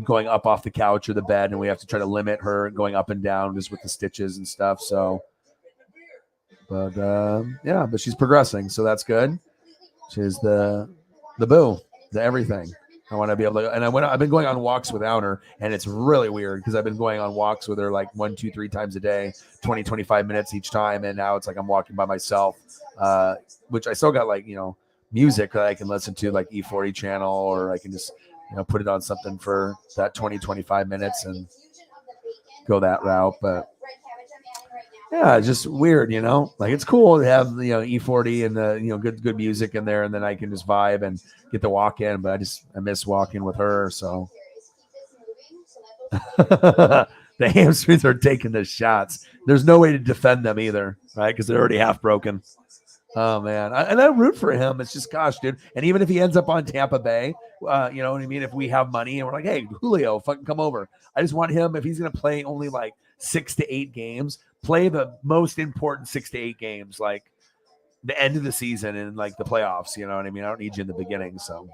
going up off the couch or the bed, and we have to try to limit her going up and down just with the stitches and stuff. So, but she's progressing, so that's good. She's the boo, the everything. I want to be able to, and I've been going on walks without her, and it's really weird because I've been going on walks with her like 1, 2, 3 times a day, 20, 25 minutes each time. And now it's like I'm walking by myself, which I still got like, music that I can listen to, like E40 channel, or I can just, put it on something for that 20, 25 minutes and go that route. But yeah, it's just weird, like it's cool to have, E40 and the, good music in there, and then I can just vibe and get the walk in, but I miss walking with her. So the hamstrings are taking the shots. There's no way to defend them either, right? Because they're already half broken. Oh man. And I root for him. It's just, gosh, dude. And even if he ends up on Tampa Bay, you know what I mean? If we have money and we're like, hey, Julio, fucking come over. I just want him, if he's going to play only like 6 to 8 games, play the most important 6 to 8 games, like the end of the season and like the playoffs. You know what I mean? I don't need you in the beginning. So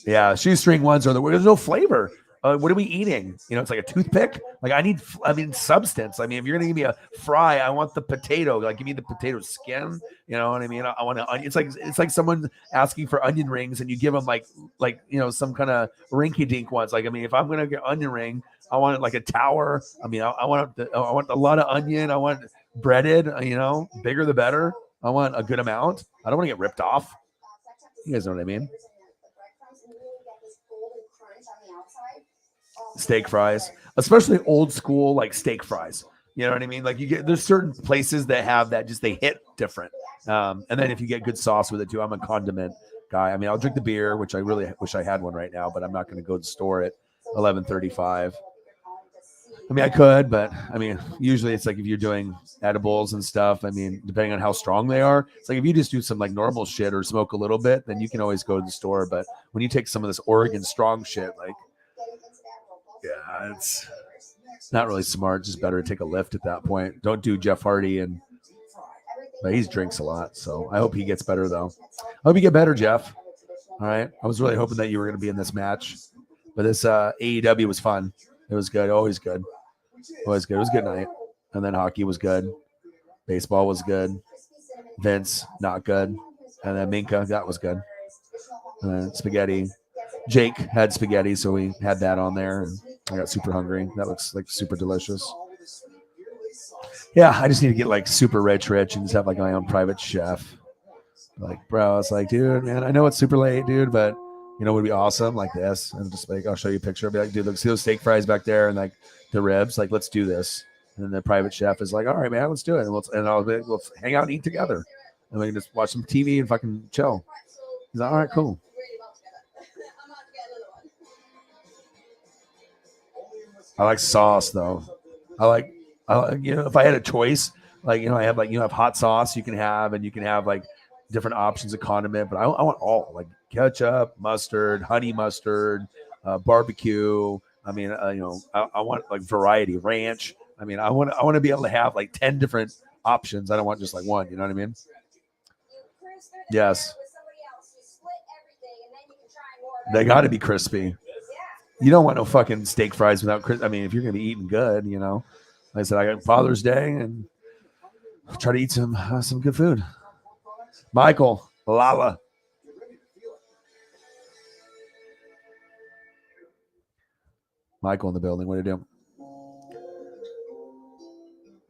yeah, shoestring ones are there's no flavor. What are we eating? It's like a toothpick. Like I mean substance. I mean, if you're gonna give me a fry, I want the potato. Like give me the potato skin. You know what I mean? I want to. It's like someone asking for onion rings, and you give them like some kind of rinky-dink ones. Like I mean, if I'm gonna get onion ring, I want it like a tower. I mean, I want a lot of onion. I want breaded. Bigger the better. I want a good amount. I don't want to get ripped off. You guys know what I mean? Steak fries, especially old school like steak fries. You know what I mean? Like there's certain places that have that just they hit different. And then if you get good sauce with it too, I'm a condiment guy. I mean, I'll drink the beer, which I really wish I had one right now, but I'm not going to go to the store at 11:35. I mean, I could, but I mean, usually it's like if you're doing edibles and stuff, I mean, depending on how strong they are, it's like if you just do some like normal shit or smoke a little bit, then you can always go to the store. But when you take some of this Oregon strong shit, like, yeah, it's not really smart. Just better to take a lift at that point. Don't do Jeff Hardy but he drinks a lot. So I hope he gets better though. I hope you get better, Jeff. All right. I was really hoping that you were going to be in this match, but this AEW was fun. It was good. Always good. Always good. It was a good night. And then hockey was good. Baseball was good. Vince, not good. And then Minkah, that was good. And then spaghetti. Jake had spaghetti, so we had that on there. And I got super hungry. That looks like super delicious. Yeah, I just need to get like super rich and just have like my own private chef. Like, bro, it's like, dude, man, I know it's super late, dude, but you know, it would be awesome like this. And just like, I'll show you a picture. I'll be like, dude, look, see those steak fries back there and like the ribs? Like, let's do this. And then the private chef is like, all right, man, let's do it. And I'll be, we'll hang out and eat together. And we can just watch some TV and fucking chill. He's like, all right, cool. I like sauce though. I like, you know, if I had a choice, like, you know, I have like, you have hot sauce you can have, and you can have like different options of condiment, but I want all like ketchup, mustard, honey mustard, barbecue. I mean, you know, I want like variety, ranch. I mean, I want to be able to have like 10 different options. I don't want just like one, you know what I mean? Yes. They got to be crispy. You don't want no fucking steak fries without crisp. I mean, if you're going to be eating good, you know, like I said, I got Father's Day and try to eat some good food. Michael, Lala. Michael in the building. What do you do?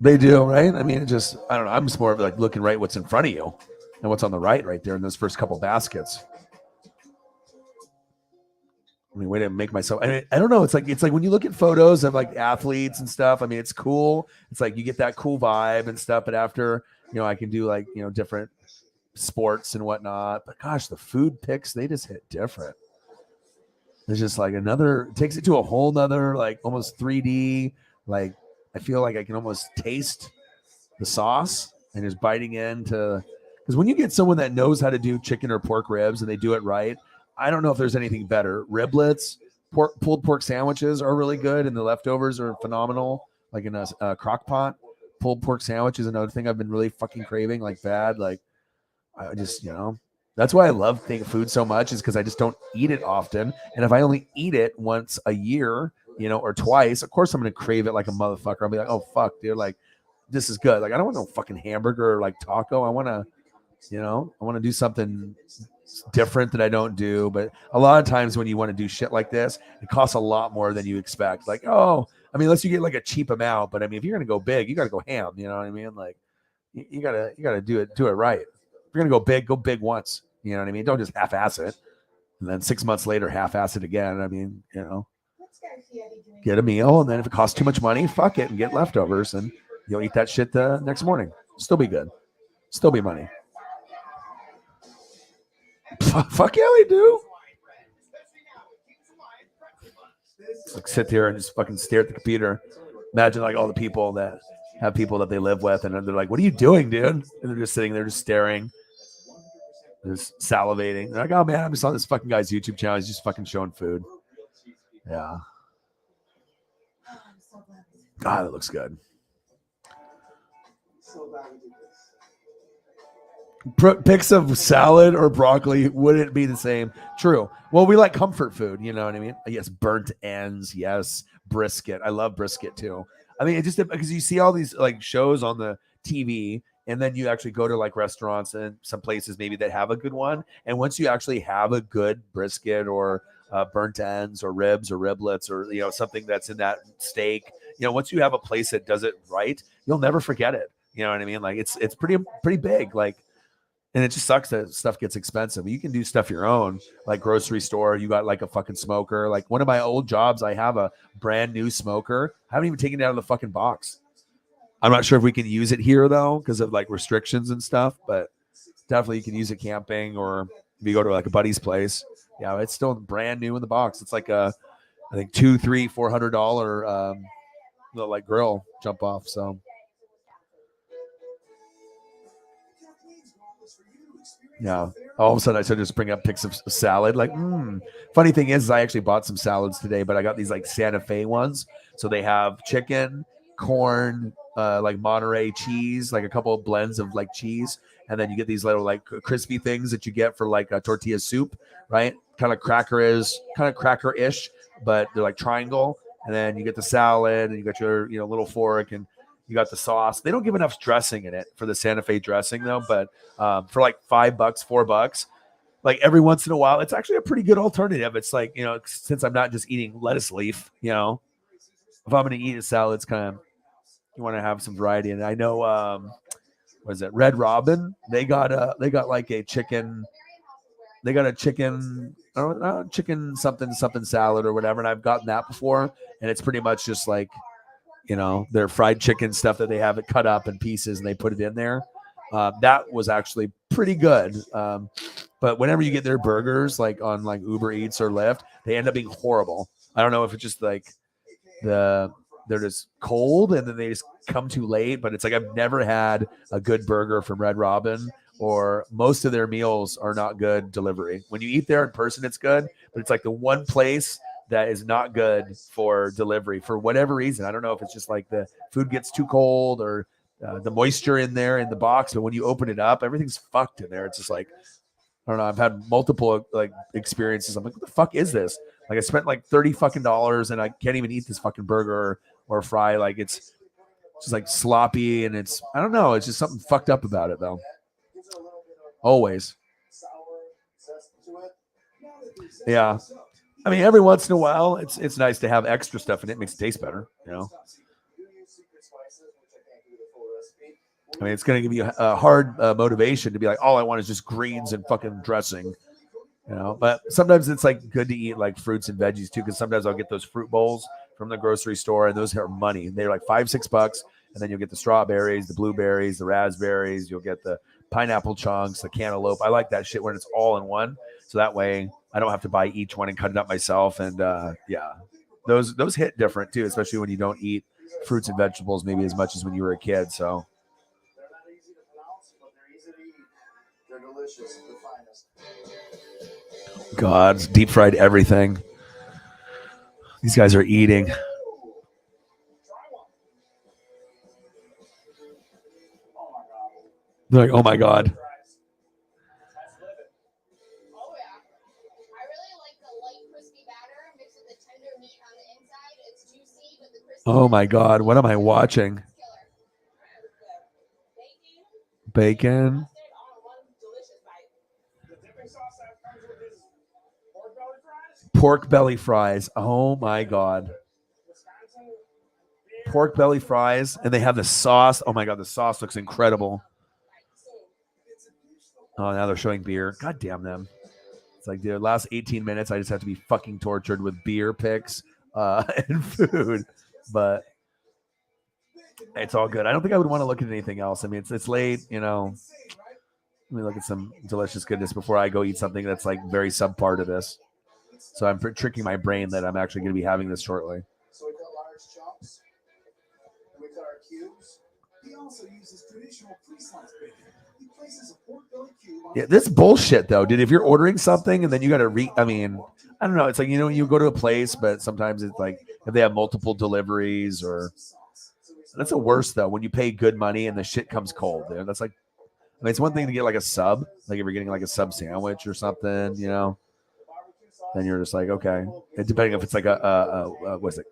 They do, right? I mean, it just, I don't know. I'm just more of like looking right what's in front of you and what's on the right there in those first couple baskets. I mean, way to make myself. I mean, I don't know. It's like when you look at photos of like athletes and stuff. I mean, it's cool. It's like you get that cool vibe and stuff. But after, you know, I can do like, you know, different sports and whatnot. But gosh, the food pics, they just hit different. There's just like it takes it to a whole nother, like almost 3D. Like I feel like I can almost taste the sauce and just biting into. Because when you get someone that knows how to do chicken or pork ribs and they do it right, I don't know if there's anything better. Riblets, pulled pork sandwiches are really good, and the leftovers are phenomenal. Like in a crock pot, pulled pork sandwich is another thing I've been really fucking craving, like bad. Like I just, you know, that's why I love food so much, is because I just don't eat it often. And if I only eat it once a year, you know, or twice, of course I'm gonna crave it like a motherfucker. I'll be like, oh fuck, dude, like this is good. Like I don't want no fucking hamburger or like taco. I want to do something different that I don't do. But a lot of times when you want to do shit like this, it costs a lot more than you expect. Like, oh, I mean, unless you get like a cheap amount, but I mean, if you're gonna go big, you gotta go ham. You know what I mean? Like, you gotta do it right. If you're gonna go big once. You know what I mean? Don't just half-ass it, and then 6 months later half-ass it again. I mean, you know, get a meal, and then if it costs too much money, fuck it and get leftovers, and you'll eat that shit the next morning. Still be good. Still be money. Fuck yeah, we do. Just like sit there and just fucking stare at the computer. Imagine like all the people that have people that they live with, and they're like, "What are you doing, dude?" And they're just sitting there, just staring, just salivating. They're like, "Oh man, I'm just on this fucking guy's YouTube channel. He's just fucking showing food." Yeah. God, that looks good. Pics of salad or broccoli wouldn't be the same. True. Well, we like comfort food. You know what I mean? Yes, burnt ends. Yes, brisket. I love brisket too. I mean, it just because you see all these like shows on the TV, and then you actually go to like restaurants and some places maybe that have a good one. And once you actually have a good brisket or burnt ends or ribs or riblets or, you know, something that's in that steak, you know, once you have a place that does it right, you'll never forget it. You know what I mean? Like it's pretty big. Like, And it just sucks that stuff gets expensive. You can do stuff your own, like grocery store. You got like a fucking smoker. Like one of my old jobs, I have a brand new smoker. I haven't even taken it out of the fucking box. I'm not sure if we can use it here though, because of like restrictions and stuff, but definitely you can use it camping or if you go to like a buddy's place. Yeah, it's still brand new in the box. It's like I think $200, $300, $400 little like grill jump off. So yeah. All of a sudden, I started just bring up pics of salad. Like, funny thing is, I actually bought some salads today, but I got these like Santa Fe ones. So they have chicken, corn, like Monterey cheese, like a couple of blends of like cheese, and then you get these little like crispy things that you get for like a tortilla soup, right? Kind of cracker-ish, but they're like triangle. And then you get the salad, and you got your little fork, and you got the sauce. They don't give enough dressing in it for the Santa Fe dressing though, but for like $5, $4, like every once in a while, it's actually a pretty good alternative. It's like, since I'm not just eating lettuce leaf, if I'm going to eat a salad, it's kind of, you want to have some variety. And I know, what is it? Red Robin. They got like a chicken. They got a chicken, chicken something salad or whatever. And I've gotten that before. And it's pretty much just like, their fried chicken stuff that they have it cut up in pieces and they put it in there. That was actually pretty good. But whenever you get their burgers, like on like Uber Eats or Lyft, they end up being horrible. I don't know if it's just like they're just cold and then they just come too late. But it's like I've never had a good burger from Red Robin, or most of their meals are not good delivery. When you eat there in person, it's good, but it's like the one place that is not good for delivery for whatever reason. I don't know if it's just like the food gets too cold or the moisture in there in the box, but when you open it up, everything's fucked in there. It's just like, I don't know. I've had multiple like experiences. I'm like, what the fuck is this? Like I spent like $30 fucking and I can't even eat this fucking burger or fry. Like it's just like sloppy and I don't know. It's just something fucked up about it though. Always. Yeah. I mean, every once in a while, it's nice to have extra stuff, and it makes it taste better. I mean, it's going to give you a hard motivation to be like, all I want is just greens and fucking dressing, But sometimes it's like good to eat like fruits and veggies too, because sometimes I'll get those fruit bowls from the grocery store, and those are money. They're like $5, $6, and then you'll get the strawberries, the blueberries, the raspberries. You'll get the pineapple chunks, the cantaloupe. I like that shit when it's all in one, so that way I don't have to buy each one and cut it up myself. And yeah, those hit different too, especially when you don't eat fruits and vegetables maybe as much as when you were a kid. So they're not easy to pronounce, but they're easy to eat. They're delicious, the finest. God, it's deep fried everything. These guys are eating. They're like, oh my God. Oh my God, what am I watching? Bacon. Pork belly fries. Oh my God. Pork belly fries, and they have the sauce. Oh my God, the sauce looks incredible. Oh, now they're showing beer. God damn them. It's like, dude, last 18 minutes, I just have to be fucking tortured with beer picks and food. But it's all good. I don't think I would want to look at anything else. I mean, it's late, Let me look at some delicious goodness before I go eat something that's like very subpar to this. So I'm tricking my brain that I'm actually going to be having this shortly. So we cut large chunks. We cut our cubes. He also uses traditional pre-sliced bacon. He places a pork belly cube on. Yeah, this bullshit though, dude. If you're ordering something and then you got to I mean, I don't know. It's like, you go to a place, but sometimes it's like if they have multiple deliveries or. That's the worst though, when you pay good money and the shit comes cold, dude. That's like, I mean, it's one thing to get like a sub, like if you're getting like a sub sandwich or something, then you're just like, okay. And depending if it's like what's it,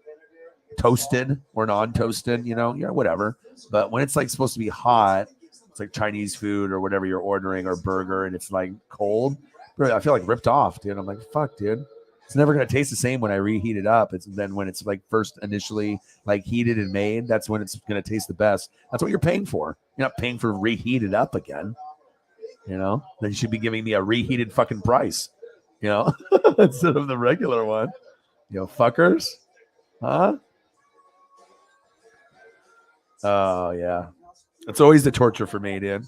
toasted or non-toasted, yeah, whatever. But when it's like supposed to be hot, it's like Chinese food or whatever you're ordering or burger, and it's like cold, bro, I feel like ripped off, dude. I'm like, fuck, dude. It's never going to taste the same when I reheat it up. It's then when it's like first initially like heated and made, that's when it's going to taste the best. That's what you're paying for. You're not paying for reheated up again. You know, then you should be giving me a reheated fucking price, you know, instead of the regular one. You know, fuckers. Huh? Oh, yeah. It's always the torture for me, dude.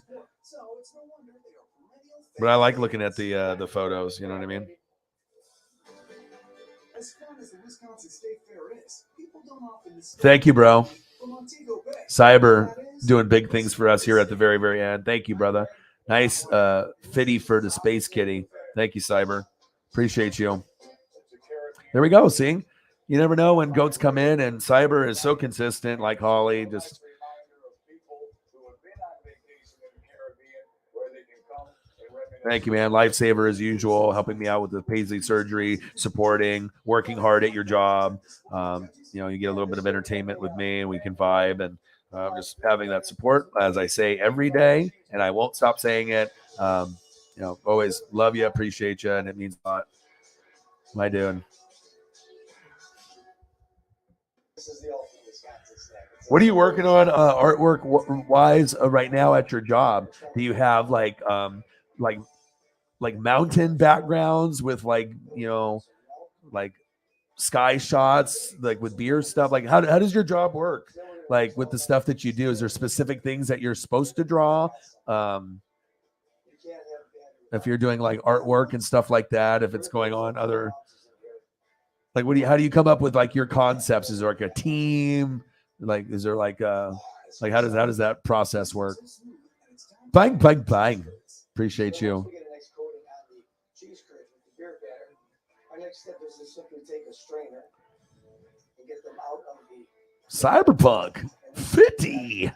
But I like looking at the photos, you know what I mean? As fun as the Wisconsin State Fair is, people don't often discover Thank you, bro. from Montego Bay. Cyber doing big things for us here at the very, very end. Thank you, brother. Nice fitty for the Space Kitty. Thank you, Cyber. Appreciate you. There we go. See? You never know when goats come in, and Cyber is so consistent, like Holly. Just thank you, man. Lifesaver as usual, helping me out with the Paisley surgery, supporting, working hard at your job. You know, you get a little bit of entertainment with me, and we can vibe, and just having that support, as I say every day, and I won't stop saying it. You know, always love you, appreciate you, and it means a lot. What am I doing? What are you working on artwork wise right now at your job? Do you have like mountain backgrounds with like, you know, like sky shots, like with beer stuff? Like how does your job work? Like with the stuff that you do, is there specific things that you're supposed to draw? If you're doing like artwork and stuff like that, if it's going on other, like how do you come up with like your concepts? Is there like a team? Like, is there like how does that process work? Bang, bang, bang. Appreciate you. Our next step is to simply take a strainer and get them out of the Cyberpunk 50.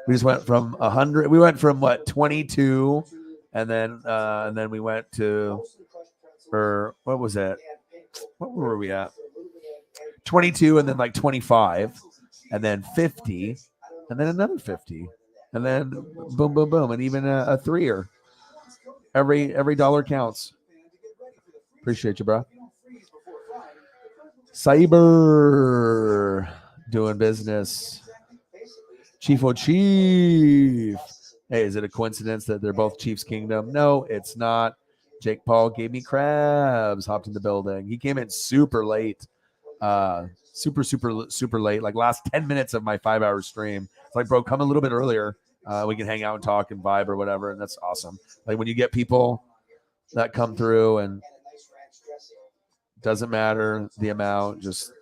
We just went from 100. We went from what 22, and then we went to, or what was it? What were we at? 22, and then like 25, and then 50, and then another 50, and then boom, boom, boom, and even a threer. Every dollar counts. Appreciate you, bro. Cyber doing business. Chief O'Chief. Hey, is it a coincidence that they're both Chiefs Kingdom? No, it's not. Jake Paul gave me crabs, hopped in the building. He came in super late. Super late. Like last 10 minutes of my 5-hour stream. It's like, bro, come a little bit earlier. We can hang out and talk and vibe or whatever. And that's awesome. Like when you get people that come through, and doesn't matter the amount, just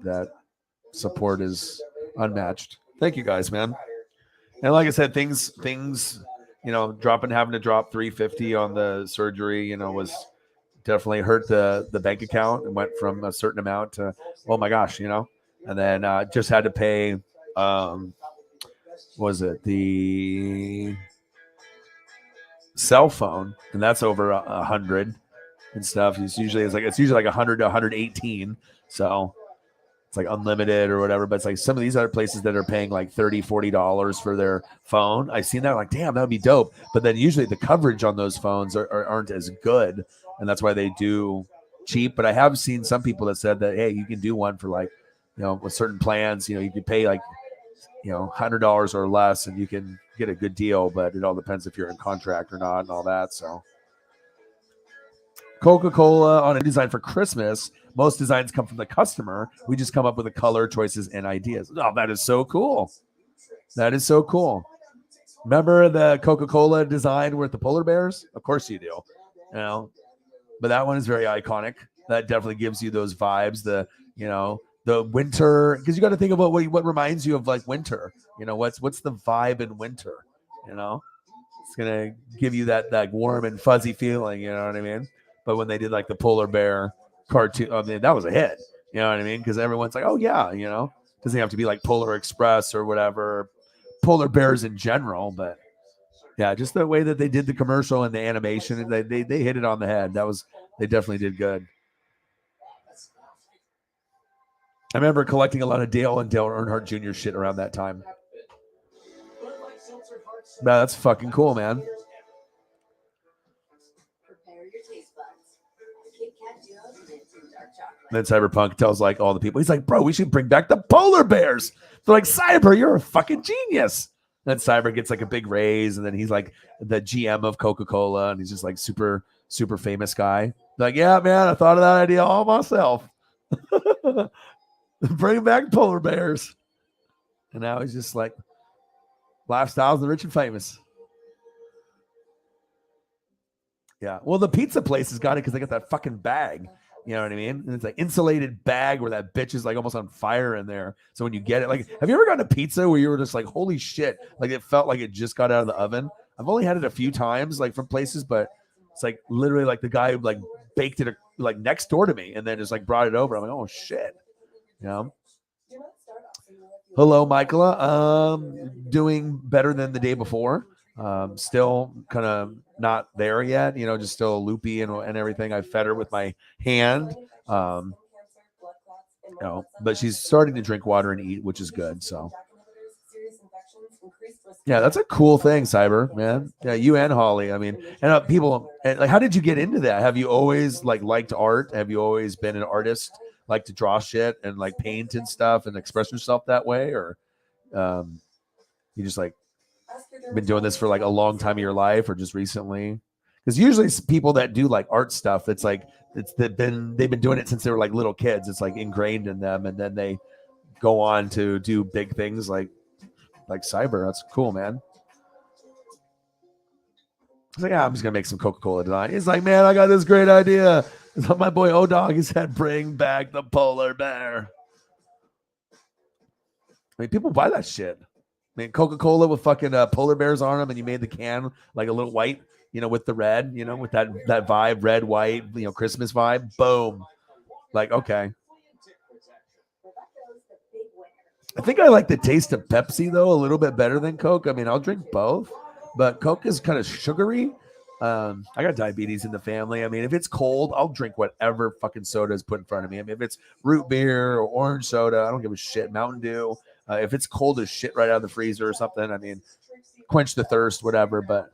that support is unmatched. Thank you guys, man. And like I said, things, you know, having to drop 350 on the surgery, you know, was definitely hurt the bank account, and went from a certain amount to, oh my gosh, you know, and then just had to pay, was it the cell phone, and that's over 100 and stuff. It's usually like 100 to 118, so it's like unlimited or whatever. But it's like some of these other places that are paying like $30-$40 for their phone. I've seen that, like, damn, that would be dope. But then usually the coverage on those phones aren't as good, and that's why they do cheap. But I have seen some people that said that, hey, you can do one for like, you know, with certain plans, you know, you can pay like, you know, $100 or less, and you can get a good deal. But it all depends if you're in contract or not and all that. So Coca-Cola on a design for Christmas. Most designs come from the customer. We just come up with the color choices and ideas. Oh, that is so cool. That is so cool. Remember the Coca-Cola design with the polar bears? Of course you do. You know, but that one is very iconic. That definitely gives you those vibes. The, you know, the winter, because you got to think about what reminds you of like winter. You know, what's the vibe in winter? You know, it's gonna give you that warm and fuzzy feeling. You know what I mean? But when they did like the polar bear cartoon, I mean, that was a hit. You know what I mean? Because everyone's like, oh yeah, you know, doesn't have to be like Polar Express or whatever, polar bears in general. But yeah, just the way that they did the commercial and the animation, they hit it on the head. They definitely did good. I remember collecting a lot of Dale and Dale Earnhardt Jr. shit around that time. That's fucking cool, man. Then Cyberpunk tells like all the people, he's like, bro, we should bring back the polar bears. They're like, Cyber, you're a fucking genius. then Cyber gets like a big raise, and then he's like the GM of Coca-Cola, and he's just like super famous guy. Like, yeah, man, I thought of that idea all myself. Bring back polar bears. And now he's just like, lifestyles of the rich and famous. Yeah. Well, the pizza place has got it because they got that fucking bag. You know what I mean? And it's like insulated bag where that bitch is like almost on fire in there. So when you get it, like, have you ever gotten a pizza where you were just like, holy shit, like it felt like it just got out of the oven? I've only had it a few times, like from places, but it's like literally like the guy who like baked it like next door to me and then just like brought it over. I'm like, oh shit. You know? Hello, Michaela. Doing better than the day before. Still kind of not there yet, you know, just still loopy and everything. I fed her with my hand. You know, but she's starting to drink water and eat, which is good. So yeah, that's a cool thing, Cyber, man. Yeah, you and Holly. I mean, and people, and like, how did you get into that? Have you always like liked art? Have you always been an artist, like to draw shit and like paint and stuff and express yourself that way, or you just like been doing this for like a long time of your life, or just recently? Because usually people that do like art stuff, it's like they've been doing it since they were like little kids. It's like ingrained in them, and then they go on to do big things like Cyber. That's cool, man. He's like, yeah, I'm just gonna make some Coca-Cola tonight. He's like, man, I got this great idea. It's like my boy O-Dog. He said, bring back the polar bear. I mean, people buy that shit. I mean, Coca-Cola with fucking polar bears on them, and you made the can like a little white, you know, with the red, you know, with that vibe, red, white, you know, Christmas vibe. Boom. Like, okay. I think I like the taste of Pepsi though a little bit better than Coke. I mean, I'll drink both, but Coke is kind of sugary. I got diabetes in the family. I mean, if it's cold, I'll drink whatever fucking soda is put in front of me. I mean, if it's root beer or orange soda, I don't give a shit. Mountain Dew. If it's cold as shit right out of the freezer or something, I mean, quench the thirst, whatever. But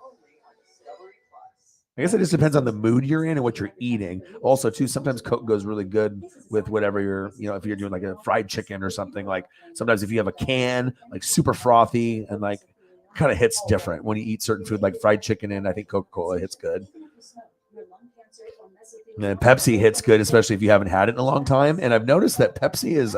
I guess it just depends on the mood you're in and what you're eating. Also, too, sometimes Coke goes really good with whatever you're, you know, if you're doing like a fried chicken or something. Like sometimes if you have a can, like super frothy and like kind of hits different when you eat certain food like fried chicken, and I think Coca-Cola hits good. And Pepsi hits good, especially if you haven't had it in a long time. And I've noticed that Pepsi is,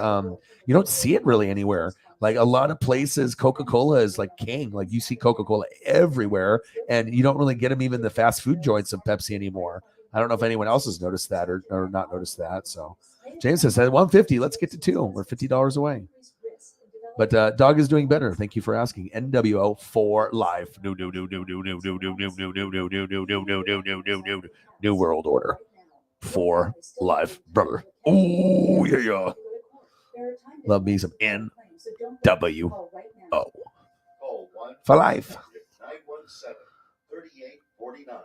you don't see it really anywhere. Like a lot of places, Coca-Cola is like king. Like you see Coca-Cola everywhere, and you don't really get them even the fast food joints of Pepsi anymore. I don't know if anyone else has noticed that or not noticed that. So James says, at 150, let's get to 2. We're $50 away. But Dog is doing better. Thank you for asking. NWO for life. New world order. For life, brother. Oh, yeah. Love me some NWO. For life. 917-3849.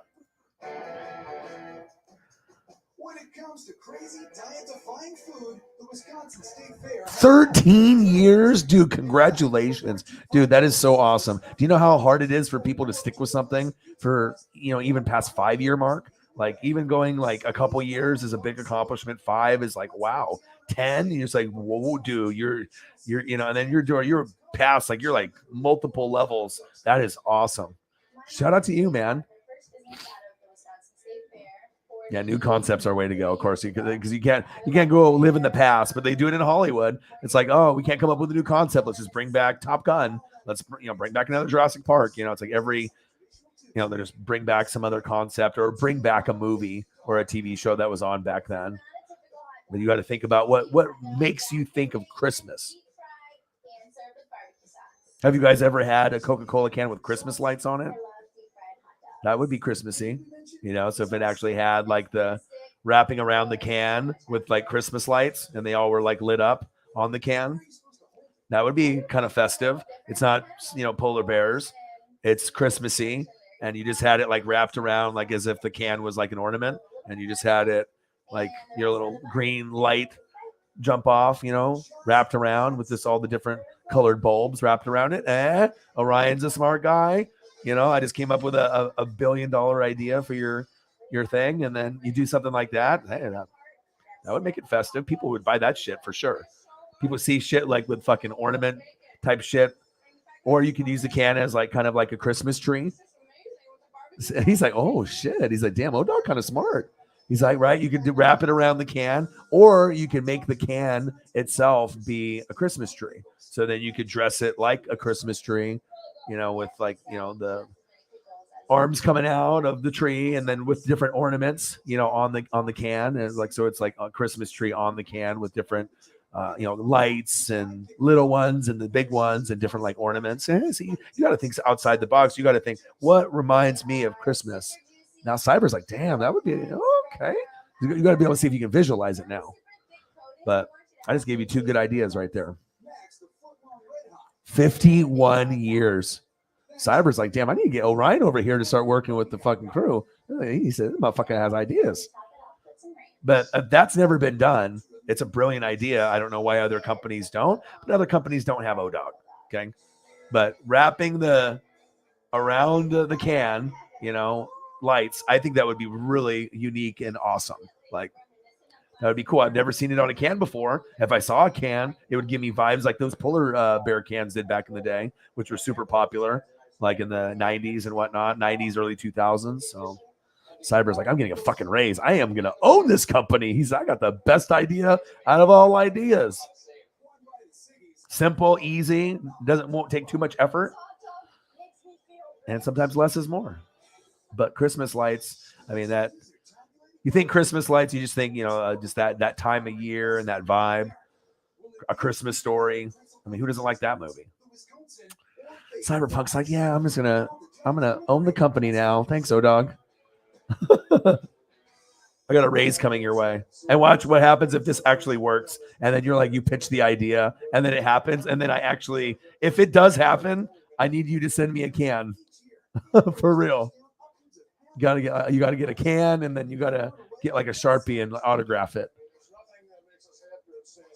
When it comes to crazy diet-defying food, the Wisconsin State Fair. 13 years? Dude, congratulations. Dude, that is so awesome. Do you know how hard it is for people to stick with something for, you know, even past 5-year mark? Like even going like a couple years is a big accomplishment. 5 is like, wow. 10, you're just like, whoa, dude, you're, you know, and then you're past, like, you're like multiple levels. That is awesome. Shout out to you, man. Yeah, new concepts are a way to go, of course, because you can't go live in the past, but they do it in Hollywood. It's like, oh, we can't come up with a new concept. Let's just bring back Top Gun. Let's, you know, bring back another Jurassic Park. You know, it's like every, you know, they just bring back some other concept or bring back a movie or a TV show that was on back then. But you got to think about what makes you think of Christmas. Have you guys ever had a Coca-Cola can with Christmas lights on it? That would be Christmassy, you know. So if it actually had like the wrapping around the can with like Christmas lights and they all were like lit up on the can, that would be kind of festive. It's not, you know, polar bears. It's Christmassy, and you just had it like wrapped around like as if the can was like an ornament, and you just had it like your little green light jump off, you know, wrapped around with this all the different colored bulbs wrapped around it. Orion's a smart guy. You know, I just came up with a $1 billion idea for your thing, and then you do something like that. Hey, that would make it festive. People would buy that shit for sure. People see shit like with fucking ornament type shit or you can use the can as like kind of like a Christmas tree. He's like, oh shit. He's like, damn, O-Dog kind of smart. He's like, right, you can wrap it around the can, or you can make the can itself be a Christmas tree. So then you could dress it like a Christmas tree, with like, the arms coming out of the tree, and then with different ornaments, on the can, and like so it's like a Christmas tree on the can with different, lights and little ones and the big ones and different like ornaments. And so you got to think outside the box. You got to think, what reminds me of Christmas? Now Cyber's like, damn, that would be okay. You got to be able to see if you can visualize it now. But I just gave you two good ideas right there. 51 years. Cyber's like, damn, I need to get Orion over here to start working with the fucking crew. He said, this motherfucker has ideas. But that's never been done. It's a brilliant idea. I don't know why other companies don't, but other companies don't have O-Dog. Okay. But wrapping around the can, lights, I think that would be really unique and awesome. Like, that would be cool. I've never seen it on a can before. If I saw a can, it would give me vibes like those polar bear cans did back in the day, which were super popular, like in the 90s and whatnot, 90s, early 2000s. So Cyber's like, I'm getting a fucking raise. I am going to own this company. I got the best idea out of all ideas. Simple, easy, won't take too much effort. And sometimes less is more. But Christmas lights, I mean, that you think Christmas lights, you just think, just that time of year and that vibe, A Christmas Story. I mean, who doesn't like that movie? Cyberpunk's like, yeah, I'm gonna own the company now. Thanks, O-Dog. I got a raise coming your way. And watch what happens if this actually works. And then you're like, you pitch the idea, and then it happens. And then if it does happen, I need you to send me a can. For real. You gotta get a can, and then you gotta get like a Sharpie and autograph it.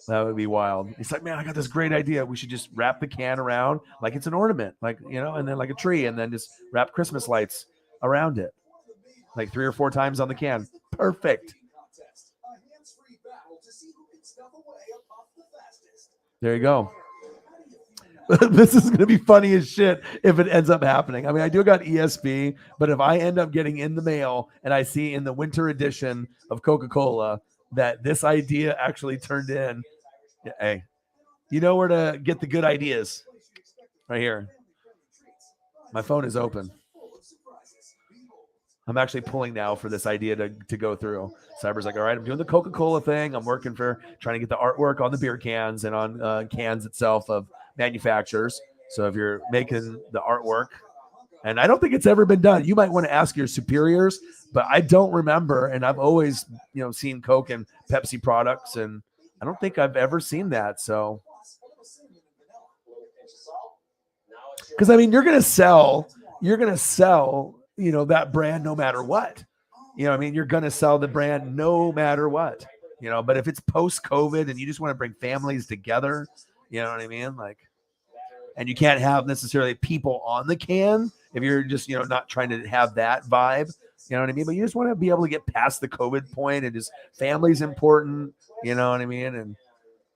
That would be wild. He's like, man, I got this great idea. We should just wrap the can around like it's an ornament, like, and then like a tree, and then just wrap Christmas lights around it, like 3 or 4 times on the can. Perfect. There you go. This is going to be funny as shit if it ends up happening. I mean, I do got ESP, but if I end up getting in the mail and I see in the winter edition of Coca-Cola that this idea actually turned in, hey, you know where to get the good ideas. Right here. My phone is open. I'm actually pulling now for this idea to go through. Cyber's like, all right, I'm doing the Coca-Cola thing. I'm working for trying to get the artwork on the beer cans and on cans itself of manufacturers. So if you're making the artwork, and I don't think it's ever been done, you might want to ask your superiors, but I don't remember. And I've always, seen Coke and Pepsi products, and I don't think I've ever seen that. So, because I mean, you're going to sell, that brand no matter what. You're going to sell the brand no matter what. But if it's post-COVID and you just want to bring families together, you know what I mean? Like, and you can't have necessarily people on the can if you're just, not trying to have that vibe, you know what I mean? But you just want to be able to get past the COVID point, and just family's important, you know what I mean? And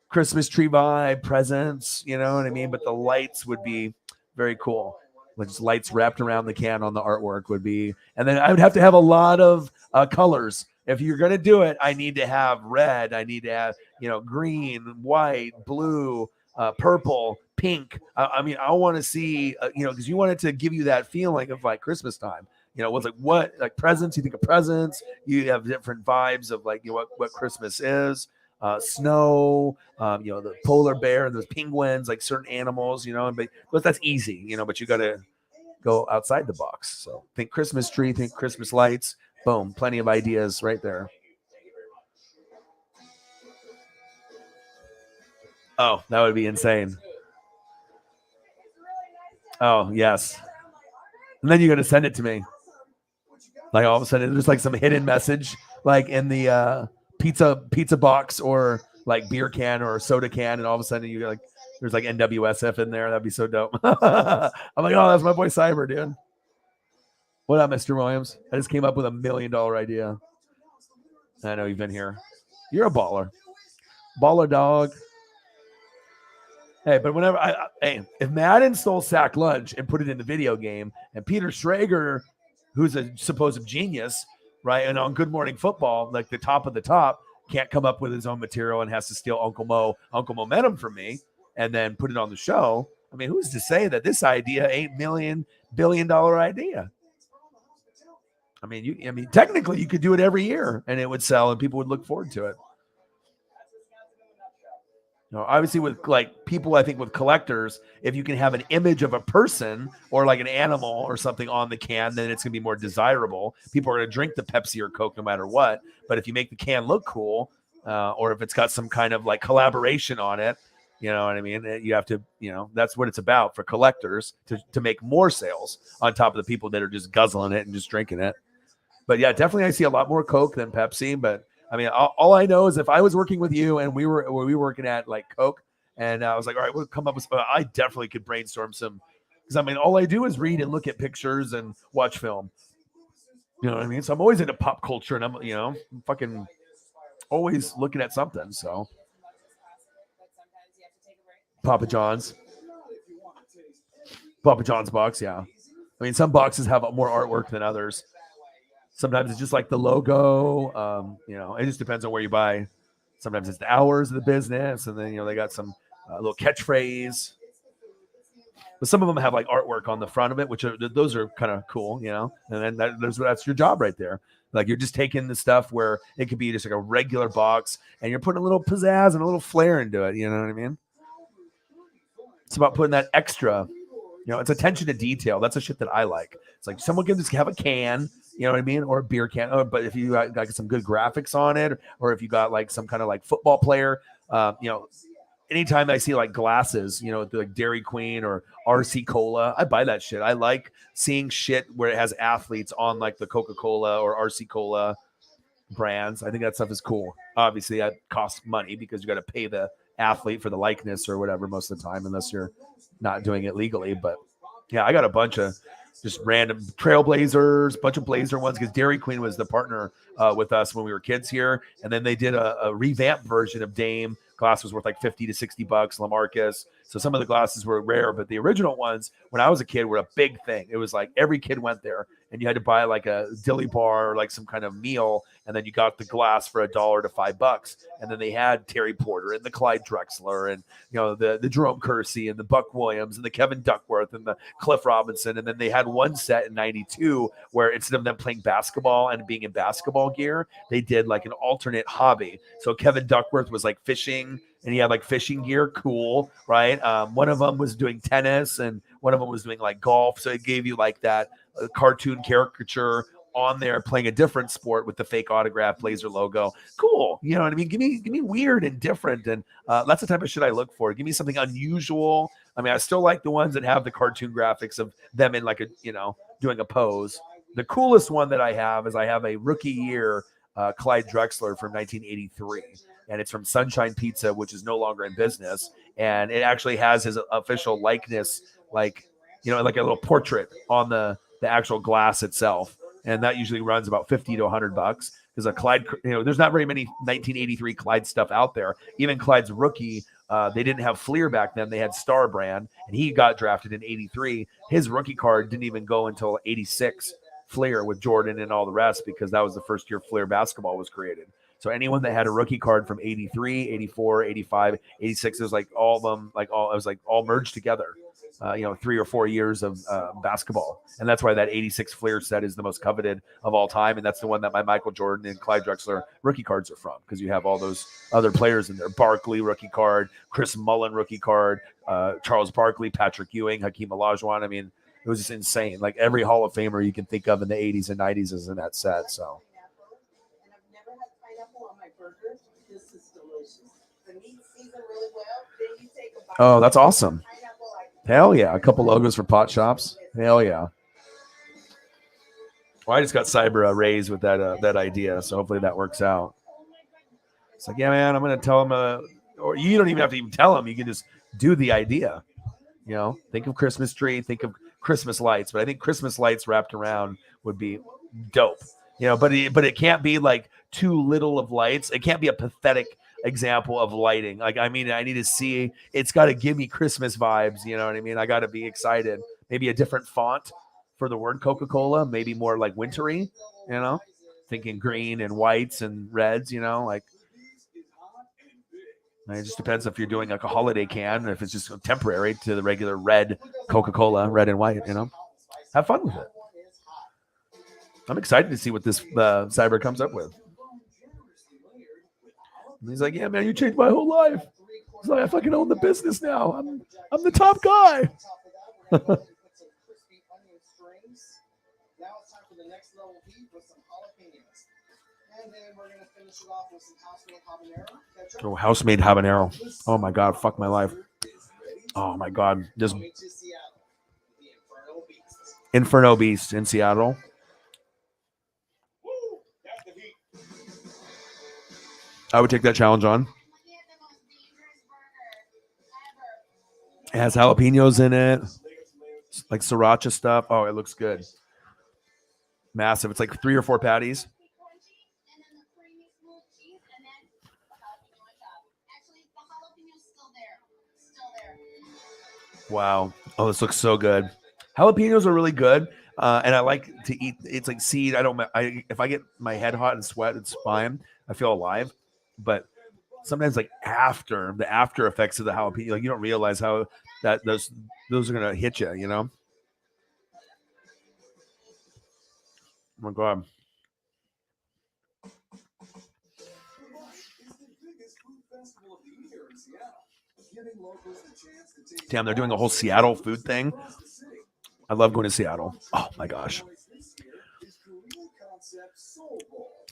Christmas tree vibe, presents, you know what I mean? But the lights would be very cool. Like just lights wrapped around the can on the artwork would be, and then I would have to have a lot of colors. If you're going to do it, I need to have red. I need to have, green, white, blue, purple, pink. I want to see, because you want it to give you that feeling of like Christmas time. What's like presents? You think of presents. You have different vibes of like, what Christmas is. Snow, the polar bear and those penguins, like certain animals, but that's easy, but you got to go outside the box. So think Christmas tree, think Christmas lights, boom, plenty of ideas right there. Oh, that would be insane. Oh, yes. And then you're going to send it to me. Like all of a sudden there's like some hidden message, like in the, pizza box or like beer can or soda can, and all of a sudden you like there's like NWSF in there. That'd be so dope. I'm like, oh, that's my boy Cyber, dude. What up, Mr. Williams? I just came up with $1 million idea. I know you've been here. You're a baller dog. Hey, but whenever hey, if Madden stole sack lunch and put it in the video game, and Peter Schrager, who's a supposed genius, right, and on Good Morning Football, like the top of the top, can't come up with his own material and has to steal Uncle Momentum from me, and then put it on the show. I mean, who's to say that this idea ain't $1 billion idea? I mean, technically, you could do it every year, and it would sell, and people would look forward to it. Obviously with like people, I think with collectors, if you can have an image of a person or like an animal or something on the can, then it's gonna be more desirable. People are gonna drink the Pepsi or Coke no matter what. But if you make the can look cool, or if it's got some kind of like collaboration on it, you know what I mean? You have to, that's what it's about for collectors to make more sales on top of the people that are just guzzling it and just drinking it. But yeah, definitely I see a lot more Coke than Pepsi, but I mean, all I know is if I was working with you and we were working at like Coke, and I was like, all right, we'll come up with, I definitely could brainstorm some, because I mean, all I do is read and look at pictures and watch film. You know what I mean? So I'm always into pop culture, and I'm fucking always looking at something. So Papa John's box, yeah. I mean, some boxes have more artwork than others. Sometimes it's just like the logo. It just depends on where you buy. Sometimes it's the hours of the business, and then they got some little catchphrase. But some of them have like artwork on the front of it, those are kind of cool, And then that's your job right there. Like you're just taking the stuff where it could be just like a regular box, and you're putting a little pizzazz and a little flair into it. You know what I mean? It's about putting that extra. It's attention to detail. That's the shit that I like. It's like someone can just have a can. You know what I mean? Or a beer can. But if you got some good graphics on it, or if you got like some kind of like football player, anytime I see like glasses, like Dairy Queen or RC Cola, I buy that shit. I like seeing shit where it has athletes on like the Coca-Cola or RC Cola brands. I think that stuff is cool. Obviously, that costs money because you got to pay the athlete for the likeness or whatever most of the time, unless you're not doing it legally. But yeah, I got a bunch of just random Trailblazers, bunch of Blazer ones, because Dairy Queen was the partner with us when we were kids here. And then they did a revamped version of Dame. Glass was worth like $50 to $60, LaMarcus. So some of the glasses were rare, but the original ones, when I was a kid, were a big thing. It was like every kid went there, and you had to buy like a dilly bar or like some kind of meal, and then you got the glass for $1 to $5. And then they had Terry Porter and the Clyde Drexler and the Jerome Kersey and the Buck Williams and the Kevin Duckworth and the Cliff Robinson. And then they had one set in '92 where instead of them playing basketball and being in basketball gear, they did like an alternate hobby. So Kevin Duckworth was like fishing, and he had like fishing gear, cool, right? One of them was doing tennis, and one of them was doing like golf. So it gave you like that cartoon caricature on there playing a different sport with the fake autograph Blazer logo. Cool. You know what I mean? Give me weird and different. And that's the type of shit I look for. Give me something unusual. I mean, I still like the ones that have the cartoon graphics of them in like a, doing a pose. The coolest one that I have is I have a rookie year Clyde Drexler from 1983. And it's from Sunshine Pizza, which is no longer in business. And it actually has his official likeness, like a little portrait on the actual glass itself. And that usually runs about $50 to $100 because a Clyde, there's not very many 1983 Clyde stuff out there. Even Clyde's rookie, they didn't have Fleer back then. They had Star Brand, and he got drafted in '83. His rookie card didn't even go until '86, Fleer with Jordan and all the rest, because that was the first year Fleer basketball was created. So anyone that had a rookie card from '83, '84, '85, '86, it was like all of them, it was like all merged together. 3 or 4 years of basketball. And that's why that 86 Fleer set is the most coveted of all time. And that's the one that my Michael Jordan and Clyde Drexler rookie cards are from, because you have all those other players in there. Barkley rookie card, Chris Mullin rookie card, Charles Barkley, Patrick Ewing, Hakeem Olajuwon. I mean, it was just insane. Like every Hall of Famer you can think of in the 80s and 90s is in that set. So. And I've never had pineapple on my burger. This is delicious. The meat seasoned really well. Then you take a bite. Oh, that's awesome. Hell yeah. A couple logos for pot shops. Hell yeah. Well, I just got Cyber raised with that idea, so hopefully that works out. It's like, yeah, man, I'm going to tell him, or you don't even have to even tell him. You can just do the idea. Think of Christmas tree, think of Christmas lights, but I think Christmas lights wrapped around would be dope. But it can't be like too little of lights. It can't be a pathetic example of lighting. Like, I mean, I need to see, it's got to give me Christmas vibes. You know what I mean? I got to be excited. Maybe a different font for the word Coca-Cola, maybe more like wintry, you know, thinking green and whites and reds, you know, like, it just depends if you're doing like a holiday can, if it's just temporary to the regular red Coca-Cola, red and white, you know, have fun with it. I'm excited to see what this cyber comes up with. And he's like, yeah, man, you changed my whole life. He's like, I fucking own the business now. I'm the top guy. Now it's time for the next level heat with some jalapenos. And then we're going to finish it off with some house-made habanero. Oh, house-made habanero. Oh my God, fuck my life. Oh my God, just Inferno Beast in Seattle. I would take that challenge on. It has jalapenos in it, like sriracha stuff. Oh, it looks good. Massive. It's like 3 or 4 patties. Wow. Oh, this looks so good. Jalapenos are really good. And I like to eat. It's like seed. If I get my head hot and sweat, it's fine. I feel alive. But sometimes, like after the after effects of the jalapeno, like you don't realize how that those are gonna hit you. You know. Oh my God. Damn, they're doing a whole Seattle food thing. I love going to Seattle. Oh my gosh.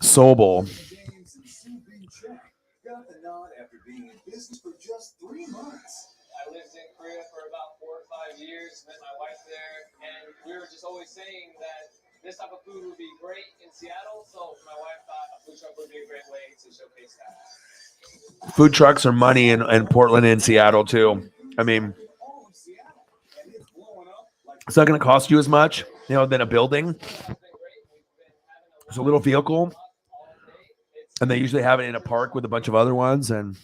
Soul Bowl. Got the nod after being in business for just 3 months. I lived in Korea for about 4 or 5 years, met my wife there, and we were just always saying that this type of food would be great in Seattle, so my wife thought a food truck would be a great way to showcase that. Food trucks are money in Portland and Seattle too. I mean, it's not going to cost you as much, you know, than a building. It's a little vehicle, and they usually have it in a park with a bunch of other ones. And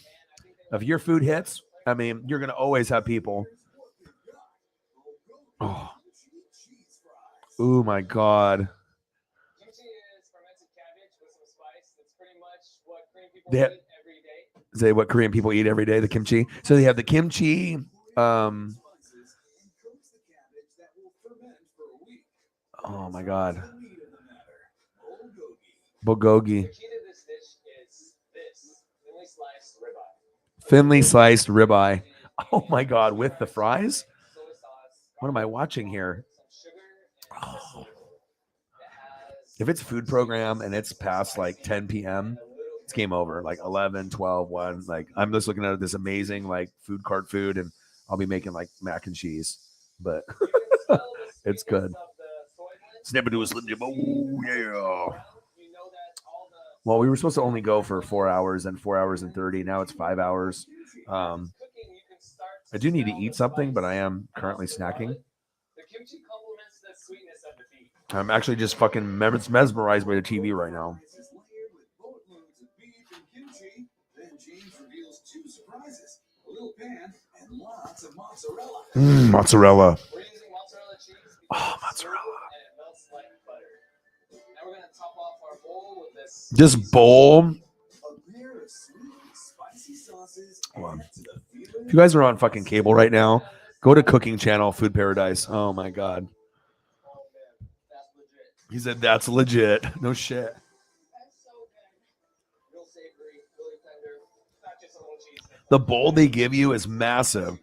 if your food hits, I mean, you're going to always have people. Oh, my God. Say what Korean people eat every day, the kimchi. So they have the kimchi. Oh my God. Bulgogi. Thinly sliced ribeye. Oh my God, with the fries? What am I watching here? Oh. If it's food program and it's past like 10 p.m., it's game over. Like 11, 12, 1. Like I'm just looking at this amazing like food cart food, and I'll be making like mac and cheese. But it's good. Snippet was oh yeah. Well, we were supposed to only go for 4 hours and 4 hours and 30. Now it's 5 hours. I do need to eat something, but I am currently snacking. I'm actually just fucking mesmerized by the TV right now. Mozzarella. Oh, mozzarella. This bowl. Hold on. If you guys are on fucking cable right now, go to Cooking Channel, Food Paradise. Oh my God. He said that's legit. No shit. The bowl they give you is massive.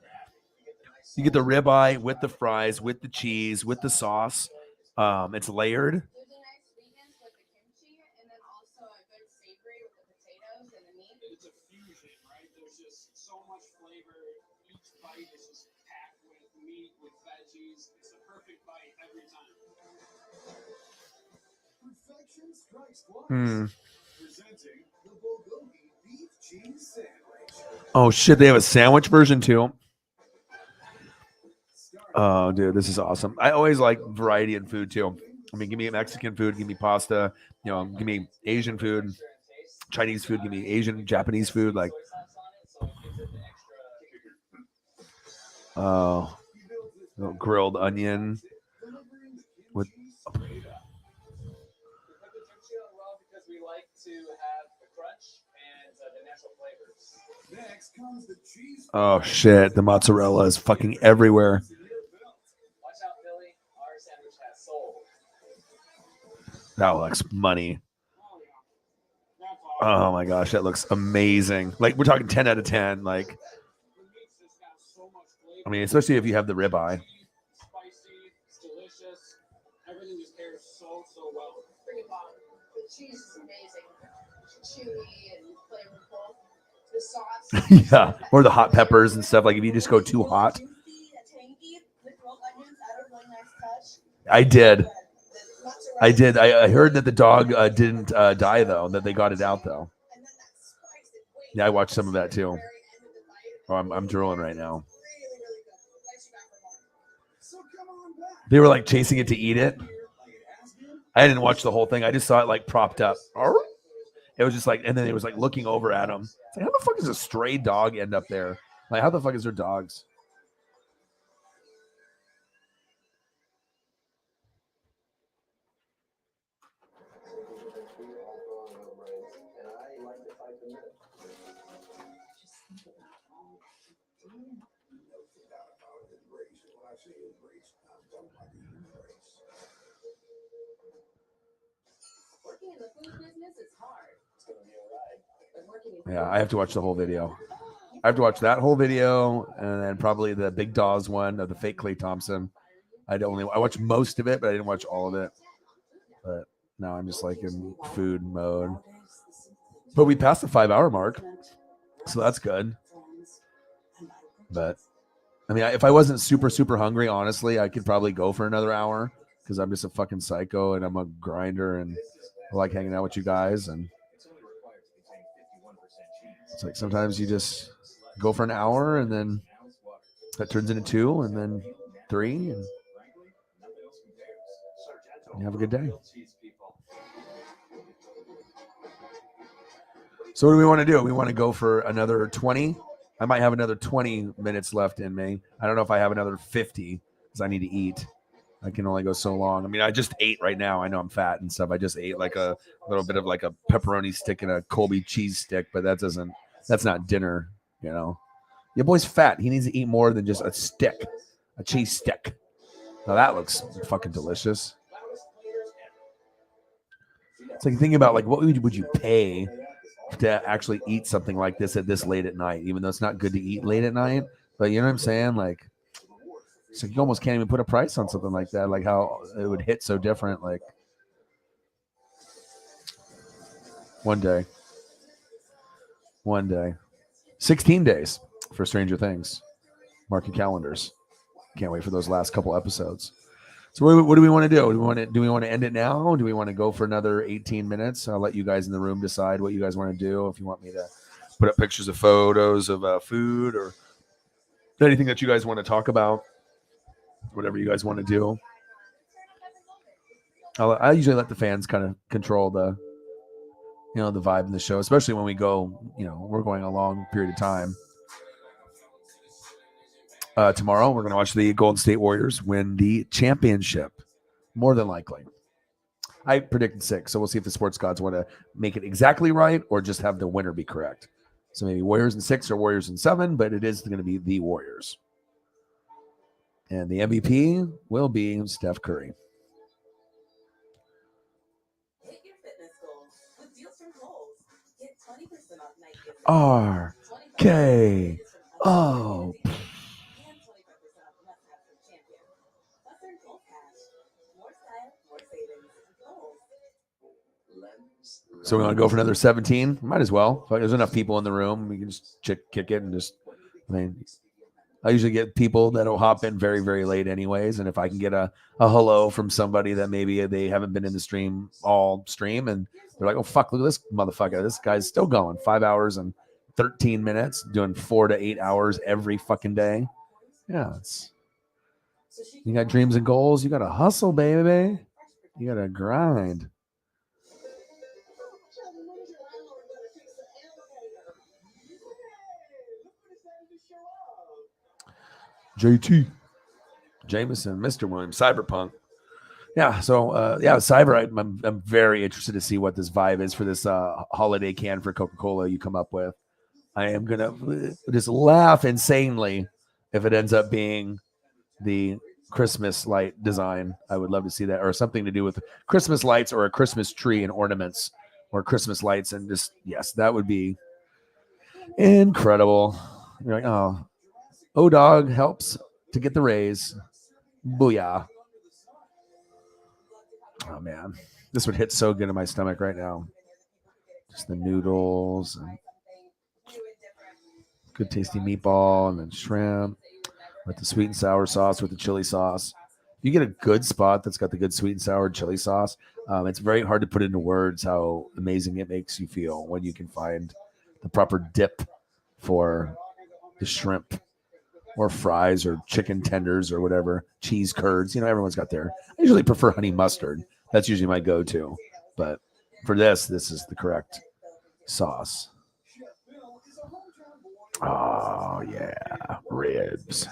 You get the ribeye with the fries, with the cheese, with the sauce. It's layered. It's a fusion, right? There's just so much flavor. Each bite is just packed with meat, with veggies. It's a perfect bite every time. Perfection strikes twice. Presenting the bulgogi beef cheese sandwich. Oh shit, they have a sandwich version too. Oh, dude, this is awesome. I always like variety in food too. I mean, give me Mexican food, give me pasta, you know, give me Asian food. Chinese food, give me Asian, Japanese food, like grilled onion with because we like to have the crunch and the natural flavors. Next comes the cheese. oh shit, the mozzarella is fucking everywhere. Watch out, Billy. Our sandwich has soul. That looks money. Oh my gosh, that looks amazing. Like we're talking 10 out of 10. Like, I mean, especially if you have the ribeye. Spicy, it's delicious. Everything just pairs so well. Bring it on. The cheese is amazing. Chewy and flavorful. The sauce. Yeah, or the hot peppers and stuff. Like if you just go too hot. I did. I heard that the dog didn't die though. That they got it out though. Yeah, I watched some of that too. Oh, I'm drooling right now. They were like chasing it to eat it. I didn't watch the whole thing. I just saw it like propped up. It was just like, and then it was like looking over at him. It's like, how the fuck does a stray dog end up there? Like, how the fuck is there dogs? Working in the food business is hard. It's gonna be a ride. But working in Yeah, I have to watch the whole video. I have to watch that whole video, and then probably the Big Dawes one of the fake Klay Thompson. I watched most of it, but I didn't watch all of it. But now I'm just like in food mode. But we passed the 5-hour mark, so that's good. But I mean, if I wasn't super hungry, honestly, I could probably go for another hour because I'm just a fucking psycho and I'm a grinder and I like hanging out with you guys. And it's like sometimes you just go for an hour and then that turns into 2 and then 3 and you have a good day. So what do we want to do? We want to go for another 20. I might have another 20 minutes left in me. I don't know if I have another 50 because I need to eat. I can only go so long. I mean, I just ate right now. I know I'm fat and stuff. I just ate like a little bit of like a pepperoni stick and a Colby cheese stick, but that's not dinner, you know. Your boy's fat. He needs to eat more than just a stick, a cheese stick. Now that looks fucking delicious. It's like thinking about like what would you pay to actually eat something like this at this late at night, even though it's not good to eat late at night. But you know what I'm saying? Like, so you almost can't even put a price on something like that, like how it would hit so different. Like one day, 16 days for Stranger Things. Mark your calendars. Can't wait for those last couple episodes. So what do we want to do? Do we want to end it now? Do we want to go for another 18 minutes? I'll let you guys in the room decide what you guys want to do. If you want me to put up pictures of photos of food or anything that you guys want to talk about, whatever you guys want to do. I usually let the fans kind of control the vibe in the show, especially when we go, we're going a long period of time. Tomorrow, we're going to watch the Golden State Warriors win the championship, more than likely. I predicted 6, so we'll see if the sports gods want to make it exactly right or just have the winner be correct. So maybe Warriors in 6 or Warriors in 7, but it is going to be the Warriors. And the MVP will be Steph Curry. Hit your fitness goals with deals from Kohl's. Get 20% off Nike. RKO. So we want to go for another 17? Might as well. There's enough people in the room. We can just kick it and just, I usually get people that'll hop in very, very late anyways. And if I can get a hello from somebody that maybe they haven't been in the stream all stream and they're like, oh, fuck, look at this motherfucker. This guy's still going 5 hours and 13 minutes, doing 4 to 8 hours every fucking day. Yeah, you got dreams and goals. You got to hustle, baby. You got to grind. JT. Jameson, Mr. Williams, Cyberpunk. Yeah, so Cyber, I'm very interested to see what this vibe is for this holiday can for Coca-Cola you come up with. I am gonna just laugh insanely if it ends up being the Christmas light design. I would love to see that, or something to do with Christmas lights, or a Christmas tree and ornaments, or Christmas lights, and just yes, that would be incredible. You're like, oh, dog helps to get the raise. Booyah. Oh man, this would hit so good in my stomach right now. Just the noodles, and good tasty meatball, and then shrimp with the sweet and sour sauce with the chili sauce. If you get a good spot that's got the good sweet and sour chili sauce, it's very hard to put into words how amazing it makes you feel when you can find the proper dip for the shrimp or fries or chicken tenders or whatever, cheese curds. Everyone's got their. I usually prefer honey mustard. That's usually my go-to. But for this is the correct sauce. Oh, yeah. Ribs.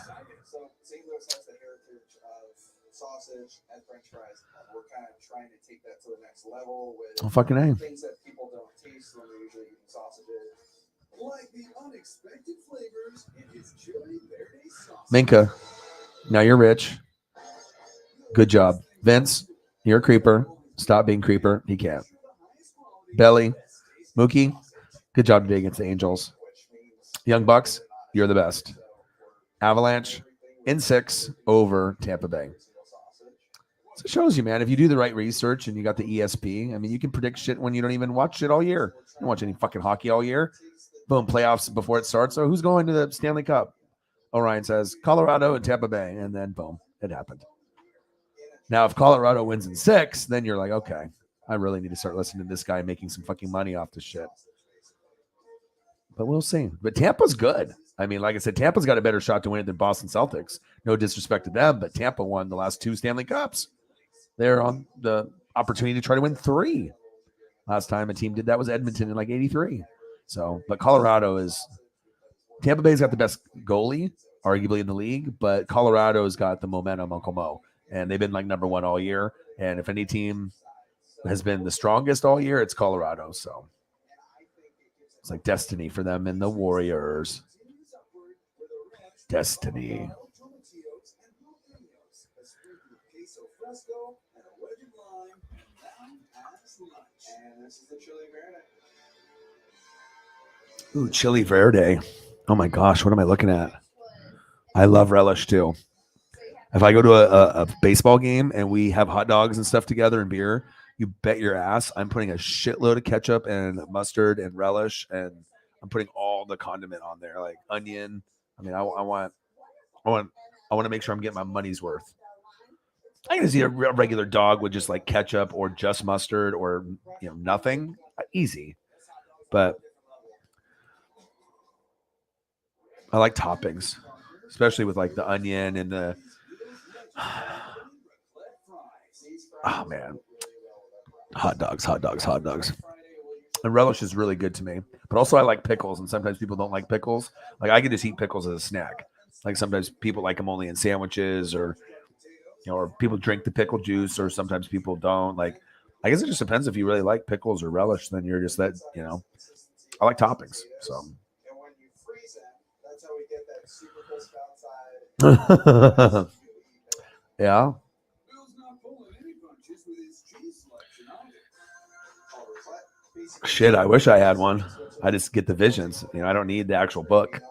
So St. Louis has the heritage of sausage and French fries. We're kind of trying to take that to the next level with Fucking A. things that people don't taste when they're usually eating sausages. Like the unexpected flavors in his chili verde sauce. Minkah, now you're rich. Good job. Vince, you're a creeper. Stop being creeper. He can't. Belly, Mookie, good job today against the Angels. Young Bucks, you're the best. Avalanche, in 6 over Tampa Bay. So it shows you, man, if you do the right research and you got the ESP, I mean, you can predict shit when you don't even watch it all year. You don't watch any fucking hockey all year. Boom, playoffs before it starts. So who's going to the Stanley Cup? Orion says Colorado and Tampa Bay, and then boom, it happened. Now, if Colorado wins in 6, then you're like, okay, I really need to start listening to this guy making some fucking money off this shit. But we'll see. But Tampa's good. I mean, like I said, Tampa's got a better shot to win it than Boston Celtics. No disrespect to them, but Tampa won the last 2 Stanley Cups. They're on the opportunity to try to win 3. Last time a team did that was Edmonton in like 83. So, but Colorado is Tampa Bay's got the best goalie, arguably in the league, but Colorado's got the momentum, Uncle Mo. And they've been like number 1 all year. And if any team has been the strongest all year, it's Colorado. So it's like destiny for them and the Warriors. Destiny. Ooh, chili verde. Oh my gosh, what am I looking at? I love relish too. If I go to a baseball game and we have hot dogs and stuff together and beer, you bet your ass I'm putting a shitload of ketchup and mustard and relish, and I'm putting all the condiment on there, like onion. I mean, I want to make sure I'm getting my money's worth. I can see a regular dog with just like ketchup or just mustard or nothing. Easy, but I like toppings, especially with like the onion and the. Oh man, hot dogs. And relish is really good to me, but also I like pickles, and sometimes people don't like pickles. Like I can just eat pickles as a snack. Like sometimes people like them only in sandwiches, or or people drink the pickle juice, or sometimes people don't. Like I guess it just depends if you really like pickles or relish. Then you're just that I like toppings. So. And when you freeze them, that's how we get that super crisp outside. Yeah. Shit, I wish I had one. I just get the visions. I don't need the actual book.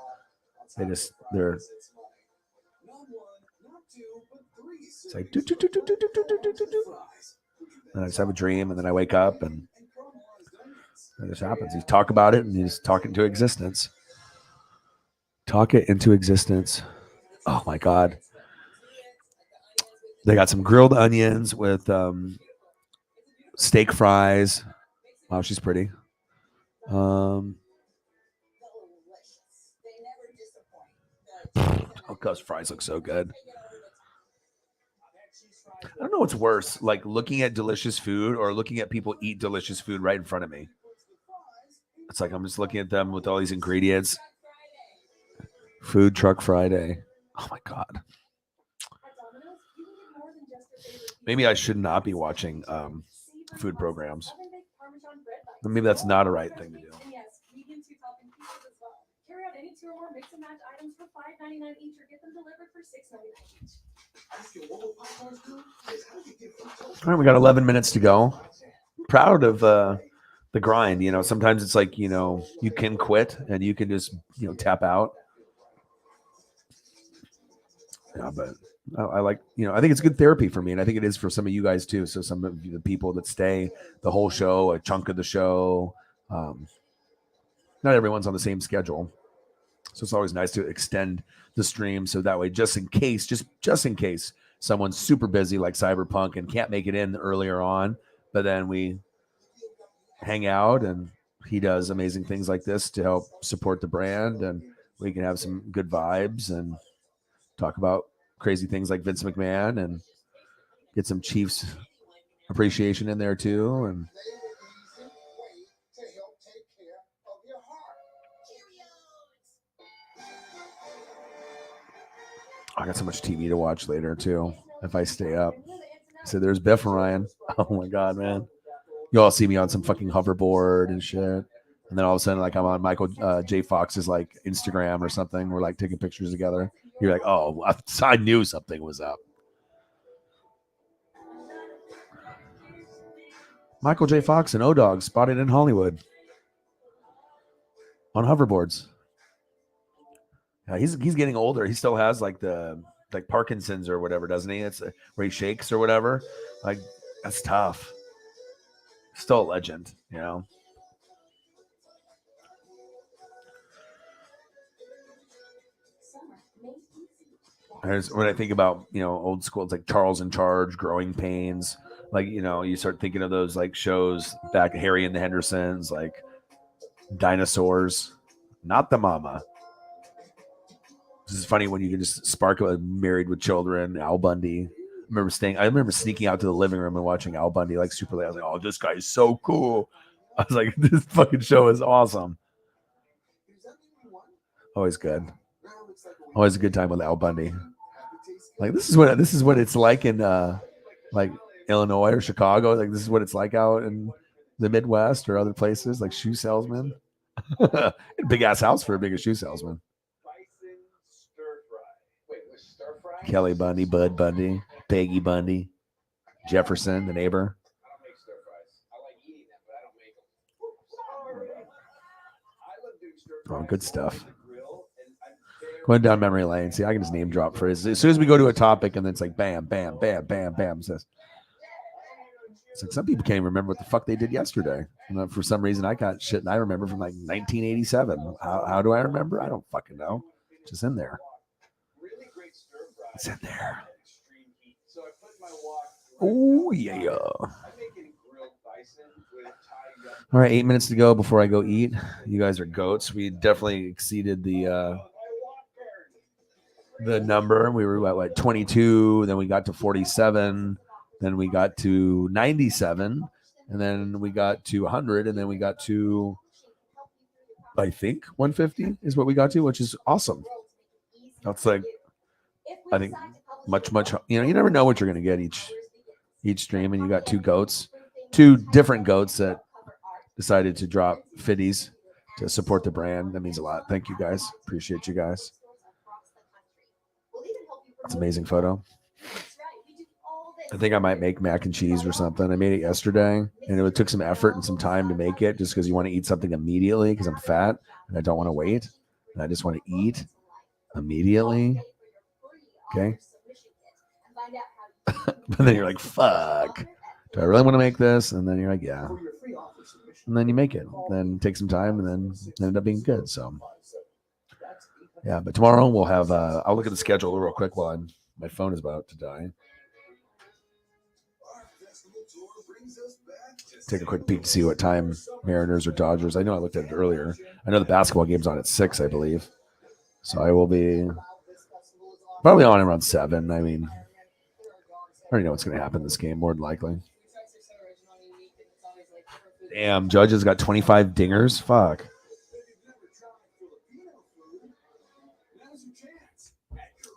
They're. It's like do. And I just have a dream, and then I wake up, and it just happens. You talk about it, and you just talk it into existence. Talk it into existence. Oh my God. They got some grilled onions with steak fries. Wow, she's pretty. Oh, those fries look so good. I don't know what's worse, like looking at delicious food or looking at people eat delicious food right in front of me. It's like I'm just looking at them with all these ingredients. Food Truck Friday. Oh my God. Maybe I should not be watching food programs. Maybe that's not a right thing to do. Carry out any 2 or more mix and match items for $5.99 each, or get them delivered for $6.99 each. All right, we got 11 minutes to go. Proud of the grind. You know, sometimes it's like, you know, you can quit and you can just, you know, tap out. Yeah, but I like, you know, I think it's good therapy for me, and I think it is for some of you guys too. So some of the people that stay the whole show, a chunk of the show, not everyone's on the same schedule. So it's always nice to extend the stream so that way, just in case someone's super busy like Cyberpunk and can't make it in earlier on, but then we hang out and he does amazing things like this to help support the brand, and we can have some good vibes and talk about crazy things like Vince McMahon and get some Chiefs appreciation in there too. And I got so much TV to watch later too if I stay up. So there's Biff and Ryan. Oh my God, man. You all see me on some fucking hoverboard and shit. And then all of a sudden, like, I'm on Michael J. Fox's like Instagram or something. We're like taking pictures together. You're like, oh, I knew something was up. Michael J. Fox and O-Dog spotted in Hollywood on hoverboards. Yeah, he's getting older. He still has like Parkinson's or whatever, doesn't he? It's where he shakes or whatever. Like, that's tough. Still a legend, you know. When I think about, you know, old school, it's like Charles in Charge, Growing Pains. Like, you know, you start thinking of those like shows back, Harry and the Hendersons, like Dinosaurs, Not the Mama. This is funny when you can just sparkle Married with Children, Al Bundy. I remember sneaking out to the living room and watching Al Bundy like super late. I was like, oh, this guy is so cool. I was like, this fucking show is awesome. Always good. Always a good time with Al Bundy. Like, this is what it's like in like Illinois or Chicago. Like, this is what it's like out in the Midwest or other places, like shoe salesman. Big ass house for a big shoe salesman. Kelly Bundy, Bud Bundy, Peggy Bundy, Jefferson, the neighbor. Oh, good stuff. Going down memory lane. See, I can just name drop phrases. As soon as we go to a topic, and then it's like bam, bam, bam, bam, bam. It's like some people can't even remember what the fuck they did yesterday. And for some reason, I got shit and I remember from like 1987. How do I remember? I don't fucking know. It's just in there. It's in there. Oh, yeah. All right, 8 minutes to go before I go eat. You guys are goats. We definitely exceeded the number. We were at like 22, then we got to 47, then we got to 97, and then we got to 100, and then we got to, I think, 150 is what we got to, which is awesome. That's like, I think, much, you know, you never know what you're going to get each stream, and you got two different goats that decided to drop fitties to support the brand. That means a lot. Thank you guys. Appreciate you guys. That's an amazing photo. I think I might make mac and cheese or something. I made it yesterday, and it took some effort and some time to make it just because you want to eat something immediately because I'm fat and I don't want to wait. And I just want to eat immediately. Okay. But then you're like, fuck. Do I really want to make this? And then you're like, yeah. And then you make it. Then take some time and then end up being good. So yeah, but tomorrow we'll have I'll look at the schedule real quick while my phone is about to die. Take a quick peek to see what time Mariners or Dodgers. I know I looked at it earlier. I know the basketball game's on at 6, I believe. So I will be probably on around 7. I mean, I already know what's going to happen in this game, more than likely. Damn, Judge's got 25 dingers. Fuck.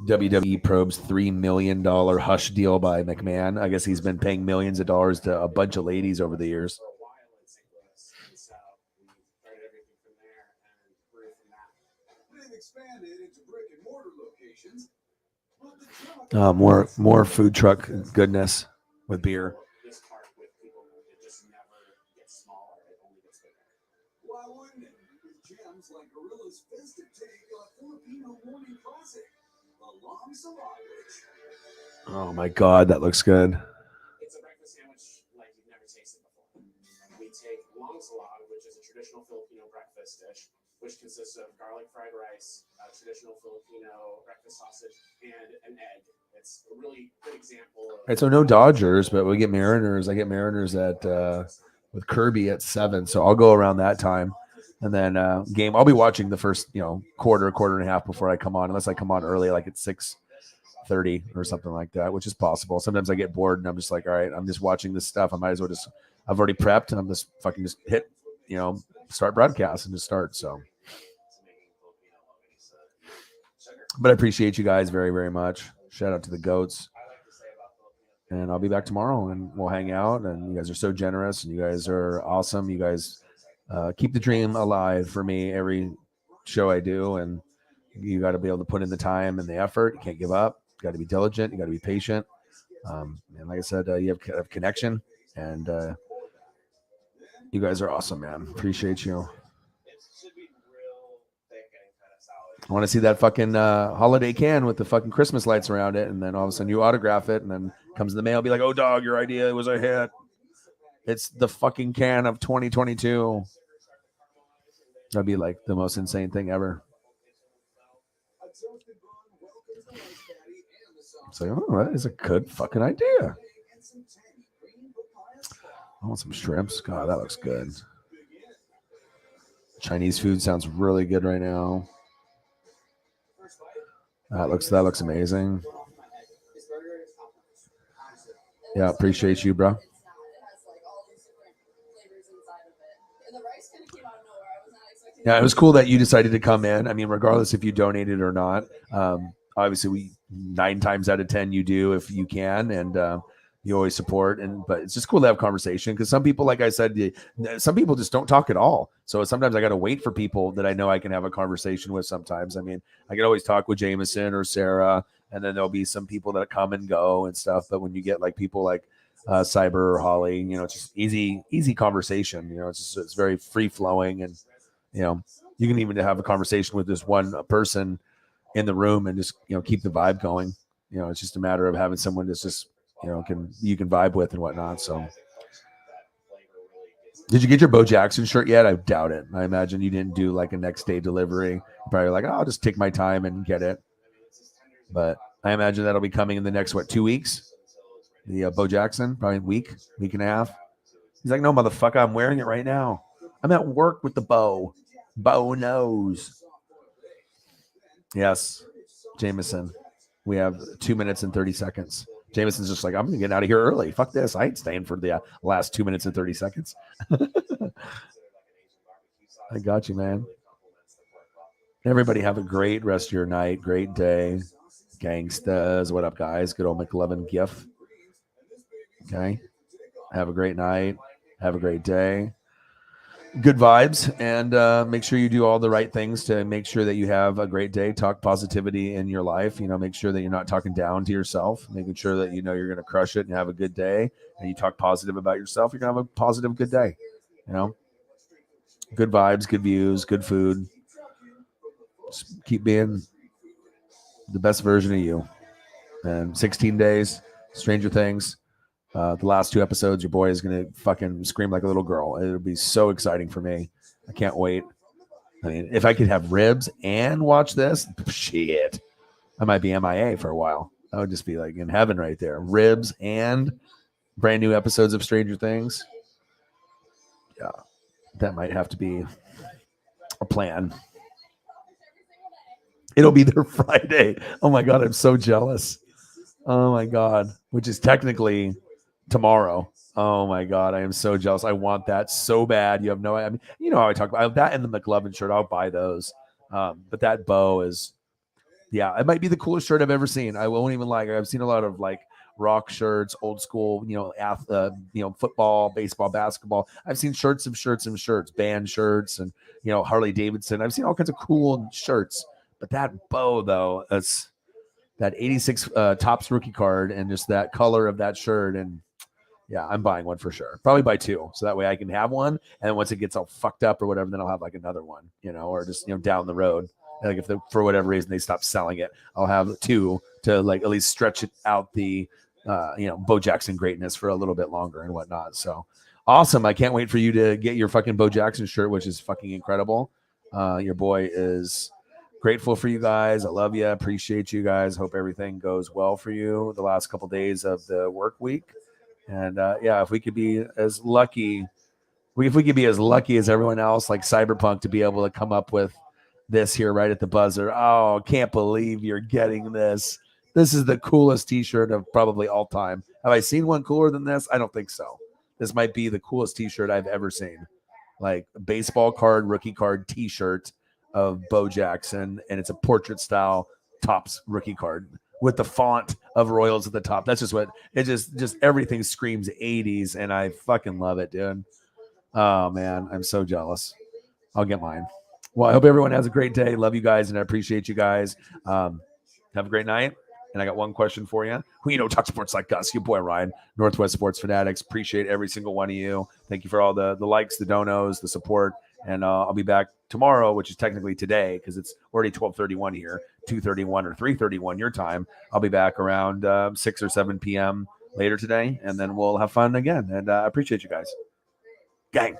WWE probes $3 million hush deal by McMahon. I guess he's been paying millions of dollars to a bunch of ladies over the years. More food truck goodness with beer. Why wouldn't it? With gems like Gorilla's festive take on Filipino morning classic, the long salami. Oh my God, that looks good. It's a breakfast sandwich like you've never tasted before. We take long salad, which is a traditional Filipino breakfast dish, which consists of garlic fried rice, a traditional Filipino breakfast sausage, and an egg. It's a really good example of. Right, so no Dodgers, but we get Mariners. I get Mariners at with Kirby at 7, so I'll go around that time. And then game, I'll be watching the first quarter and a half before I come on, unless I come on early, like at 6:30 or something like that, which is possible. Sometimes I get bored and I'm just like, all right, I'm just watching this stuff. I might as well I've already prepped and I'm just fucking just hit, start broadcast and just start. So, but I appreciate you guys very, very much. Shout out to the goats. And I'll be back tomorrow and we'll hang out. And you guys are so generous and you guys are awesome. You guys keep the dream alive for me every show I do. And you got to be able to put in the time and the effort. You can't give up. You got to be diligent. You got to be patient. And like I said, you have connection and you guys are awesome, man. Appreciate you. I want to see that fucking holiday can with the fucking Christmas lights around it. And then all of a sudden you autograph it and then comes in the mail. Be like, oh, dog, your idea was a hit. It's the fucking can of 2022. That'd be like the most insane thing ever. It's like, oh, that is a good fucking idea. I want some shrimps. God, that looks good. Chinese food sounds really good right now. That looks amazing. Yeah, appreciate you, bro. Yeah, it was cool that you decided to come in. I mean, regardless if you donated or not, obviously 9 times out of 10 you do if you can, and you always support. But it's just cool to have conversation because some people, like I said, some people just don't talk at all. So sometimes I got to wait for people that I know I can have a conversation with. Sometimes, I mean, I can always talk with Jameson or Sarah, and then there'll be some people that come and go and stuff. But when you get like people like Cyber or Holly, it's just easy conversation. It's very free flowing and. You can even have a conversation with this one person in the room and just, keep the vibe going. It's just a matter of having someone that's just, you can vibe with and whatnot. So did you get your Bo Jackson shirt yet? I doubt it. I imagine you didn't do like a next day delivery. You're probably like, oh, I'll just take my time and get it. But I imagine that'll be coming in the next, 2 weeks? The Bo Jackson, probably a week and a half. He's like, no, motherfucker, I'm wearing it right now. I'm at work with the bow. Bo knows. Yes, Jameson. We have 2 minutes and 30 seconds. Jameson's just like, I'm going to get out of here early. Fuck this. I ain't staying for the last 2 minutes and 30 seconds. I got you, man. Everybody have a great rest of your night. Great day. Gangstas. What up, guys? Good old McLovin GIF. Okay. Have a great night. Have a great day. Good vibes, and make sure you do all the right things to make sure that you have a great day. Talk positivity in your life. Make sure that you're not talking down to yourself, making sure that you're going to crush it and have a good day. And you talk positive about yourself, you're going to have a positive, good day. Good vibes, good views, good food. Just keep being the best version of you. And 16 days, Stranger Things. The last 2 episodes, your boy is going to fucking scream like a little girl. It'll be so exciting for me. I can't wait. I mean, if I could have ribs and watch this, shit, I might be MIA for a while. I would just be like in heaven right there. Ribs and brand new episodes of Stranger Things. Yeah, that might have to be a plan. It'll be there Friday. Oh my God, I'm so jealous. Oh my God, which is technically tomorrow. Oh my God, I am so jealous. I want that so bad. You have no idea. I mean, how I talk about that and the McLovin shirt. I'll buy those. But that bow is, Yeah, it might be the coolest shirt I've ever seen. I won't even lie. I've seen a lot of like rock shirts, old school, football, baseball, basketball. I've seen shirts, band shirts, and Harley Davidson. I've seen all kinds of cool shirts. But that bow, though, that's that 86 Topps rookie card, and just that color of that shirt, and yeah, I'm buying one for sure. Probably buy two, so that way I can have one, and then once it gets all fucked up or whatever, then I'll have like another one, or just down the road. Like if for whatever reason they stop selling it, I'll have two to like at least stretch it out the Bo Jackson greatness for a little bit longer and whatnot. So awesome! I can't wait for you to get your fucking Bo Jackson shirt, which is fucking incredible. Your boy is grateful for you guys. I love you. Appreciate you guys. Hope everything goes well for you the last couple days of the work week. And if we could be as lucky, if we could be as lucky as everyone else, like Cyberpunk, to be able to come up with this here right at the buzzer. Oh, can't believe you're getting this. This is the coolest t-shirt of probably all time. Have I seen one cooler than this? I don't think so. This might be the coolest t-shirt I've ever seen. Like a baseball card, rookie card t-shirt of Bo Jackson, and it's a portrait style Topps rookie card with the font of Royals at the top. That's just what it just everything screams 80s, and I fucking love it, dude. Oh man, I'm so jealous. I'll get mine. Well, I hope everyone has a great day. Love you guys, and I appreciate you guys. Have a great night. And I got one question for you. Who talk sports like us? Your boy Ryan, Northwest Sports Fanatics. Appreciate every single one of you. Thank you for all the likes, the donos, the support. And I'll be back tomorrow, which is technically today because it's already 12:31 here, 2:31 or 3:31 your time. I'll be back around 6 or 7 p.m. later today, and then we'll have fun again. And I appreciate you guys. Gang.